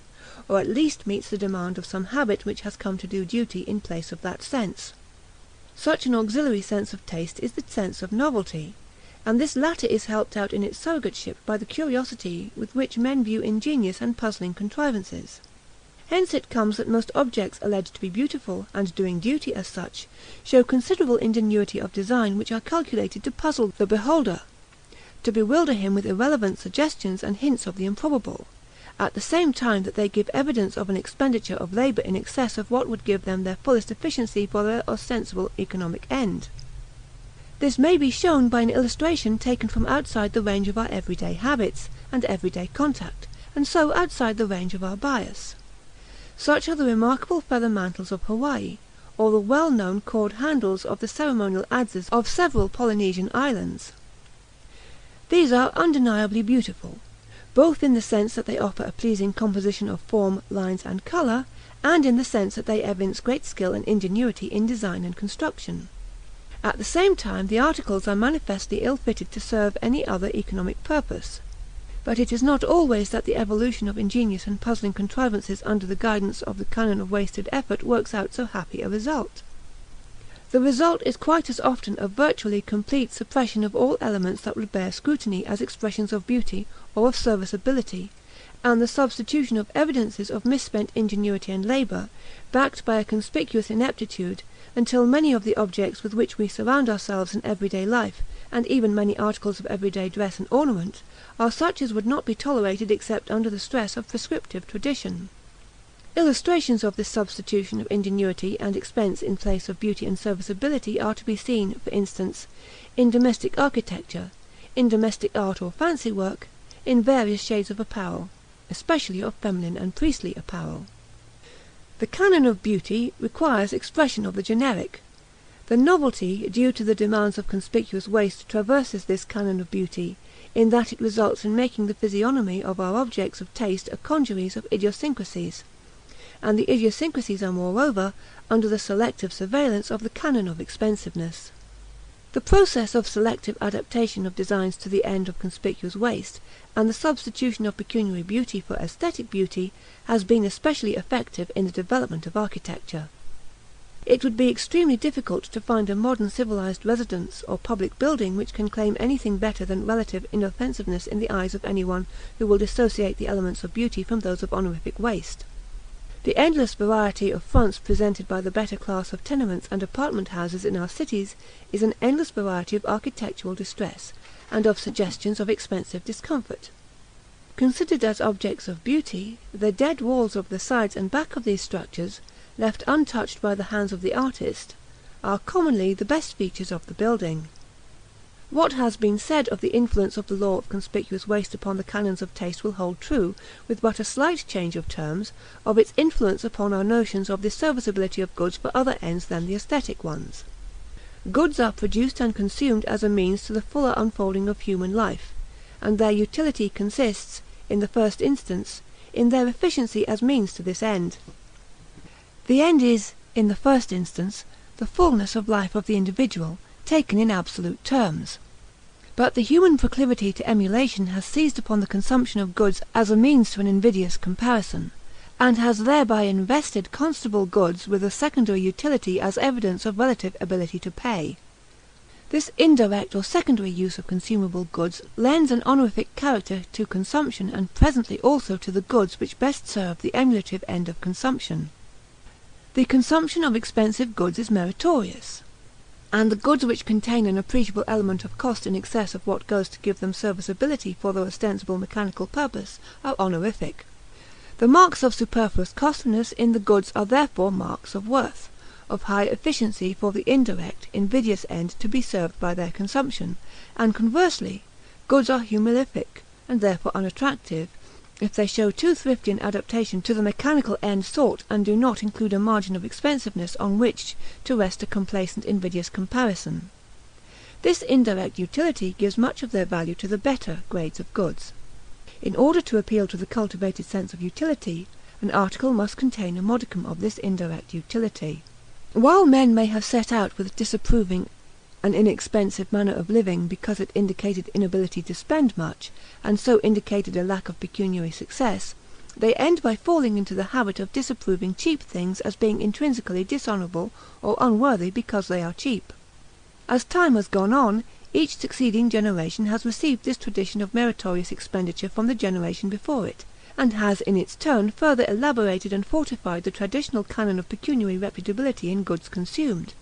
or at least meets the demand of some habit which has come to do duty in place of that sense. Such an auxiliary sense of taste is the sense of novelty, and this latter is helped out in its surrogateship by the curiosity with which men view ingenious and puzzling contrivances. Hence it comes that most objects alleged to be beautiful, and doing duty as such, show considerable ingenuity of design which are calculated to puzzle the beholder, to bewilder him with irrelevant suggestions and hints of the improbable, at the same time that they give evidence of an expenditure of labour in excess of what would give them their fullest efficiency for their ostensible economic end. This may be shown by an illustration taken from outside the range of our everyday habits and everyday contact, and so outside the range of our bias. Such are the remarkable feather mantles of Hawaii, or the well-known cord handles of the ceremonial adzes of several Polynesian islands. These are undeniably beautiful, both in the sense that they offer a pleasing composition of form, lines, and colour, and in the sense that they evince great skill and ingenuity in design and construction. At the same time, the articles are manifestly ill-fitted to serve any other economic purpose. But it is not always that the evolution of ingenious and puzzling contrivances under the guidance of the canon of wasted effort works out so happy a result. The result is quite as often a virtually complete suppression of all elements that would bear scrutiny as expressions of beauty or of serviceability, and the substitution of evidences of misspent ingenuity and labour, backed by a conspicuous ineptitude, until many of the objects with which we surround ourselves in everyday life, and even many articles of everyday dress and ornament, are such as would not be tolerated except under the stress of prescriptive tradition. Illustrations of this substitution of ingenuity and expense in place of beauty and serviceability are to be seen, for instance, in domestic architecture, in domestic art or fancy work, in various shades of apparel, especially of feminine and priestly apparel. The canon of beauty requires expression of the generic. The novelty due to the demands of conspicuous waste traverses this canon of beauty, in that it results in making the physiognomy of our objects of taste a congeries of idiosyncrasies, and the idiosyncrasies are moreover under the selective surveillance of the canon of expensiveness. The process of selective adaptation of designs to the end of conspicuous waste, and the substitution of pecuniary beauty for aesthetic beauty, has been especially effective in the development of architecture. It would be extremely difficult to find a modern civilized residence or public building which can claim anything better than relative inoffensiveness in the eyes of anyone who will dissociate the elements of beauty from those of honorific waste. The endless variety of fronts presented by the better class of tenements and apartment houses in our cities is an endless variety of architectural distress, and of suggestions of expensive discomfort. Considered as objects of beauty, the dead walls of the sides and back of these structures, left untouched by the hands of the artist, are commonly the best features of the building. What has been said of the influence of the law of conspicuous waste upon the canons of taste will hold true, with but a slight change of terms, of its influence upon our notions of the serviceability of goods for other ends than the aesthetic ones. Goods are produced and consumed as a means to the fuller unfolding of human life, and their utility consists, in the first instance, in their efficiency as means to this end. The end is, in the first instance, the fullness of life of the individual, taken in absolute terms. But the human proclivity to emulation has seized upon the consumption of goods as a means to an invidious comparison, and has thereby invested constable goods with a secondary utility as evidence of relative ability to pay. This indirect or secondary use of consumable goods lends an honorific character to consumption and presently also to the goods which best serve the emulative end of consumption. The consumption of expensive goods is meritorious, and the goods which contain an appreciable element of cost in excess of what goes to give them serviceability for their ostensible mechanical purpose are honorific. The marks of superfluous costliness in the goods are therefore marks of worth, of high efficiency for the indirect, invidious end to be served by their consumption, and conversely, goods are humilific, and therefore unattractive, if they show too thrifty an adaptation to the mechanical end sought and do not include a margin of expensiveness on which to rest a complacent invidious comparison. This indirect utility gives much of their value to the better grades of goods. In order to appeal to the cultivated sense of utility, an article must contain a modicum of this indirect utility. While men may have set out with disapproving an inexpensive manner of living because it indicated inability to spend much, and so indicated a lack of pecuniary success, they end by falling into the habit of disapproving cheap things as being intrinsically dishonourable or unworthy because they are cheap. As time has gone on, each succeeding generation has received this tradition of meritorious expenditure from the generation before it, and has in its turn further elaborated and fortified the traditional canon of pecuniary reputability in goods consumed,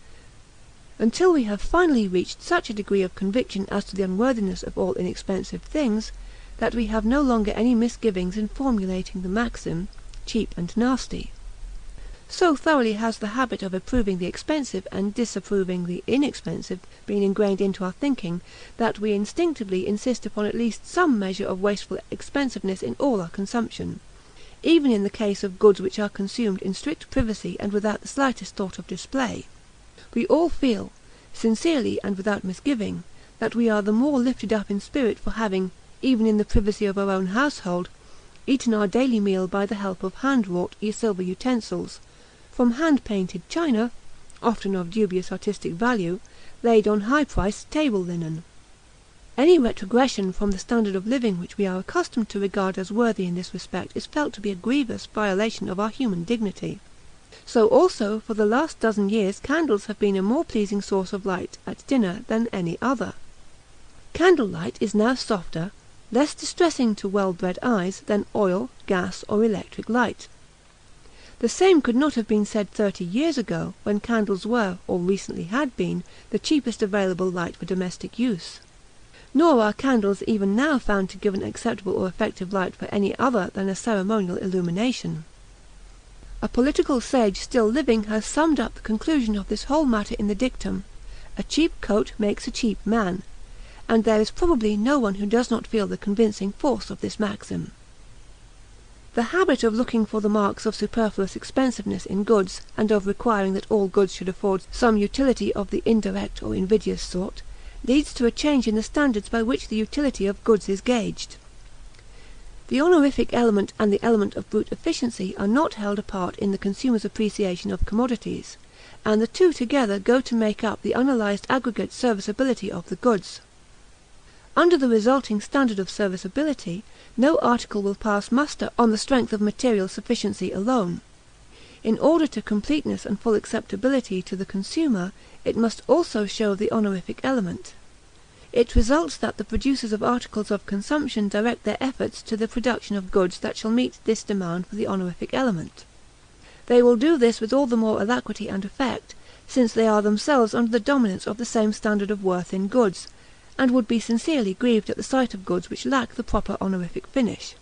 until we have finally reached such a degree of conviction as to the unworthiness of all inexpensive things, that we have no longer any misgivings in formulating the maxim, cheap and nasty. So thoroughly has the habit of approving the expensive and disapproving the inexpensive been ingrained into our thinking, that we instinctively insist upon at least some measure of wasteful expensiveness in all our consumption, even in the case of goods which are consumed in strict privacy and without the slightest thought of display. We all feel, sincerely and without misgiving, that we are the more lifted up in spirit for having, even in the privacy of our own household, eaten our daily meal by the help of hand-wrought silver utensils, from hand-painted china, often of dubious artistic value, laid on high-priced table linen. Any retrogression from the standard of living which we are accustomed to regard as worthy in this respect is felt to be a grievous violation of our human dignity. So also for the last dozen years candles have been a more pleasing source of light at dinner than any other. Candle-light is now softer, less distressing to well-bred eyes than oil, gas, or electric light. The same could not have been said 30 years ago, when candles were, or recently had been, the cheapest available light for domestic use. Nor are candles even now found to give an acceptable or effective light for any other than a ceremonial illumination. A political sage still living has summed up the conclusion of this whole matter in the dictum, "A cheap coat makes a cheap man," and there is probably no one who does not feel the convincing force of this maxim. The habit of looking for the marks of superfluous expensiveness in goods, and of requiring that all goods should afford some utility of the indirect or invidious sort, leads to a change in the standards by which the utility of goods is gauged. The honorific element and the element of brute efficiency are not held apart in the consumer's appreciation of commodities, and the two together go to make up the unanalyzed aggregate serviceability of the goods. Under the resulting standard of serviceability, no article will pass muster on the strength of material sufficiency alone. In order to completeness and full acceptability to the consumer, it must also show the honorific element. It results that the producers of articles of consumption direct their efforts to the production of goods that shall meet this demand for the honorific element. They will do this with all the more alacrity and effect, since they are themselves under the dominance of the same standard of worth in goods, and would be sincerely grieved at the sight of goods which lack the proper honorific finish.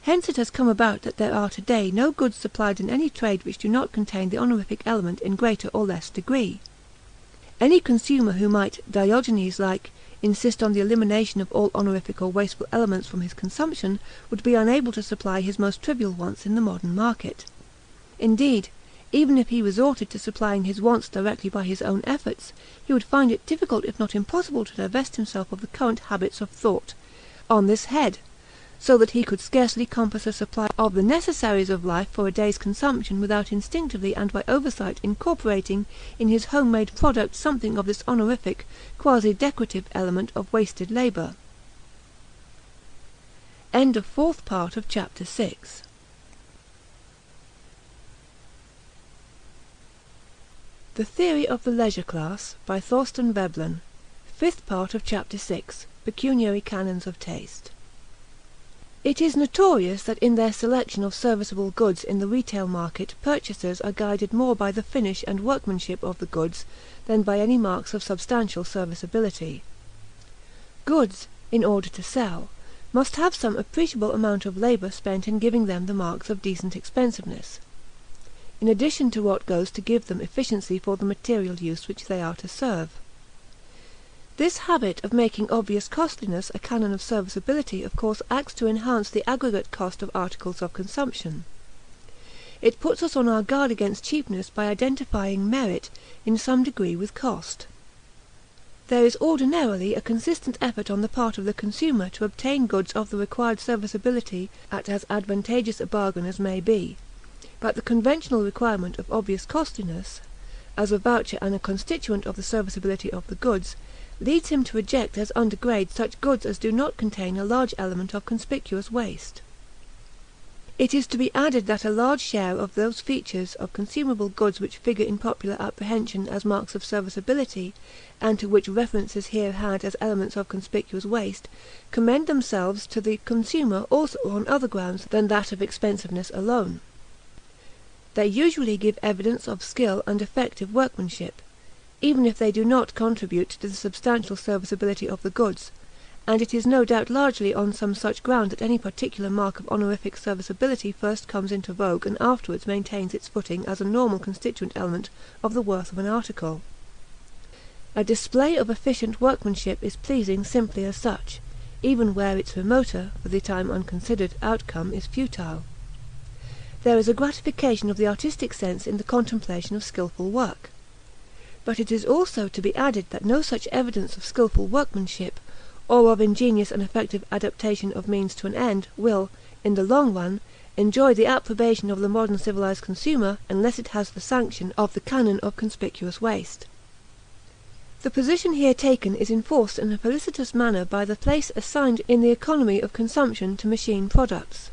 Hence it has come about that there are today no goods supplied in any trade which do not contain the honorific element in greater or less degree. Any consumer who might, Diogenes-like, insist on the elimination of all honorific or wasteful elements from his consumption would be unable to supply his most trivial wants in the modern market. Indeed, even if he resorted to supplying his wants directly by his own efforts, he would find it difficult if not impossible to divest himself of the current habits of thought on this head, so that he could scarcely compass a supply of the necessaries of life for a day's consumption without instinctively and by oversight incorporating in his home-made product something of this honorific, quasi-decorative element of wasted labour. End of fourth part of Chapter 6. The Theory of the Leisure Class, by Thorstein Veblen. Fifth part of Chapter 6. Pecuniary Canons of Taste. It is notorious that in their selection of serviceable goods in the retail market purchasers are guided more by the finish and workmanship of the goods than by any marks of substantial serviceability. Goods, in order to sell, must have some appreciable amount of labour spent in giving them the marks of decent expensiveness, in addition to what goes to give them efficiency for the material use which they are to serve. This habit of making obvious costliness a canon of serviceability of course acts to enhance the aggregate cost of articles of consumption. It puts us on our guard against cheapness by identifying merit in some degree with cost. There is ordinarily a consistent effort on the part of the consumer to obtain goods of the required serviceability at as advantageous a bargain as may be, but the conventional requirement of obvious costliness, as a voucher and a constituent of the serviceability of the goods, leads him to reject as undergrade such goods as do not contain a large element of conspicuous waste. It is to be added that a large share of those features of consumable goods which figure in popular apprehension as marks of serviceability, and to which reference is here had as elements of conspicuous waste, commend themselves to the consumer also on other grounds than that of expensiveness alone. They usually give evidence of skill and effective workmanship, even if they do not contribute to the substantial serviceability of the goods, and it is no doubt largely on some such ground that any particular mark of honorific serviceability first comes into vogue and afterwards maintains its footing as a normal constituent element of the worth of an article. A display of efficient workmanship is pleasing simply as such, even where its remoter, for the time unconsidered, outcome is futile. There is a gratification of the artistic sense in the contemplation of skilful work. But it is also to be added that no such evidence of skilful workmanship, or of ingenious and effective adaptation of means to an end, will, in the long run, enjoy the approbation of the modern civilized consumer unless it has the sanction of the canon of conspicuous waste. The position here taken is enforced in a felicitous manner by the place assigned in the economy of consumption to machine products.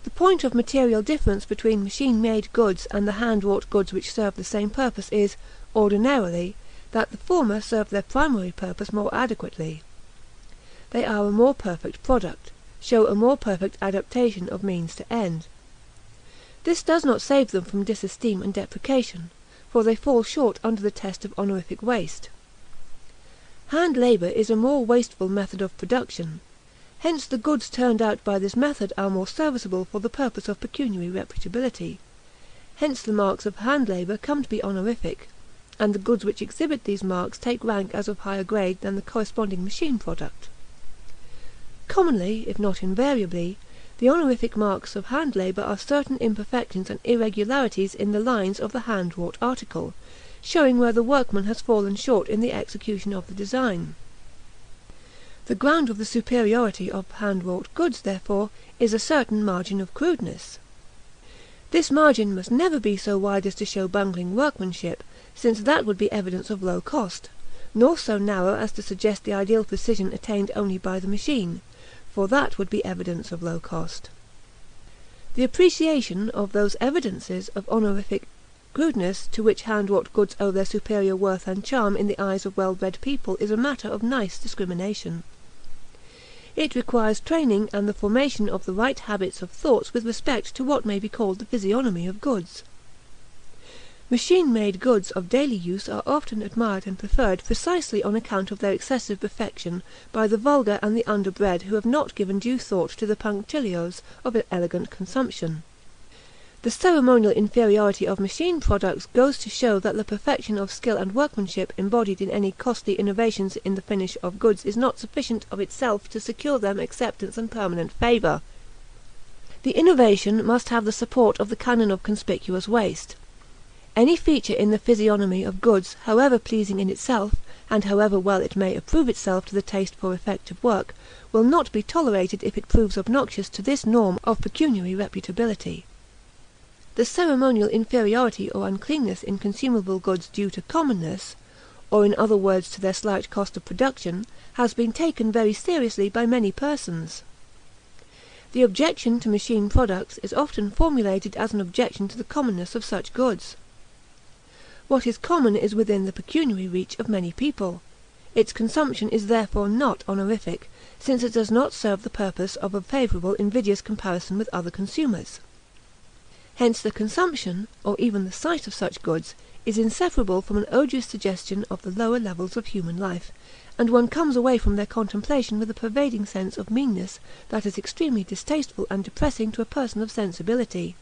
The point of material difference between machine-made goods and the hand-wrought goods which serve the same purpose is, ordinarily, that the former serve their primary purpose more adequately. They are a more perfect product, show a more perfect adaptation of means to end. This does not save them from disesteem and depreciation, for they fall short under the test of honorific waste. Hand labour is a more wasteful method of production, hence the goods turned out by this method are more serviceable for the purpose of pecuniary reputability, hence the marks of hand labour come to be honorific, and the goods which exhibit these marks take rank as of higher grade than the corresponding machine product. Commonly, if not invariably, the honorific marks of hand labour are certain imperfections and irregularities in the lines of the hand-wrought article, showing where the workman has fallen short in the execution of the design. The ground of the superiority of hand-wrought goods, therefore, is a certain margin of crudeness. This margin must never be so wide as to show bungling workmanship, since that would be evidence of low cost, nor so narrow as to suggest the ideal precision attained only by the machine, for that would be evidence of low cost. The appreciation of those evidences of honorific crudeness to which hand-wrought goods owe their superior worth and charm in the eyes of well-bred people is a matter of nice discrimination. It requires training and the formation of the right habits of thoughts with respect to what may be called the physiognomy of goods. Machine-made goods of daily use are often admired and preferred precisely on account of their excessive perfection by the vulgar and the underbred who have not given due thought to the punctilios of elegant consumption. The ceremonial inferiority of machine products goes to show that the perfection of skill and workmanship embodied in any costly innovations in the finish of goods is not sufficient of itself to secure them acceptance and permanent favour. The innovation must have the support of the canon of conspicuous waste. Any feature in the physiognomy of goods, however pleasing in itself, and however well it may approve itself to the taste for effective work, will not be tolerated if it proves obnoxious to this norm of pecuniary reputability. The ceremonial inferiority or uncleanness in consumable goods due to commonness, or in other words to their slight cost of production, has been taken very seriously by many persons. The objection to machine products is often formulated as an objection to the commonness of such goods. What is common is within the pecuniary reach of many people. Its consumption is therefore not honorific, since it does not serve the purpose of a favourable invidious comparison with other consumers. Hence the consumption, or even the sight of such goods, is inseparable from an odious suggestion of the lower levels of human life, and one comes away from their contemplation with a pervading sense of meanness that is extremely distasteful and depressing to a person of sensibility.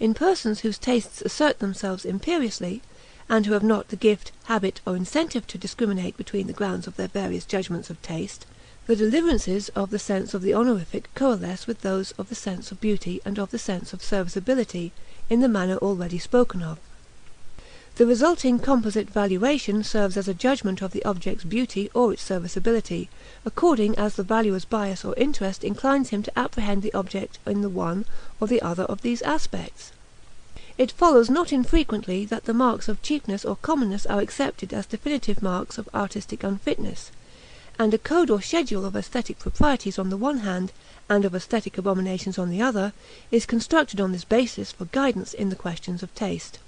In persons whose tastes assert themselves imperiously, and who have not the gift, habit, or incentive to discriminate between the grounds of their various judgments of taste, the deliverances of the sense of the honorific coalesce with those of the sense of beauty and of the sense of serviceability, in the manner already spoken of. The resulting composite valuation serves as a judgment of the object's beauty or its serviceability, according as the valuer's bias or interest inclines him to apprehend the object in the one or the other of these aspects. It follows not infrequently that the marks of cheapness or commonness are accepted as definitive marks of artistic unfitness, and a code or schedule of aesthetic proprieties on the one hand, and of aesthetic abominations on the other, is constructed on this basis for guidance in the questions of taste.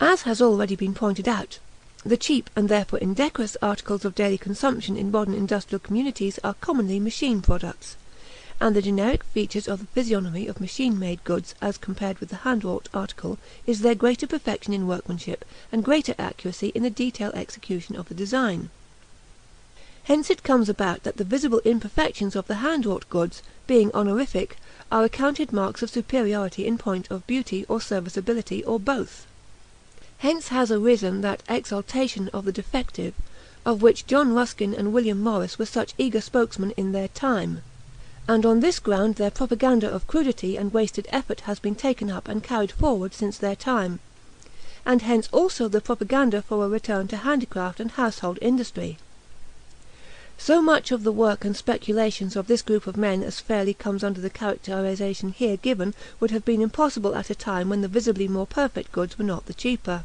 As has already been pointed out, the cheap and therefore indecorous articles of daily consumption in modern industrial communities are commonly machine products, and the generic features of the physiognomy of machine-made goods as compared with the hand-wrought article is their greater perfection in workmanship and greater accuracy in the detailed execution of the design. Hence it comes about that the visible imperfections of the hand-wrought goods, being honorific, are accounted marks of superiority in point of beauty or serviceability or both. Hence has arisen that exaltation of the defective, of which John Ruskin and William Morris were such eager spokesmen in their time, and on this ground their propaganda of crudity and wasted effort has been taken up and carried forward since their time, and hence also the propaganda for a return to handicraft and household industry. So much of the work and speculations of this group of men as fairly comes under the characterization here given would have been impossible at a time when the visibly more perfect goods were not the cheaper.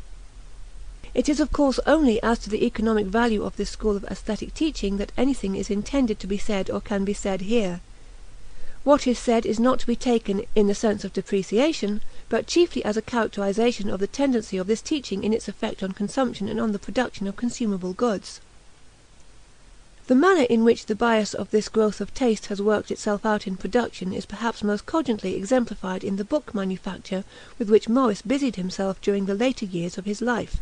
It is of course only as to the economic value of this school of aesthetic teaching that anything is intended to be said or can be said here. What is said is not to be taken in the sense of depreciation, but chiefly as a characterization of the tendency of this teaching in its effect on consumption and on the production of consumable goods. The manner in which the bias of this growth of taste has worked itself out in production is perhaps most cogently exemplified in the book manufacture with which Morris busied himself during the later years of his life.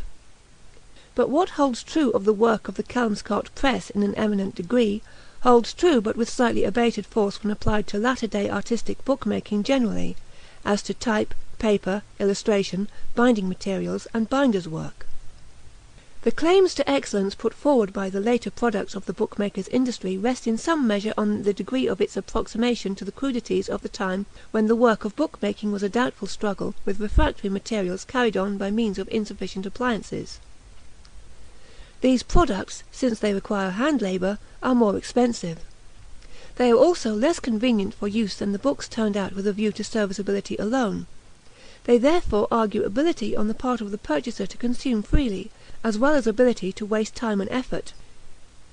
But what holds true of the work of the Kelmscott press in an eminent degree, holds true but with slightly abated force when applied to latter-day artistic bookmaking generally, as to type, paper, illustration, binding materials, and binder's work. The claims to excellence put forward by the later products of the bookmaker's industry rest in some measure on the degree of its approximation to the crudities of the time when the work of bookmaking was a doubtful struggle with refractory materials carried on by means of insufficient appliances. These products, since they require hand labour, are more expensive. They are also less convenient for use than the books turned out with a view to serviceability alone. They therefore argue ability on the part of the purchaser to consume freely, as well as ability to waste time and effort.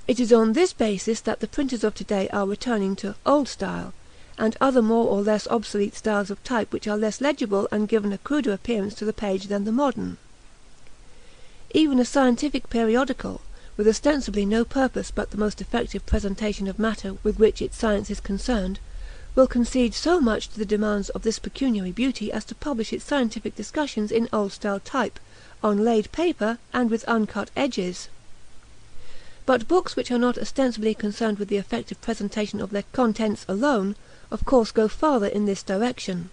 It is on this basis that the printers of today are returning to "old style" and other more or less obsolete styles of type which are less legible and give a cruder appearance to the page than the modern. Even a scientific periodical, with ostensibly no purpose but the most effective presentation of matter with which its science is concerned, will concede so much to the demands of this pecuniary beauty as to publish its scientific discussions in old-style type, on laid paper, and with uncut edges. But books which are not ostensibly concerned with the effective presentation of their contents alone, of course go farther in this direction.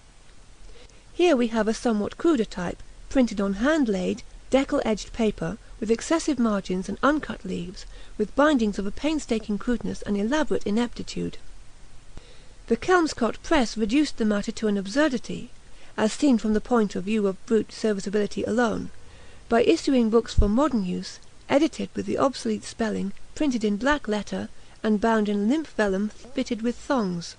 Here we have a somewhat cruder type, printed on hand-laid, deckle-edged paper, with excessive margins and uncut leaves, with bindings of a painstaking crudeness and elaborate ineptitude. The Kelmscott press reduced the matter to an absurdity, as seen from the point of view of brute serviceability alone, by issuing books for modern use, edited with the obsolete spelling, printed in black letter, and bound in limp vellum fitted with thongs.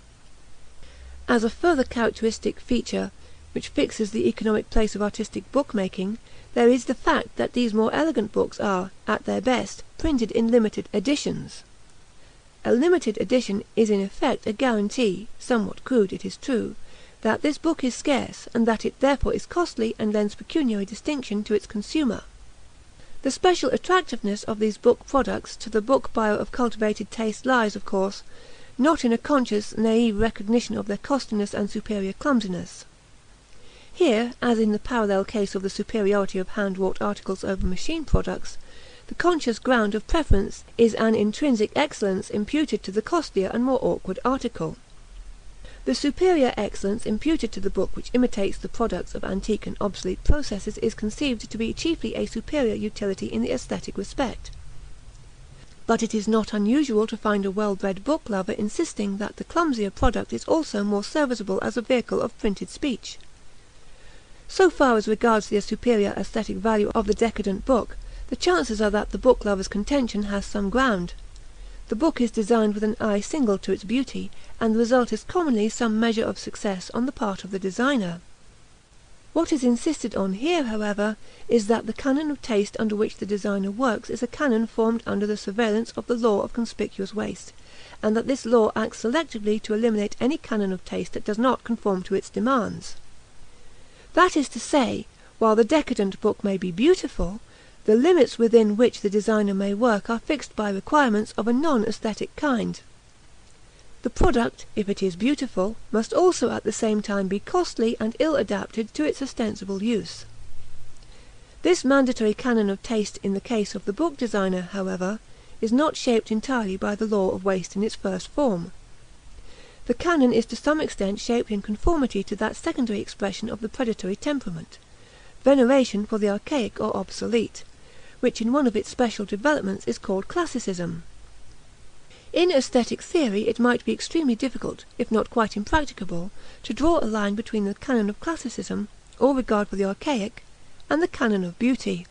As a further characteristic feature which fixes the economic place of artistic bookmaking, there is the fact that these more elegant books are, at their best, printed in limited editions. A limited edition is in effect a guarantee, somewhat crude it is true, that this book is scarce and that it therefore is costly and lends pecuniary distinction to its consumer. The special attractiveness of these book products to the book buyer of cultivated taste lies, of course, not in a conscious, naive recognition of their costliness and superior clumsiness. Here, as in the parallel case of the superiority of hand-wrought articles over machine products, the conscious ground of preference is an intrinsic excellence imputed to the costlier and more awkward article. The superior excellence imputed to the book which imitates the products of antique and obsolete processes is conceived to be chiefly a superior utility in the aesthetic respect. But it is not unusual to find a well-bred book lover insisting that the clumsier product is also more serviceable as a vehicle of printed speech. So far as regards the superior aesthetic value of the decadent book, the chances are that the book lover's contention has some ground. The book is designed with an eye single to its beauty, and the result is commonly some measure of success on the part of the designer. What is insisted on here, however, is that the canon of taste under which the designer works is a canon formed under the surveillance of the law of conspicuous waste, and that this law acts selectively to eliminate any canon of taste that does not conform to its demands. That is to say, while the decadent book may be beautiful, the limits within which the designer may work are fixed by requirements of a non-aesthetic kind. The product, if it is beautiful, must also at the same time be costly and ill-adapted to its ostensible use. This mandatory canon of taste in the case of the book designer, however, is not shaped entirely by the law of waste in its first form. The canon is to some extent shaped in conformity to that secondary expression of the predatory temperament, veneration for the archaic or obsolete, which in one of its special developments is called classicism. In aesthetic theory it might be extremely difficult, if not quite impracticable, to draw a line between the canon of classicism, or regard for the archaic, and the canon of beauty.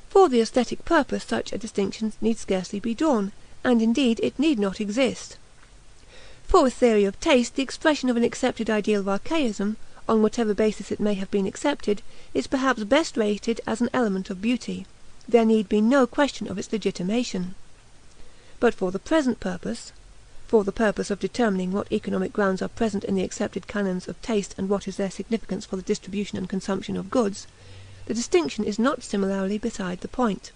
For the aesthetic purpose such a distinction need scarcely be drawn, and indeed it need not exist. For a theory of taste the expression of an accepted ideal of archaism, on whatever basis it may have been accepted, is perhaps best rated as an element of beauty. There need be no question of its legitimation. But for the present purpose, for the purpose of determining what economic grounds are present in the accepted canons of taste and what is their significance for the distribution and consumption of goods, the distinction is not similarly beside the point.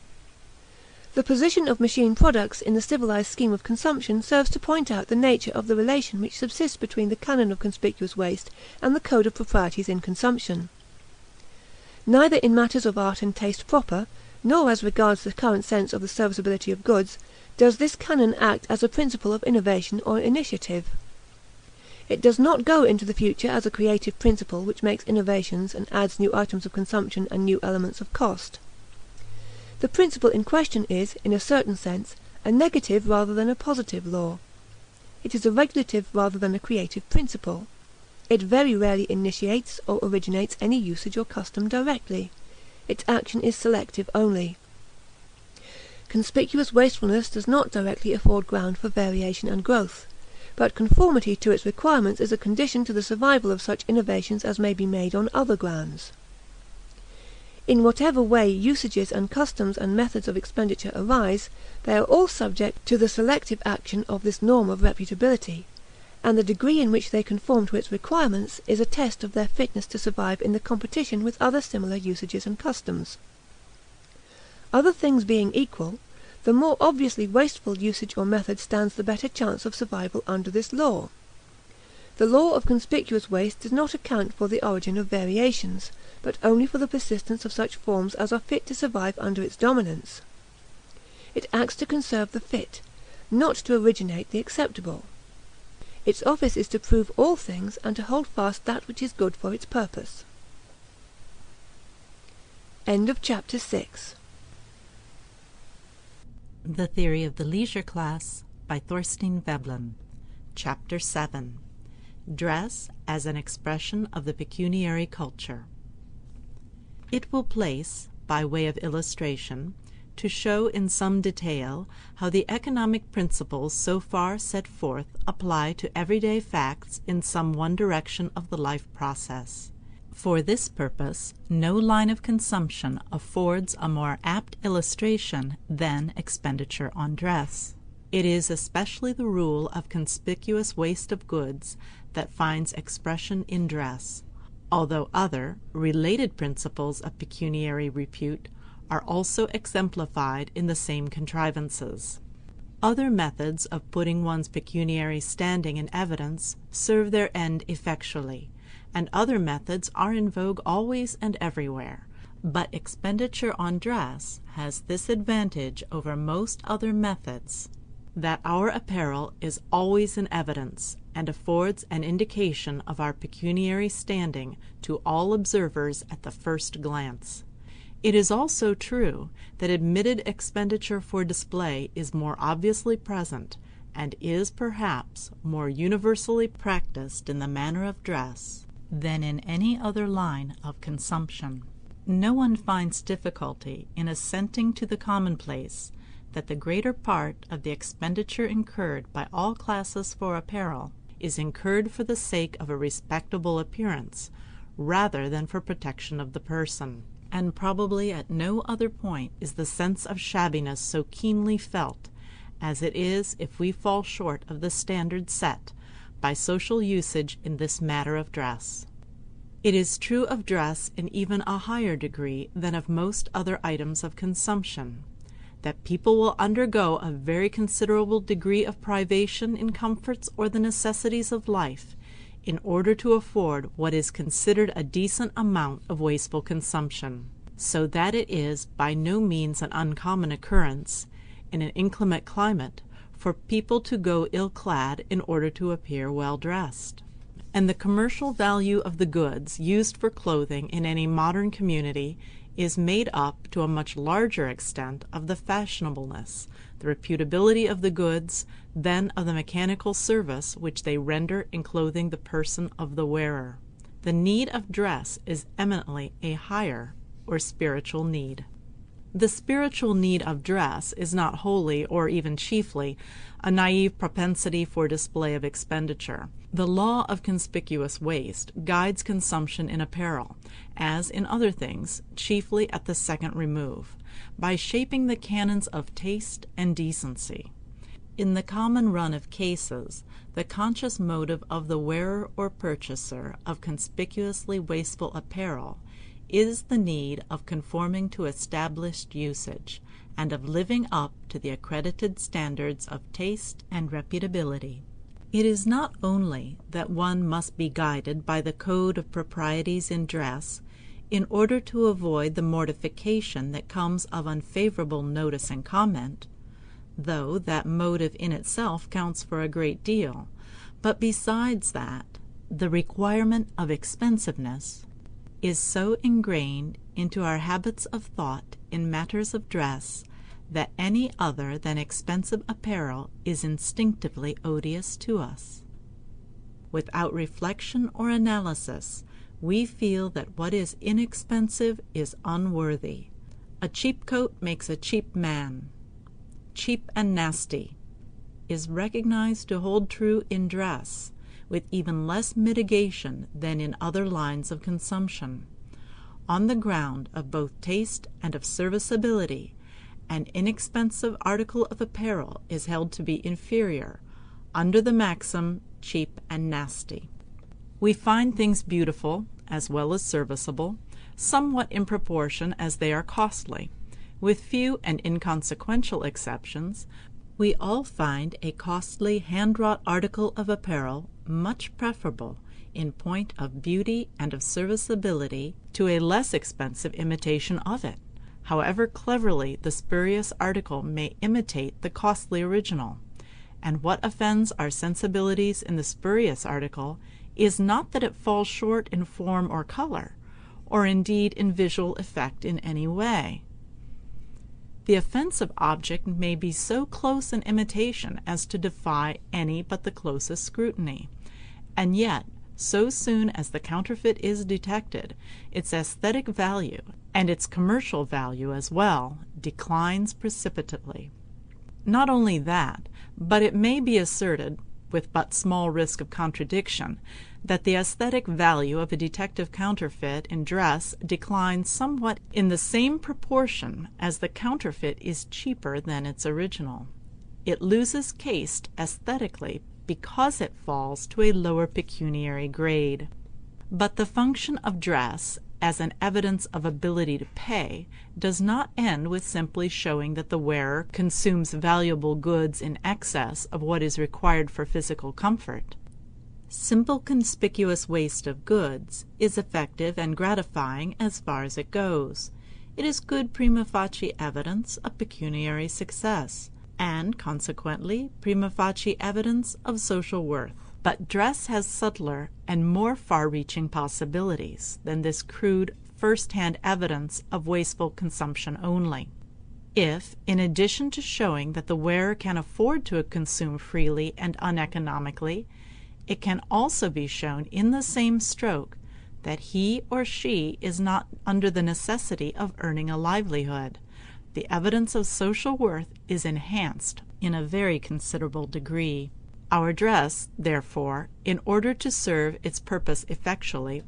The position of machine products in the civilized scheme of consumption serves to point out the nature of the relation which subsists between the canon of conspicuous waste and the code of proprieties in consumption. Neither in matters of art and taste proper, nor as regards the current sense of the serviceability of goods, does this canon act as a principle of innovation or initiative. It does not go into the future as a creative principle which makes innovations and adds new items of consumption and new elements of cost. The principle in question is, in a certain sense, a negative rather than a positive law. It is a regulative rather than a creative principle. It very rarely initiates or originates any usage or custom directly. Its action is selective only. Conspicuous wastefulness does not directly afford ground for variation and growth, but conformity to its requirements is a condition to the survival of such innovations as may be made on other grounds. In whatever way usages and customs and methods of expenditure arise, they are all subject to the selective action of this norm of reputability, and the degree in which they conform to its requirements is a test of their fitness to survive in the competition with other similar usages and customs. Other things being equal, the more obviously wasteful usage or method stands the better chance of survival under this law. The law of conspicuous waste does not account for the origin of variations, but only for the persistence of such forms as are fit to survive under its dominance. It acts to conserve the fit, not to originate the acceptable. Its office is to prove all things and to hold fast that which is good for its purpose. End of chapter 6. The Theory of the Leisure Class by Thorstein Veblen. Chapter 7. Dress as an Expression of the Pecuniary Culture. It will place, by way of illustration, to show in some detail how the economic principles so far set forth apply to everyday facts in some one direction of the life process. For this purpose, no line of consumption affords a more apt illustration than expenditure on dress. It is especially the rule of conspicuous waste of goods that finds expression in dress, although other, related principles of pecuniary repute are also exemplified in the same contrivances. Other methods of putting one's pecuniary standing in evidence serve their end effectually, and other methods are in vogue always and everywhere. But expenditure on dress has this advantage over most other methods, that our apparel is always in evidence, and affords an indication of our pecuniary standing to all observers at the first glance. It is also true that admitted expenditure for display is more obviously present, and is perhaps more universally practiced in the manner of dress than in any other line of consumption. No one finds difficulty in assenting to the commonplace that the greater part of the expenditure incurred by all classes for apparel is incurred for the sake of a respectable appearance, rather than for protection of the person. And probably at no other point is the sense of shabbiness so keenly felt as it is if we fall short of the standard set by social usage in this matter of dress. It is true of dress in even a higher degree than of most other items of consumption, that people will undergo a very considerable degree of privation in comforts or the necessities of life in order to afford what is considered a decent amount of wasteful consumption, so that it is by no means an uncommon occurrence, in an inclement climate, for people to go ill-clad in order to appear well-dressed. And the commercial value of the goods used for clothing in any modern community is made up to a much larger extent of the fashionableness, the reputability of the goods, than of the mechanical service which they render in clothing the person of the wearer. The need of dress is eminently a higher or spiritual need. The spiritual need of dress is not wholly, or even chiefly, a naive propensity for display of expenditure. The law of conspicuous waste guides consumption in apparel, as in other things, chiefly at the second remove, by shaping the canons of taste and decency. In the common run of cases, the conscious motive of the wearer or purchaser of conspicuously wasteful apparel is the need of conforming to established usage, and of living up to the accredited standards of taste and reputability. It is not only that one must be guided by the code of proprieties in dress in order to avoid the mortification that comes of unfavorable notice and comment, though that motive in itself counts for a great deal, but besides that, the requirement of expensiveness is so ingrained into our habits of thought in matters of dress that any other than expensive apparel is instinctively odious to us. Without reflection or analysis, we feel that what is inexpensive is unworthy. A cheap coat makes a cheap man. Cheap and nasty is recognized to hold true in dress, with even less mitigation than in other lines of consumption. On the ground of both taste and of serviceability, an inexpensive article of apparel is held to be inferior, under the maxim cheap and nasty. We find things beautiful, as well as serviceable, somewhat in proportion as they are costly. With few and inconsequential exceptions, we all find a costly hand-wrought article of apparel much preferable in point of beauty and of serviceability to a less expensive imitation of it, however cleverly the spurious article may imitate the costly original. And what offends our sensibilities in the spurious article is not that it falls short in form or color, or indeed in visual effect in any way. The offensive object may be so close an imitation as to defy any but the closest scrutiny, and yet, so soon as the counterfeit is detected, its aesthetic value, and its commercial value as well, declines precipitately. Not only that, but it may be asserted, with but small risk of contradiction, that the aesthetic value of a detective counterfeit in dress declines somewhat in the same proportion as the counterfeit is cheaper than its original. It loses caste aesthetically because it falls to a lower pecuniary grade. But the function of dress as an evidence of ability to pay does not end with simply showing that the wearer consumes valuable goods in excess of what is required for physical comfort. Simple conspicuous waste of goods is effective and gratifying as far as it goes. It is good prima facie evidence of pecuniary success, and consequently prima facie evidence of social worth. But dress has subtler and more far-reaching possibilities than this crude first-hand evidence of wasteful consumption only. If, in addition to showing that the wearer can afford to consume freely and uneconomically, it can also be shown in the same stroke that he or she is not under the necessity of earning a livelihood, the evidence of social worth is enhanced in a very considerable degree. Our dress, therefore, in order to serve its purpose effectually,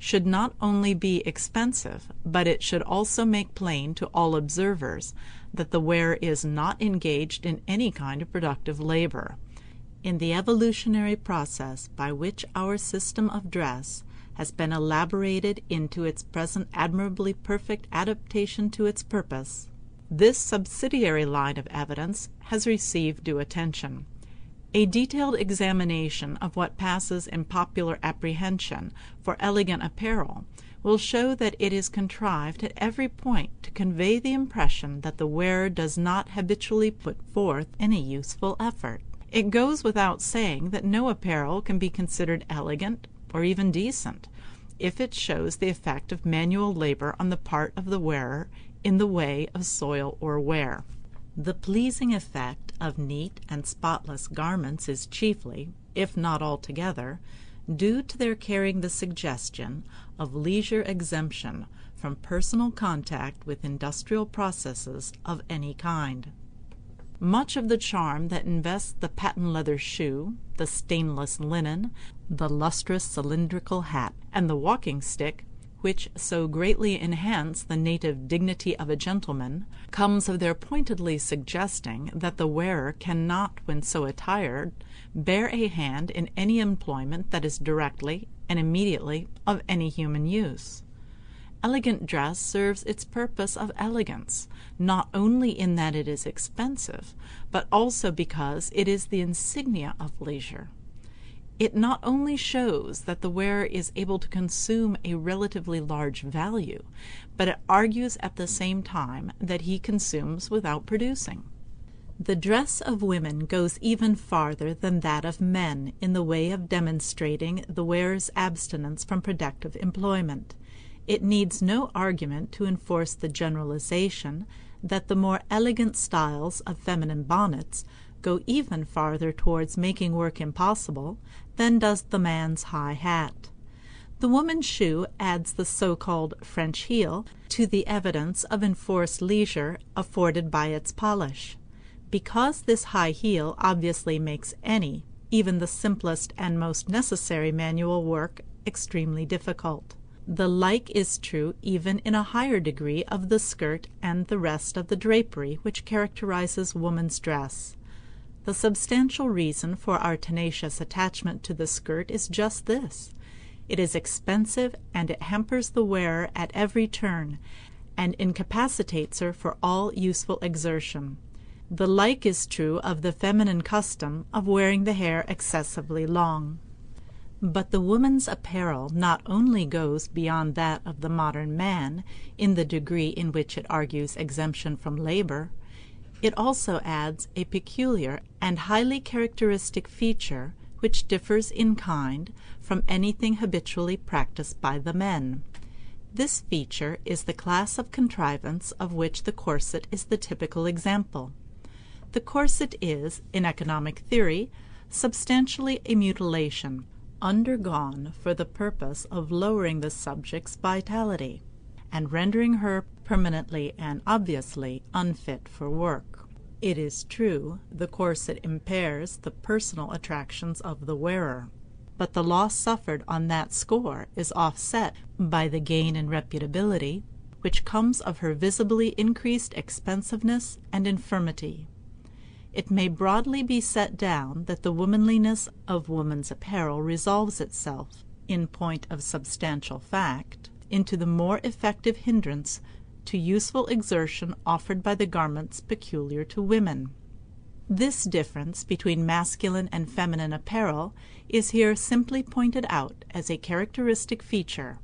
should not only be expensive, but it should also make plain to all observers that the wearer is not engaged in any kind of productive labor. In the evolutionary process by which our system of dress has been elaborated into its present admirably perfect adaptation to its purpose, this subsidiary line of evidence has received due attention. A detailed examination of what passes in popular apprehension for elegant apparel will show that it is contrived at every point to convey the impression that the wearer does not habitually put forth any useful effort. It goes without saying that no apparel can be considered elegant or even decent if it shows the effect of manual labor on the part of the wearer in the way of soil or wear. The pleasing effect of neat and spotless garments is chiefly, if not altogether, due to their carrying the suggestion of leisure exemption from personal contact with industrial processes of any kind. Much of the charm that invests the patent leather shoe, the stainless linen, the lustrous cylindrical hat, and the walking stick, which so greatly enhance the native dignity of a gentleman, comes of their pointedly suggesting that the wearer cannot, when so attired, bear a hand in any employment that is directly and immediately of any human use. Elegant dress serves its purpose of elegance, not only in that it is expensive, but also because it is the insignia of leisure. It not only shows that the wearer is able to consume a relatively large value, but it argues at the same time that he consumes without producing. The dress of women goes even farther than that of men in the way of demonstrating the wearer's abstinence from productive employment. It needs no argument to enforce the generalization that the more elegant styles of feminine bonnets go even farther towards making work impossible than does the man's high hat. The woman's shoe adds the so-called French heel to the evidence of enforced leisure afforded by its polish. Because this high heel obviously makes any, even the simplest and most necessary manual work extremely difficult. The like is true even in a higher degree of the skirt and the rest of the drapery which characterizes woman's dress. The substantial reason for our tenacious attachment to the skirt is just this. It is expensive, and it hampers the wearer at every turn, and incapacitates her for all useful exertion. The like is true of the feminine custom of wearing the hair excessively long. But the woman's apparel not only goes beyond that of the modern man in the degree in which it argues exemption from labor, it also adds a peculiar and highly characteristic feature which differs in kind from anything habitually practiced by the men. This feature is the class of contrivance of which the corset is the typical example. The corset is, in economic theory, substantially a mutilation, undergone for the purpose of lowering the subject's vitality, and rendering her permanently and obviously unfit for work. It is true, the corset impairs the personal attractions of the wearer, but the loss suffered on that score is offset by the gain in reputability which comes of her visibly increased expensiveness and infirmity. It may broadly be set down that the womanliness of woman's apparel resolves itself, in point of substantial fact, into the more effective hindrance to useful exertion offered by the garments peculiar to women. This difference between masculine and feminine apparel is here simply pointed out as a characteristic feature.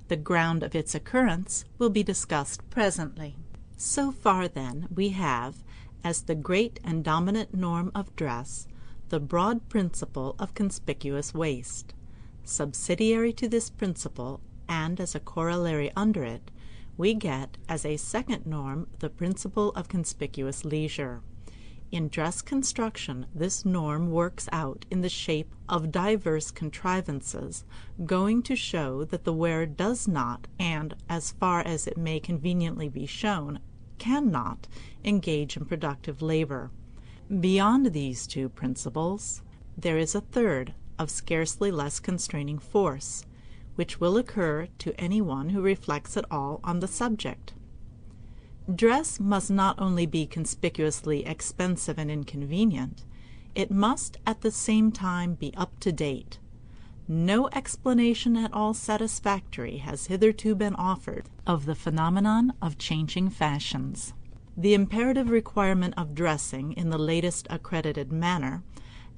The ground of its occurrence will be discussed presently. So far, then, we have, as the great and dominant norm of dress, the broad principle of conspicuous waist. Subsidiary to this principle, and as a corollary under it, we get as a second norm the principle of conspicuous leisure. In dress construction, this norm works out in the shape of diverse contrivances, going to show that the wearer does not, and, as far as it may conveniently be shown, cannot engage in productive labor. Beyond these two principles, there is a third of scarcely less constraining force. which will occur to any one who reflects at all on the subject. Dress must not only be conspicuously expensive and inconvenient, it must at the same time be up to date. No explanation at all satisfactory has hitherto been offered of the phenomenon of changing fashions. The imperative requirement of dressing in the latest accredited manner,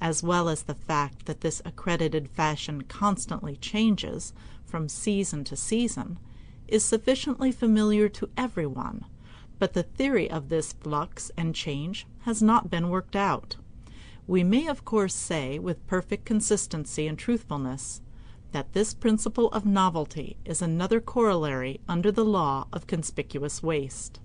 as well as the fact that this accredited fashion constantly changes from season to season, is sufficiently familiar to everyone, but the theory of this flux and change has not been worked out. We may of course say with perfect consistency and truthfulness that this principle of novelty is another corollary under the law of conspicuous waste.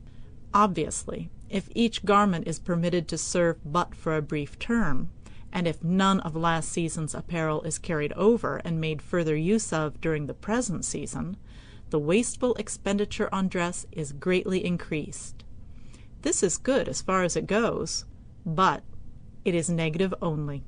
Obviously, if each garment is permitted to serve but for a brief term, and if none of last season's apparel is carried over and made further use of during the present season, the wasteful expenditure on dress is greatly increased. This is good as far as it goes, but it is negative only.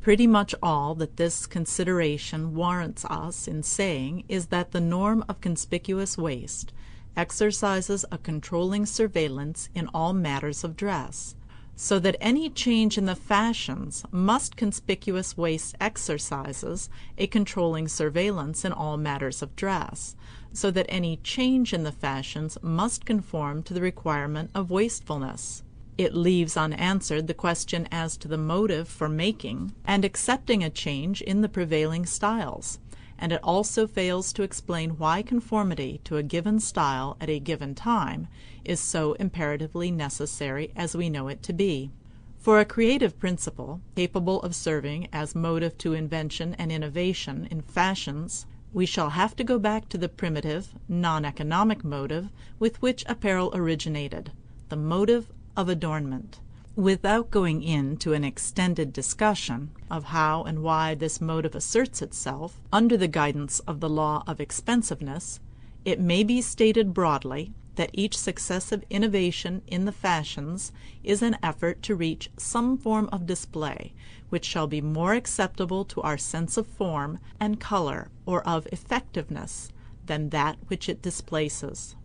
Pretty much all that this consideration warrants us in saying is that the norm of conspicuous waste exercises a controlling surveillance in all matters of dress, so that any change in the fashions must conspicuous waste exercises a controlling surveillance in all matters of dress, so that any change in the fashions must conform to the requirement of wastefulness. It leaves unanswered the question as to the motive for making and accepting a change in the prevailing styles, and it also fails to explain why conformity to a given style at a given time is so imperatively necessary as we know it to be. For a creative principle, capable of serving as motive to invention and innovation in fashions, we shall have to go back to the primitive, non-economic motive with which apparel originated, the motive of adornment. Without going into an extended discussion of how and why this motive asserts itself under the guidance of the law of expensiveness, it may be stated broadly that each successive innovation in the fashions is an effort to reach some form of display which shall be more acceptable to our sense of form and color or of effectiveness than that which it displaces.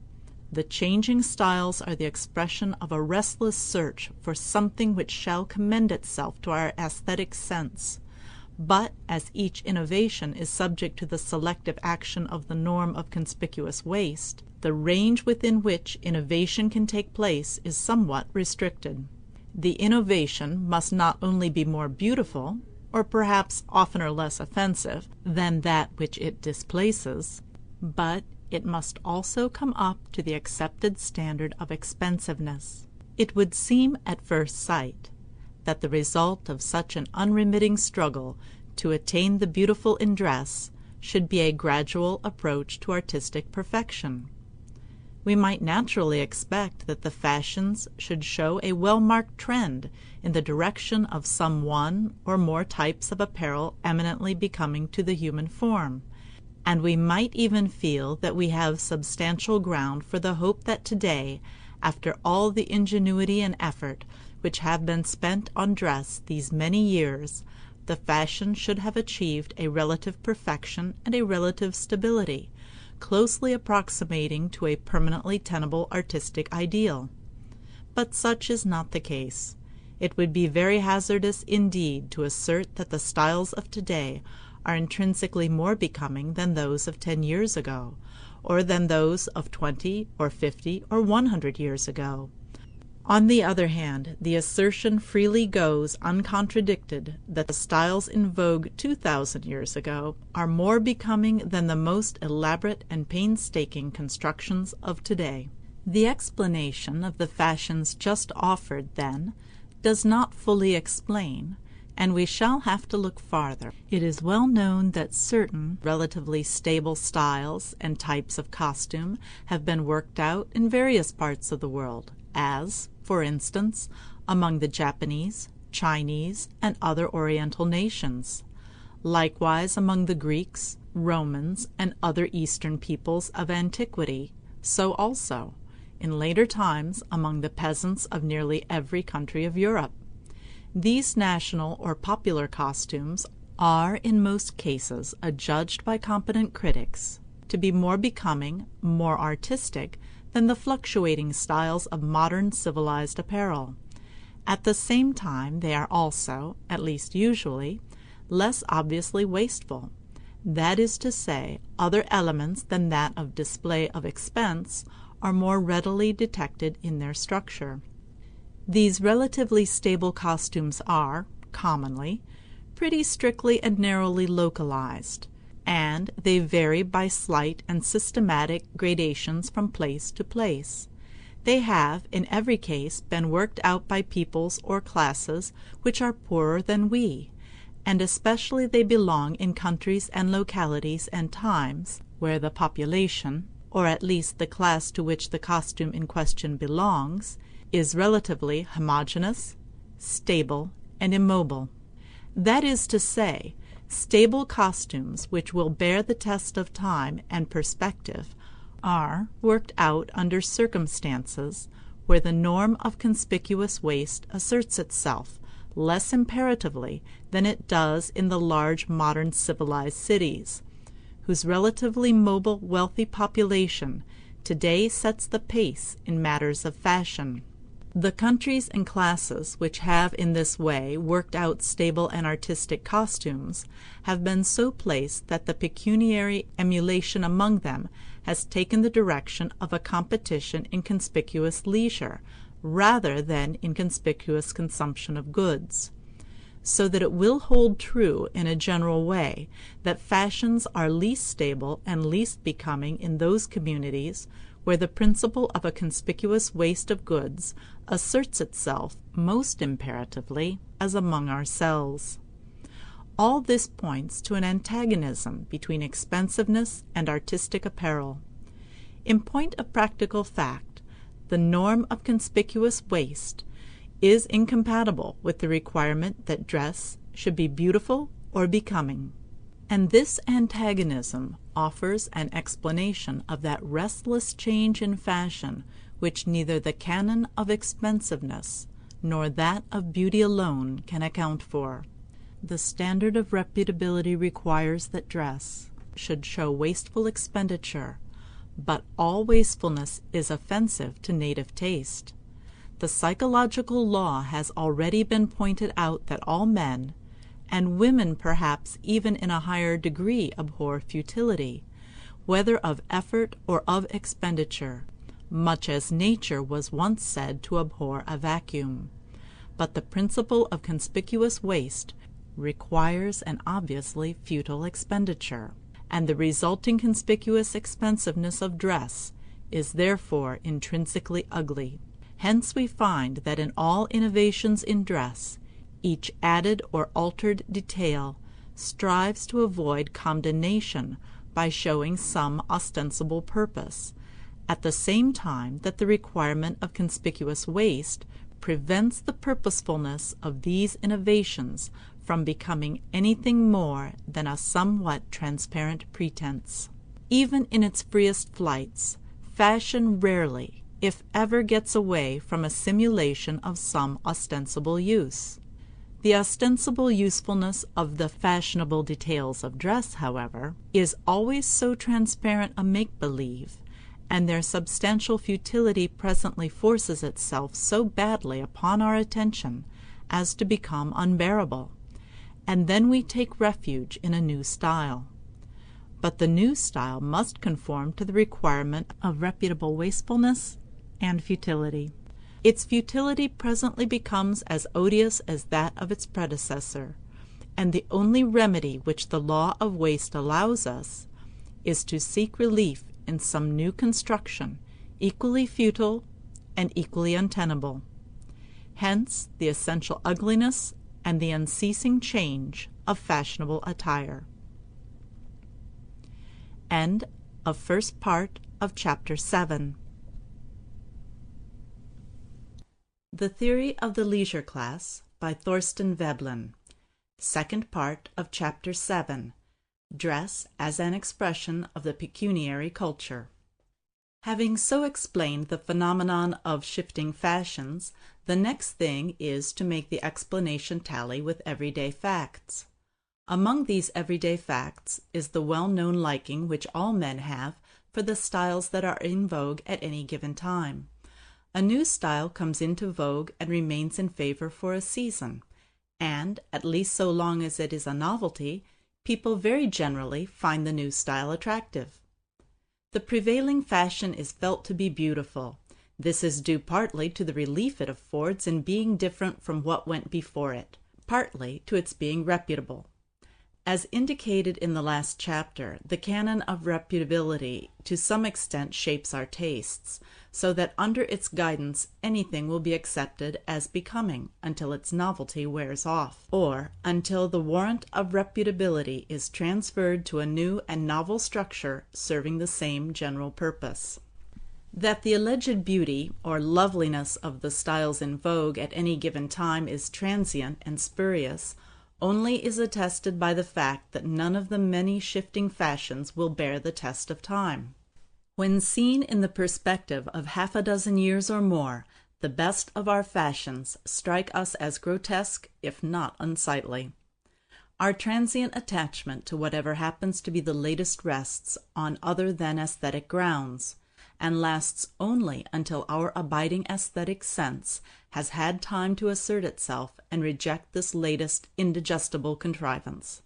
The changing styles are the expression of a restless search for something which shall commend itself to our aesthetic sense. But as each innovation is subject to the selective action of the norm of conspicuous waste, the range within which innovation can take place is somewhat restricted. The innovation must not only be more beautiful, or perhaps oftener less offensive, than that which it displaces, but it must also come up to the accepted standard of expensiveness. It would seem at first sight that the result of such an unremitting struggle to attain the beautiful in dress should be a gradual approach to artistic perfection. We might naturally expect that the fashions should show a well-marked trend in the direction of some one or more types of apparel eminently becoming to the human form, and we might even feel that we have substantial ground for the hope that today, after all the ingenuity and effort which have been spent on dress these many years, the fashion should have achieved a relative perfection and a relative stability, closely approximating to a permanently tenable artistic ideal. But such is not the case. It would be very hazardous indeed to assert that the styles of today are intrinsically more becoming than those of 10 years ago, or than those of 20 or 50 or 100 years ago. On the other hand, the assertion freely goes uncontradicted that the styles in vogue 2,000 years ago are more becoming than the most elaborate and painstaking constructions of today. The explanation of the fashions just offered, then, does not fully explain, and we shall have to look farther. It is well known that certain relatively stable styles and types of costume have been worked out in various parts of the world, as, for instance, among the Japanese, Chinese, and other Oriental nations. Likewise among the Greeks, Romans, and other Eastern peoples of antiquity, so also, in later times, among the peasants of nearly every country of Europe. These national or popular costumes are in most cases adjudged by competent critics to be more becoming, more artistic than the fluctuating styles of modern civilized apparel. At the same time, they are also, at least usually, less obviously wasteful. That is to say, other elements than that of display of expense are more readily detected in their structure. These relatively stable costumes are, commonly, pretty strictly and narrowly localized, and they vary by slight and systematic gradations from place to place. They have, in every case, been worked out by peoples or classes which are poorer than we, and especially they belong in countries and localities and times where the population, or at least the class to which the costume in question belongs, is relatively homogeneous, stable, and immobile. That is to say, stable costumes which will bear the test of time and perspective are worked out under circumstances where the norm of conspicuous waste asserts itself less imperatively than it does in the large modern civilized cities, whose relatively mobile wealthy population today sets the pace in matters of fashion. The countries and classes which have in this way worked out stable and artistic costumes have been so placed that the pecuniary emulation among them has taken the direction of a competition in conspicuous leisure rather than in conspicuous consumption of goods, so that it will hold true in a general way that fashions are least stable and least becoming in those communities where the principle of a conspicuous waste of goods asserts itself most imperatively as among ourselves. All this points to an antagonism between expensiveness and artistic apparel. In point of practical fact, the norm of conspicuous waste is incompatible with the requirement that dress should be beautiful or becoming. And this antagonism offers an explanation of that restless change in fashion which neither the canon of expensiveness nor that of beauty alone can account for. The standard of reputability requires that dress should show wasteful expenditure, but all wastefulness is offensive to native taste. The psychological law has already been pointed out that all men, and women perhaps even in a higher degree, abhor futility, whether of effort or of expenditure, much as nature was once said to abhor a vacuum. But the principle of conspicuous waste requires an obviously futile expenditure, and the resulting conspicuous expensiveness of dress is therefore intrinsically ugly. Hence we find that in all innovations in dress, each added or altered detail strives to avoid condemnation by showing some ostensible purpose, at the same time that the requirement of conspicuous waste prevents the purposefulness of these innovations from becoming anything more than a somewhat transparent pretense. Even in its freest flights, fashion rarely, if ever, gets away from a simulation of some ostensible use. The ostensible usefulness of the fashionable details of dress, however, is always so transparent a make-believe, and their substantial futility presently forces itself so badly upon our attention as to become unbearable, and then we take refuge in a new style. But the new style must conform to the requirement of reputable wastefulness and futility. Its futility presently becomes as odious as that of its predecessor, and the only remedy which the law of waste allows us is to seek relief in some new construction, equally futile and equally untenable. Hence the essential ugliness and the unceasing change of fashionable attire. End of first part of Chapter 7. The Theory of the Leisure Class by Thorstein Veblen. Second part of Chapter 7. Dress as an Expression of the Pecuniary Culture. Having so explained the phenomenon of shifting fashions, the next thing is to make the explanation tally with everyday facts. Among these everyday facts is the well-known liking which all men have for the styles that are in vogue at any given time. A new style comes into vogue and remains in favor for a season, and, at least so long as it is a novelty, people very generally find the new style attractive. The prevailing fashion is felt to be beautiful. This is due partly to the relief it affords in being different from what went before it, partly to its being reputable. As indicated in the last chapter, the canon of reputability to some extent shapes our tastes, so that under its guidance anything will be accepted as becoming until its novelty wears off, or until the warrant of reputability is transferred to a new and novel structure serving the same general purpose. That the alleged beauty or loveliness of the styles in vogue at any given time is transient and spurious only is attested by the fact that none of the many shifting fashions will bear the test of time. When seen in the perspective of half a dozen years or more, the best of our fashions strike us as grotesque, if not unsightly. Our transient attachment to whatever happens to be the latest rests on other than aesthetic grounds, and lasts only until our abiding aesthetic sense has had time to assert itself and reject this latest indigestible contrivance.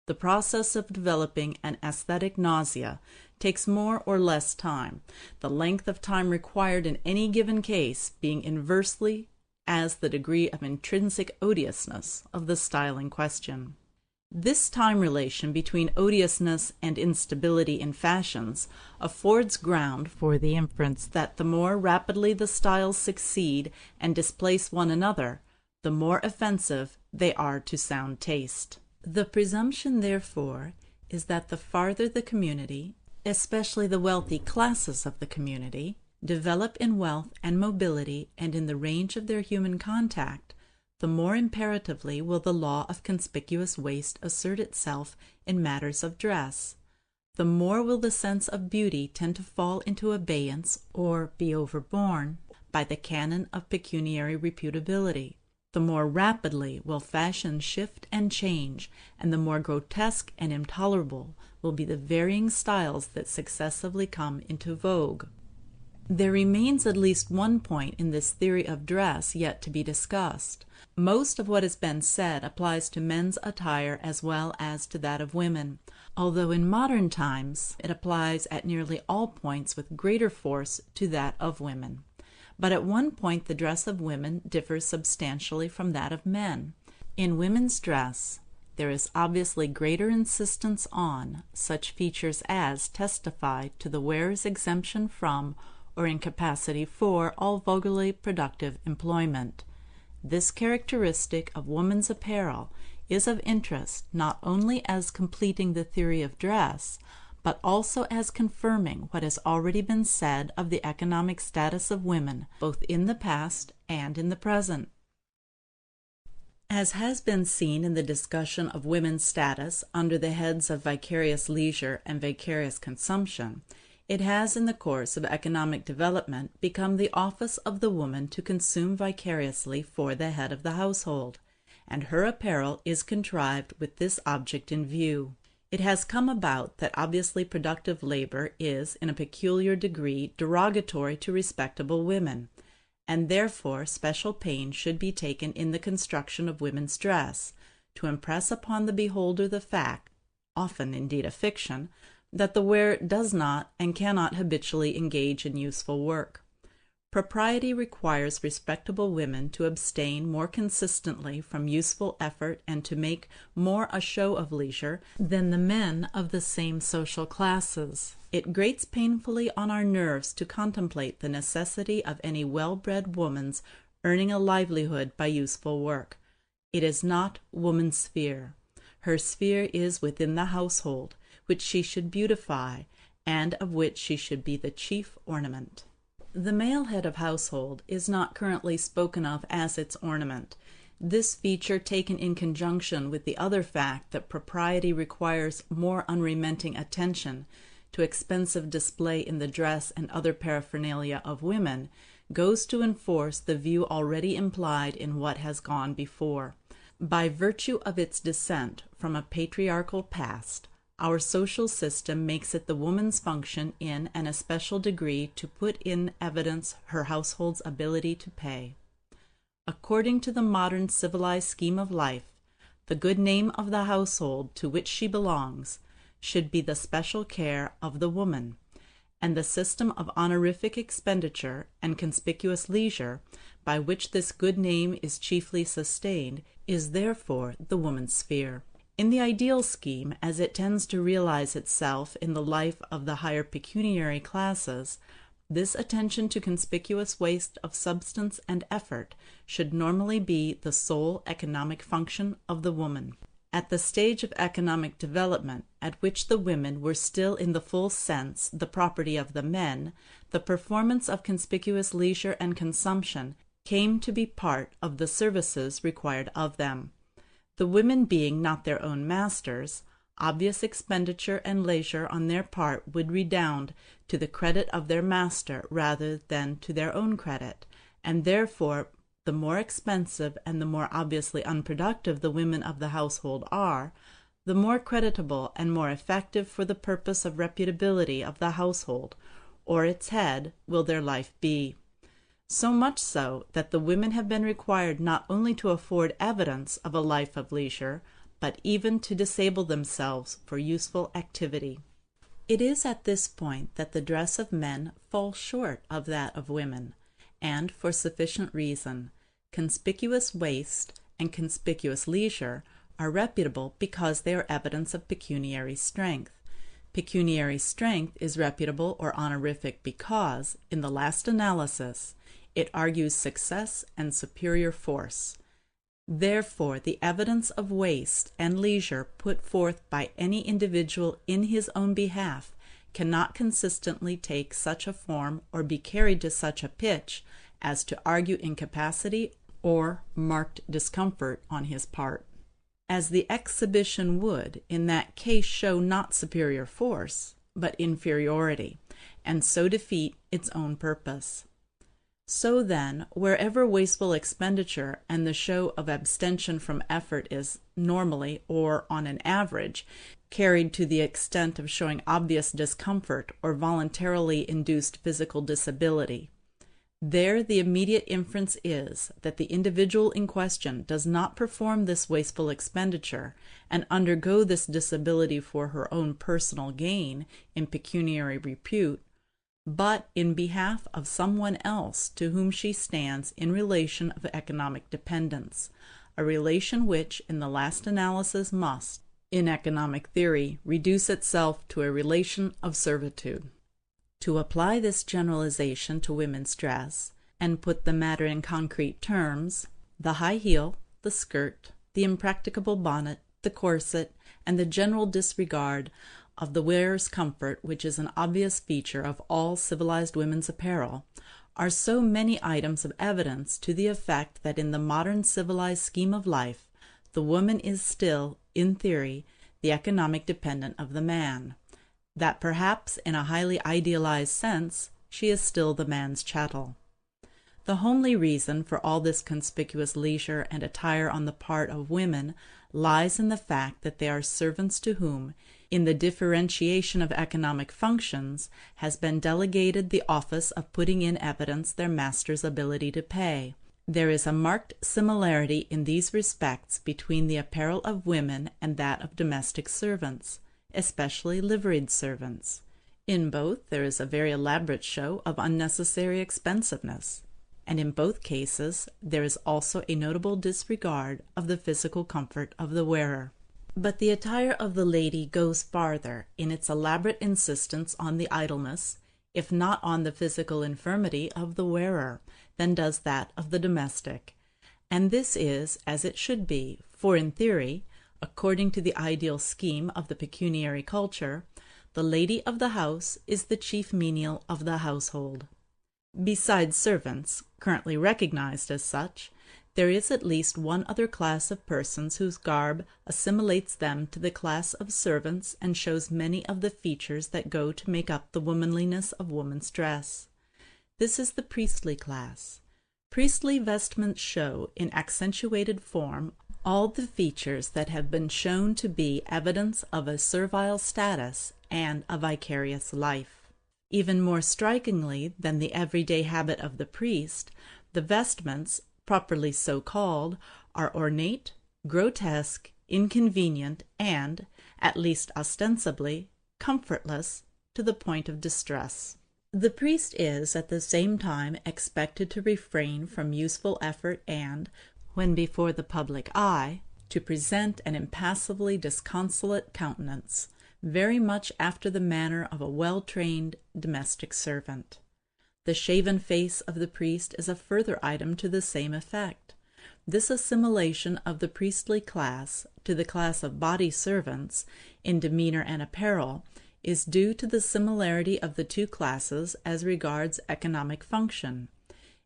The process of developing an aesthetic nausea takes more or less time, the length of time required in any given case being inversely as the degree of intrinsic odiousness of the style in question. This time relation between odiousness and instability in fashions affords ground for the inference that the more rapidly the styles succeed and displace one another, the more offensive they are to sound taste. The presumption, therefore, is that the farther the community, especially the wealthy classes of the community, develop in wealth and mobility and in the range of their human contact, the more imperatively will the law of conspicuous waste assert itself in matters of dress. The more will the sense of beauty tend to fall into abeyance or be overborne by the canon of pecuniary reputability. The more rapidly will fashion shift and change, and the more grotesque and intolerable will be the varying styles that successively come into vogue. There remains at least one point in this theory of dress yet to be discussed. Most of what has been said applies to men's attire as well as to that of women, although in modern times it applies at nearly all points with greater force to that of women. But at one point the dress of women differs substantially from that of men. In women's dress, there is obviously greater insistence on such features as testify to the wearer's exemption from or incapacity for all vulgarly productive employment. This characteristic of woman's apparel is of interest not only as completing the theory of dress, but also as confirming what has already been said of the economic status of women, both in the past and in the present. As has been seen in the discussion of women's status under the heads of vicarious leisure and vicarious consumption, it has in the course of economic development become the office of the woman to consume vicariously for the head of the household, and her apparel is contrived with this object in view. It has come about that obviously productive labor is in a peculiar degree derogatory to respectable women, and therefore special pains should be taken in the construction of women's dress, to impress upon the beholder the fact, often indeed a fiction, that the wearer does not and cannot habitually engage in useful work. Propriety requires respectable women to abstain more consistently from useful effort and to make more a show of leisure than the men of the same social classes. It grates painfully on our nerves to contemplate the necessity of any well-bred woman's earning a livelihood by useful work. It is not woman's sphere. Her sphere is within the household, which she should beautify, and of which she should be the chief ornament. The male head of household is not currently spoken of as its ornament. This feature, taken in conjunction with the other fact that propriety requires more unrelenting attention to expensive display in the dress and other paraphernalia of women, goes to enforce the view already implied in what has gone before. By virtue of its descent from a patriarchal past, our social system makes it the woman's function in an especial degree to put in evidence her household's ability to pay. According to the modern civilized scheme of life, the good name of the household to which she belongs should be the special care of the woman, and the system of honorific expenditure and conspicuous leisure by which this good name is chiefly sustained is therefore the woman's sphere. In the ideal scheme, as it tends to realize itself in the life of the higher pecuniary classes, this attention to conspicuous waste of substance and effort should normally be the sole economic function of the woman. At the stage of economic development at which the women were still in the full sense the property of the men, the performance of conspicuous leisure and consumption came to be part of the services required of them. The women being not their own masters, obvious expenditure and leisure on their part would redound to the credit of their master rather than to their own credit, and therefore the more expensive and the more obviously unproductive the women of the household are, the more creditable and more effective for the purpose of reputability of the household, or its head, will their life be. So much so that the women have been required not only to afford evidence of a life of leisure, but even to disable themselves for useful activity. It is at this point that the dress of men falls short of that of women, and for sufficient reason. Conspicuous waste and conspicuous leisure are reputable because they are evidence of pecuniary strength. Pecuniary strength is reputable or honorific because, in the last analysis, it argues success and superior force. Therefore, the evidence of waste and leisure put forth by any individual in his own behalf cannot consistently take such a form or be carried to such a pitch as to argue incapacity or marked discomfort on his part, as the exhibition would in that case show not superior force, but inferiority, and so defeat its own purpose. So then, wherever wasteful expenditure and the show of abstention from effort is normally, or on an average, carried to the extent of showing obvious discomfort or voluntarily induced physical disability, there the immediate inference is that the individual in question does not perform this wasteful expenditure and undergo this disability for her own personal gain in pecuniary repute, but in behalf of someone else to whom she stands in relation of economic dependence, a relation which, in the last analysis, must, in economic theory, reduce itself to a relation of servitude. To apply this generalization to women's dress, and put the matter in concrete terms, the high heel, the skirt, the impracticable bonnet, the corset, and the general disregard of the wearer's comfort, which is an obvious feature of all civilized women's apparel, are so many items of evidence to the effect that in the modern civilized scheme of life, the woman is still, in theory, the economic dependent of the man, that perhaps in a highly idealized sense she is still the man's chattel. The homely reason for all this conspicuous leisure and attire on the part of women lies in the fact that they are servants to whom, in the differentiation of economic functions, has been delegated the office of putting in evidence their master's ability to pay. There is a marked similarity in these respects between the apparel of women and that of domestic servants, especially liveried servants. In both there is a very elaborate show of unnecessary expensiveness, and in both cases there is also a notable disregard of the physical comfort of the wearer. But the attire of the lady goes farther in its elaborate insistence on the idleness, if not on the physical infirmity of the wearer, than does that of the domestic. And this is as it should be, for in theory, according to the ideal scheme of the pecuniary culture, the lady of the house is the chief menial of the household. Besides servants, currently recognized as such, there is at least one other class of persons whose garb assimilates them to the class of servants and shows many of the features that go to make up the womanliness of woman's dress. This is the priestly class. Priestly vestments show, in accentuated form, all the features that have been shown to be evidence of a servile status and a vicarious life. Even more strikingly than the everyday habit of the priest, the vestments, properly so called, are ornate, grotesque, inconvenient, and, at least ostensibly, comfortless to the point of distress. The priest is at the same time expected to refrain from useful effort and, when before the public eye, to present an impassively disconsolate countenance, very much after the manner of a well-trained domestic servant. The shaven face of the priest is a further item to the same effect. This assimilation of the priestly class to the class of body servants, in demeanor and apparel, is due to the similarity of the two classes as regards economic function.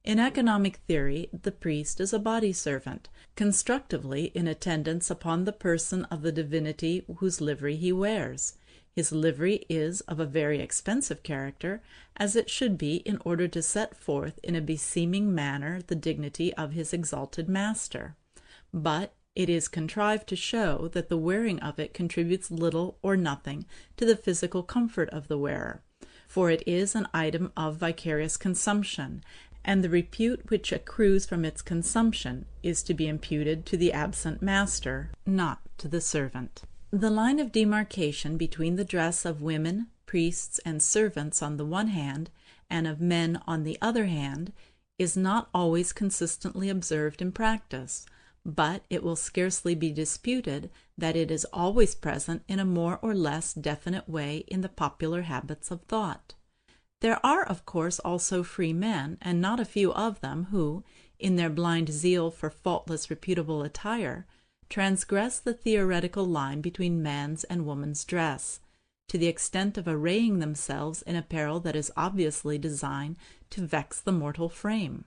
In economic theory, the priest is a body servant, constructively in attendance upon the person of the divinity whose livery he wears. His livery is of a very expensive character, as it should be in order to set forth in a beseeming manner the dignity of his exalted master. But it is contrived to show that the wearing of it contributes little or nothing to the physical comfort of the wearer, for it is an item of vicarious consumption, and the repute which accrues from its consumption is to be imputed to the absent master, not to the servant. The line of demarcation between the dress of women, priests, and servants on the one hand, and of men on the other hand, is not always consistently observed in practice, but it will scarcely be disputed that it is always present in a more or less definite way in the popular habits of thought. There are, of course, also free men, and not a few of them, who, in their blind zeal for faultless reputable attire, transgress the theoretical line between man's and woman's dress, to the extent of arraying themselves in apparel that is obviously designed to vex the mortal frame.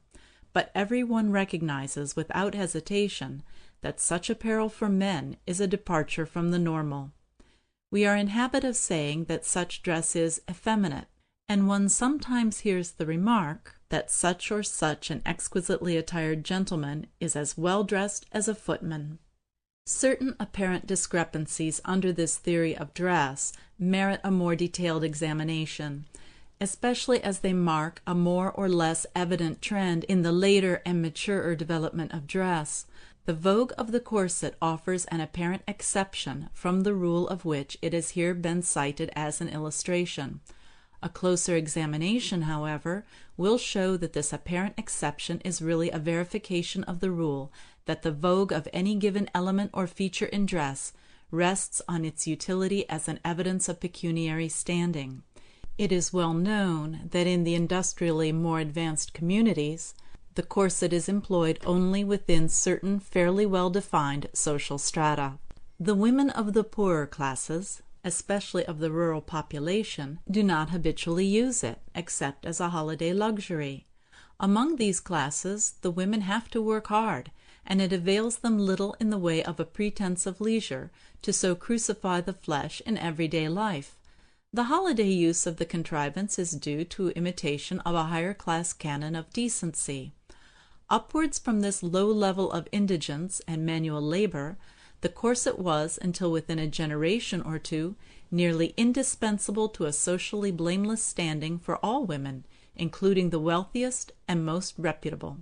But every one recognizes without hesitation that such apparel for men is a departure from the normal. We are in habit of saying that such dress is effeminate, and one sometimes hears the remark that such or such an exquisitely attired gentleman is as well dressed as a footman. Certain apparent discrepancies under this theory of dress merit a more detailed examination, especially as they mark a more or less evident trend in the later and maturer development of dress. The vogue of the corset offers an apparent exception from the rule of which it has here been cited as an illustration. A closer examination, however, will show that this apparent exception is really a verification of the rule that the vogue of any given element or feature in dress rests on its utility as an evidence of pecuniary standing. It is well known that in the industrially more advanced communities, the corset is employed only within certain fairly well-defined social strata. The women of the poorer classes, especially of the rural population, do not habitually use it, except as a holiday luxury. Among these classes, the women have to work hard, and it avails them little in the way of a pretense of leisure to so crucify the flesh in everyday life. The holiday use of the contrivance is due to imitation of a higher class canon of decency. Upwards from this low level of indigence and manual labor, the corset was, until within a generation or two, nearly indispensable to a socially blameless standing for all women, including the wealthiest and most reputable.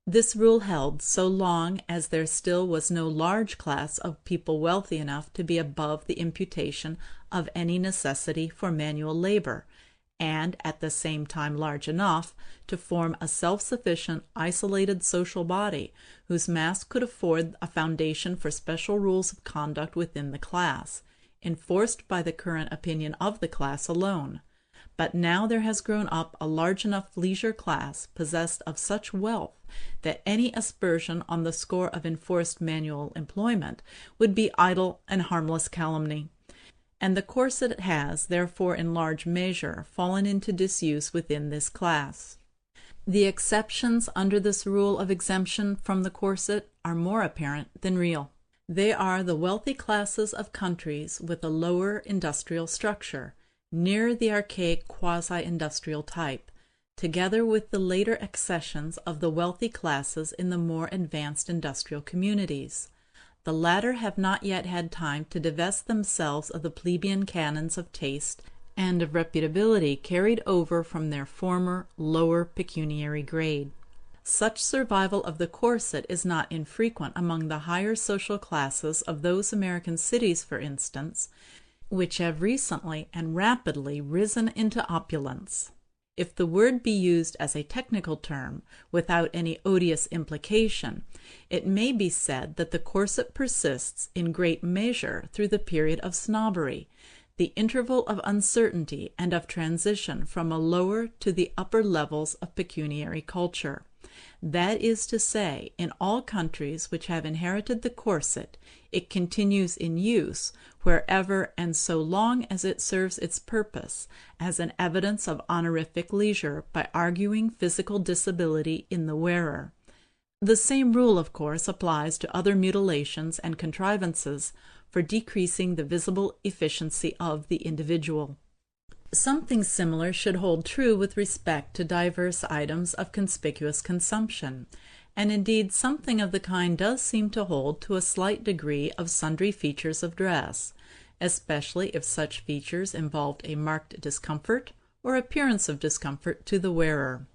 This rule held so long as there still was no large class of people wealthy enough to be above the imputation of any necessity for manual labor, and at the same time large enough to form a self-sufficient, isolated social body, whose mass could afford a foundation for special rules of conduct within the class, enforced by the current opinion of the class alone. But now there has grown up a large enough leisure class possessed of such wealth that any aspersion on the score of enforced manual employment would be idle and harmless calumny, and the corset has, therefore, in large measure, fallen into disuse within this class. The exceptions under this rule of exemption from the corset are more apparent than real. They are the wealthy classes of countries with a lower industrial structure, near the archaic quasi-industrial type, together with the later accessions of the wealthy classes in the more advanced industrial communities. the latter have not yet had time to divest themselves of the plebeian canons of taste and of reputability carried over from their former, lower pecuniary grade. Such survival of the corset is not infrequent among the higher social classes of those American cities, for instance, which have recently and rapidly risen into opulence. If the word be used as a technical term, without any odious implication, it may be said that the corset persists in great measure through the period of snobbery, the interval of uncertainty and of transition from a lower to the upper levels of pecuniary culture. That is to say, in all countries which have inherited the corset, it continues in use wherever and so long as it serves its purpose as an evidence of honorific leisure by arguing physical disability in the wearer. The same rule, of course, applies to other mutilations and contrivances for decreasing the visible efficiency of the individual. Something similar should hold true with respect to diverse items of conspicuous consumption, and indeed something of the kind does seem to hold to a slight degree of sundry features of dress, especially if such features involved a marked discomfort or appearance of discomfort to the wearer.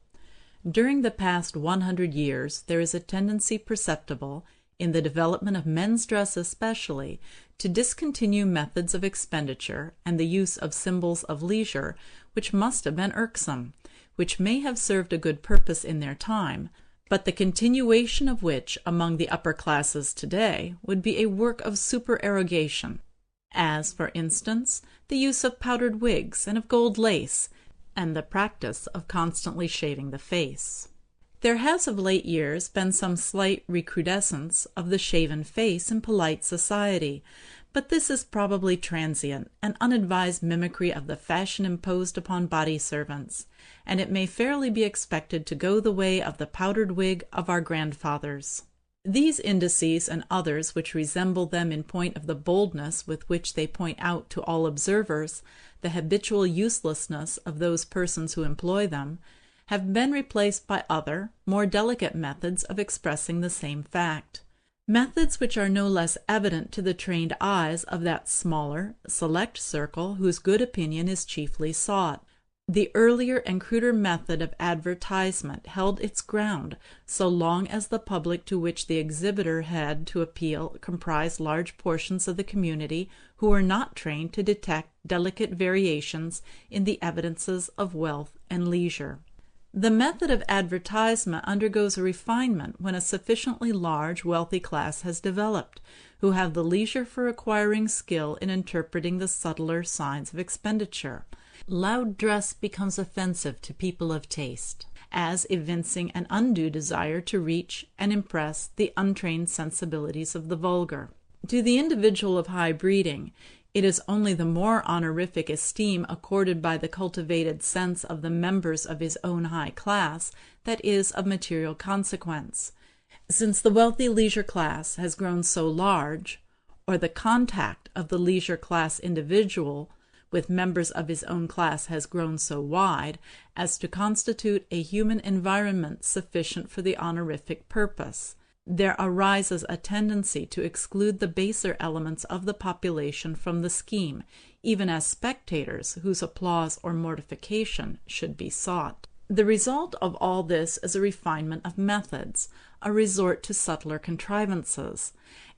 During the past 100 years there is a tendency perceptible, in the development of men's dress especially, to discontinue methods of expenditure and the use of symbols of leisure which must have been irksome, which may have served a good purpose in their time, but the continuation of which among the upper classes today would be a work of supererogation, as, for instance, the use of powdered wigs and of gold lace, and the practice of constantly shaving the face. There has of late years been some slight recrudescence of the shaven face in polite society, but this is probably transient, an unadvised mimicry of the fashion imposed upon body servants, and it may fairly be expected to go the way of the powdered wig of our grandfathers. These indices and others which resemble them in point of the boldness with which they point out to all observers the habitual uselessness of those persons who employ them, have been replaced by other, more delicate methods of expressing the same fact. Methods which are no less evident to the trained eyes of that smaller, select circle whose good opinion is chiefly sought. The earlier and cruder method of advertisement held its ground so long as the public to which the exhibitor had to appeal comprised large portions of the community who were not trained to detect delicate variations in the evidences of wealth and leisure. The method of advertisement undergoes a refinement when a sufficiently large, wealthy class has developed, who have the leisure for acquiring skill in interpreting the subtler signs of expenditure. Loud dress becomes offensive to people of taste, as evincing an undue desire to reach and impress the untrained sensibilities of the vulgar. To the individual of high breeding, it is only the more honorific esteem accorded by the cultivated sense of the members of his own high class that is of material consequence. Since the wealthy leisure class has grown so large, or the contact of the leisure class individual with members of his own class has grown so wide as to constitute a human environment sufficient for the honorific purpose, there arises a tendency to exclude the baser elements of the population from the scheme, even as spectators whose applause or mortification should be sought. The result of all this is a refinement of methods, a resort to subtler contrivances,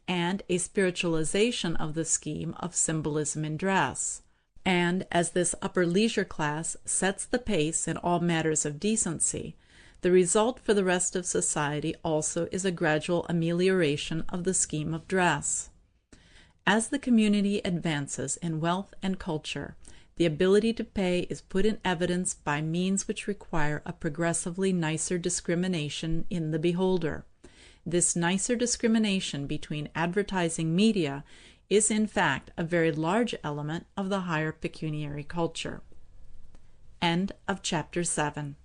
and a spiritualization of the scheme of symbolism in dress. And as this upper leisure class sets the pace in all matters of decency, the result for the rest of society also is a gradual amelioration of the scheme of dress. As the community advances in wealth and culture, the ability to pay is put in evidence by means which require a progressively nicer discrimination in the beholder. This nicer discrimination between advertising media is in fact a very large element of the higher pecuniary culture. End of Chapter 7.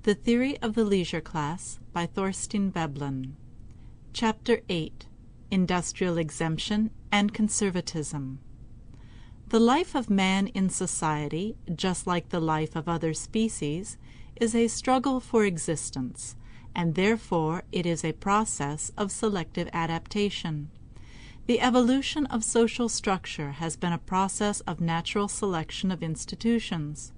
The Theory of the Leisure Class by Thorstein Veblen. Chapter 8. Industrial Exemption and Conservatism. The life of man in society, just like the life of other species, is a struggle for existence, and therefore it is a process of selective adaptation. The evolution of social structure has been a process of natural selection of institutions.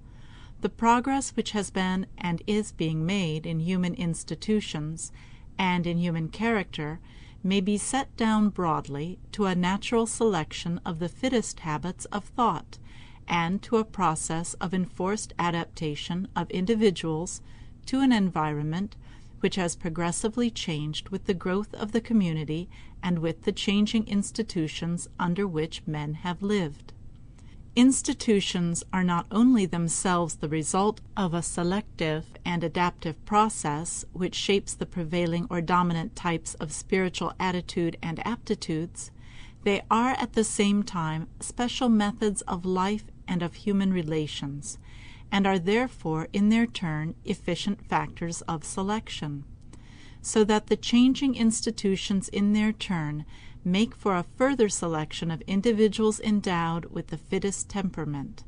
The progress which has been and is being made in human institutions and in human character may be set down broadly to a natural selection of the fittest habits of thought and to a process of enforced adaptation of individuals to an environment which has progressively changed with the growth of the community and with the changing institutions under which men have lived. Institutions are not only themselves the result of a selective and adaptive process which shapes the prevailing or dominant types of spiritual attitude and aptitudes, they are at the same time special methods of life and of human relations, and are therefore in their turn efficient factors of selection, so that the changing institutions in their turn make for a further selection of individuals endowed with the fittest temperament,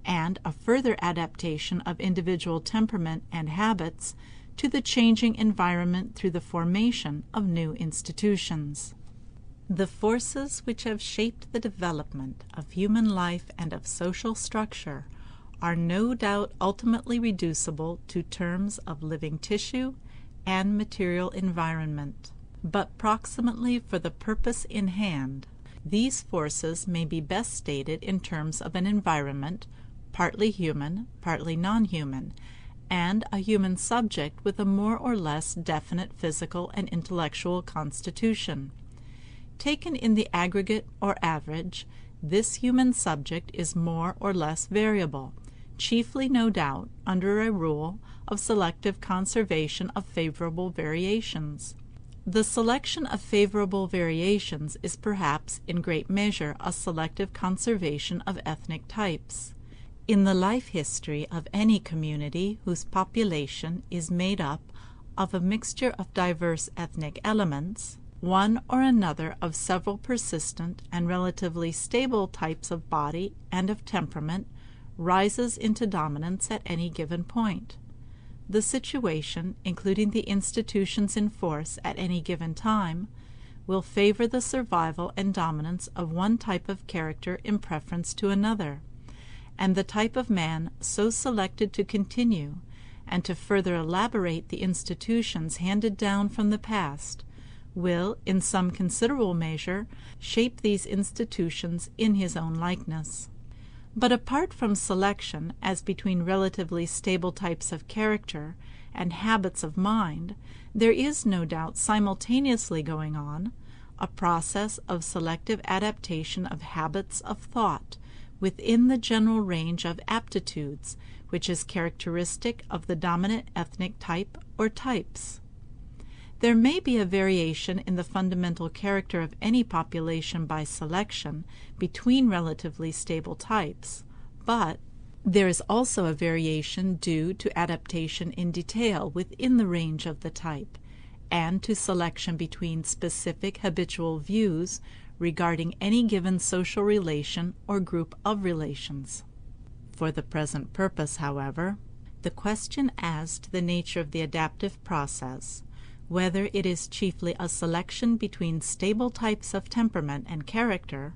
and a further adaptation of individual temperament and habits to the changing environment through the formation of new institutions. The forces which have shaped the development of human life and of social structure are no doubt ultimately reducible to terms of living tissue and material environment. But proximately for the purpose in hand, these forces may be best stated in terms of an environment, partly human, partly non-human, and a human subject with a more or less definite physical and intellectual constitution. Taken in the aggregate or average, this human subject is more or less variable, chiefly, no doubt, under a rule of selective conservation of favorable variations. The selection of favorable variations is perhaps in great measure a selective conservation of ethnic types. In the life history of any community whose population is made up of a mixture of diverse ethnic elements, one or another of several persistent and relatively stable types of body and of temperament rises into dominance at any given point. The situation, including the institutions in force at any given time, will favor the survival and dominance of one type of character in preference to another, and the type of man so selected to continue and to further elaborate the institutions handed down from the past will, in some considerable measure, shape these institutions in his own likeness. But apart from selection as between relatively stable types of character and habits of mind, there is no doubt simultaneously going on a process of selective adaptation of habits of thought within the general range of aptitudes which is characteristic of the dominant ethnic type or types. There may be a variation in the fundamental character of any population by selection between relatively stable types, but there is also a variation due to adaptation in detail within the range of the type, and to selection between specific habitual views regarding any given social relation or group of relations. For the present purpose, however, the question as to the nature of the adaptive process, whether it is chiefly a selection between stable types of temperament and character,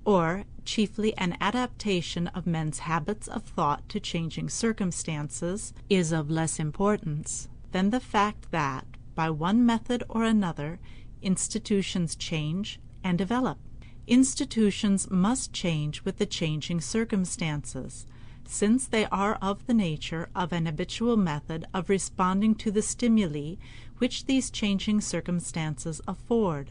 or chiefly an adaptation of men's habits of thought to changing circumstances, is of less importance than the fact that, by one method or another, institutions change and develop. Institutions must change with the changing circumstances, since they are of the nature of an habitual method of responding to the stimuli which these changing circumstances afford.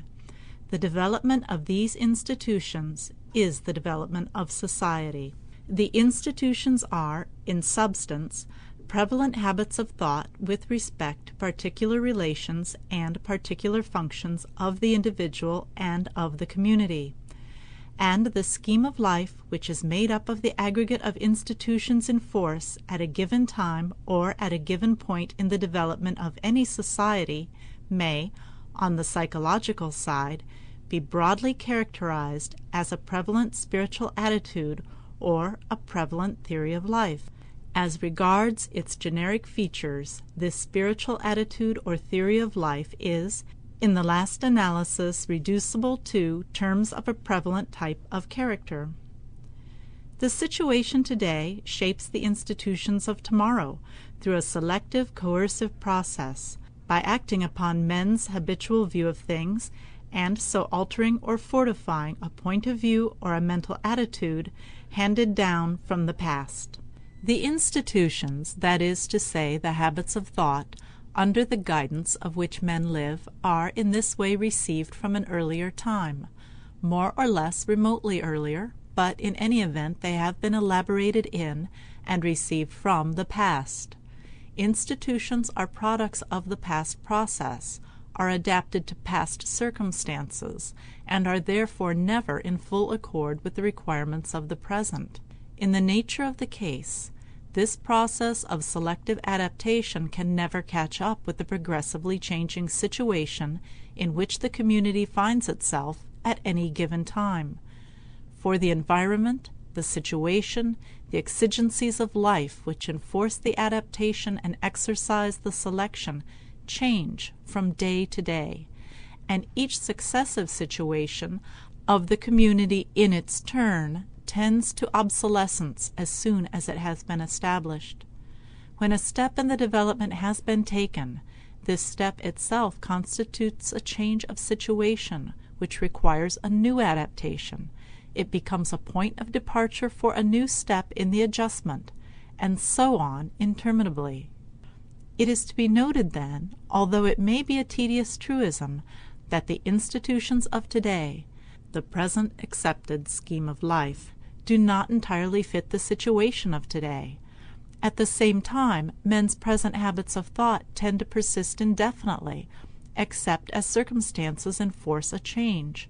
The development of these institutions is the development of society. The institutions are, in substance, prevalent habits of thought with respect to particular relations and particular functions of the individual and of the community. And the scheme of life which is made up of the aggregate of institutions in force at a given time or at a given point in the development of any society may, on the psychological side, be broadly characterized as a prevalent spiritual attitude or a prevalent theory of life. As regards its generic features, this spiritual attitude or theory of life is, in the last analysis, reducible to terms of a prevalent type of character. The situation today shapes the institutions of tomorrow through a selective, coercive process, by acting upon men's habitual view of things, and so altering or fortifying a point of view or a mental attitude handed down from the past. The institutions, that is to say, the habits of thought, under the guidance of which men live, are in this way received from an earlier time, more or less remotely earlier, but in any event they have been elaborated in and received from the past. Institutions are products of the past process, are adapted to past circumstances, and are therefore never in full accord with the requirements of the present. In the nature of the case, this process of selective adaptation can never catch up with the progressively changing situation in which the community finds itself at any given time. For the environment, the situation, the exigencies of life which enforce the adaptation and exercise the selection change from day to day, and each successive situation of the community in its turn tends to obsolescence as soon as it has been established. When a step in the development has been taken, this step itself constitutes a change of situation which requires a new adaptation. It becomes a point of departure for a new step in the adjustment, and so on interminably. It is to be noted then, although it may be a tedious truism, that the institutions of today, the present accepted scheme of life, do not entirely fit the situation of today. At the same time, men's present habits of thought tend to persist indefinitely, except as circumstances enforce a change.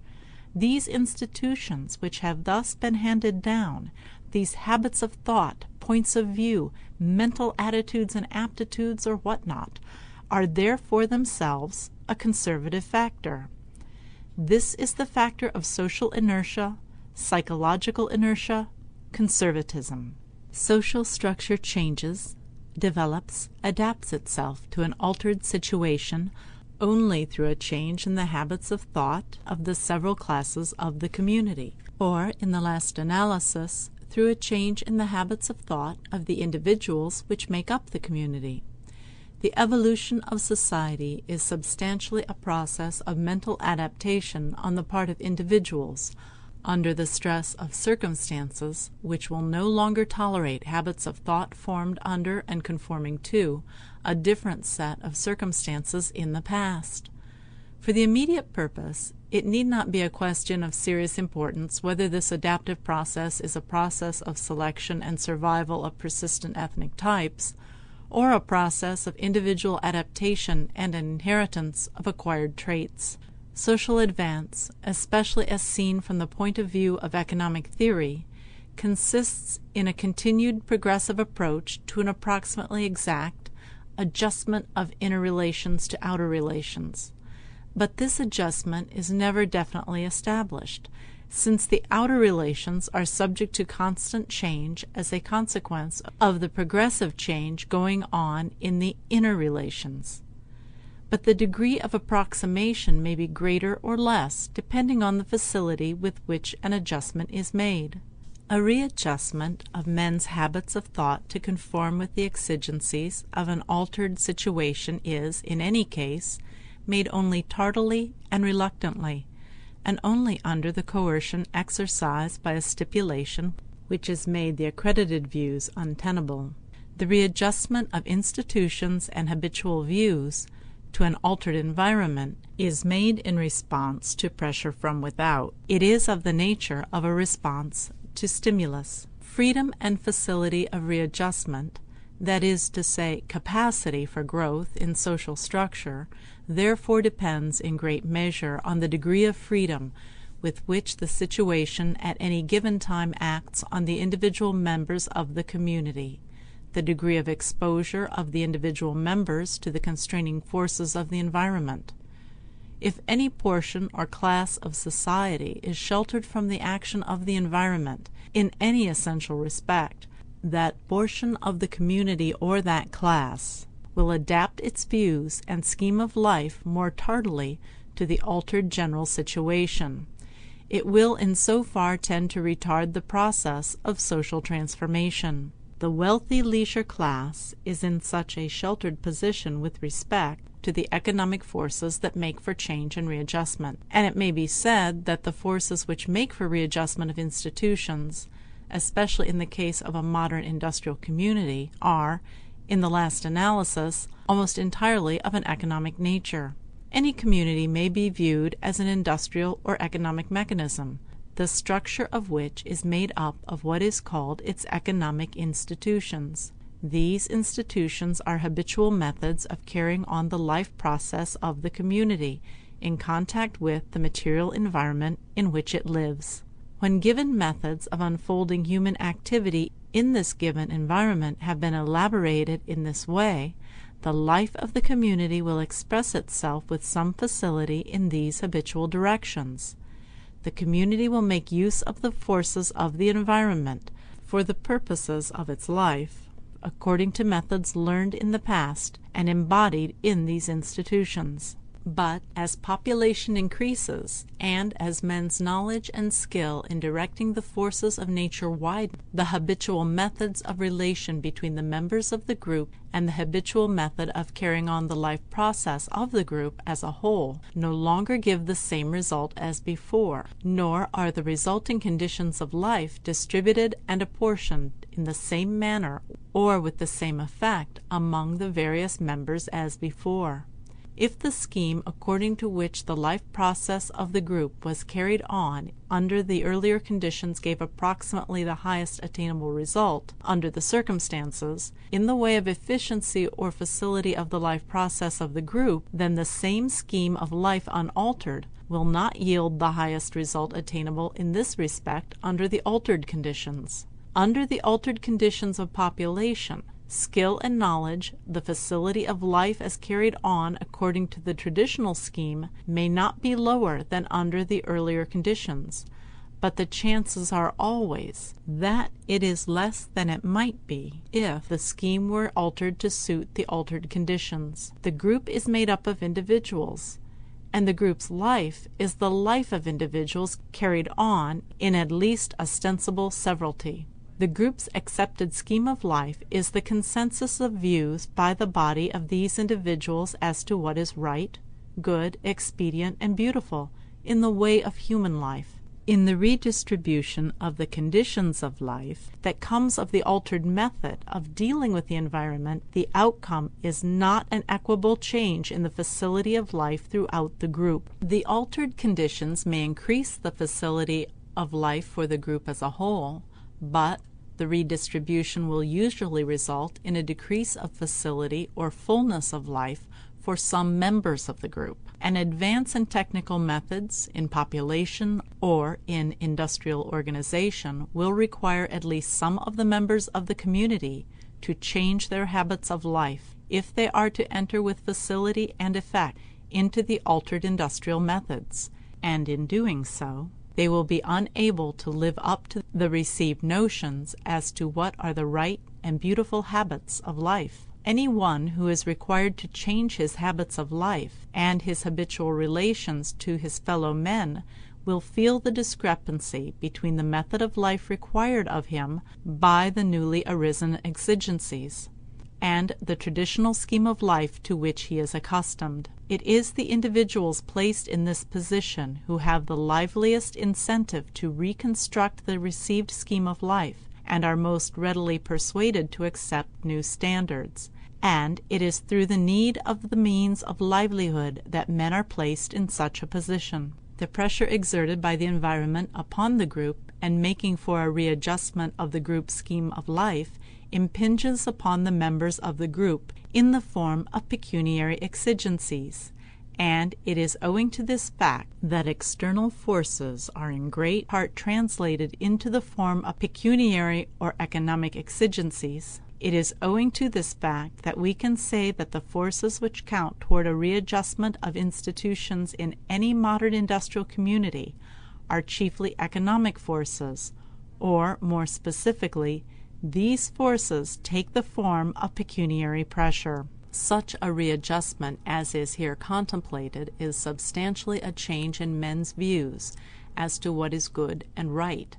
These institutions which have thus been handed down, these habits of thought, points of view, mental attitudes and aptitudes or whatnot, are therefore themselves a conservative factor. This is the factor of social inertia, psychological inertia, conservatism. Social structure changes, develops, adapts itself to an altered situation only through a change in the habits of thought of the several classes of the community, or, in the last analysis, through a change in the habits of thought of the individuals which make up the community. The evolution of society is substantially a process of mental adaptation on the part of individuals, under the stress of circumstances which will no longer tolerate habits of thought formed under and conforming to a different set of circumstances in the past. For the immediate purpose, it need not be a question of serious importance whether this adaptive process is a process of selection and survival of persistent ethnic types, or a process of individual adaptation and an inheritance of acquired traits. Social advance, especially as seen from the point of view of economic theory, consists in a continued progressive approach to an approximately exact adjustment of inner relations to outer relations. But this adjustment is never definitely established, since the outer relations are subject to constant change as a consequence of the progressive change going on in the inner relations. But the degree of approximation may be greater or less depending on the facility with which an adjustment is made. A readjustment of men's habits of thought to conform with the exigencies of an altered situation is, in any case, made only tardily and reluctantly, and only under the coercion exercised by a stipulation which has made the accredited views untenable. The readjustment of institutions and habitual views to an altered environment is made in response to pressure from without. It is of the nature of a response to stimulus. Freedom and facility of readjustment, that is to say, capacity for growth in social structure, therefore depends in great measure on the degree of freedom with which the situation at any given time acts on the individual members of the community, the degree of exposure of the individual members to the constraining forces of the environment. If any portion or class of society is sheltered from the action of the environment in any essential respect, that portion of the community or that class will adapt its views and scheme of life more tardily to the altered general situation. It will in so far tend to retard the process of social transformation. The wealthy leisure class is in such a sheltered position with respect to the economic forces that make for change and readjustment, and it may be said that the forces which make for readjustment of institutions, especially in the case of a modern industrial community, are, in the last analysis, almost entirely of an economic nature. Any community may be viewed as an industrial or economic mechanism, the structure of which is made up of what is called its economic institutions. These institutions are habitual methods of carrying on the life process of the community in contact with the material environment in which it lives. When given methods of unfolding human activity in this given environment have been elaborated in this way, the life of the community will express itself with some facility in these habitual directions. The community will make use of the forces of the environment for the purposes of its life, according to methods learned in the past and embodied in these institutions. But as population increases, and as men's knowledge and skill in directing the forces of nature widen, the habitual methods of relation between the members of the group and the habitual method of carrying on the life process of the group as a whole no longer give the same result as before, nor are the resulting conditions of life distributed and apportioned in the same manner or with the same effect among the various members as before. If the scheme according to which the life process of the group was carried on under the earlier conditions gave approximately the highest attainable result under the circumstances, in the way of efficiency or facility of the life process of the group, then the same scheme of life unaltered will not yield the highest result attainable in this respect under the altered conditions. Under the altered conditions of population, skill and knowledge, the facility of life as carried on according to the traditional scheme, may not be lower than under the earlier conditions, but the chances are always that it is less than it might be if the scheme were altered to suit the altered conditions. The group is made up of individuals, and the group's life is the life of individuals carried on in at least ostensible severalty. The group's accepted scheme of life is the consensus of views by the body of these individuals as to what is right, good, expedient, and beautiful in the way of human life. In the redistribution of the conditions of life that comes of the altered method of dealing with the environment, the outcome is not an equable change in the facility of life throughout the group. The altered conditions may increase the facility of life for the group as a whole, but the redistribution will usually result in a decrease of facility or fullness of life for some members of the group. An advance in technical methods, in population, or in industrial organization will require at least some of the members of the community to change their habits of life if they are to enter with facility and effect into the altered industrial methods, and in doing so, they will be unable to live up to the received notions as to what are the right and beautiful habits of life. Any one who is required to change his habits of life and his habitual relations to his fellow men will feel the discrepancy between the method of life required of him by the newly arisen exigencies and the traditional scheme of life to which he is accustomed. It is the individuals placed in this position who have the liveliest incentive to reconstruct the received scheme of life and are most readily persuaded to accept new standards. And it is through the need of the means of livelihood that men are placed in such a position. The pressure exerted by the environment upon the group and making for a readjustment of the group's scheme of life impinges upon the members of the group in the form of pecuniary exigencies, and it is owing to this fact that external forces are in great part translated into the form of pecuniary or economic exigencies. It is owing to this fact that we can say that the forces which count toward a readjustment of institutions in any modern industrial community are chiefly economic forces, or more specifically, These forces take the form of pecuniary pressure. Such a readjustment as is here contemplated is substantially a change in men's views as to what is good and right,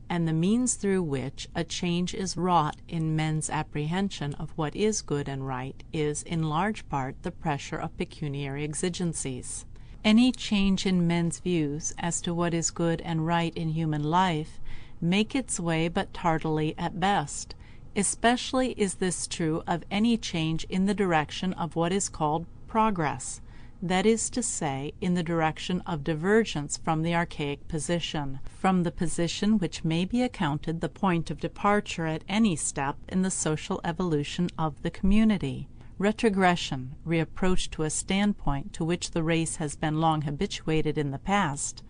and the means through which a change is wrought in men's apprehension of what is good and right is in large part the pressure of pecuniary exigencies. Any change in men's views as to what is good and right in human life make its way but tardily at best. Especially is this true of any change in the direction of what is called progress, that is to say, in the direction of divergence from the archaic position, from the position which may be accounted the point of departure at any step in the social evolution of the community. Retrogression, reapproach to a standpoint to which the race has been long habituated in the past,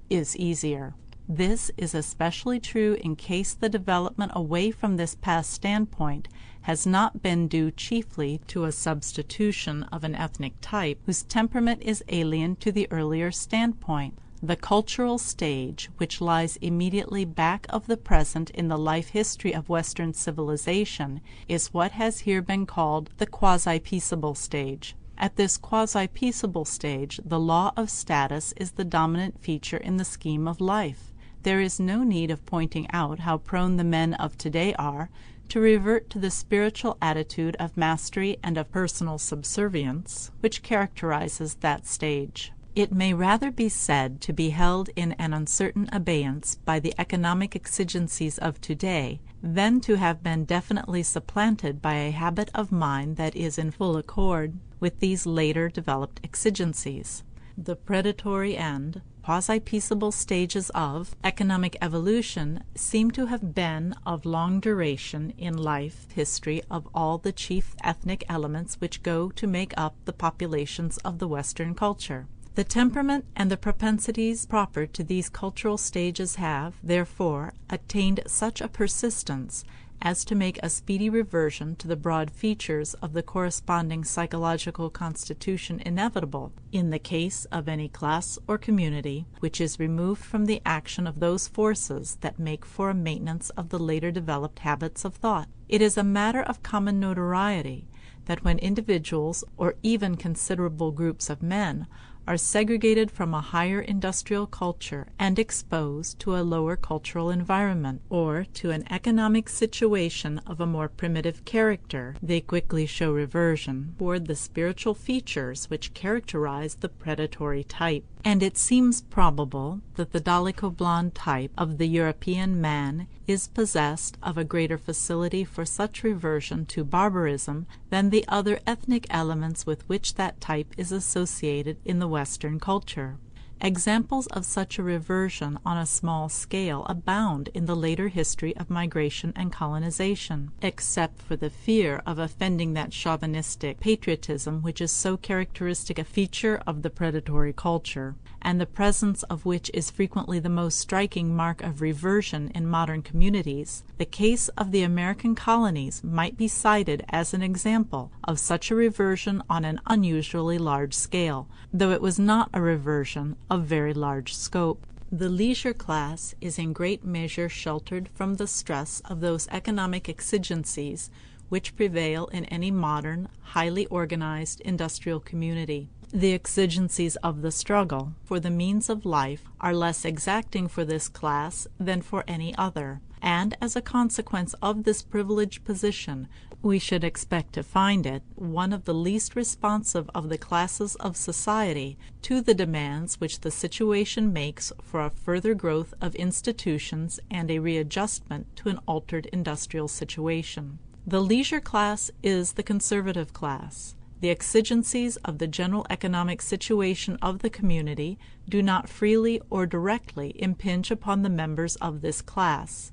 is easier. This is especially true in case the development away from this past standpoint has not been due chiefly to a substitution of an ethnic type whose temperament is alien to the earlier standpoint. The cultural stage, which lies immediately back of the present in the life history of Western civilization, is what has here been called the quasi-peaceable stage. At this quasi-peaceable stage, the law of status is the dominant feature in the scheme of life. There is no need of pointing out how prone the men of today are to revert to the spiritual attitude of mastery and of personal subservience which characterizes that stage. It may rather be said to be held in an uncertain abeyance by the economic exigencies of today than to have been definitely supplanted by a habit of mind that is in full accord with these later developed exigencies. The predatory and quasi-peaceable stages of economic evolution seem to have been of long duration in life history of all the chief ethnic elements which go to make up the populations of the Western culture. The temperament and the propensities proper to these cultural stages have, therefore, attained such a persistence as to make a speedy reversion to the broad features of the corresponding psychological constitution inevitable in the case of any class or community which is removed from the action of those forces that make for a maintenance of the later developed habits of thought. It is a matter of common notoriety that when individuals or even considerable groups of men are segregated from a higher industrial culture and exposed to a lower cultural environment, or to an economic situation of a more primitive character, they quickly show reversion toward the spiritual features which characterize the predatory type. And it seems probable that the dolicho-blond type of the European man is possessed of a greater facility for such reversion to barbarism than the other ethnic elements with which that type is associated in the Western culture. Examples of such a reversion on a small scale abound in the later history of migration and colonization, except for the fear of offending that chauvinistic patriotism which is so characteristic a feature of the predatory culture, and the presence of which is frequently the most striking mark of reversion in modern communities. The case of the American colonies might be cited as an example of such a reversion on an unusually large scale, though it was not a reversion of very large scope. The leisure class is in great measure sheltered from the stress of those economic exigencies which prevail in any modern, highly organized industrial community. The exigencies of the struggle for the means of life are less exacting for this class than for any other, and as a consequence of this privileged position, we should expect to find it one of the least responsive of the classes of society to the demands which the situation makes for a further growth of institutions and a readjustment to an altered industrial situation. The leisure class is the conservative class. The exigencies of the general economic situation of the community do not freely or directly impinge upon the members of this class.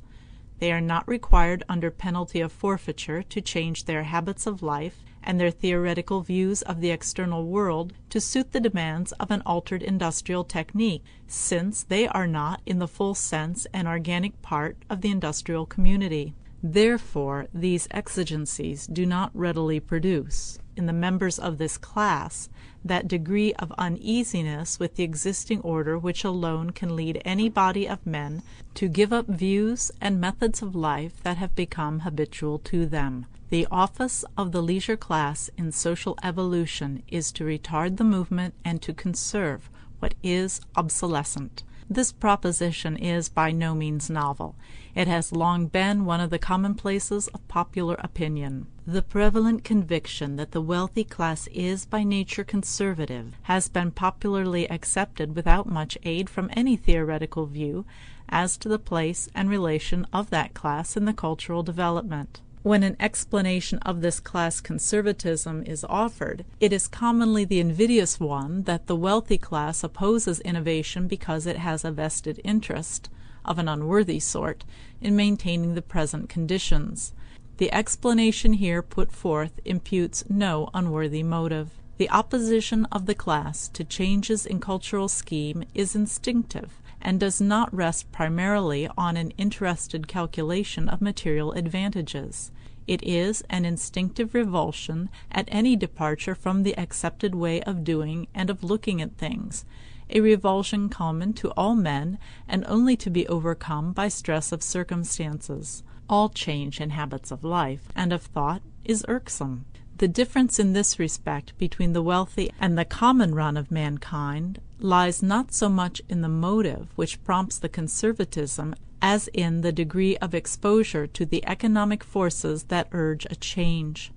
They are not required under penalty of forfeiture to change their habits of life and their theoretical views of the external world to suit the demands of an altered industrial technique, since they are not in the full sense an organic part of the industrial community. Therefore, these exigencies do not readily produce, in the members of this class that degree of uneasiness with the existing order which alone can lead any body of men to give up views and methods of life that have become habitual to them. The office of the leisure class in social evolution is to retard the movement and to conserve what is obsolescent. This proposition is by no means novel. It has long been one of the commonplaces of popular opinion. The prevalent conviction that the wealthy class is by nature conservative has been popularly accepted without much aid from any theoretical view as to the place and relation of that class in the cultural development. When an explanation of this class conservatism is offered, it is commonly the invidious one that the wealthy class opposes innovation because it has a vested interest, of an unworthy sort, in maintaining the present conditions. The explanation here put forth imputes no unworthy motive. The opposition of the class to changes in cultural scheme is instinctive, and does not rest primarily on an interested calculation of material advantages. It is an instinctive revulsion at any departure from the accepted way of doing and of looking at things, a revulsion common to all men and only to be overcome by stress of circumstances. All change in habits of life and of thought is irksome. The difference in this respect between the wealthy and the common run of mankind lies not so much in the motive which prompts the conservatism as in the degree of exposure to the economic forces that urge a change.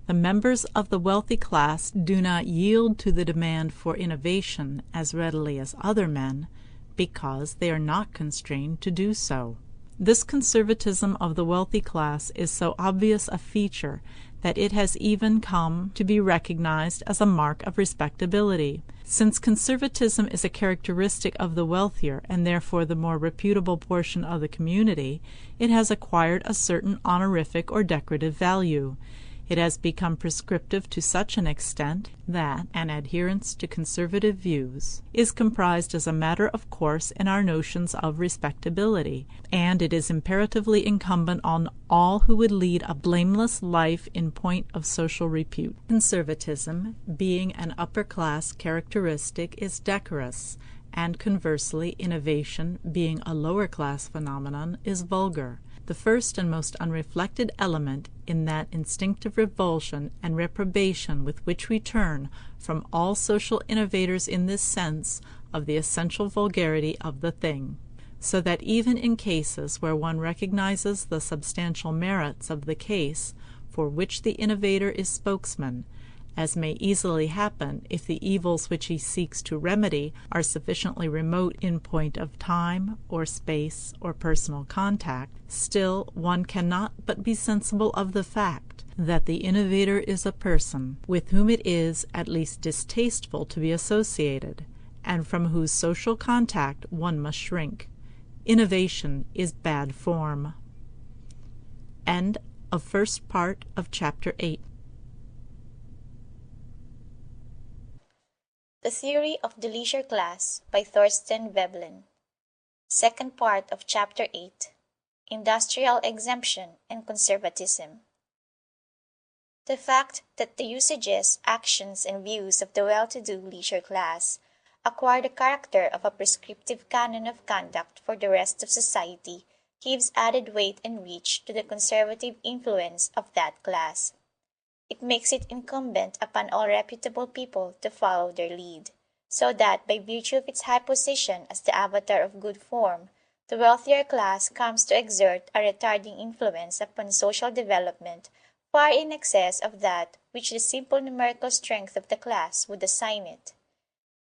The members of the wealthy class do not yield to the demand for innovation as readily as other men, because they are not constrained to do so. This conservatism of the wealthy class is so obvious a feature that it has even come to be recognized as a mark of respectability. Since conservatism is a characteristic of the wealthier and therefore the more reputable portion of the community, it has acquired a certain honorific or decorative value. It has become prescriptive to such an extent that an adherence to conservative views is comprised as a matter of course in our notions of respectability, and it is imperatively incumbent on all who would lead a blameless life in point of social repute. Conservatism, being an upper-class characteristic, is decorous, and conversely, innovation, being a lower-class phenomenon, is vulgar. The first and most unreflected element in that instinctive revulsion and reprobation with which we turn from all social innovators in this sense of the essential vulgarity of the thing, so that even in cases where one recognizes the substantial merits of the case for which the innovator is spokesman, as may easily happen if the evils which he seeks to remedy are sufficiently remote in point of time or space or personal contact, still one cannot but be sensible of the fact that the innovator is a person with whom it is at least distasteful to be associated, and from whose social contact one must shrink. Innovation is bad form. End of first part of Chapter 8. The Theory of the Leisure Class by Thorstein Veblen. Second part of Chapter 8. Industrial Exemption and Conservatism. The fact that the usages, actions, and views of the well-to-do leisure class acquire the character of a prescriptive canon of conduct for the rest of society gives added weight and reach to the conservative influence of that class. It makes it incumbent upon all reputable people to follow their lead, so that by virtue of its high position as the avatar of good form, the wealthier class comes to exert a retarding influence upon social development far in excess of that which the simple numerical strength of the class would assign it.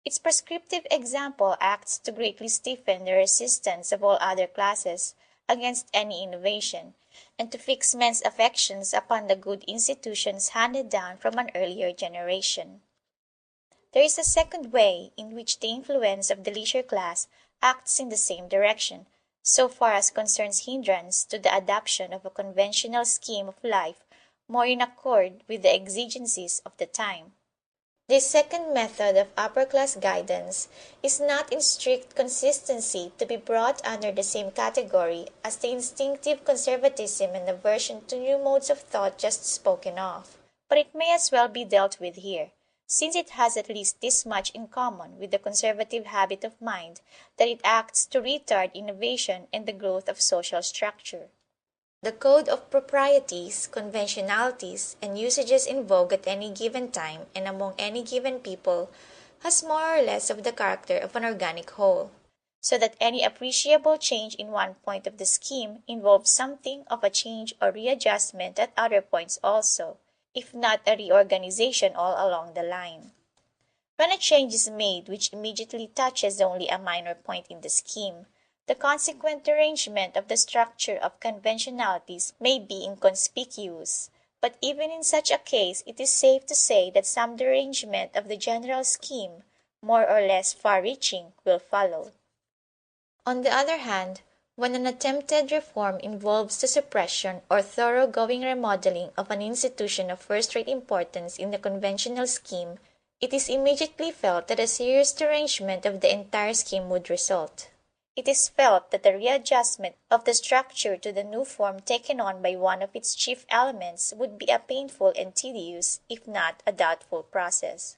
Its prescriptive example acts to greatly stiffen the resistance of all other classes against any innovation, and to fix men's affections upon the good institutions handed down from an earlier generation. There is a second way in which the influence of the leisure class acts in the same direction, so far as concerns hindrance to the adoption of a conventional scheme of life more in accord with the exigencies of the time. This second method of upper-class guidance is not in strict consistency to be brought under the same category as the instinctive conservatism and aversion to new modes of thought just spoken of, but it may as well be dealt with here, since it has at least this much in common with the conservative habit of mind that it acts to retard innovation and the growth of social structure. The code of proprieties, conventionalities, and usages in vogue at any given time and among any given people has more or less of the character of an organic whole, so that any appreciable change in one point of the scheme involves something of a change or readjustment at other points also, if not a reorganization all along the line. When a change is made which immediately touches only a minor point in the scheme, the consequent derangement of the structure of conventionalities may be inconspicuous, but even in such a case it is safe to say that some derangement of the general scheme, more or less far-reaching, will follow. On the other hand, when an attempted reform involves the suppression or thorough-going remodeling of an institution of first-rate importance in the conventional scheme, it is immediately felt that a serious derangement of the entire scheme would result. It is felt that the readjustment of the structure to the new form taken on by one of its chief elements would be a painful and tedious, if not a doubtful process.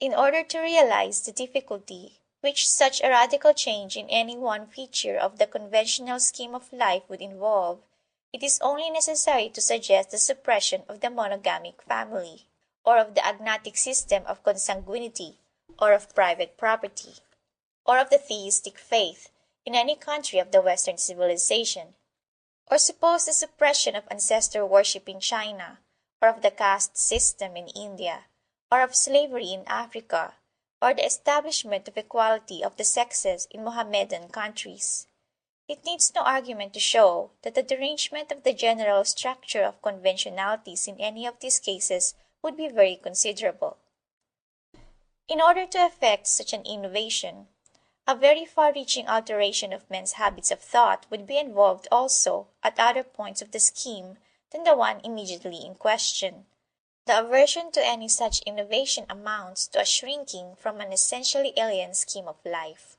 In order to realize the difficulty which such a radical change in any one feature of the conventional scheme of life would involve, it is only necessary to suggest the suppression of the monogamic family, or of the agnatic system of consanguinity, or of private property, or of the theistic faith, in any country of the Western civilization, or suppose the suppression of ancestor worship in China, or of the caste system in India, or of slavery in Africa, or the establishment of equality of the sexes in Mohammedan countries. It needs no argument to show that the derangement of the general structure of conventionalities in any of these cases would be very considerable. In order to effect such an innovation, a very far-reaching alteration of men's habits of thought would be involved also at other points of the scheme than the one immediately in question. The aversion to any such innovation amounts to a shrinking from an essentially alien scheme of life.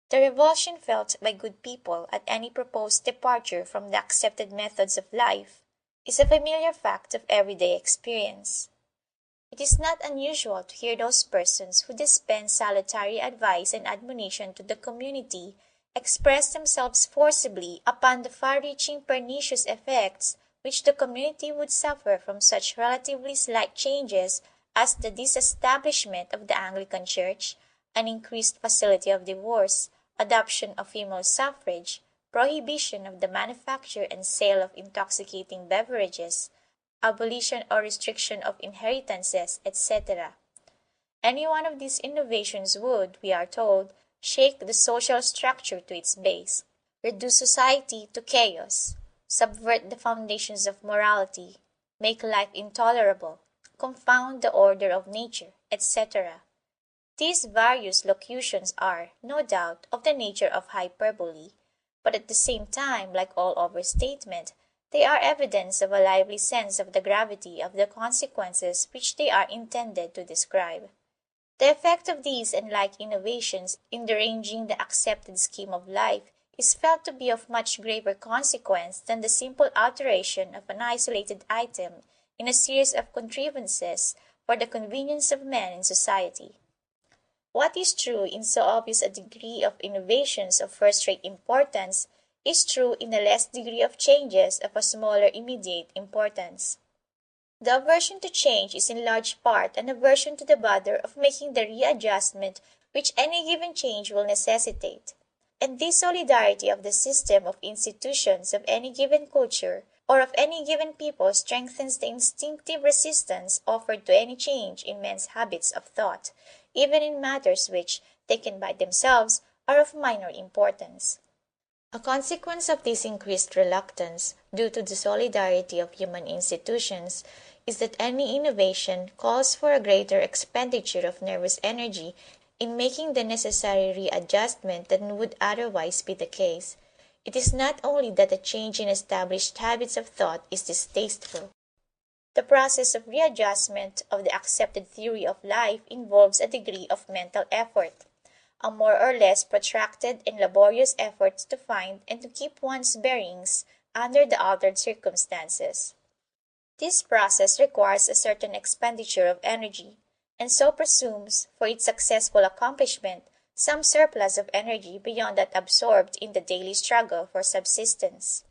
The revulsion felt by good people at any proposed departure from the accepted methods of life is a familiar fact of everyday experience. It is not unusual to hear those persons who dispense salutary advice and admonition to the community express themselves forcibly upon the far-reaching pernicious effects which the community would suffer from such relatively slight changes as the disestablishment of the Anglican Church, an increased facility of divorce, adoption of female suffrage, prohibition of the manufacture and sale of intoxicating beverages, abolition or restriction of inheritances, etc. Any one of these innovations would, we are told, shake the social structure to its base, reduce society to chaos, subvert the foundations of morality, make life intolerable, confound the order of nature, etc. These various locutions are, no doubt, of the nature of hyperbole, but at the same time, like all overstatement, they are evidence of a lively sense of the gravity of the consequences which they are intended to describe. The effect of these and like innovations in deranging the accepted scheme of life is felt to be of much graver consequence than the simple alteration of an isolated item in a series of contrivances for the convenience of men in society. What is true in so obvious a degree of innovations of first-rate importance is true in a less degree of changes of a smaller immediate importance. The aversion to change is in large part an aversion to the bother of making the readjustment which any given change will necessitate. And this solidarity of the system of institutions of any given culture or of any given people strengthens the instinctive resistance offered to any change in men's habits of thought, even in matters which, taken by themselves, are of minor importance. A consequence of this increased reluctance, due to the solidarity of human institutions, is that any innovation calls for a greater expenditure of nervous energy in making the necessary readjustment than would otherwise be the case. It is not only that a change in established habits of thought is distasteful. The process of readjustment of the accepted theory of life involves a degree of mental effort, a more or less protracted and laborious effort to find and to keep one's bearings under the altered circumstances. This process requires a certain expenditure of energy, and so presumes, for its successful accomplishment, some surplus of energy beyond that absorbed in the daily struggle for subsistence.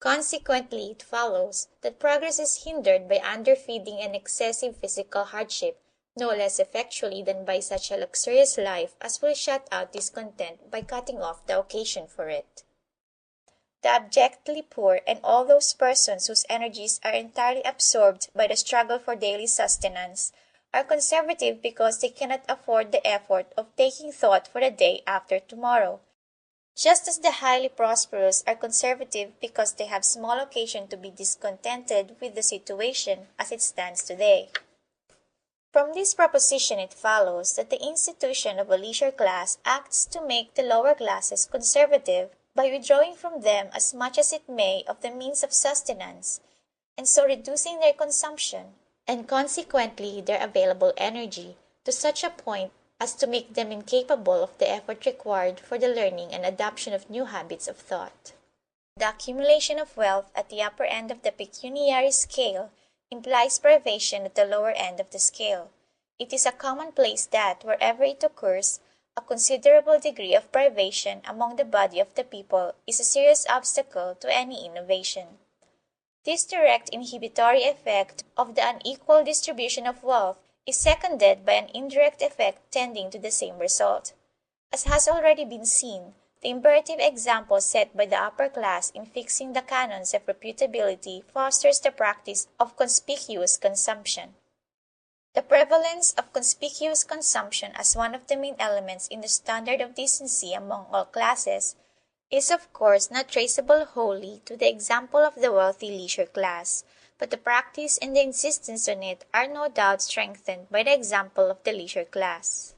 Consequently, it follows that progress is hindered by underfeeding and excessive physical hardship no less effectually than by such a luxurious life as will shut out discontent by cutting off the occasion for it. The abjectly poor and all those persons whose energies are entirely absorbed by the struggle for daily sustenance are conservative because they cannot afford the effort of taking thought for the day after tomorrow, just as the highly prosperous are conservative because they have small occasion to be discontented with the situation as it stands today. From this proposition it follows that the institution of a leisure class acts to make the lower classes conservative by withdrawing from them as much as it may of the means of sustenance, and so reducing their consumption, and consequently their available energy, to such a point as to make them incapable of the effort required for the learning and adoption of new habits of thought. The accumulation of wealth at the upper end of the pecuniary scale implies privation at the lower end of the scale. It is a commonplace that, wherever it occurs, a considerable degree of privation among the body of the people is a serious obstacle to any innovation. This direct inhibitory effect of the unequal distribution of wealth is seconded by an indirect effect tending to the same result. As has already been seen, the imperative example set by the upper class in fixing the canons of reputability fosters the practice of conspicuous consumption. The prevalence of conspicuous consumption as one of the main elements in the standard of decency among all classes is of course not traceable wholly to the example of the wealthy leisure class, but the practice and the insistence on it are no doubt strengthened by the example of the leisure class.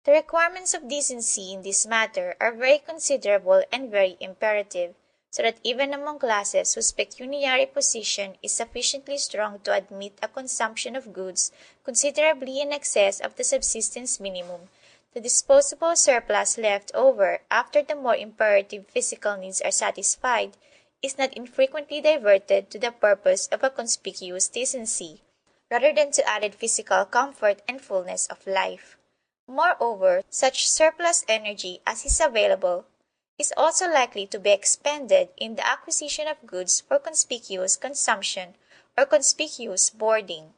The requirements of decency in this matter are very considerable and very imperative, so that even among classes whose pecuniary position is sufficiently strong to admit a consumption of goods considerably in excess of the subsistence minimum, the disposable surplus left over after the more imperative physical needs are satisfied is not infrequently diverted to the purpose of a conspicuous decency, rather than to added physical comfort and fullness of life. Moreover, such surplus energy as is available is also likely to be expended in the acquisition of goods for conspicuous consumption or conspicuous boarding.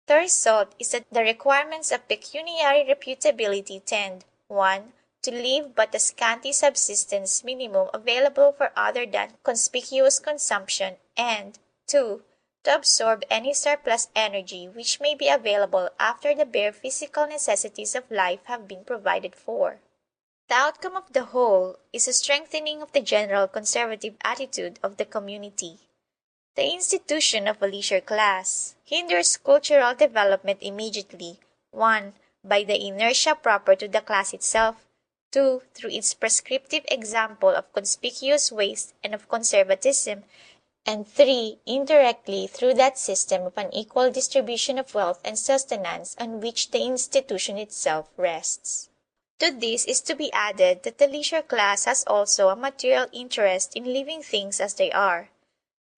The result is that the requirements of pecuniary reputability tend 1. To leave but a scanty subsistence minimum available for other than conspicuous consumption, and 2. To absorb any surplus energy which may be available after the bare physical necessities of life have been provided for. The outcome of the whole is a strengthening of the general conservative attitude of the community. The institution of a leisure class hinders cultural development immediately, 1. By the inertia proper to the class itself, 2. Through its prescriptive example of conspicuous waste and of conservatism, and 3. Indirectly through that system of unequal distribution of wealth and sustenance on which the institution itself rests. To this is to be added that the leisure class has also a material interest in leaving things as they are.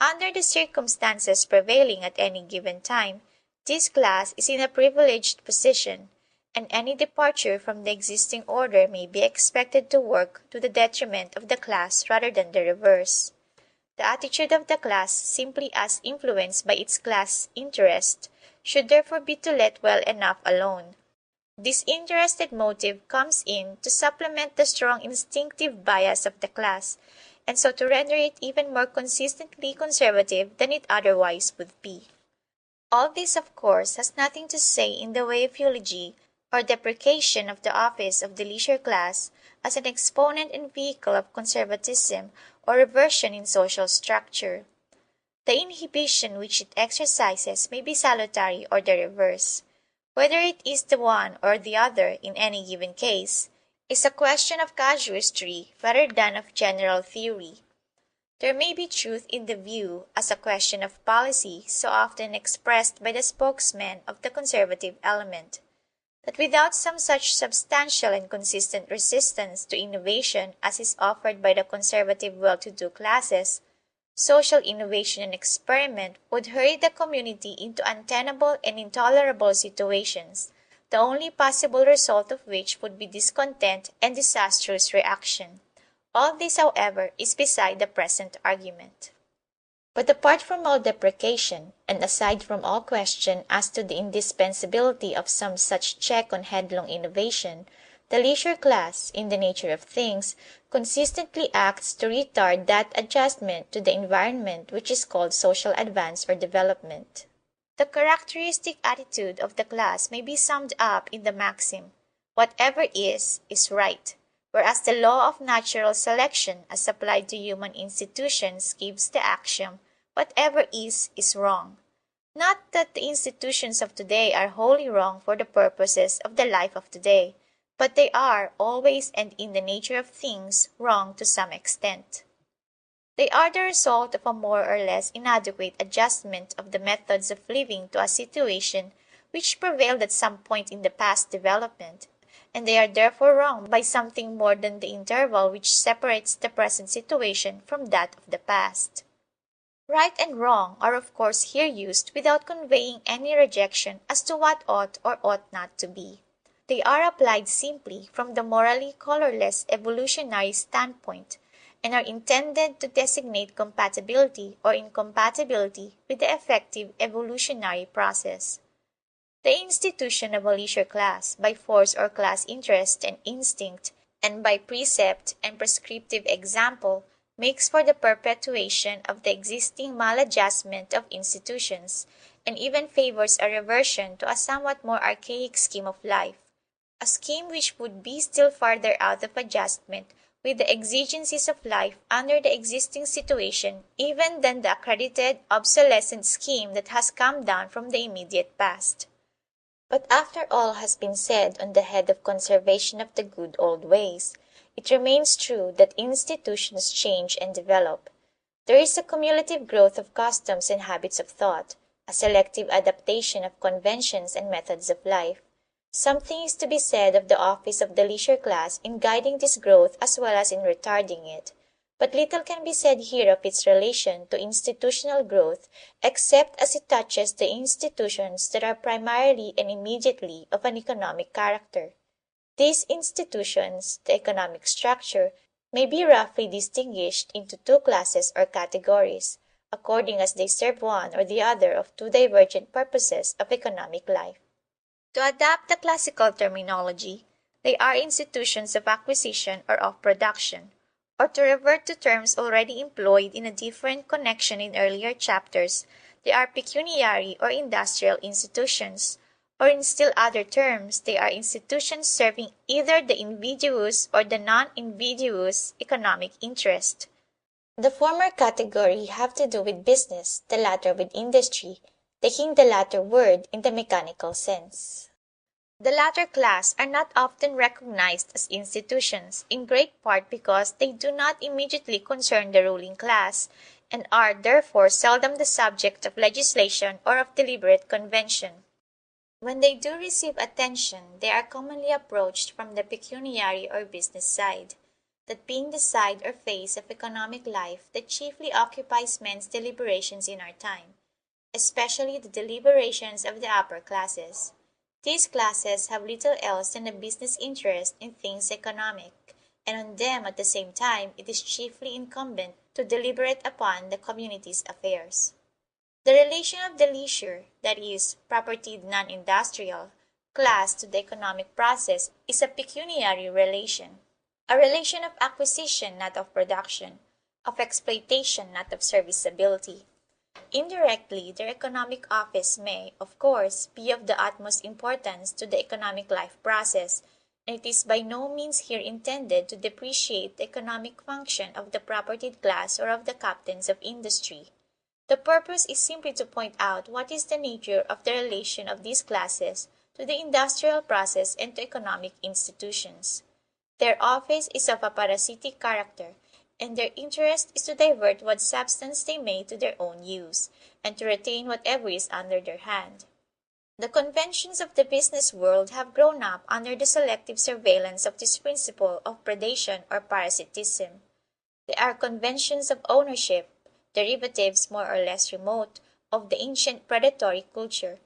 Under the circumstances prevailing at any given time, this class is in a privileged position, and any departure from the existing order may be expected to work to the detriment of the class rather than the reverse. The attitude of the class, simply as influenced by its class interest, should therefore be to let well enough alone. This interested motive comes in to supplement the strong instinctive bias of the class, and so to render it even more consistently conservative than it otherwise would be. All this, of course, has nothing to say in the way of eulogy or deprecation of the office of the leisure class as an exponent and vehicle of conservatism or reversion in social structure. The inhibition which it exercises may be salutary or the reverse. Whether it is the one or the other in any given case is a question of casuistry rather than of general theory. There may be truth in the view, as a question of policy so often expressed by the spokesmen of the conservative element, that without some such substantial and consistent resistance to innovation as is offered by the conservative well-to-do classes, Social innovation and experiment would hurry the community into untenable and intolerable situations, the only possible result of which would be discontent and disastrous reaction. All this, however, is beside the present argument. But apart from all deprecation, and aside from all question as to the indispensability of some such check on headlong innovation, the leisure class, in the nature of things, consistently acts to retard that adjustment to the environment which is called social advance or development. The characteristic attitude of the class may be summed up in the maxim, "Whatever is right," whereas the law of natural selection as applied to human institutions gives the axiom, "Whatever is wrong." Not that the institutions of today are wholly wrong for the purposes of the life of today, but they are, always and in the nature of things, wrong to some extent. They are the result of a more or less inadequate adjustment of the methods of living to a situation which prevailed at some point in the past development, and they are therefore wrong by something more than the interval which separates the present situation from that of the past. Right and wrong are of course here used without conveying any rejection as to what ought or ought not to be. They are applied simply from the morally colorless evolutionary standpoint, and are intended to designate compatibility or incompatibility with the effective evolutionary process. The institution of a leisure class, by force or class interest and instinct, and by precept and prescriptive example, makes for the perpetuation of the existing maladjustment of institutions, and even favors a reversion to a somewhat more archaic scheme of life, a scheme which would be still farther out of adjustment with the exigencies of life under the existing situation even than the accredited obsolescent scheme that has come down from the immediate past. But after all has been said on the head of conservation of the good old ways, it remains true that institutions change and develop. There is a cumulative growth of customs and habits of thought, a selective adaptation of conventions and methods of life. Something is to be said of the office of the leisure class in guiding this growth as well as in retarding it, but little can be said here of its relation to institutional growth except as it touches the institutions that are primarily and immediately of an economic character. These institutions, the economic structure, may be roughly distinguished into two classes or categories, according as they serve one or the other of two divergent purposes of economic life. To adapt the classical terminology, they are institutions of acquisition or of production, or to revert to terms already employed in a different connection in earlier chapters, they are pecuniary or industrial institutions, or in still other terms, they are institutions serving either the invidious or the non-invidious economic interest. The former category have to do with business, the latter with industry, taking the latter word in the mechanical sense. The latter class are not often recognized as institutions, in great part because they do not immediately concern the ruling class, and are therefore seldom the subject of legislation or of deliberate convention. When they do receive attention, they are commonly approached from the pecuniary or business side, that being the side or phase of economic life that chiefly occupies men's deliberations in our time, especially the deliberations of the upper classes. These classes have little else than a business interest in things economic, and on them at the same time it is chiefly incumbent to deliberate upon the community's affairs. The relation of the leisure, that is, propertied non-industrial, class to the economic process is a pecuniary relation, a relation of acquisition not of production, of exploitation not of serviceability. Indirectly, their economic office may, of course, be of the utmost importance to the economic life process, and it is by no means here intended to depreciate the economic function of the propertied class or of the captains of industry. The purpose is simply to point out what is the nature of the relation of these classes to the industrial process and to economic institutions. Their office is of a parasitic character, and their interest is to divert what substance they may to their own use, and to retain whatever is under their hand. The conventions of the business world have grown up under the selective surveillance of this principle of predation or parasitism. They are conventions of ownership, derivatives more or less remote of the ancient predatory culture.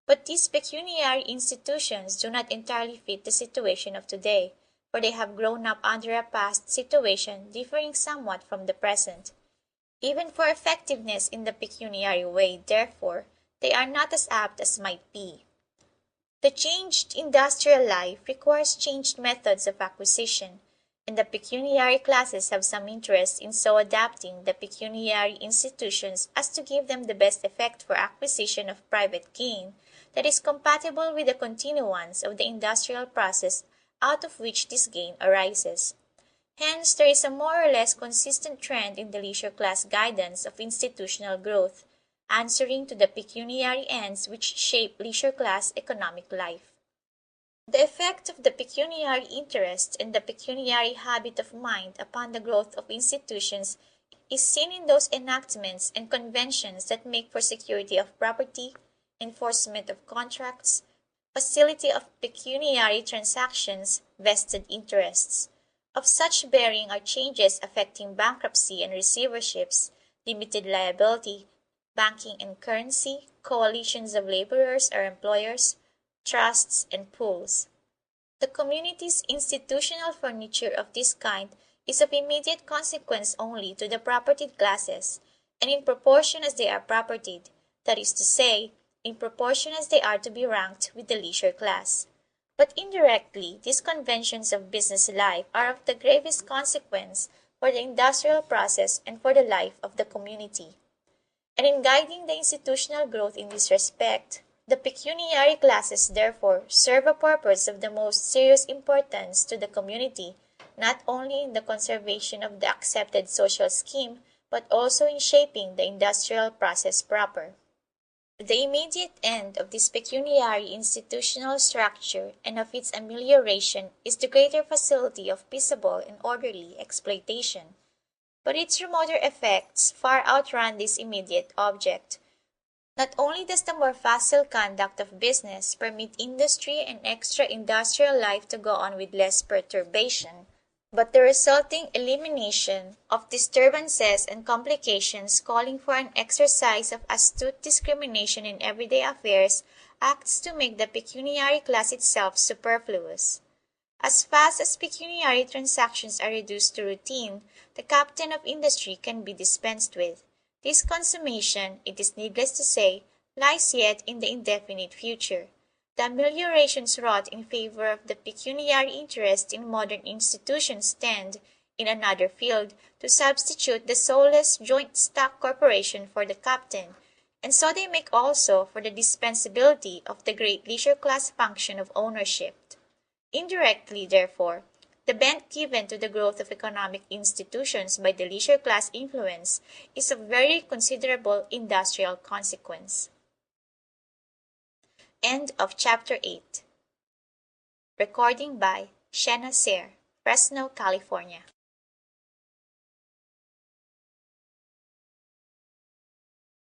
But these pecuniary institutions do not entirely fit the situation of today, for they have grown up under a past situation differing somewhat from the present. Even for effectiveness in the pecuniary way, therefore, they are not as apt as might be. The changed industrial life requires changed methods of acquisition, and the pecuniary classes have some interest in so adapting the pecuniary institutions as to give them the best effect for acquisition of private gain that is compatible with the continuance of the industrial process out of which this gain arises. Hence, there is a more or less consistent trend in the leisure class guidance of institutional growth, answering to the pecuniary ends which shape leisure class economic life. The effect of the pecuniary interest and the pecuniary habit of mind upon the growth of institutions is seen in those enactments and conventions that make for security of property, enforcement of contracts, facility of pecuniary transactions, vested interests. Of such bearing are changes affecting bankruptcy and receiverships, limited liability, banking and currency, coalitions of laborers or employers, trusts, and pools. The community's institutional furniture of this kind is of immediate consequence only to the propertied classes, and in proportion as they are propertied, that is to say, in proportion as they are to be ranked with the leisure class. But indirectly, these conventions of business life are of the gravest consequence for the industrial process and for the life of the community. And in guiding the institutional growth in this respect, the pecuniary classes therefore serve a purpose of the most serious importance to the community, not only in the conservation of the accepted social scheme, but also in shaping the industrial process proper. The immediate end of this pecuniary institutional structure and of its amelioration is the greater facility of peaceable and orderly exploitation. But its remoter effects far outrun this immediate object. Not only does the more facile conduct of business permit industry and extra-industrial life to go on with less perturbation, but the resulting elimination of disturbances and complications calling for an exercise of astute discrimination in everyday affairs acts to make the pecuniary class itself superfluous. As fast as pecuniary transactions are reduced to routine, the captain of industry can be dispensed with. This consummation, it is needless to say, lies yet in the indefinite future. The ameliorations wrought in favor of the pecuniary interest in modern institutions tend, in another field, to substitute the soulless joint stock corporation for the captain, and so they make also for the dispensability of the great leisure class function of ownership. Indirectly, therefore, the bent given to the growth of economic institutions by the leisure class influence is of very considerable industrial consequence. End of chapter 8. Recording by Shena Ser, Fresno, California.